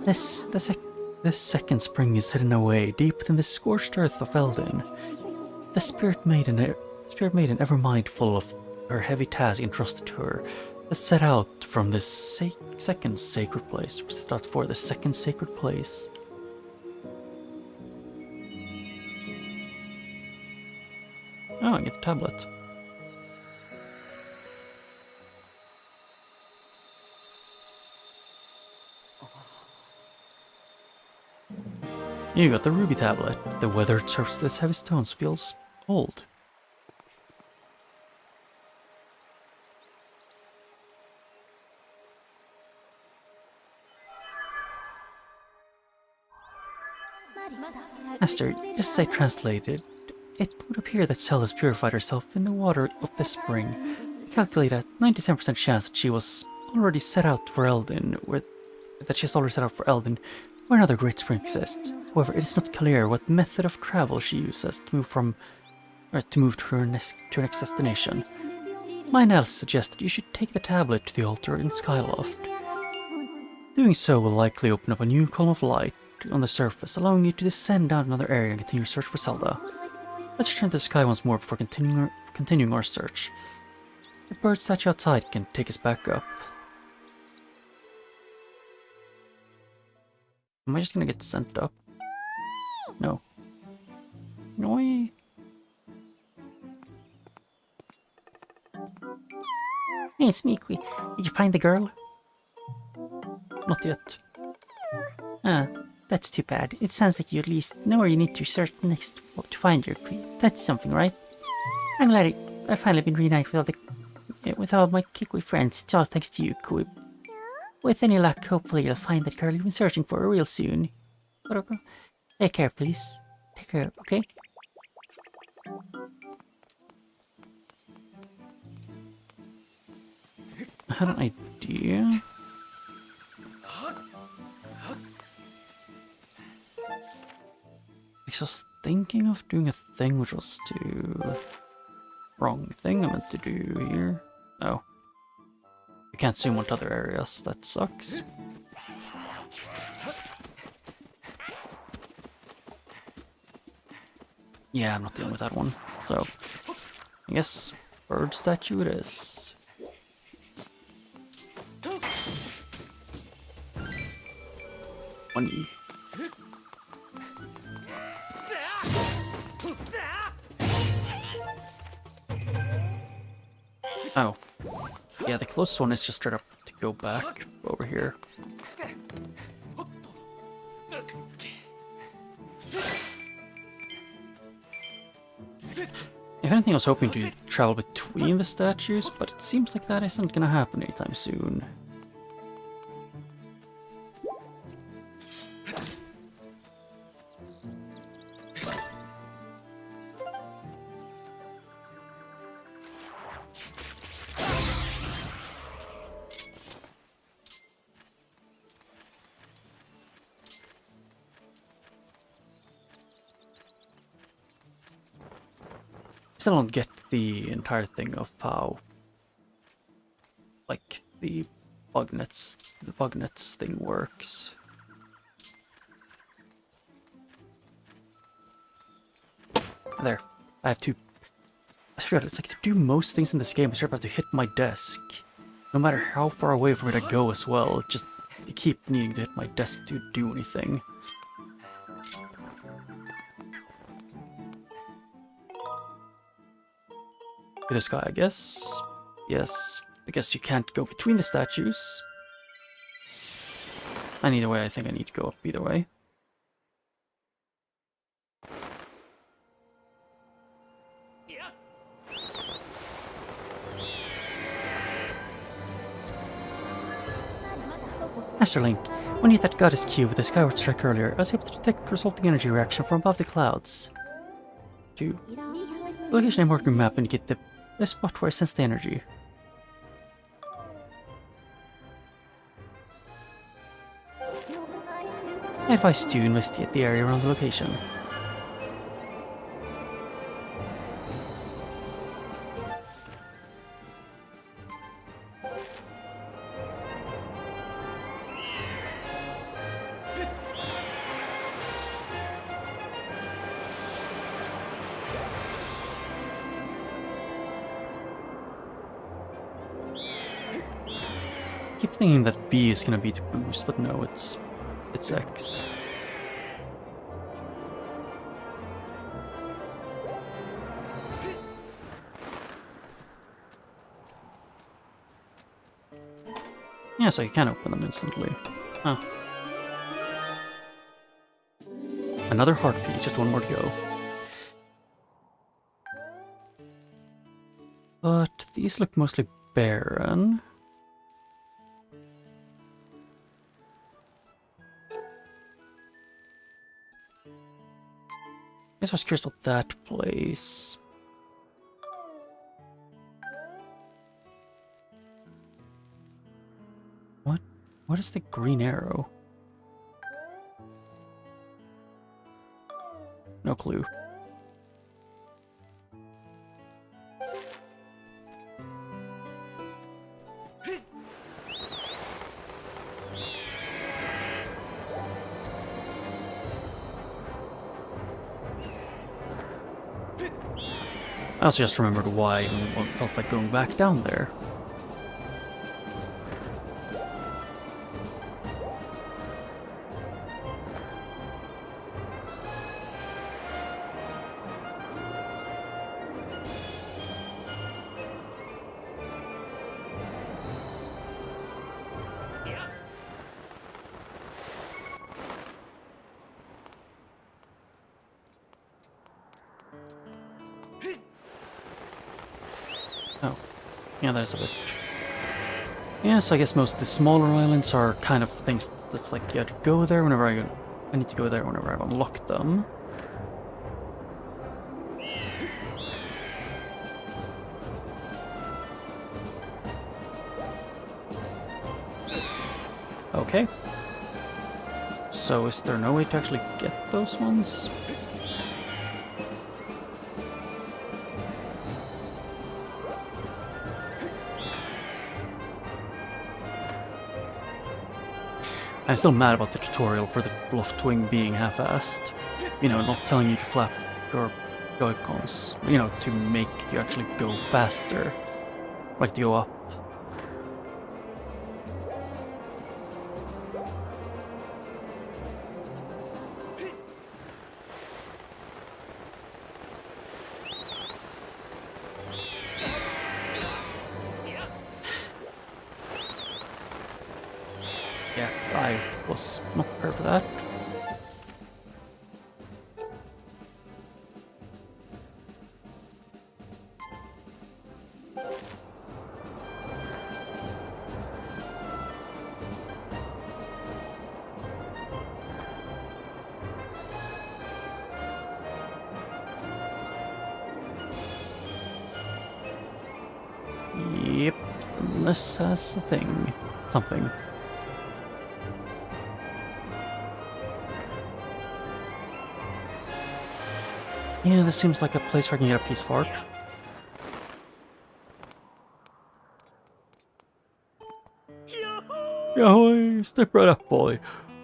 This second spring is hidden away deep within the scorched earth of Eldin. The spirit maiden, ever mindful of her heavy task entrusted to her, has set out from this second sacred place. Set out for the second sacred place. Oh, I get the tablet. You got the ruby tablet. The weathered surface of its heavy stones feels old. Master, just as I translated, it would appear that Zelda has purified herself in the water of this spring. I calculate a 97% chance that she was already set out for Eldin, where another great spring exists. However, it is not clear what method of travel she uses to move to her next destination. My analysis suggests that you should take the tablet to the altar in Skyloft. Doing so will likely open up a new column of light on the surface, allowing you to descend down another area and continue your search for Zelda. Let's return to the sky once more before continuing our search. The bird statue outside can take us back up. Am I just gonna get sent up? No. No. Hey, it's me. Did you find the girl? Not yet. Ah, that's too bad. It sounds like you at least know where you need to search next to find her. That's something, right? I'm glad I've finally been reunited with all my Kikui friends. It's all thanks to you, Kui. With any luck, hopefully you'll find that girl you've been searching for real soon. Take care, please. Take care, okay? I had an idea. I was thinking of doing a thing which was to... Wrong thing I meant to do here. Oh. I can't zoom onto other areas, that sucks. Yeah, I'm not dealing with that one. So, I guess bird statue it is. Money. Oh. Yeah, the closest one is just straight up to go back over here. If anything, I was hoping to travel between the statues, but it seems like that isn't gonna happen anytime soon. Still don't get the entire thing of how, like, the bug nets thing works. There, I have to. I forgot, it's like to do most things in this game, I sort of have to hit my desk, no matter how far away from it I go as well. I keep needing to hit my desk to do anything. This guy, I guess. Yes, I guess you can't go between the statues. And either way, I think I need to go up either way. Master Link, when you hit that goddess cube with the Skyward Strike earlier, I was able to detect the resulting energy reaction from above the clouds. 2. The location I marked on your map indicate the spot where I sense the energy. I advise you to investigate the area around the location. I keep thinking that B is gonna be to boost, but no, it's X. Yeah, so you can open them instantly. Huh. Another heart piece, just one more to go. But these look mostly barren. I guess I was curious about that place. What is the green arrow? No clue. I also just remembered why I even felt like going back down there. Oh, yeah, that's a bit... Yeah, so I guess most of the smaller islands are kind of things that's like you have to go there whenever I need to go there whenever I've unlocked them. Okay. So is there no way to actually get those ones? I'm still mad about the tutorial for the bluffed wing being half-assed. You know, not telling you to flap your Joy-Cons, you know, to make you actually go faster. Like to go up. Yeah, I was not prepared for that. Yep, this has a thing. Something. Yeah, this seems like a place where I can get a piece of art. Yahoo! Step right up, boy.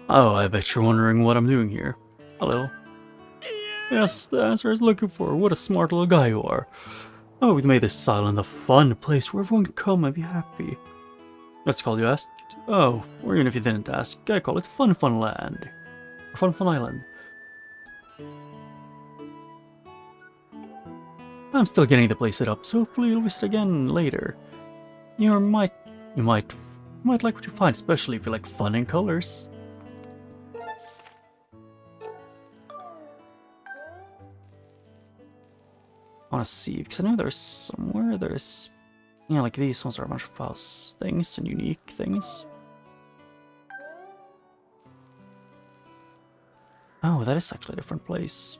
Oh, I bet you're wondering what I'm doing here. Hello. Yes, the answer I was looking for. What a smart little guy you are. Oh, we made this island a fun place where everyone can come and be happy. That's called you asked. Oh, or even if you didn't ask, I call it Fun Fun Land. Or Fun Fun Island. I'm still getting the place set up, so hopefully you'll visit again later. You might like what you find, especially if you like fun and colors. I wanna see, because I know there's somewhere there's... Yeah, like these ones are a bunch of house things and unique things. Oh, that is actually a different place.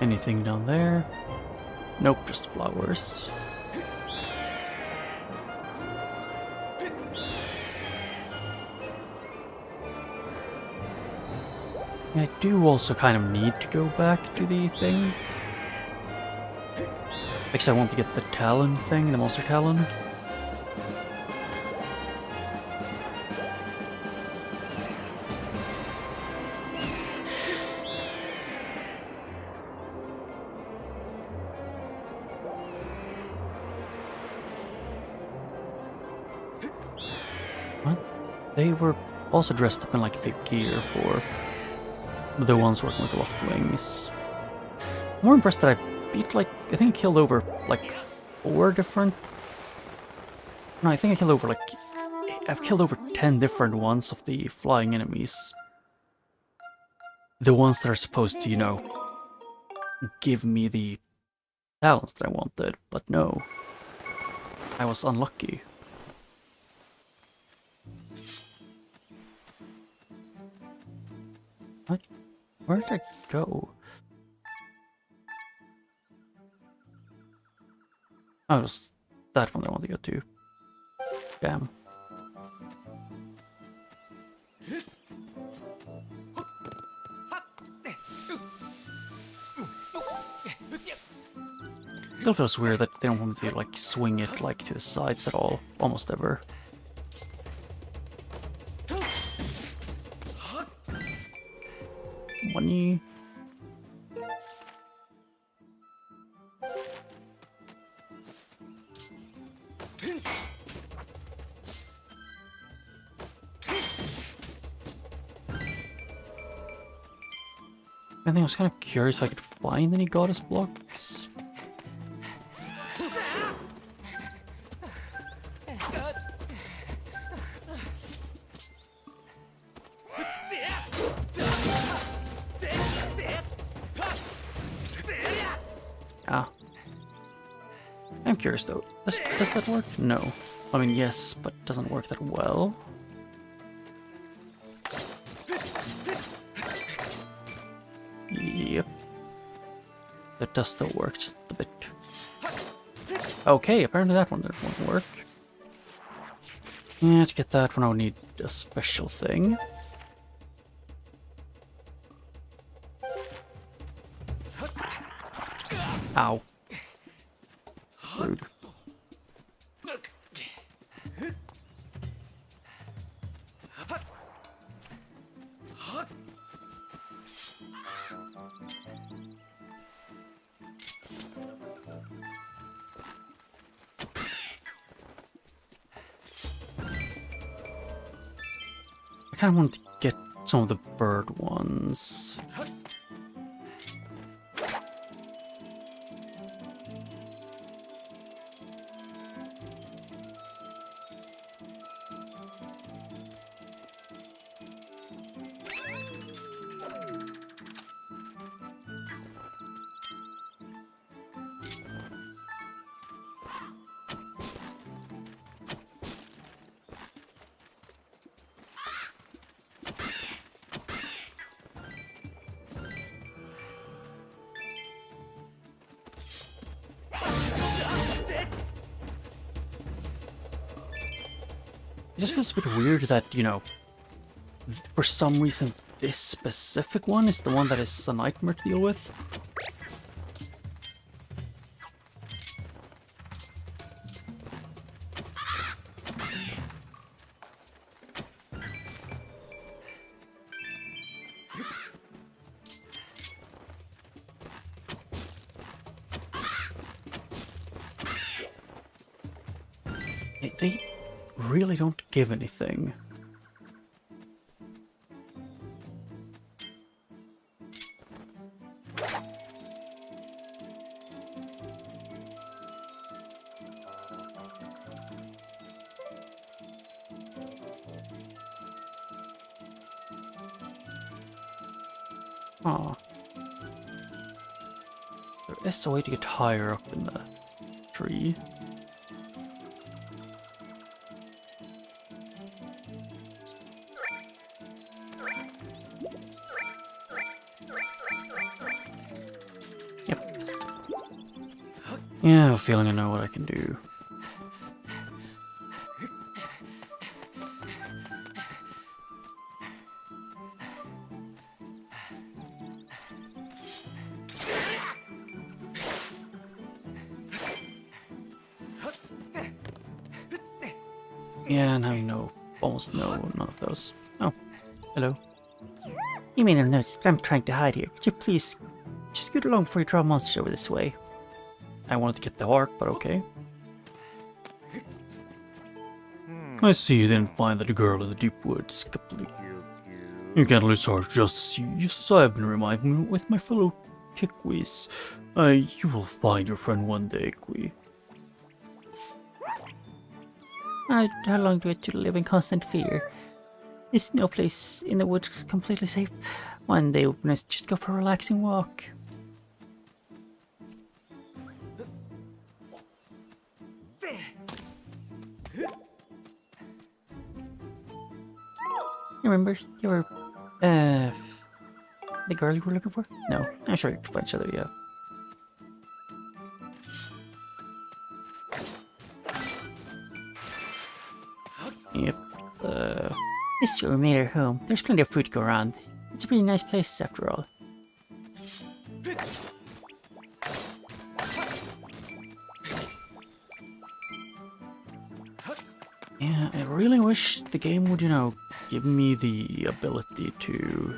Anything down there? Nope, just flowers. I do also kind of need to go back to the thing. Because I want to get the Talon thing, the Monster Talon. What? They were also dressed up in like thick gear for the ones working with Loft Wings. I'm more impressed that I beat like, I think I killed over like 4 different... No, I think I killed over like... I've killed over 10 different ones of the flying enemies. The ones that are supposed to, you know, give me the talents that I wanted, but no. I was unlucky. What? Where did I go? Oh, it was that one I want to go to. Damn. Still feels weird that they don't want me to like swing it like to the sides at all, almost ever. Money. I think I was kind of curious if I could find any goddess blocks. Ah. I'm curious though. Does that work? No. I mean, yes, but it doesn't work that well. Yep. That does still work, just a bit. Okay, apparently that one won't work. Yeah, to get that one I would need a special thing. Ow. Rude. I kind of want to get some of the bird ones. It just feels a bit weird that, you know, for some reason this specific one is the one that is a nightmare to deal with. They really don't give anything. Huh. There is a way to get higher up in the tree. Yep. Yeah, I have a feeling I know what I can do. Yeah, and I know almost none of those. Oh, hello. You may not notice, but I'm trying to hide here. Could you please just scoot along before you draw monsters over this way? I wanted to get the heart, but okay. I see you didn't find that girl in the deep woods complete. You can't lose heart just as I've been reminding with my fellow Kikwis. You will find your friend one day, Qui. How long do I have to live in constant fear? Is no place in the woods completely safe? One day we're gonna just go for a relaxing walk. Remember, you were, the girl you were looking for? No, I'm sure you can find each other, yeah. Yep. This is where we made our home. There's plenty of food to go around. It's a pretty nice place after all. Yeah, I really wish the game would, give me the ability to,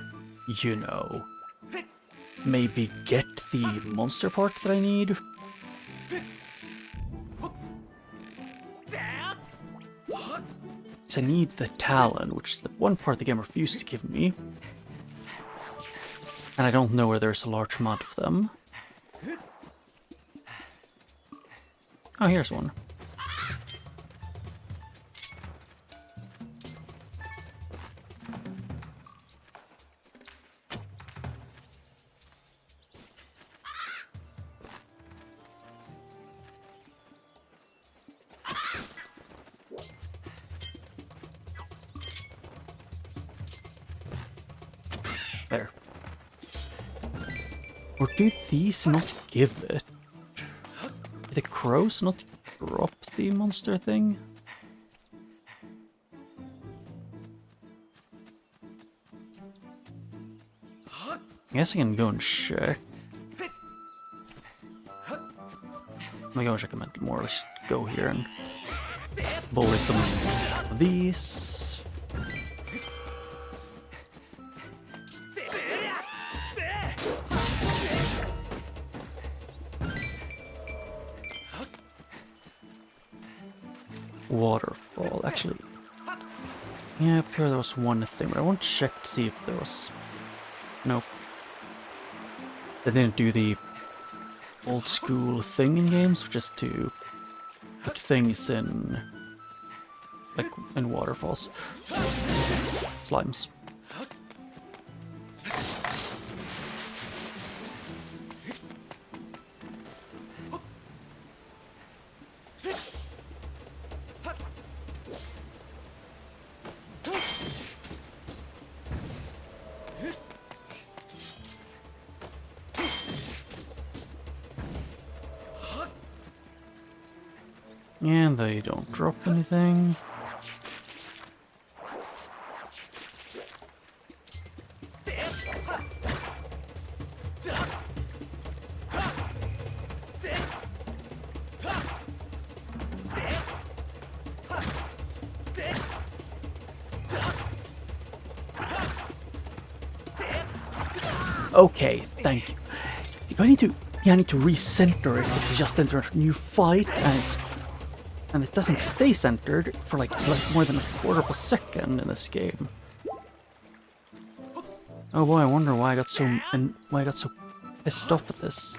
maybe get the monster part that I need. Because I need the talent, which is the one part the game refused to give me. And I don't know where there's a large amount of them. Oh, here's one. There. Or did these not give it? Did the crows not drop the monster thing? I guess I can go and check. I go and check. I meant more or less go here and bully some of these. Waterfall, actually. Yeah, up here there was one thing, but I won't check to see if there was... Nope. They didn't do the old school thing in games, just to put things in... like, in waterfalls. Slimes. And they don't drop anything. Okay, thank you. I need to recenter it because I just entered a new fight and it doesn't stay centered for like more than a quarter of a second in this game. Oh boy, I wonder why I got so pissed off at this.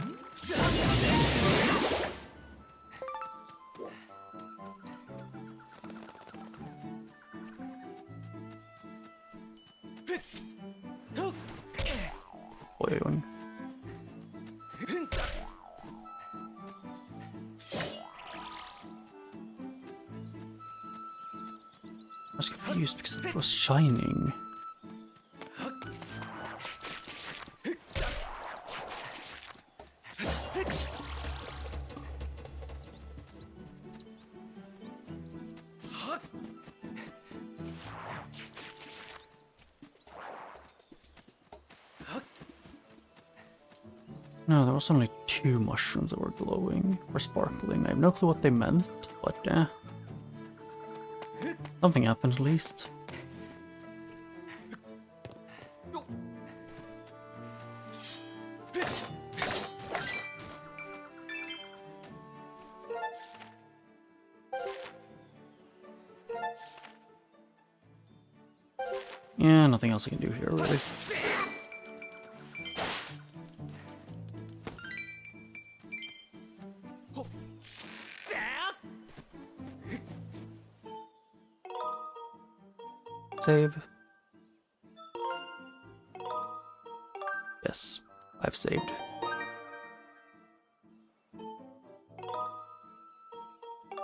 Oj, oj, oj. I was confused because it was shining. No, there was only 2 mushrooms that were glowing or sparkling. I have no clue what they meant, but something happened at least. Yeah, nothing else I can do here, really. Save. Yes, I've saved.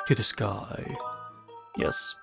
To the sky. Yes.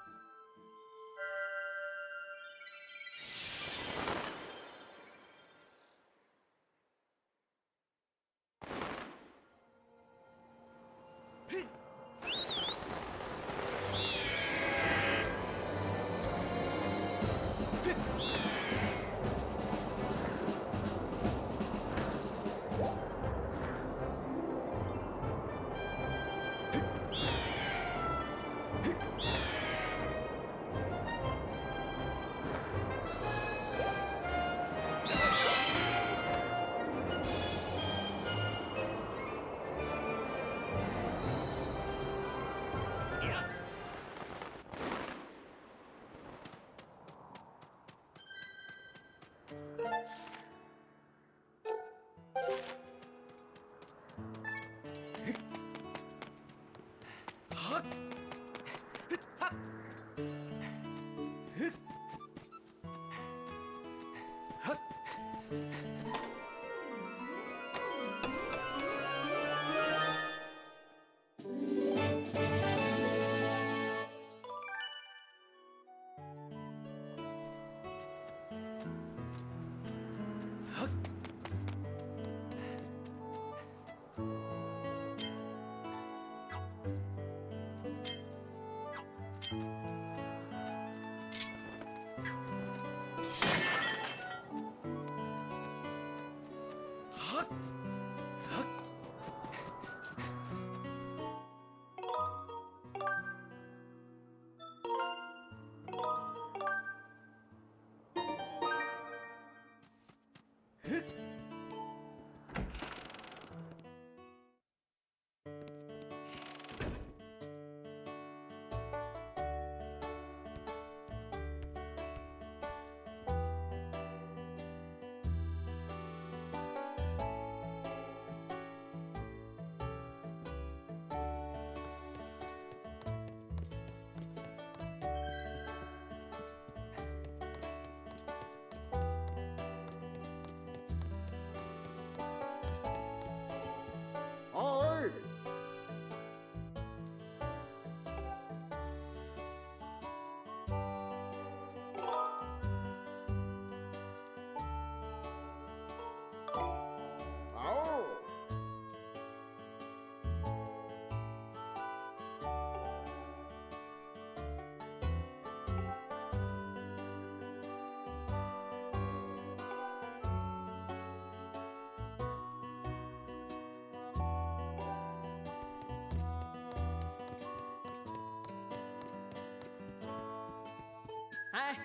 Hi. Hi.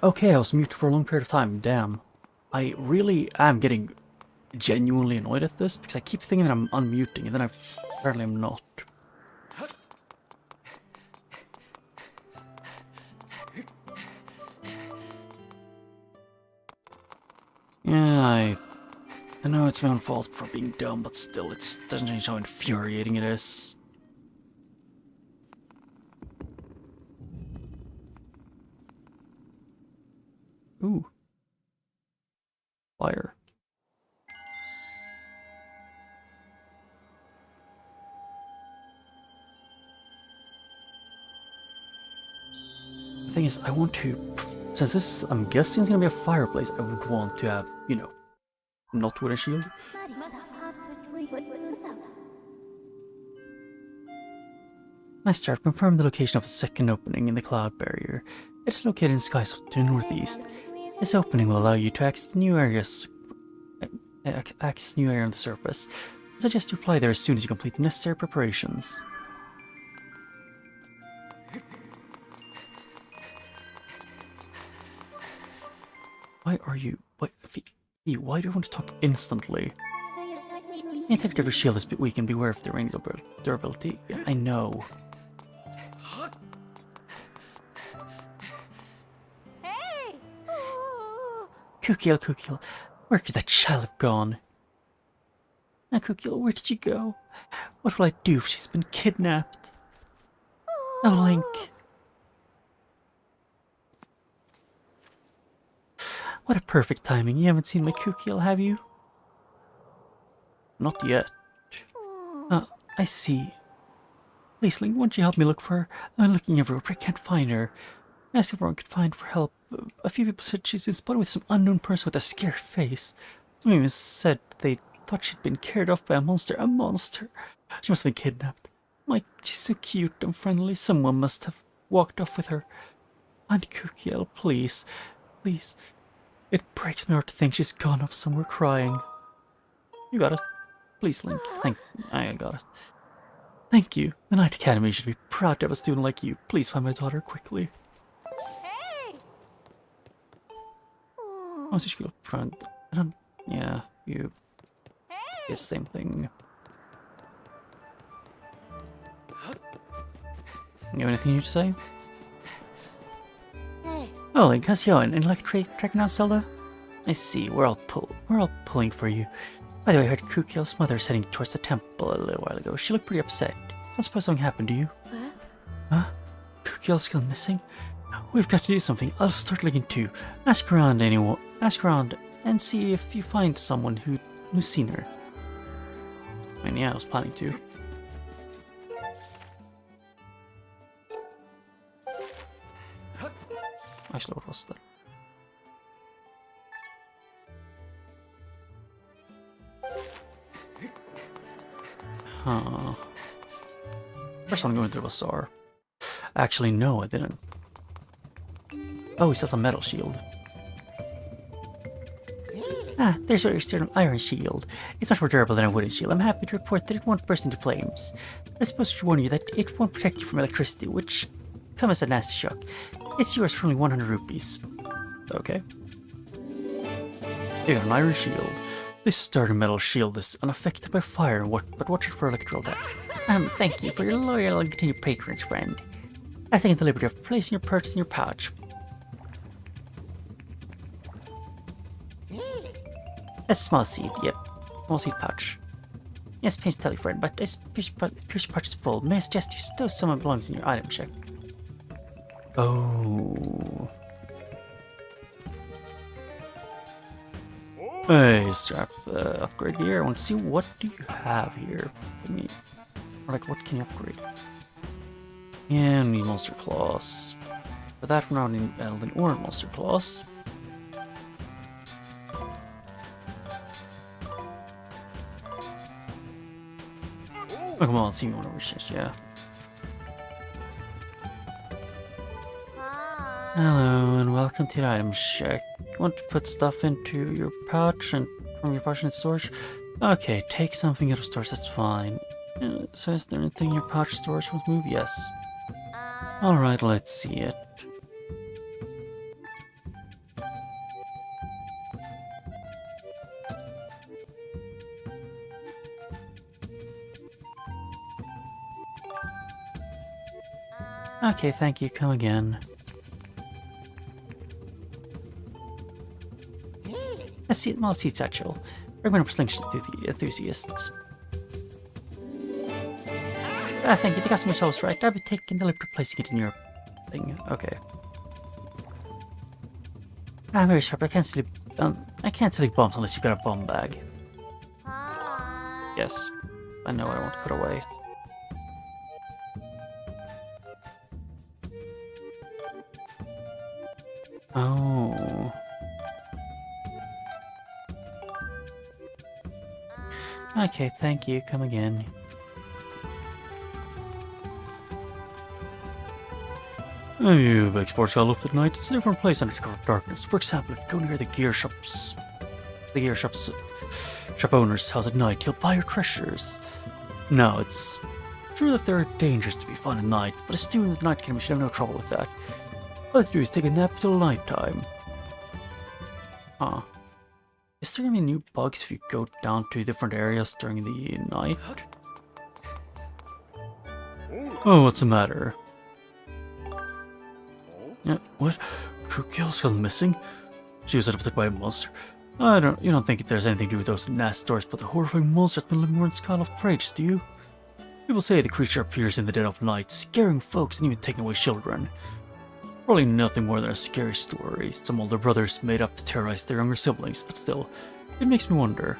Okay, I was muted for a long period of time, damn. I really am getting genuinely annoyed at this, because I keep thinking that I'm unmuting, and then I apparently am not. Yeah, I know it's my own fault for being dumb, but still, it doesn't change how infuriating it is. Ooh. Fire. The thing is, I want to... Since this, I'm guessing, is gonna be a fireplace, I would want to have, you know, not with a shield. Master, I've confirmed the location of a second opening in the cloud barrier. It is located in the skies to the northeast. This opening will allow you to access new areas, access new area on the surface. I suggest you fly there as soon as you complete the necessary preparations. Why are you... why do you want to talk instantly? The integrity of your shield is a bit weak and beware of the range durability. Yeah, I know. Hey! Kukil, where could that child have gone? Now, Kukil, where did you go? What will I do if she's been kidnapped? Oh, Link. What a perfect timing. You haven't seen my Kukil, have you? Not yet. I see. Please, Link, won't you help me look for her? I'm looking everywhere, but I can't find her. I asked if everyone could find for help. A few people said she's been spotted with some unknown person with a scared face. Some even said they thought she'd been carried off by a monster. A monster! She must have been kidnapped. Like, she's so cute and friendly. Someone must have walked off with her. Find Kukiel, please. Please. It breaks my heart to think she's gone off somewhere crying. You got it. Please, Link. I got it. Thank you. The Knight Academy should be proud to have a student like you. Please find my daughter quickly. Hey! Oh, so she got front. I don't. Yeah, you. Hey! It's the same thing. You have anything you to say? Hey! Oh, Link, how's it going? Any luck tracking out Zelda? I see. We're all pulling for you. By the way, I heard Kukiel's mother was heading towards the temple a little while ago. She looked pretty upset. I suppose something happened to you. What? Huh? Kukiel's still missing? We've got to do something. I'll start looking too. Ask around and see if you find someone who's seen her. I mean, yeah, I was planning to. Actually, what was that? Huh. First one going to the bazaar. Actually, no, I didn't. Oh, he says a metal shield. Ah, there's your external iron shield. It's much more durable than a wooden shield. I'm happy to report that it won't burst into flames. I suppose I should warn you that it won't protect you from electricity, which comes as a nasty shock. It's yours for only 100 rupees. Okay. You got an iron shield. This starter metal shield is unaffected by fire, but watch it for electrical attacks. Thank you for your loyal and continued patronage, friend. I've taken the liberty of placing your purchase in your pouch. A small seed, yep. Small seed pouch. Yes, pain to tell you, friend, but this pouch is full. May I suggest you stow some that belongs in your item check? Oh. Hey, strap upgrade here. I want to see what do you have here. Like, what can you upgrade? Yeah, need monster claws. For that one, I need Elden or monster claws. Oh, come on, see me want to research, yeah. Hi! Hello, and welcome to the item check. You want to put stuff into your pouch and from your pouch in storage? Okay, take something out of storage, that's fine. So is there anything in your pouch storage won't move? Yes. Alright, let's see it. Okay, thank you. Come again. A small seed satchel. Recommended for slingshot enthusiasts. Thank you. The customer's house, right? I'll be taking the liberty of placing it in your thing. Okay. I'm very sharp. I can't select bombs unless you've got a bomb bag. Hi! Yes. I know what I want to put away. Oh. Okay, thank you. Come again. Oh, you big sports guy left at night. It's a different place under cover of darkness. For example, if you go near the gear shop's shop owner's house at night, he'll buy your treasures. Now, it's true that there are dangers to be found at night, but a student of the Night Academy should have no trouble with that. All you have to do is take a nap till nighttime. Huh. Is there any new bugs if you go down to different areas during the night? Oh, what's the matter? Yeah, what? Kukiel's gone missing? She was abducted by a monster. You don't think there's anything to do with those nasty stories about the horrifying monster that's been living around Skyloft for ages, do you? People say the creature appears in the dead of night, scaring folks and even taking away children. Probably nothing more than a scary story some older brothers made up to terrorize their younger siblings, but still, it makes me wonder.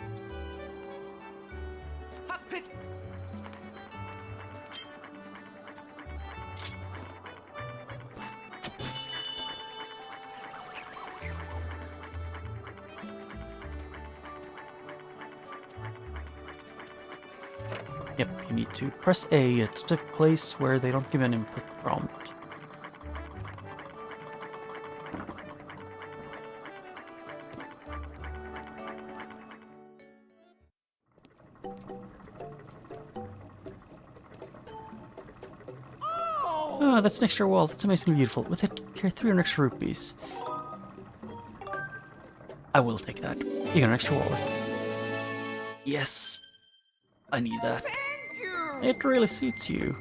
you need to press A at a specific place where they don't give an input prompt. Oh, that's an extra wall. That's amazingly beautiful. With it, carry 300 extra rupees. I will take that. You got an extra wallet. Yes. I need that. It really suits you.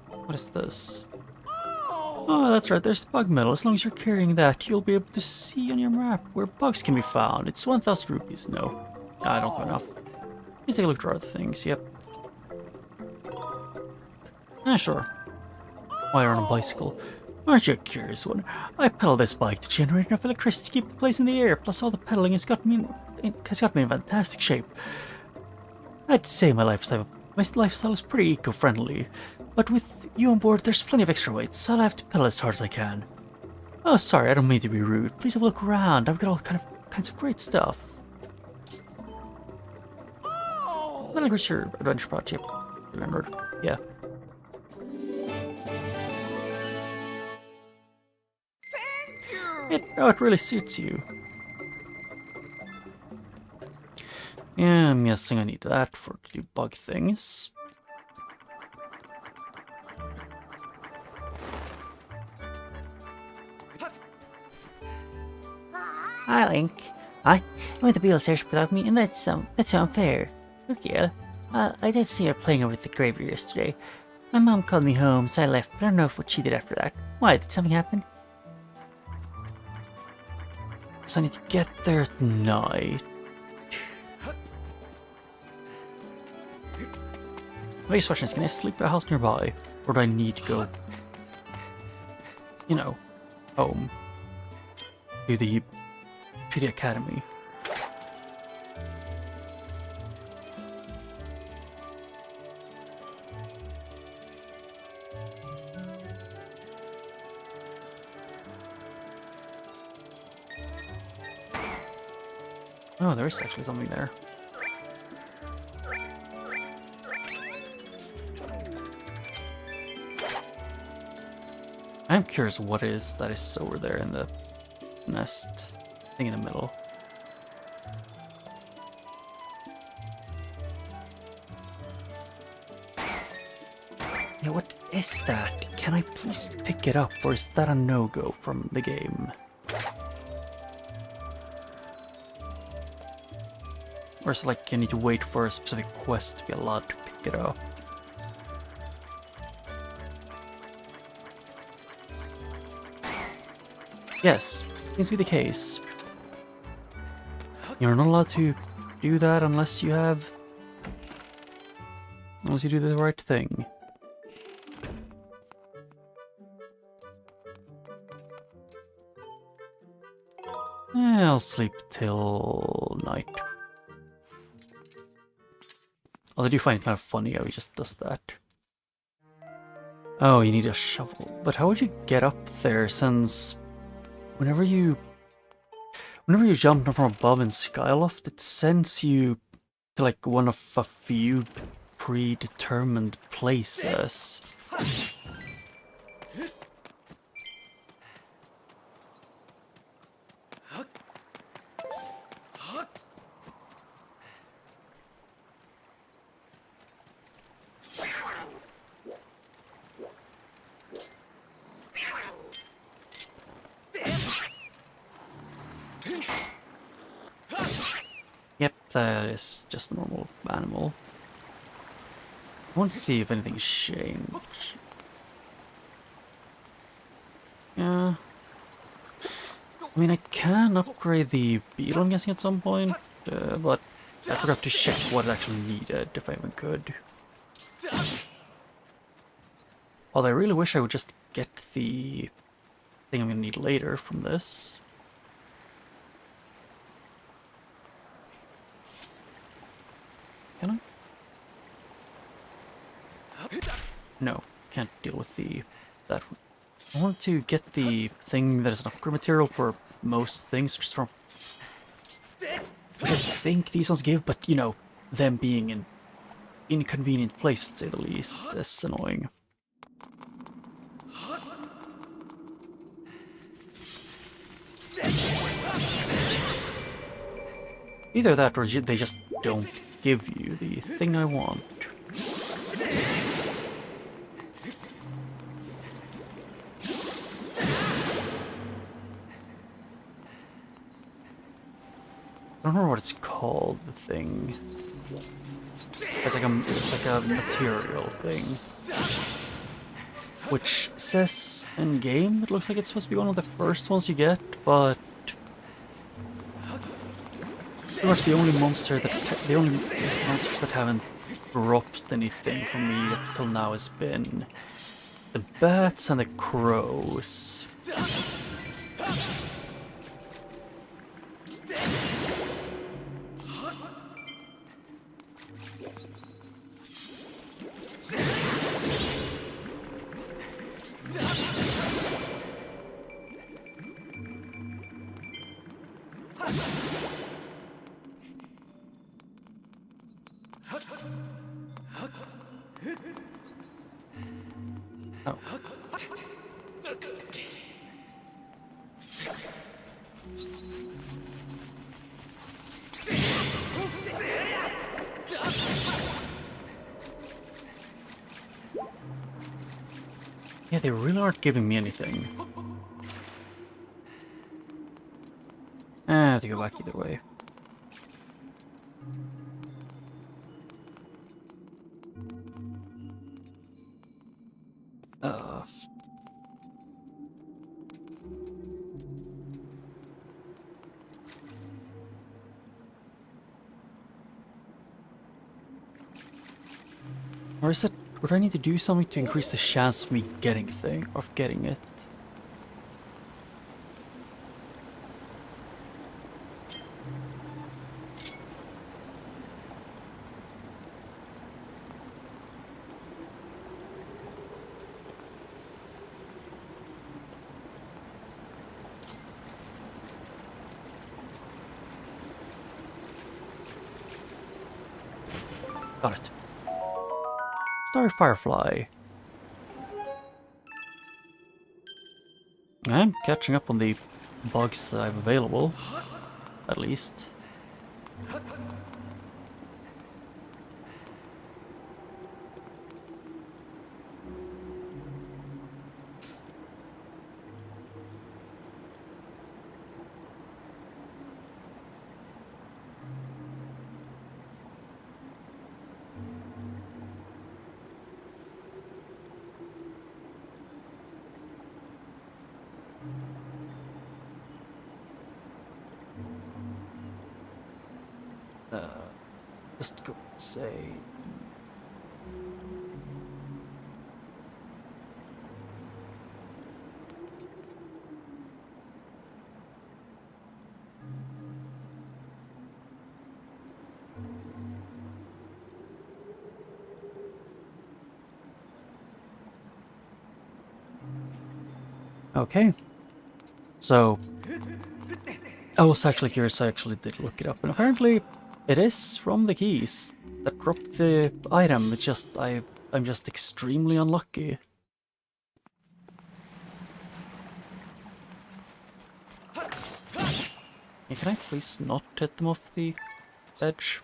What is this? Oh, that's right. There's bug medal. As long as you're carrying that, you'll be able to see on your map where bugs can be found. It's 1,000 rupees. No. I don't have enough. Let's take a look at other things. Yep. Sure. While you're on a bicycle. Aren't you a curious one? I pedal this bike to generate enough electricity to keep the place in the air, plus all the pedaling has got me in fantastic shape. I'd say my lifestyle is pretty eco-friendly, but with you on board there's plenty of extra weight, so I'll have to pedal as hard as I can. Oh, sorry, I don't mean to be rude. Please have a look around. I've got all kinds of great stuff. That'll reach your adventure project. Remembered? Yeah. It really suits you. Yeah, I'm guessing I need that to do bug things. Hi, Link. I went to Beetle search without me, and that's unfair. Okay, I did see her playing over at the graveyard yesterday. My mom called me home, so I left, but I don't know what she did after that. Why, did something happen? So I need to get there at night. My biggest question is, can I sleep at a house nearby? Or do I need to go, you know, home? To the academy. Oh, there is actually something there. I'm curious what that is over there in the nest thing in the middle. Yeah, what is that? Can I please pick it up, or is that a no-go from the game? Or is it like I need to wait for a specific quest to be allowed to pick it up? Yes, seems to be the case. You're not allowed to do that unless you do the right thing. Yeah, I'll sleep till night. Although I do find it kind of funny how he just does that. Oh, you need a shovel. But how would you get up there, since whenever you jump from above in Skyloft, it sends you to like one of a few predetermined places. Yep, that is just a normal animal. I want to see if anything's changed. Yeah. I mean, I can upgrade the beetle, I'm guessing, at some point, but I forgot to check what it actually needed, if I even could. Although I really wish I would just get the thing I'm gonna need later from this. Can I? No, can't deal with that one. I want to get the thing that is an upgrade material for most things, just from I think these ones give, but you know, them being in inconvenient place, to say the least, is annoying. Either that or they just don't give you the thing I want. I don't remember what it's called, the thing. It's like a material thing. Which says in game it looks like it's supposed to be one of the first ones you get, but pretty much the only monsters that haven't dropped anything from me up till now has been the bats and the crows. Oh. Yeah, they really aren't giving me anything. I have to go back either way. Or is it, would I need to do something to increase the chance of me getting it? Got it. Starry Firefly. I'm catching up on the bugs I have available, at least. Just go say. Okay. So I was actually curious, I actually did look it up, and apparently it is from the keys that dropped the item. It's just I'm just extremely unlucky. Yeah, can I please not hit them off the edge?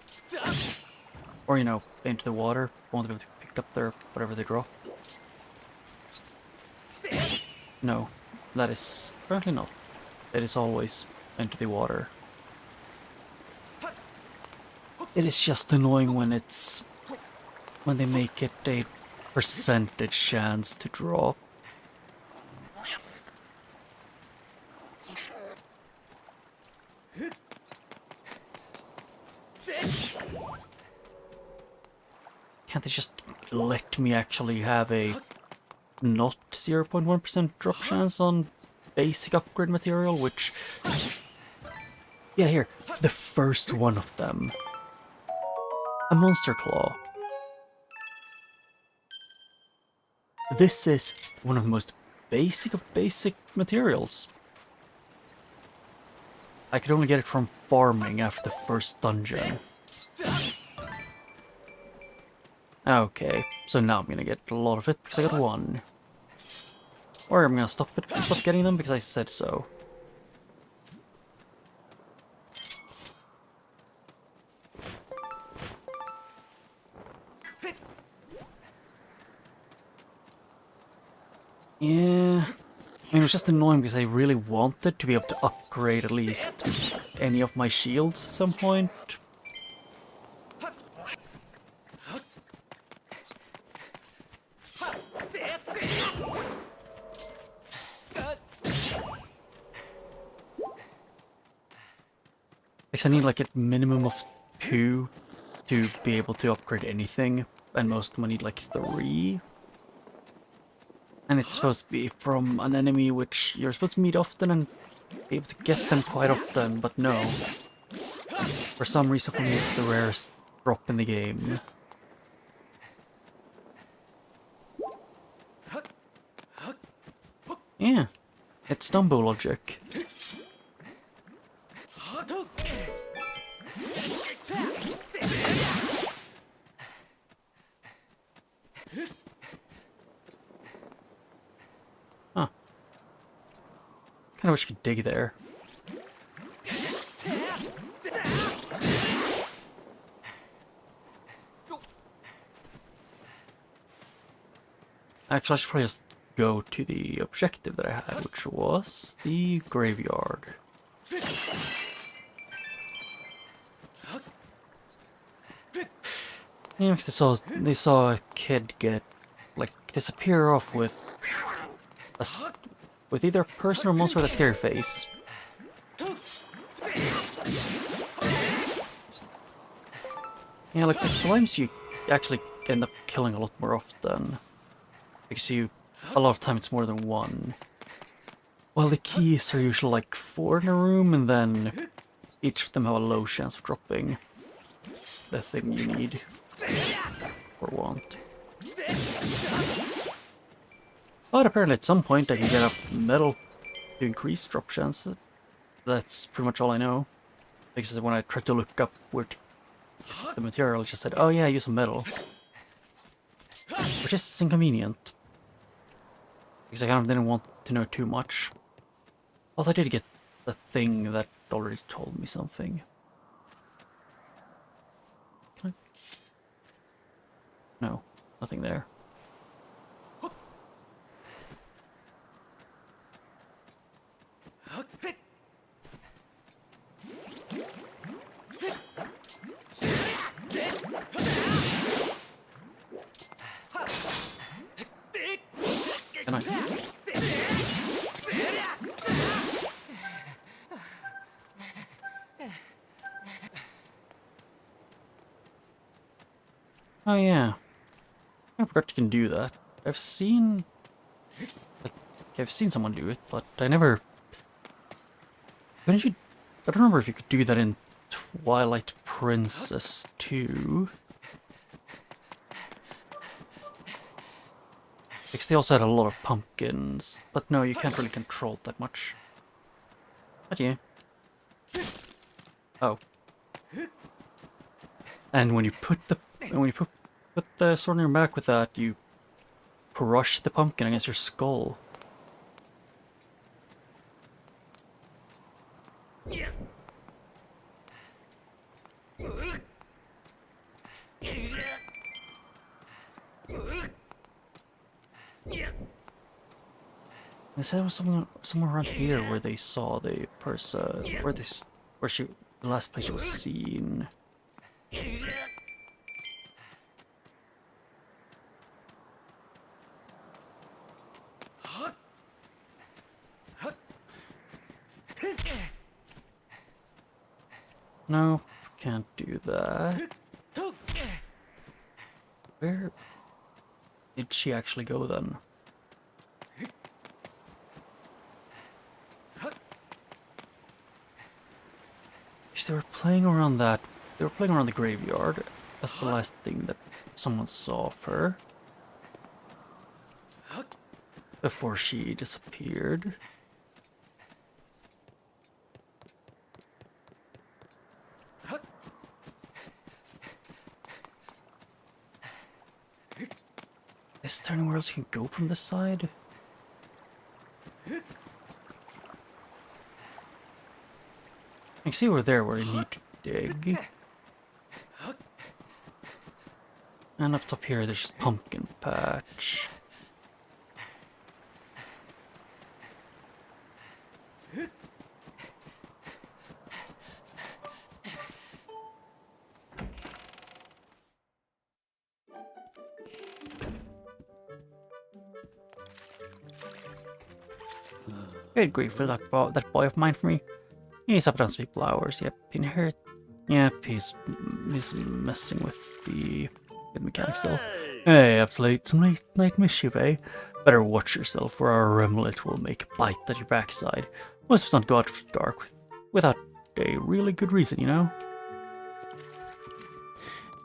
Or, you know, into the water. I want to be able to pick up their whatever they drop. No, that is apparently not. It is always into the water. It is just annoying when they make it a percentage chance to drop. Can't they just let me actually have a not 0.1% drop chance on basic upgrade material, which... Yeah, here, the first one of them. A monster claw. This is one of the most basic of basic materials. I could only get it from farming after the first dungeon. Okay, so now I'm gonna get a lot of it because I got one. Or I'm gonna stop getting them because I said so. Yeah, it was just annoying because I really wanted to be able to upgrade at least any of my shields at some point. Because I need like a minimum of 2 to be able to upgrade anything, and most of them I need like 3. And it's supposed to be from an enemy which you're supposed to meet often and be able to get them quite often, but no. For some reason for me it's the rarest drop in the game. Yeah, it's Dumbo logic. Huh. Kinda wish you could dig there. Actually, I should probably just go to the objective that I had, which was the graveyard. Yeah, because they saw a kid get, like, disappear off with with either a person or monster with a scary face. Yeah, like the slimes you actually end up killing a lot more often. Because a lot of time it's more than one. Well, the keys are usually like 4 in a room, and then each of them have a low chance of dropping the thing you need or want. But apparently at some point I can get a medal to increase drop chance. That's pretty much all I know. Because when I tried to look up where to get the material, it just said, oh yeah, use a metal. Which is inconvenient. Because I kind of didn't want to know too much. Although I did get the thing that already told me something. Can I? No, nothing there. Can I? Oh yeah, I forgot you can do that. I've seen someone do it, but I never. Couldn't you? I don't remember if you could do that in Twilight Princess 2. Because they also had a lot of pumpkins, but no, you can't really control it that much. But yeah. Oh. And when you put the sword on your back with that, you crush the pumpkin against your skull. They said it was somewhere around here where they saw the person, the last place she was seen. No, can't do that. Where did she actually go then? They were playing around that. They were playing around the graveyard. That's the last thing that someone saw of her. Before she disappeared. there anywhere else you can go from this side? I can see we're there where you need to dig. And up top here, there's just pumpkin patch. Good grief for that boy of mine for me. He's up down to speak flowers. Yep, in here. Yep, he's messing with the mechanics still. Hey, up to late, some late night mischief, eh? Better watch yourself, or our remlet will make a bite at your backside. Most of us don't go out after dark without a really good reason, you know?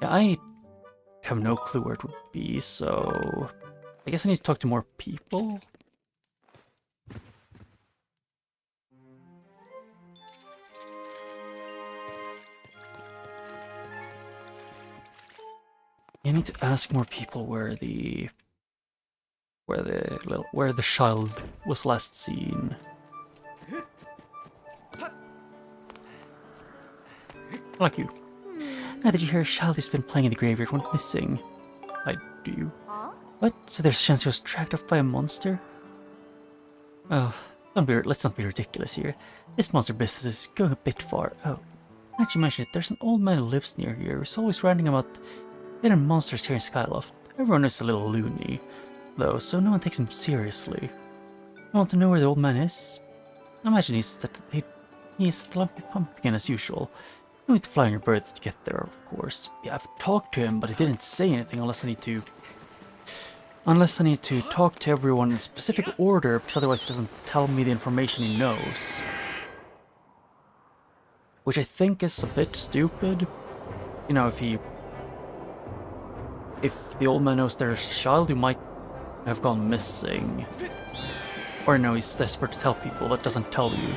Yeah, I have no clue where it would be, so I guess I need to talk to more people. I need to ask more people where the child was last seen. Like you. Now did you hear a child who's been playing in the graveyard went missing? I do. Huh? What? So there's a chance he was tracked off by a monster? Oh, let's not be ridiculous here. This monster business is going a bit far. Oh, now that you mention it, there's an old man who lives near here who's always ranting about there are monsters here in Skyloft. Everyone is a little loony, though, so no one takes him seriously. You want to know where the old man is? I imagine he's at the Lumpy Pumpkin as usual. You need to fly on your bird to get there, of course. Yeah, I've talked to him, but he didn't say anything unless I need to talk to everyone in a specific order, because otherwise he doesn't tell me the information he knows. Which I think is a bit stupid. You know, if the old man knows there's a child who might have gone missing, or no, he's desperate to tell people, that doesn't tell you.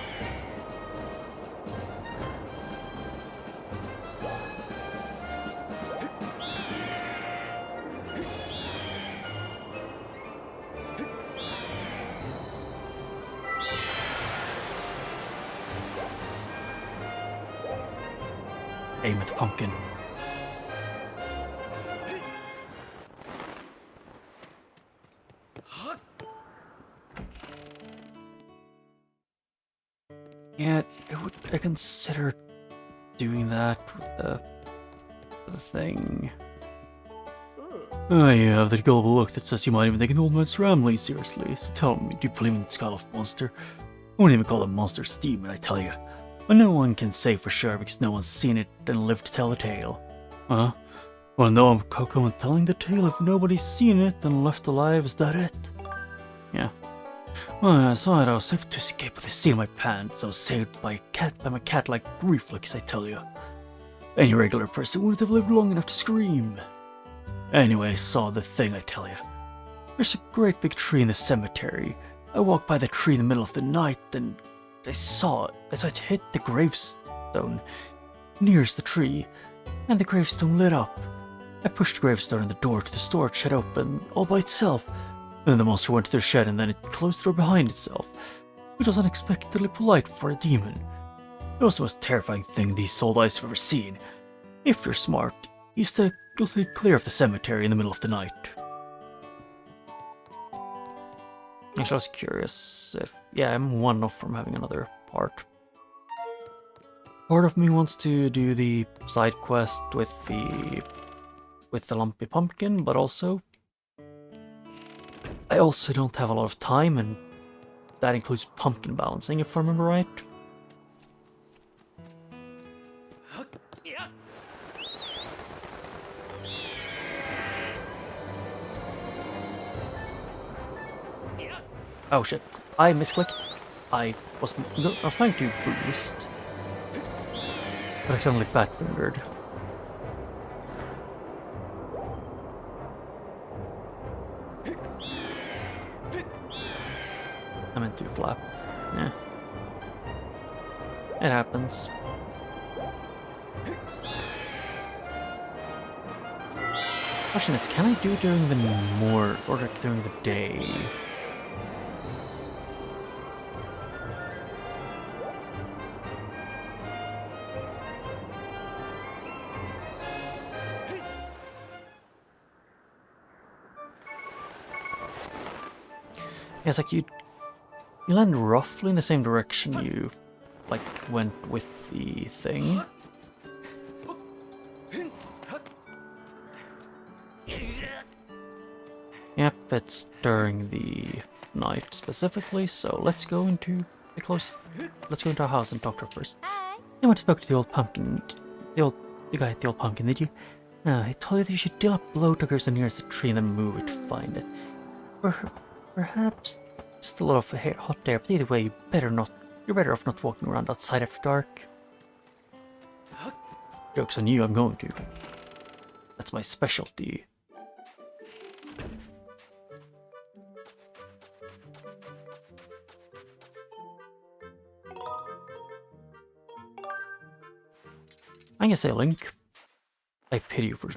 Aim at the pumpkin. Yeah, I consider doing that with the thing. Oh, you have that gullible look that says you might even take an old man's rambling seriously, so tell me, do you believe in the Skyloft monster? I won't even call them monsters demon, I tell you. But no one can say for sure because no one's seen it and lived to tell the tale. Huh? Well, no, I'm come and telling the tale. If nobody's seen it and left alive, is that it? Yeah. Well, I saw it. I was able to escape with the seat in my pants. I was saved by my cat-like reflex, I tell you. Any regular person wouldn't have lived long enough to scream. Anyway, I saw the thing, I tell you. There's a great big tree in the cemetery. I walked by the tree in the middle of the night and I saw it hit the gravestone nearest the tree, and the gravestone lit up. I pushed the gravestone and the door to the storage shed open all by itself. Then the monster went to the shed and then it closed the door behind itself, which was unexpectedly polite for a demon. It was the most terrifying thing these soul eyes have ever seen. If you're smart, you stay clear of the cemetery in the middle of the night. Actually, I was curious if... Yeah, I'm one off from having another part. Part of me wants to do the side quest with the Lumpy Pumpkin, but also... I also don't have a lot of time, and that includes pumpkin balancing, if I remember right. Oh shit, I misclicked. I was trying to boost, but I accidentally fat fingered. I meant to flap. Yeah. It happens. Question is, can I do it during the or like during the day? Yeah, it's like you land roughly in the same direction you like went with the thing. Yep, it's during the night specifically, so let's go into our house and talk to her first. Hi. You once spoke to the old pumpkin, the guy at the old pumpkin, did you? No, he told you that you should deal up blowtuggers nearest the tree and then move it to find it. Perhaps just a lot of hot air, but either way, you're better off not walking around outside after dark. Joke's on you, I'm going to. That's my specialty. I can say, Link, I pity you for,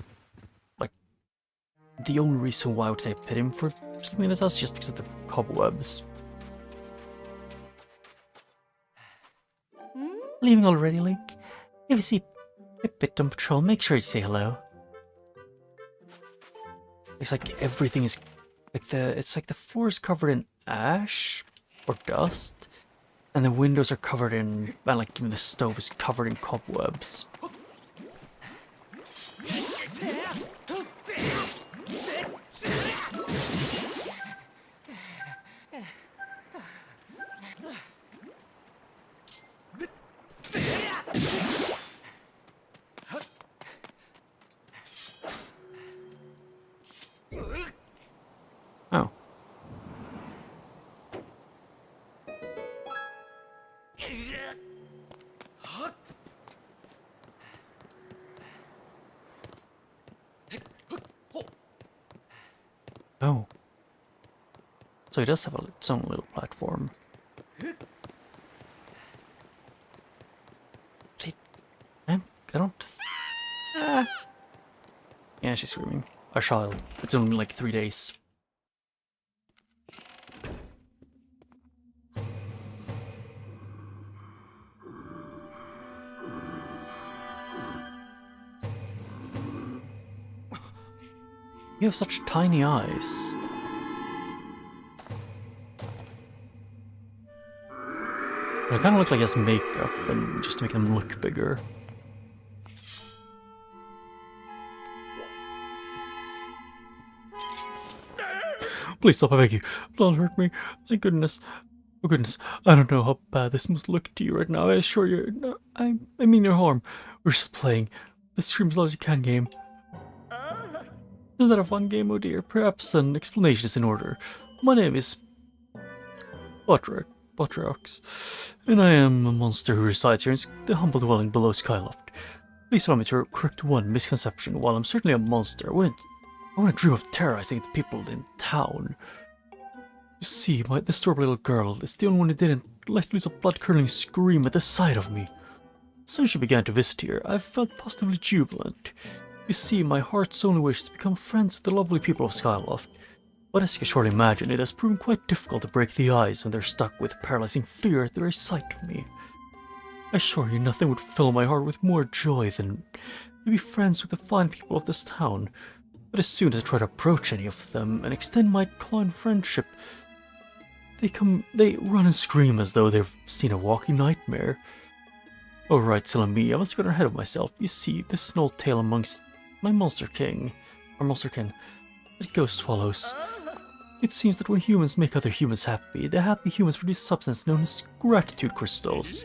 like, the only reason why I would say I pity him for sleeping in this house is just because of the cobwebs. Leaving already, Link? If you see Pip-Pit on patrol, make sure you say hello. It's like everything is, it's like the floor is covered in ash or dust, and the windows are covered in, and like even the stove is covered in cobwebs. Oh. Oh. So he does have its own little platform. I don't... Yeah, she's screaming. A child. It's only like 3 days. You have such tiny eyes. It kind of looks like he has makeup, and just to make them look bigger. Please stop, I beg you. Don't hurt me. Thank goodness. Oh goodness, I don't know how bad this must look to you right now. I assure you, no, I mean no harm. We're just playing the stream as loud as you can game. Isn't that a fun game, oh dear? Perhaps an explanation is in order. My name is Butterox, and I am a monster who resides here in the humble dwelling below Skyloft. Please allow me to correct one misconception. While I'm certainly a monster, I wouldn't dream of terrorizing the people in town. You see, this adorable little girl is the only one who didn't let loose a blood-curdling scream at the sight of me. Since she began to visit here, I've felt positively jubilant. You see, my heart's only wish is to become friends with the lovely people of Skyloft. But as you can surely imagine, it has proven quite difficult to break the ice when they're stuck with paralyzing fear at the very sight of me. I assure you, nothing would fill my heart with more joy than to be friends with the fine people of this town. But as soon as I try to approach any of them and extend my clawing friendship, they run and scream as though they've seen a walking nightmare. Oh right, silly me, I must have gotten ahead of myself. You see, this is an old tale amongst my monsterkin. It goes as follows. It seems that when humans make other humans happy, the happy humans produce a substance known as gratitude crystals.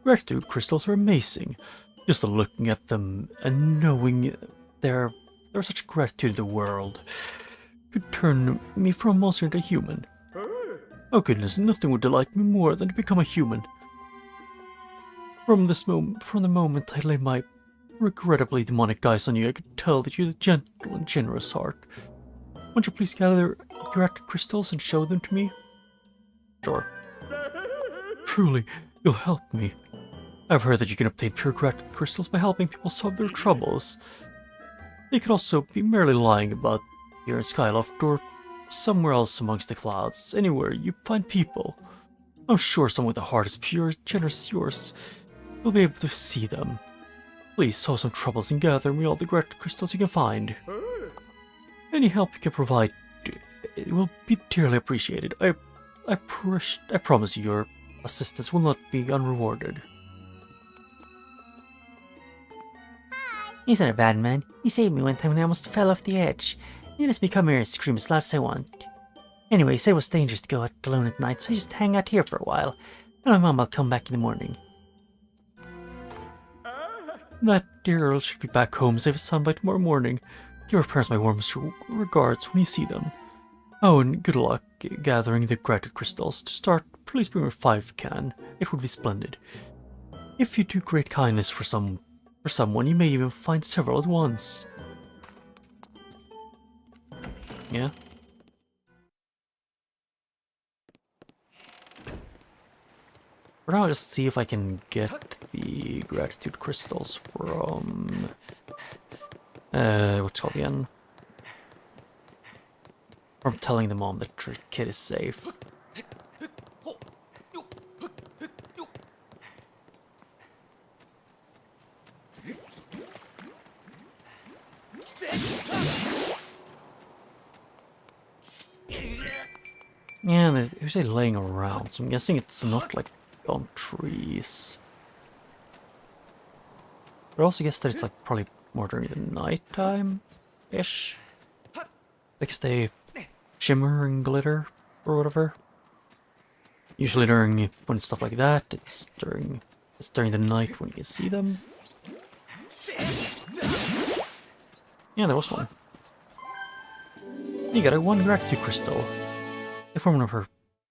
Gratitude crystals are amazing. Just looking at them and knowing there's such gratitude in the world could turn me from a monster into a human. Oh goodness, nothing would delight me more than to become a human. From the moment I laid my regrettably demonic eyes on you, I could tell that you had a gentle and generous heart. Won't you please gather gratitude crystals and show them to me? Sure. Truly, you'll help me. I've heard that you can obtain pure gratitude crystals by helping people solve their troubles. They could also be merely lying about here in Skyloft or somewhere else amongst the clouds, anywhere you find people. I'm sure someone with a heart as pure and generous as yours will be able to see them. Please solve some troubles and gather me all the gratitude crystals you can find. Any help you can provide, it will be dearly appreciated. I promise you your assistance will not be unrewarded. He's not a bad man. He saved me one time when I almost fell off the edge. He lets me come here and scream as loud as I want. Anyway, he said it was dangerous to go out alone at night, so I just hang out here for a while. Tell my mom I'll come back in the morning. That dear Earl should be back home safe as sun by tomorrow morning. Give her parents my warmest regards when you see them. Oh, and good luck gathering the gratitude crystals. To start, please bring me 5 if you can. It would be splendid. If you do great kindness for someone, you may even find several at once. Yeah? For now, I'll just see if I can get the gratitude crystals from... what's it called again? From telling the mom that the kid is safe. Yeah, they're usually laying around, so I'm guessing it's not like on trees. But I also guess that it's like probably more during the nighttime-ish. Because they shimmer and glitter or whatever. Usually during when stuff like that, it's during the night when you can see them. Yeah, there was one. You got a 1 gratitude crystal. They form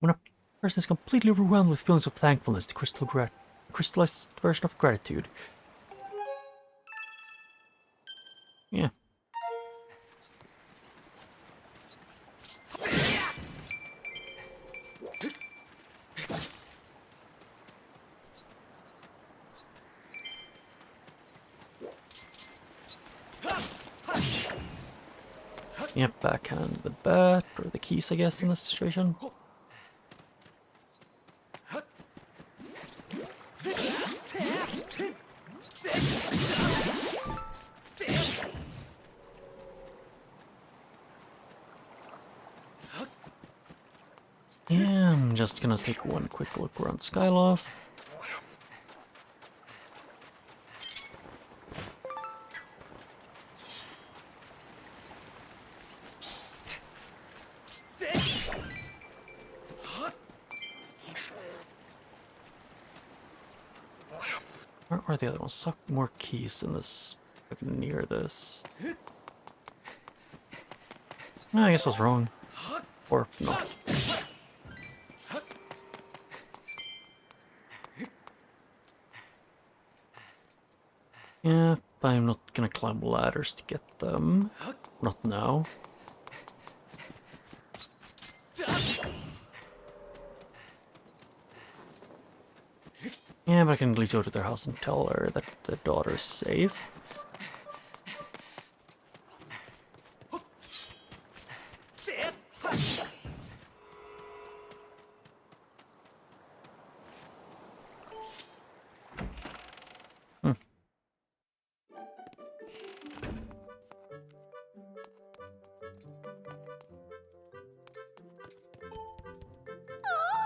when a person is completely overwhelmed with feelings of thankfulness, the crystallized version of gratitude. Yeah. Yep, backhand the bat, or the keys, I guess, in this situation. Yeah, I'm just gonna take one quick look around Skyloft. Where are the other ones? Suck more keys in this, like near this. I guess I was wrong. Or not. Yeah, but I'm not gonna climb ladders to get them. Not now. Yeah, but I can at least go to their house and tell her that the daughter is safe.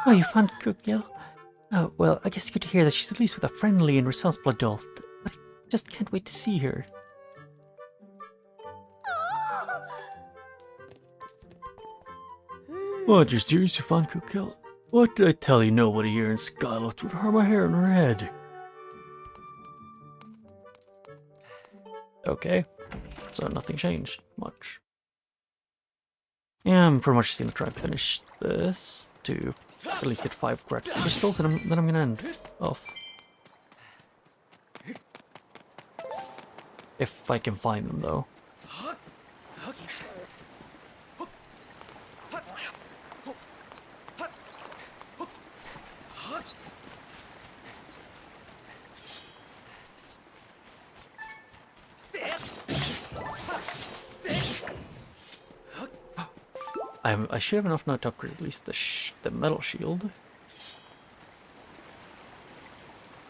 Oh, you found Kukil? Oh, well, I guess it's good to hear that she's at least with a friendly and responsible adult. But I just can't wait to see her. What, you're serious you found Kukil? What did I tell you? Nobody here in Skyloft would harm a hair on her head. Okay, so nothing changed much. Yeah, I'm pretty much just gonna try and finish this to at least get 5 gratitude crystals, and then I'm gonna end off. If I can find them, though. I should have enough now to upgrade at least the metal shield.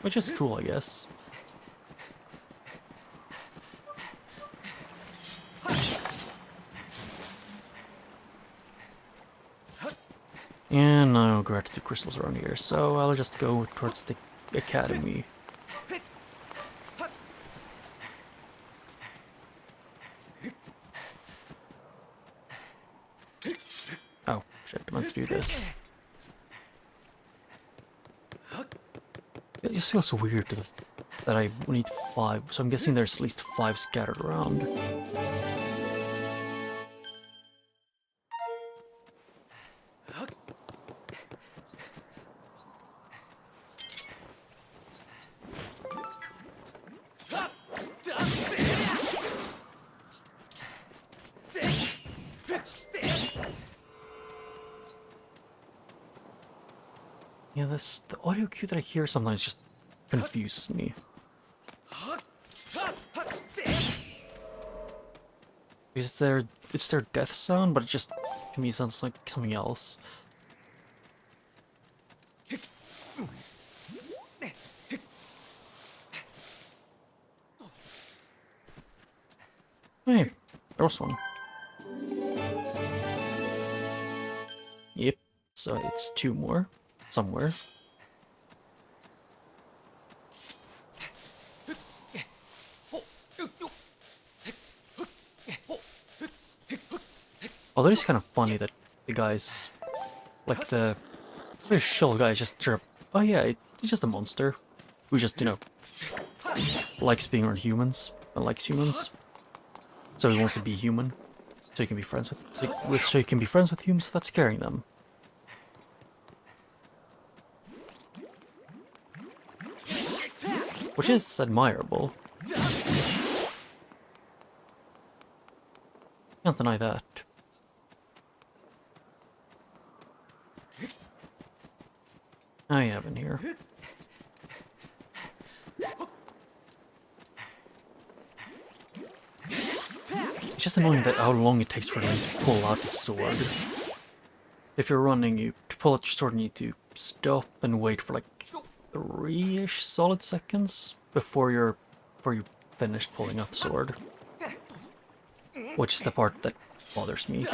Which is cool, I guess. And no gratitude crystals around here, so I'll just go towards the academy. Oh, shit, I meant to do this. It just feels weird that I need 5, so I'm guessing there's at least 5 scattered around. Yeah, the audio cue that I hear sometimes just confuses me. Because it's their death sound, but it just to me sounds like something else. Hey, there was one. Yep, so it's 2 more somewhere. Although it's kind of funny that the guys, like the very chill guys, just chirp, oh yeah, it's just a monster who just, you know, likes being around humans and likes humans. So he wants to be human, so he can be friends with humans without scaring them. Which is admirable. Can't deny that. I have in here. It's just annoying that how long it takes for them to pull out the sword. If you're running, to pull out your sword, you need to stop and wait for like 3-ish solid seconds before you finished pulling out the sword. Which is the part that bothers me.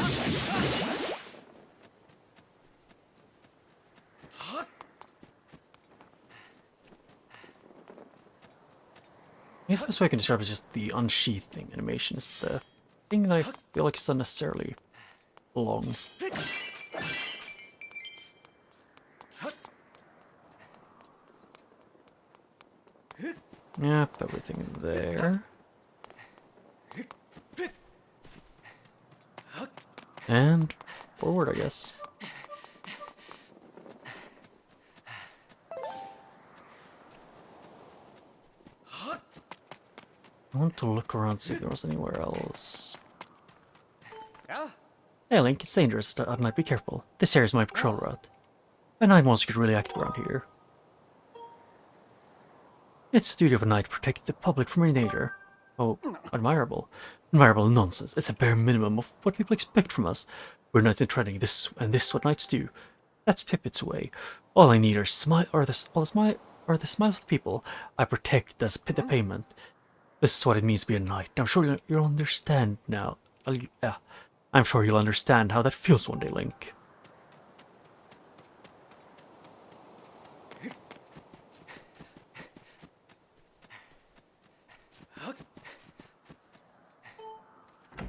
I guess the best way I can describe it is just the unsheathing animation. It's the thing that I feel like is unnecessarily long. Yep, everything there. And forward, I guess. I want to look around, see if there was anywhere else. Yeah? Hey Link, it's dangerous at night, be careful. This area is my patrol route. At night monsters get really active around here. It's the duty of a knight to protect the public from any danger. Oh, admirable. Admirable nonsense. It's the bare minimum of what people expect from us. We're knights in training, this is what knights do. That's Pippet's way. All I need are the smiles of the people I protect as the payment. This is what it means to be a knight. I'm sure you'll understand now. I'm sure you'll understand how that feels one day, Link.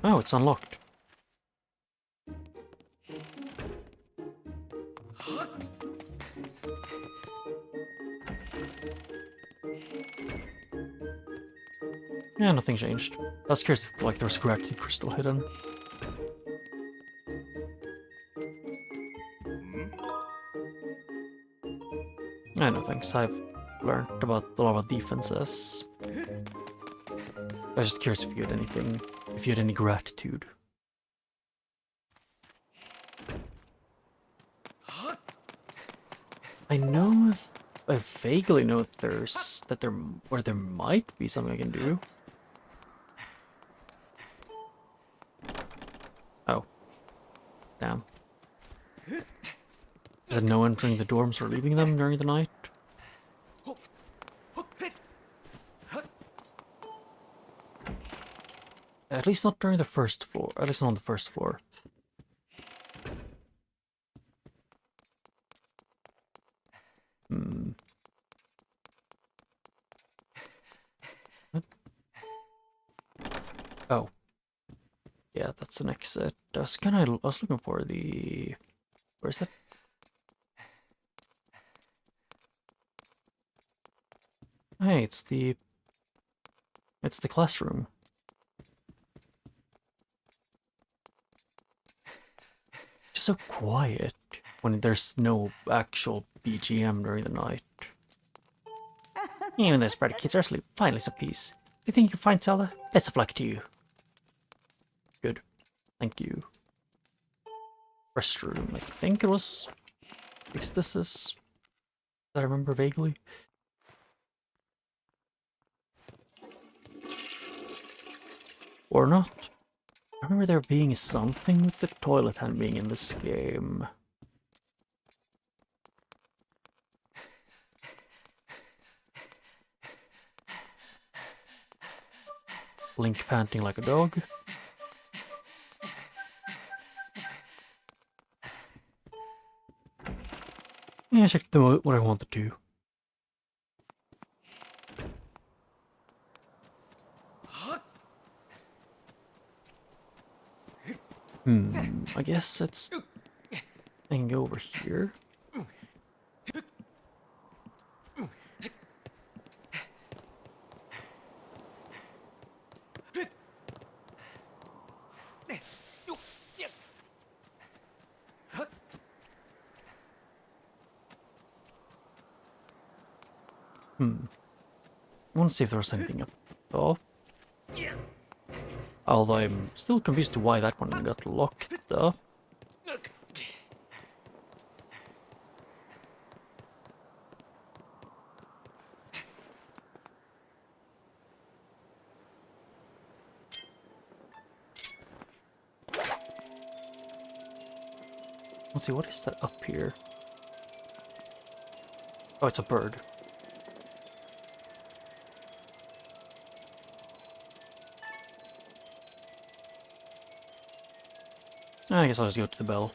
Oh, it's unlocked. Yeah, nothing changed. I was curious if like there was a gratitude crystal hidden. No thanks. I've learned about a lot of defenses. I was just curious if you had anything, if you had any gratitude. I vaguely know if there might be something I can do. Oh. Damn. Is it no entering the dorms or leaving them during the night? At least not during the first floor. At least not on the first floor. Hmm. What? Oh. Yeah, that's an exit. I was looking for the... Where is it? Hey, it's the classroom. Just so quiet when there's no actual BGM during the night. Even those pretty kids are asleep. Finally some peace. Do you think you can find Zelda? Best of luck to you. Good. Thank you. Restroom. I think it was... At least this is... that I remember vaguely. Or not. I remember there being something with the toilet hand being in this game. Link panting like a dog. Yeah, I checked what I wanted to. I guess it's... I can go over here. I want to see if there was anything up top. Although I'm still confused to why that one got locked up. Let's see, what is that up here? Oh, it's a bird. I guess I'll just go to the bell.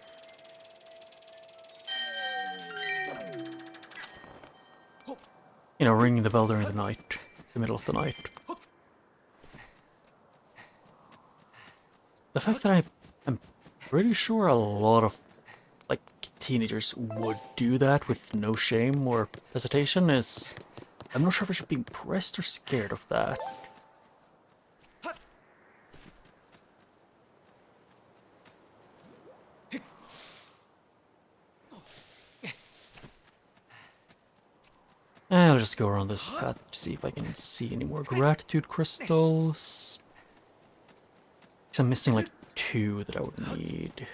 You know, ringing the bell during the night. The middle of the night. The fact that I'm pretty sure a lot of, like, teenagers would do that with no shame or hesitation is... I'm not sure if I should be impressed or scared of that. I'll just go around this path to see if I can see any more gratitude crystals. Because I'm missing like 2 that I would need.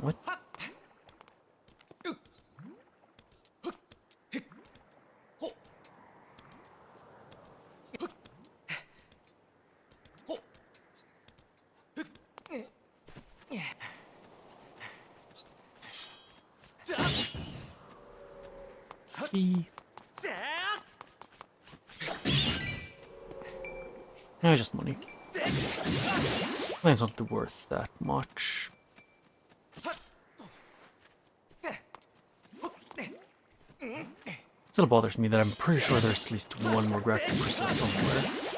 What? No, just money. It's not worth that much. Still bothers me that I'm pretty sure there's at least 1 more gratitude crystal somewhere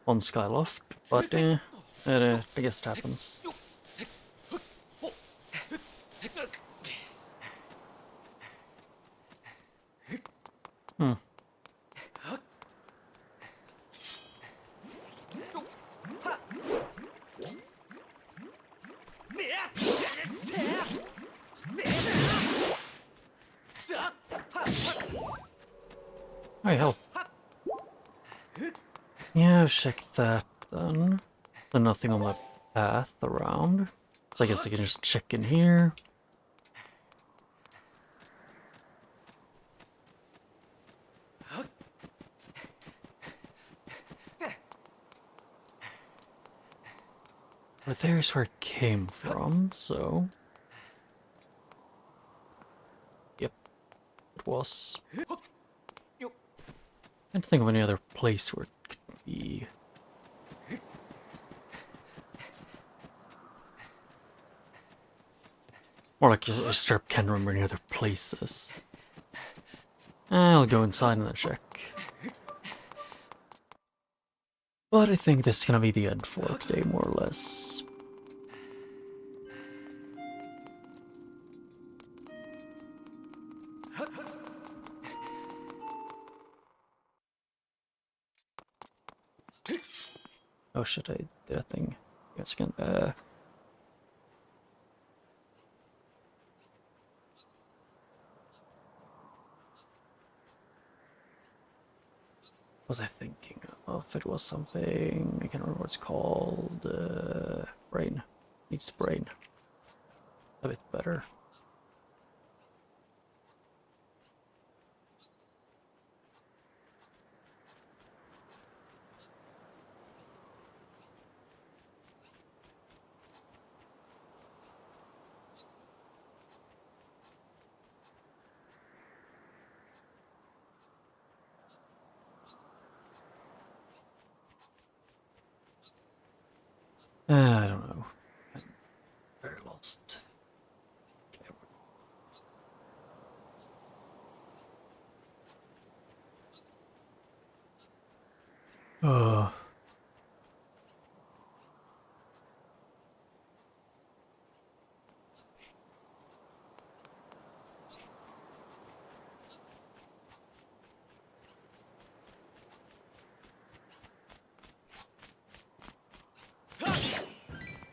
on Skyloft, but I guess it happens. Hey, hell. Yeah, I've checked that then. There's nothing on the path around. So I guess I can just check in here. But there's where it came from, so... Yep, it was. Can't think of any other place where it could be. Or like you straight up can't remember any other places. I'll go inside and then check. But I think this is gonna be the end for today, more or less. Oh shit, I did a thing. Yes, again. What was I thinking of? It was something, I can't remember what it's called. Brain. Needs the brain. A bit better. I don't know. I'm very lost. Uh.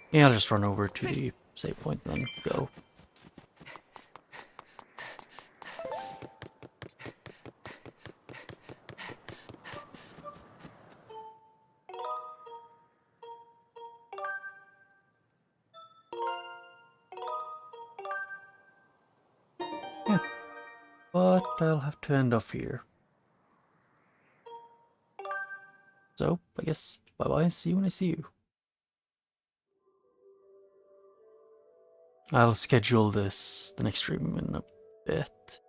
Yeah, I'll just run over to the save point and then go. Yeah, but I'll have to end off here. So, I guess, bye-bye, see you when I see you. I'll schedule the next stream in a bit.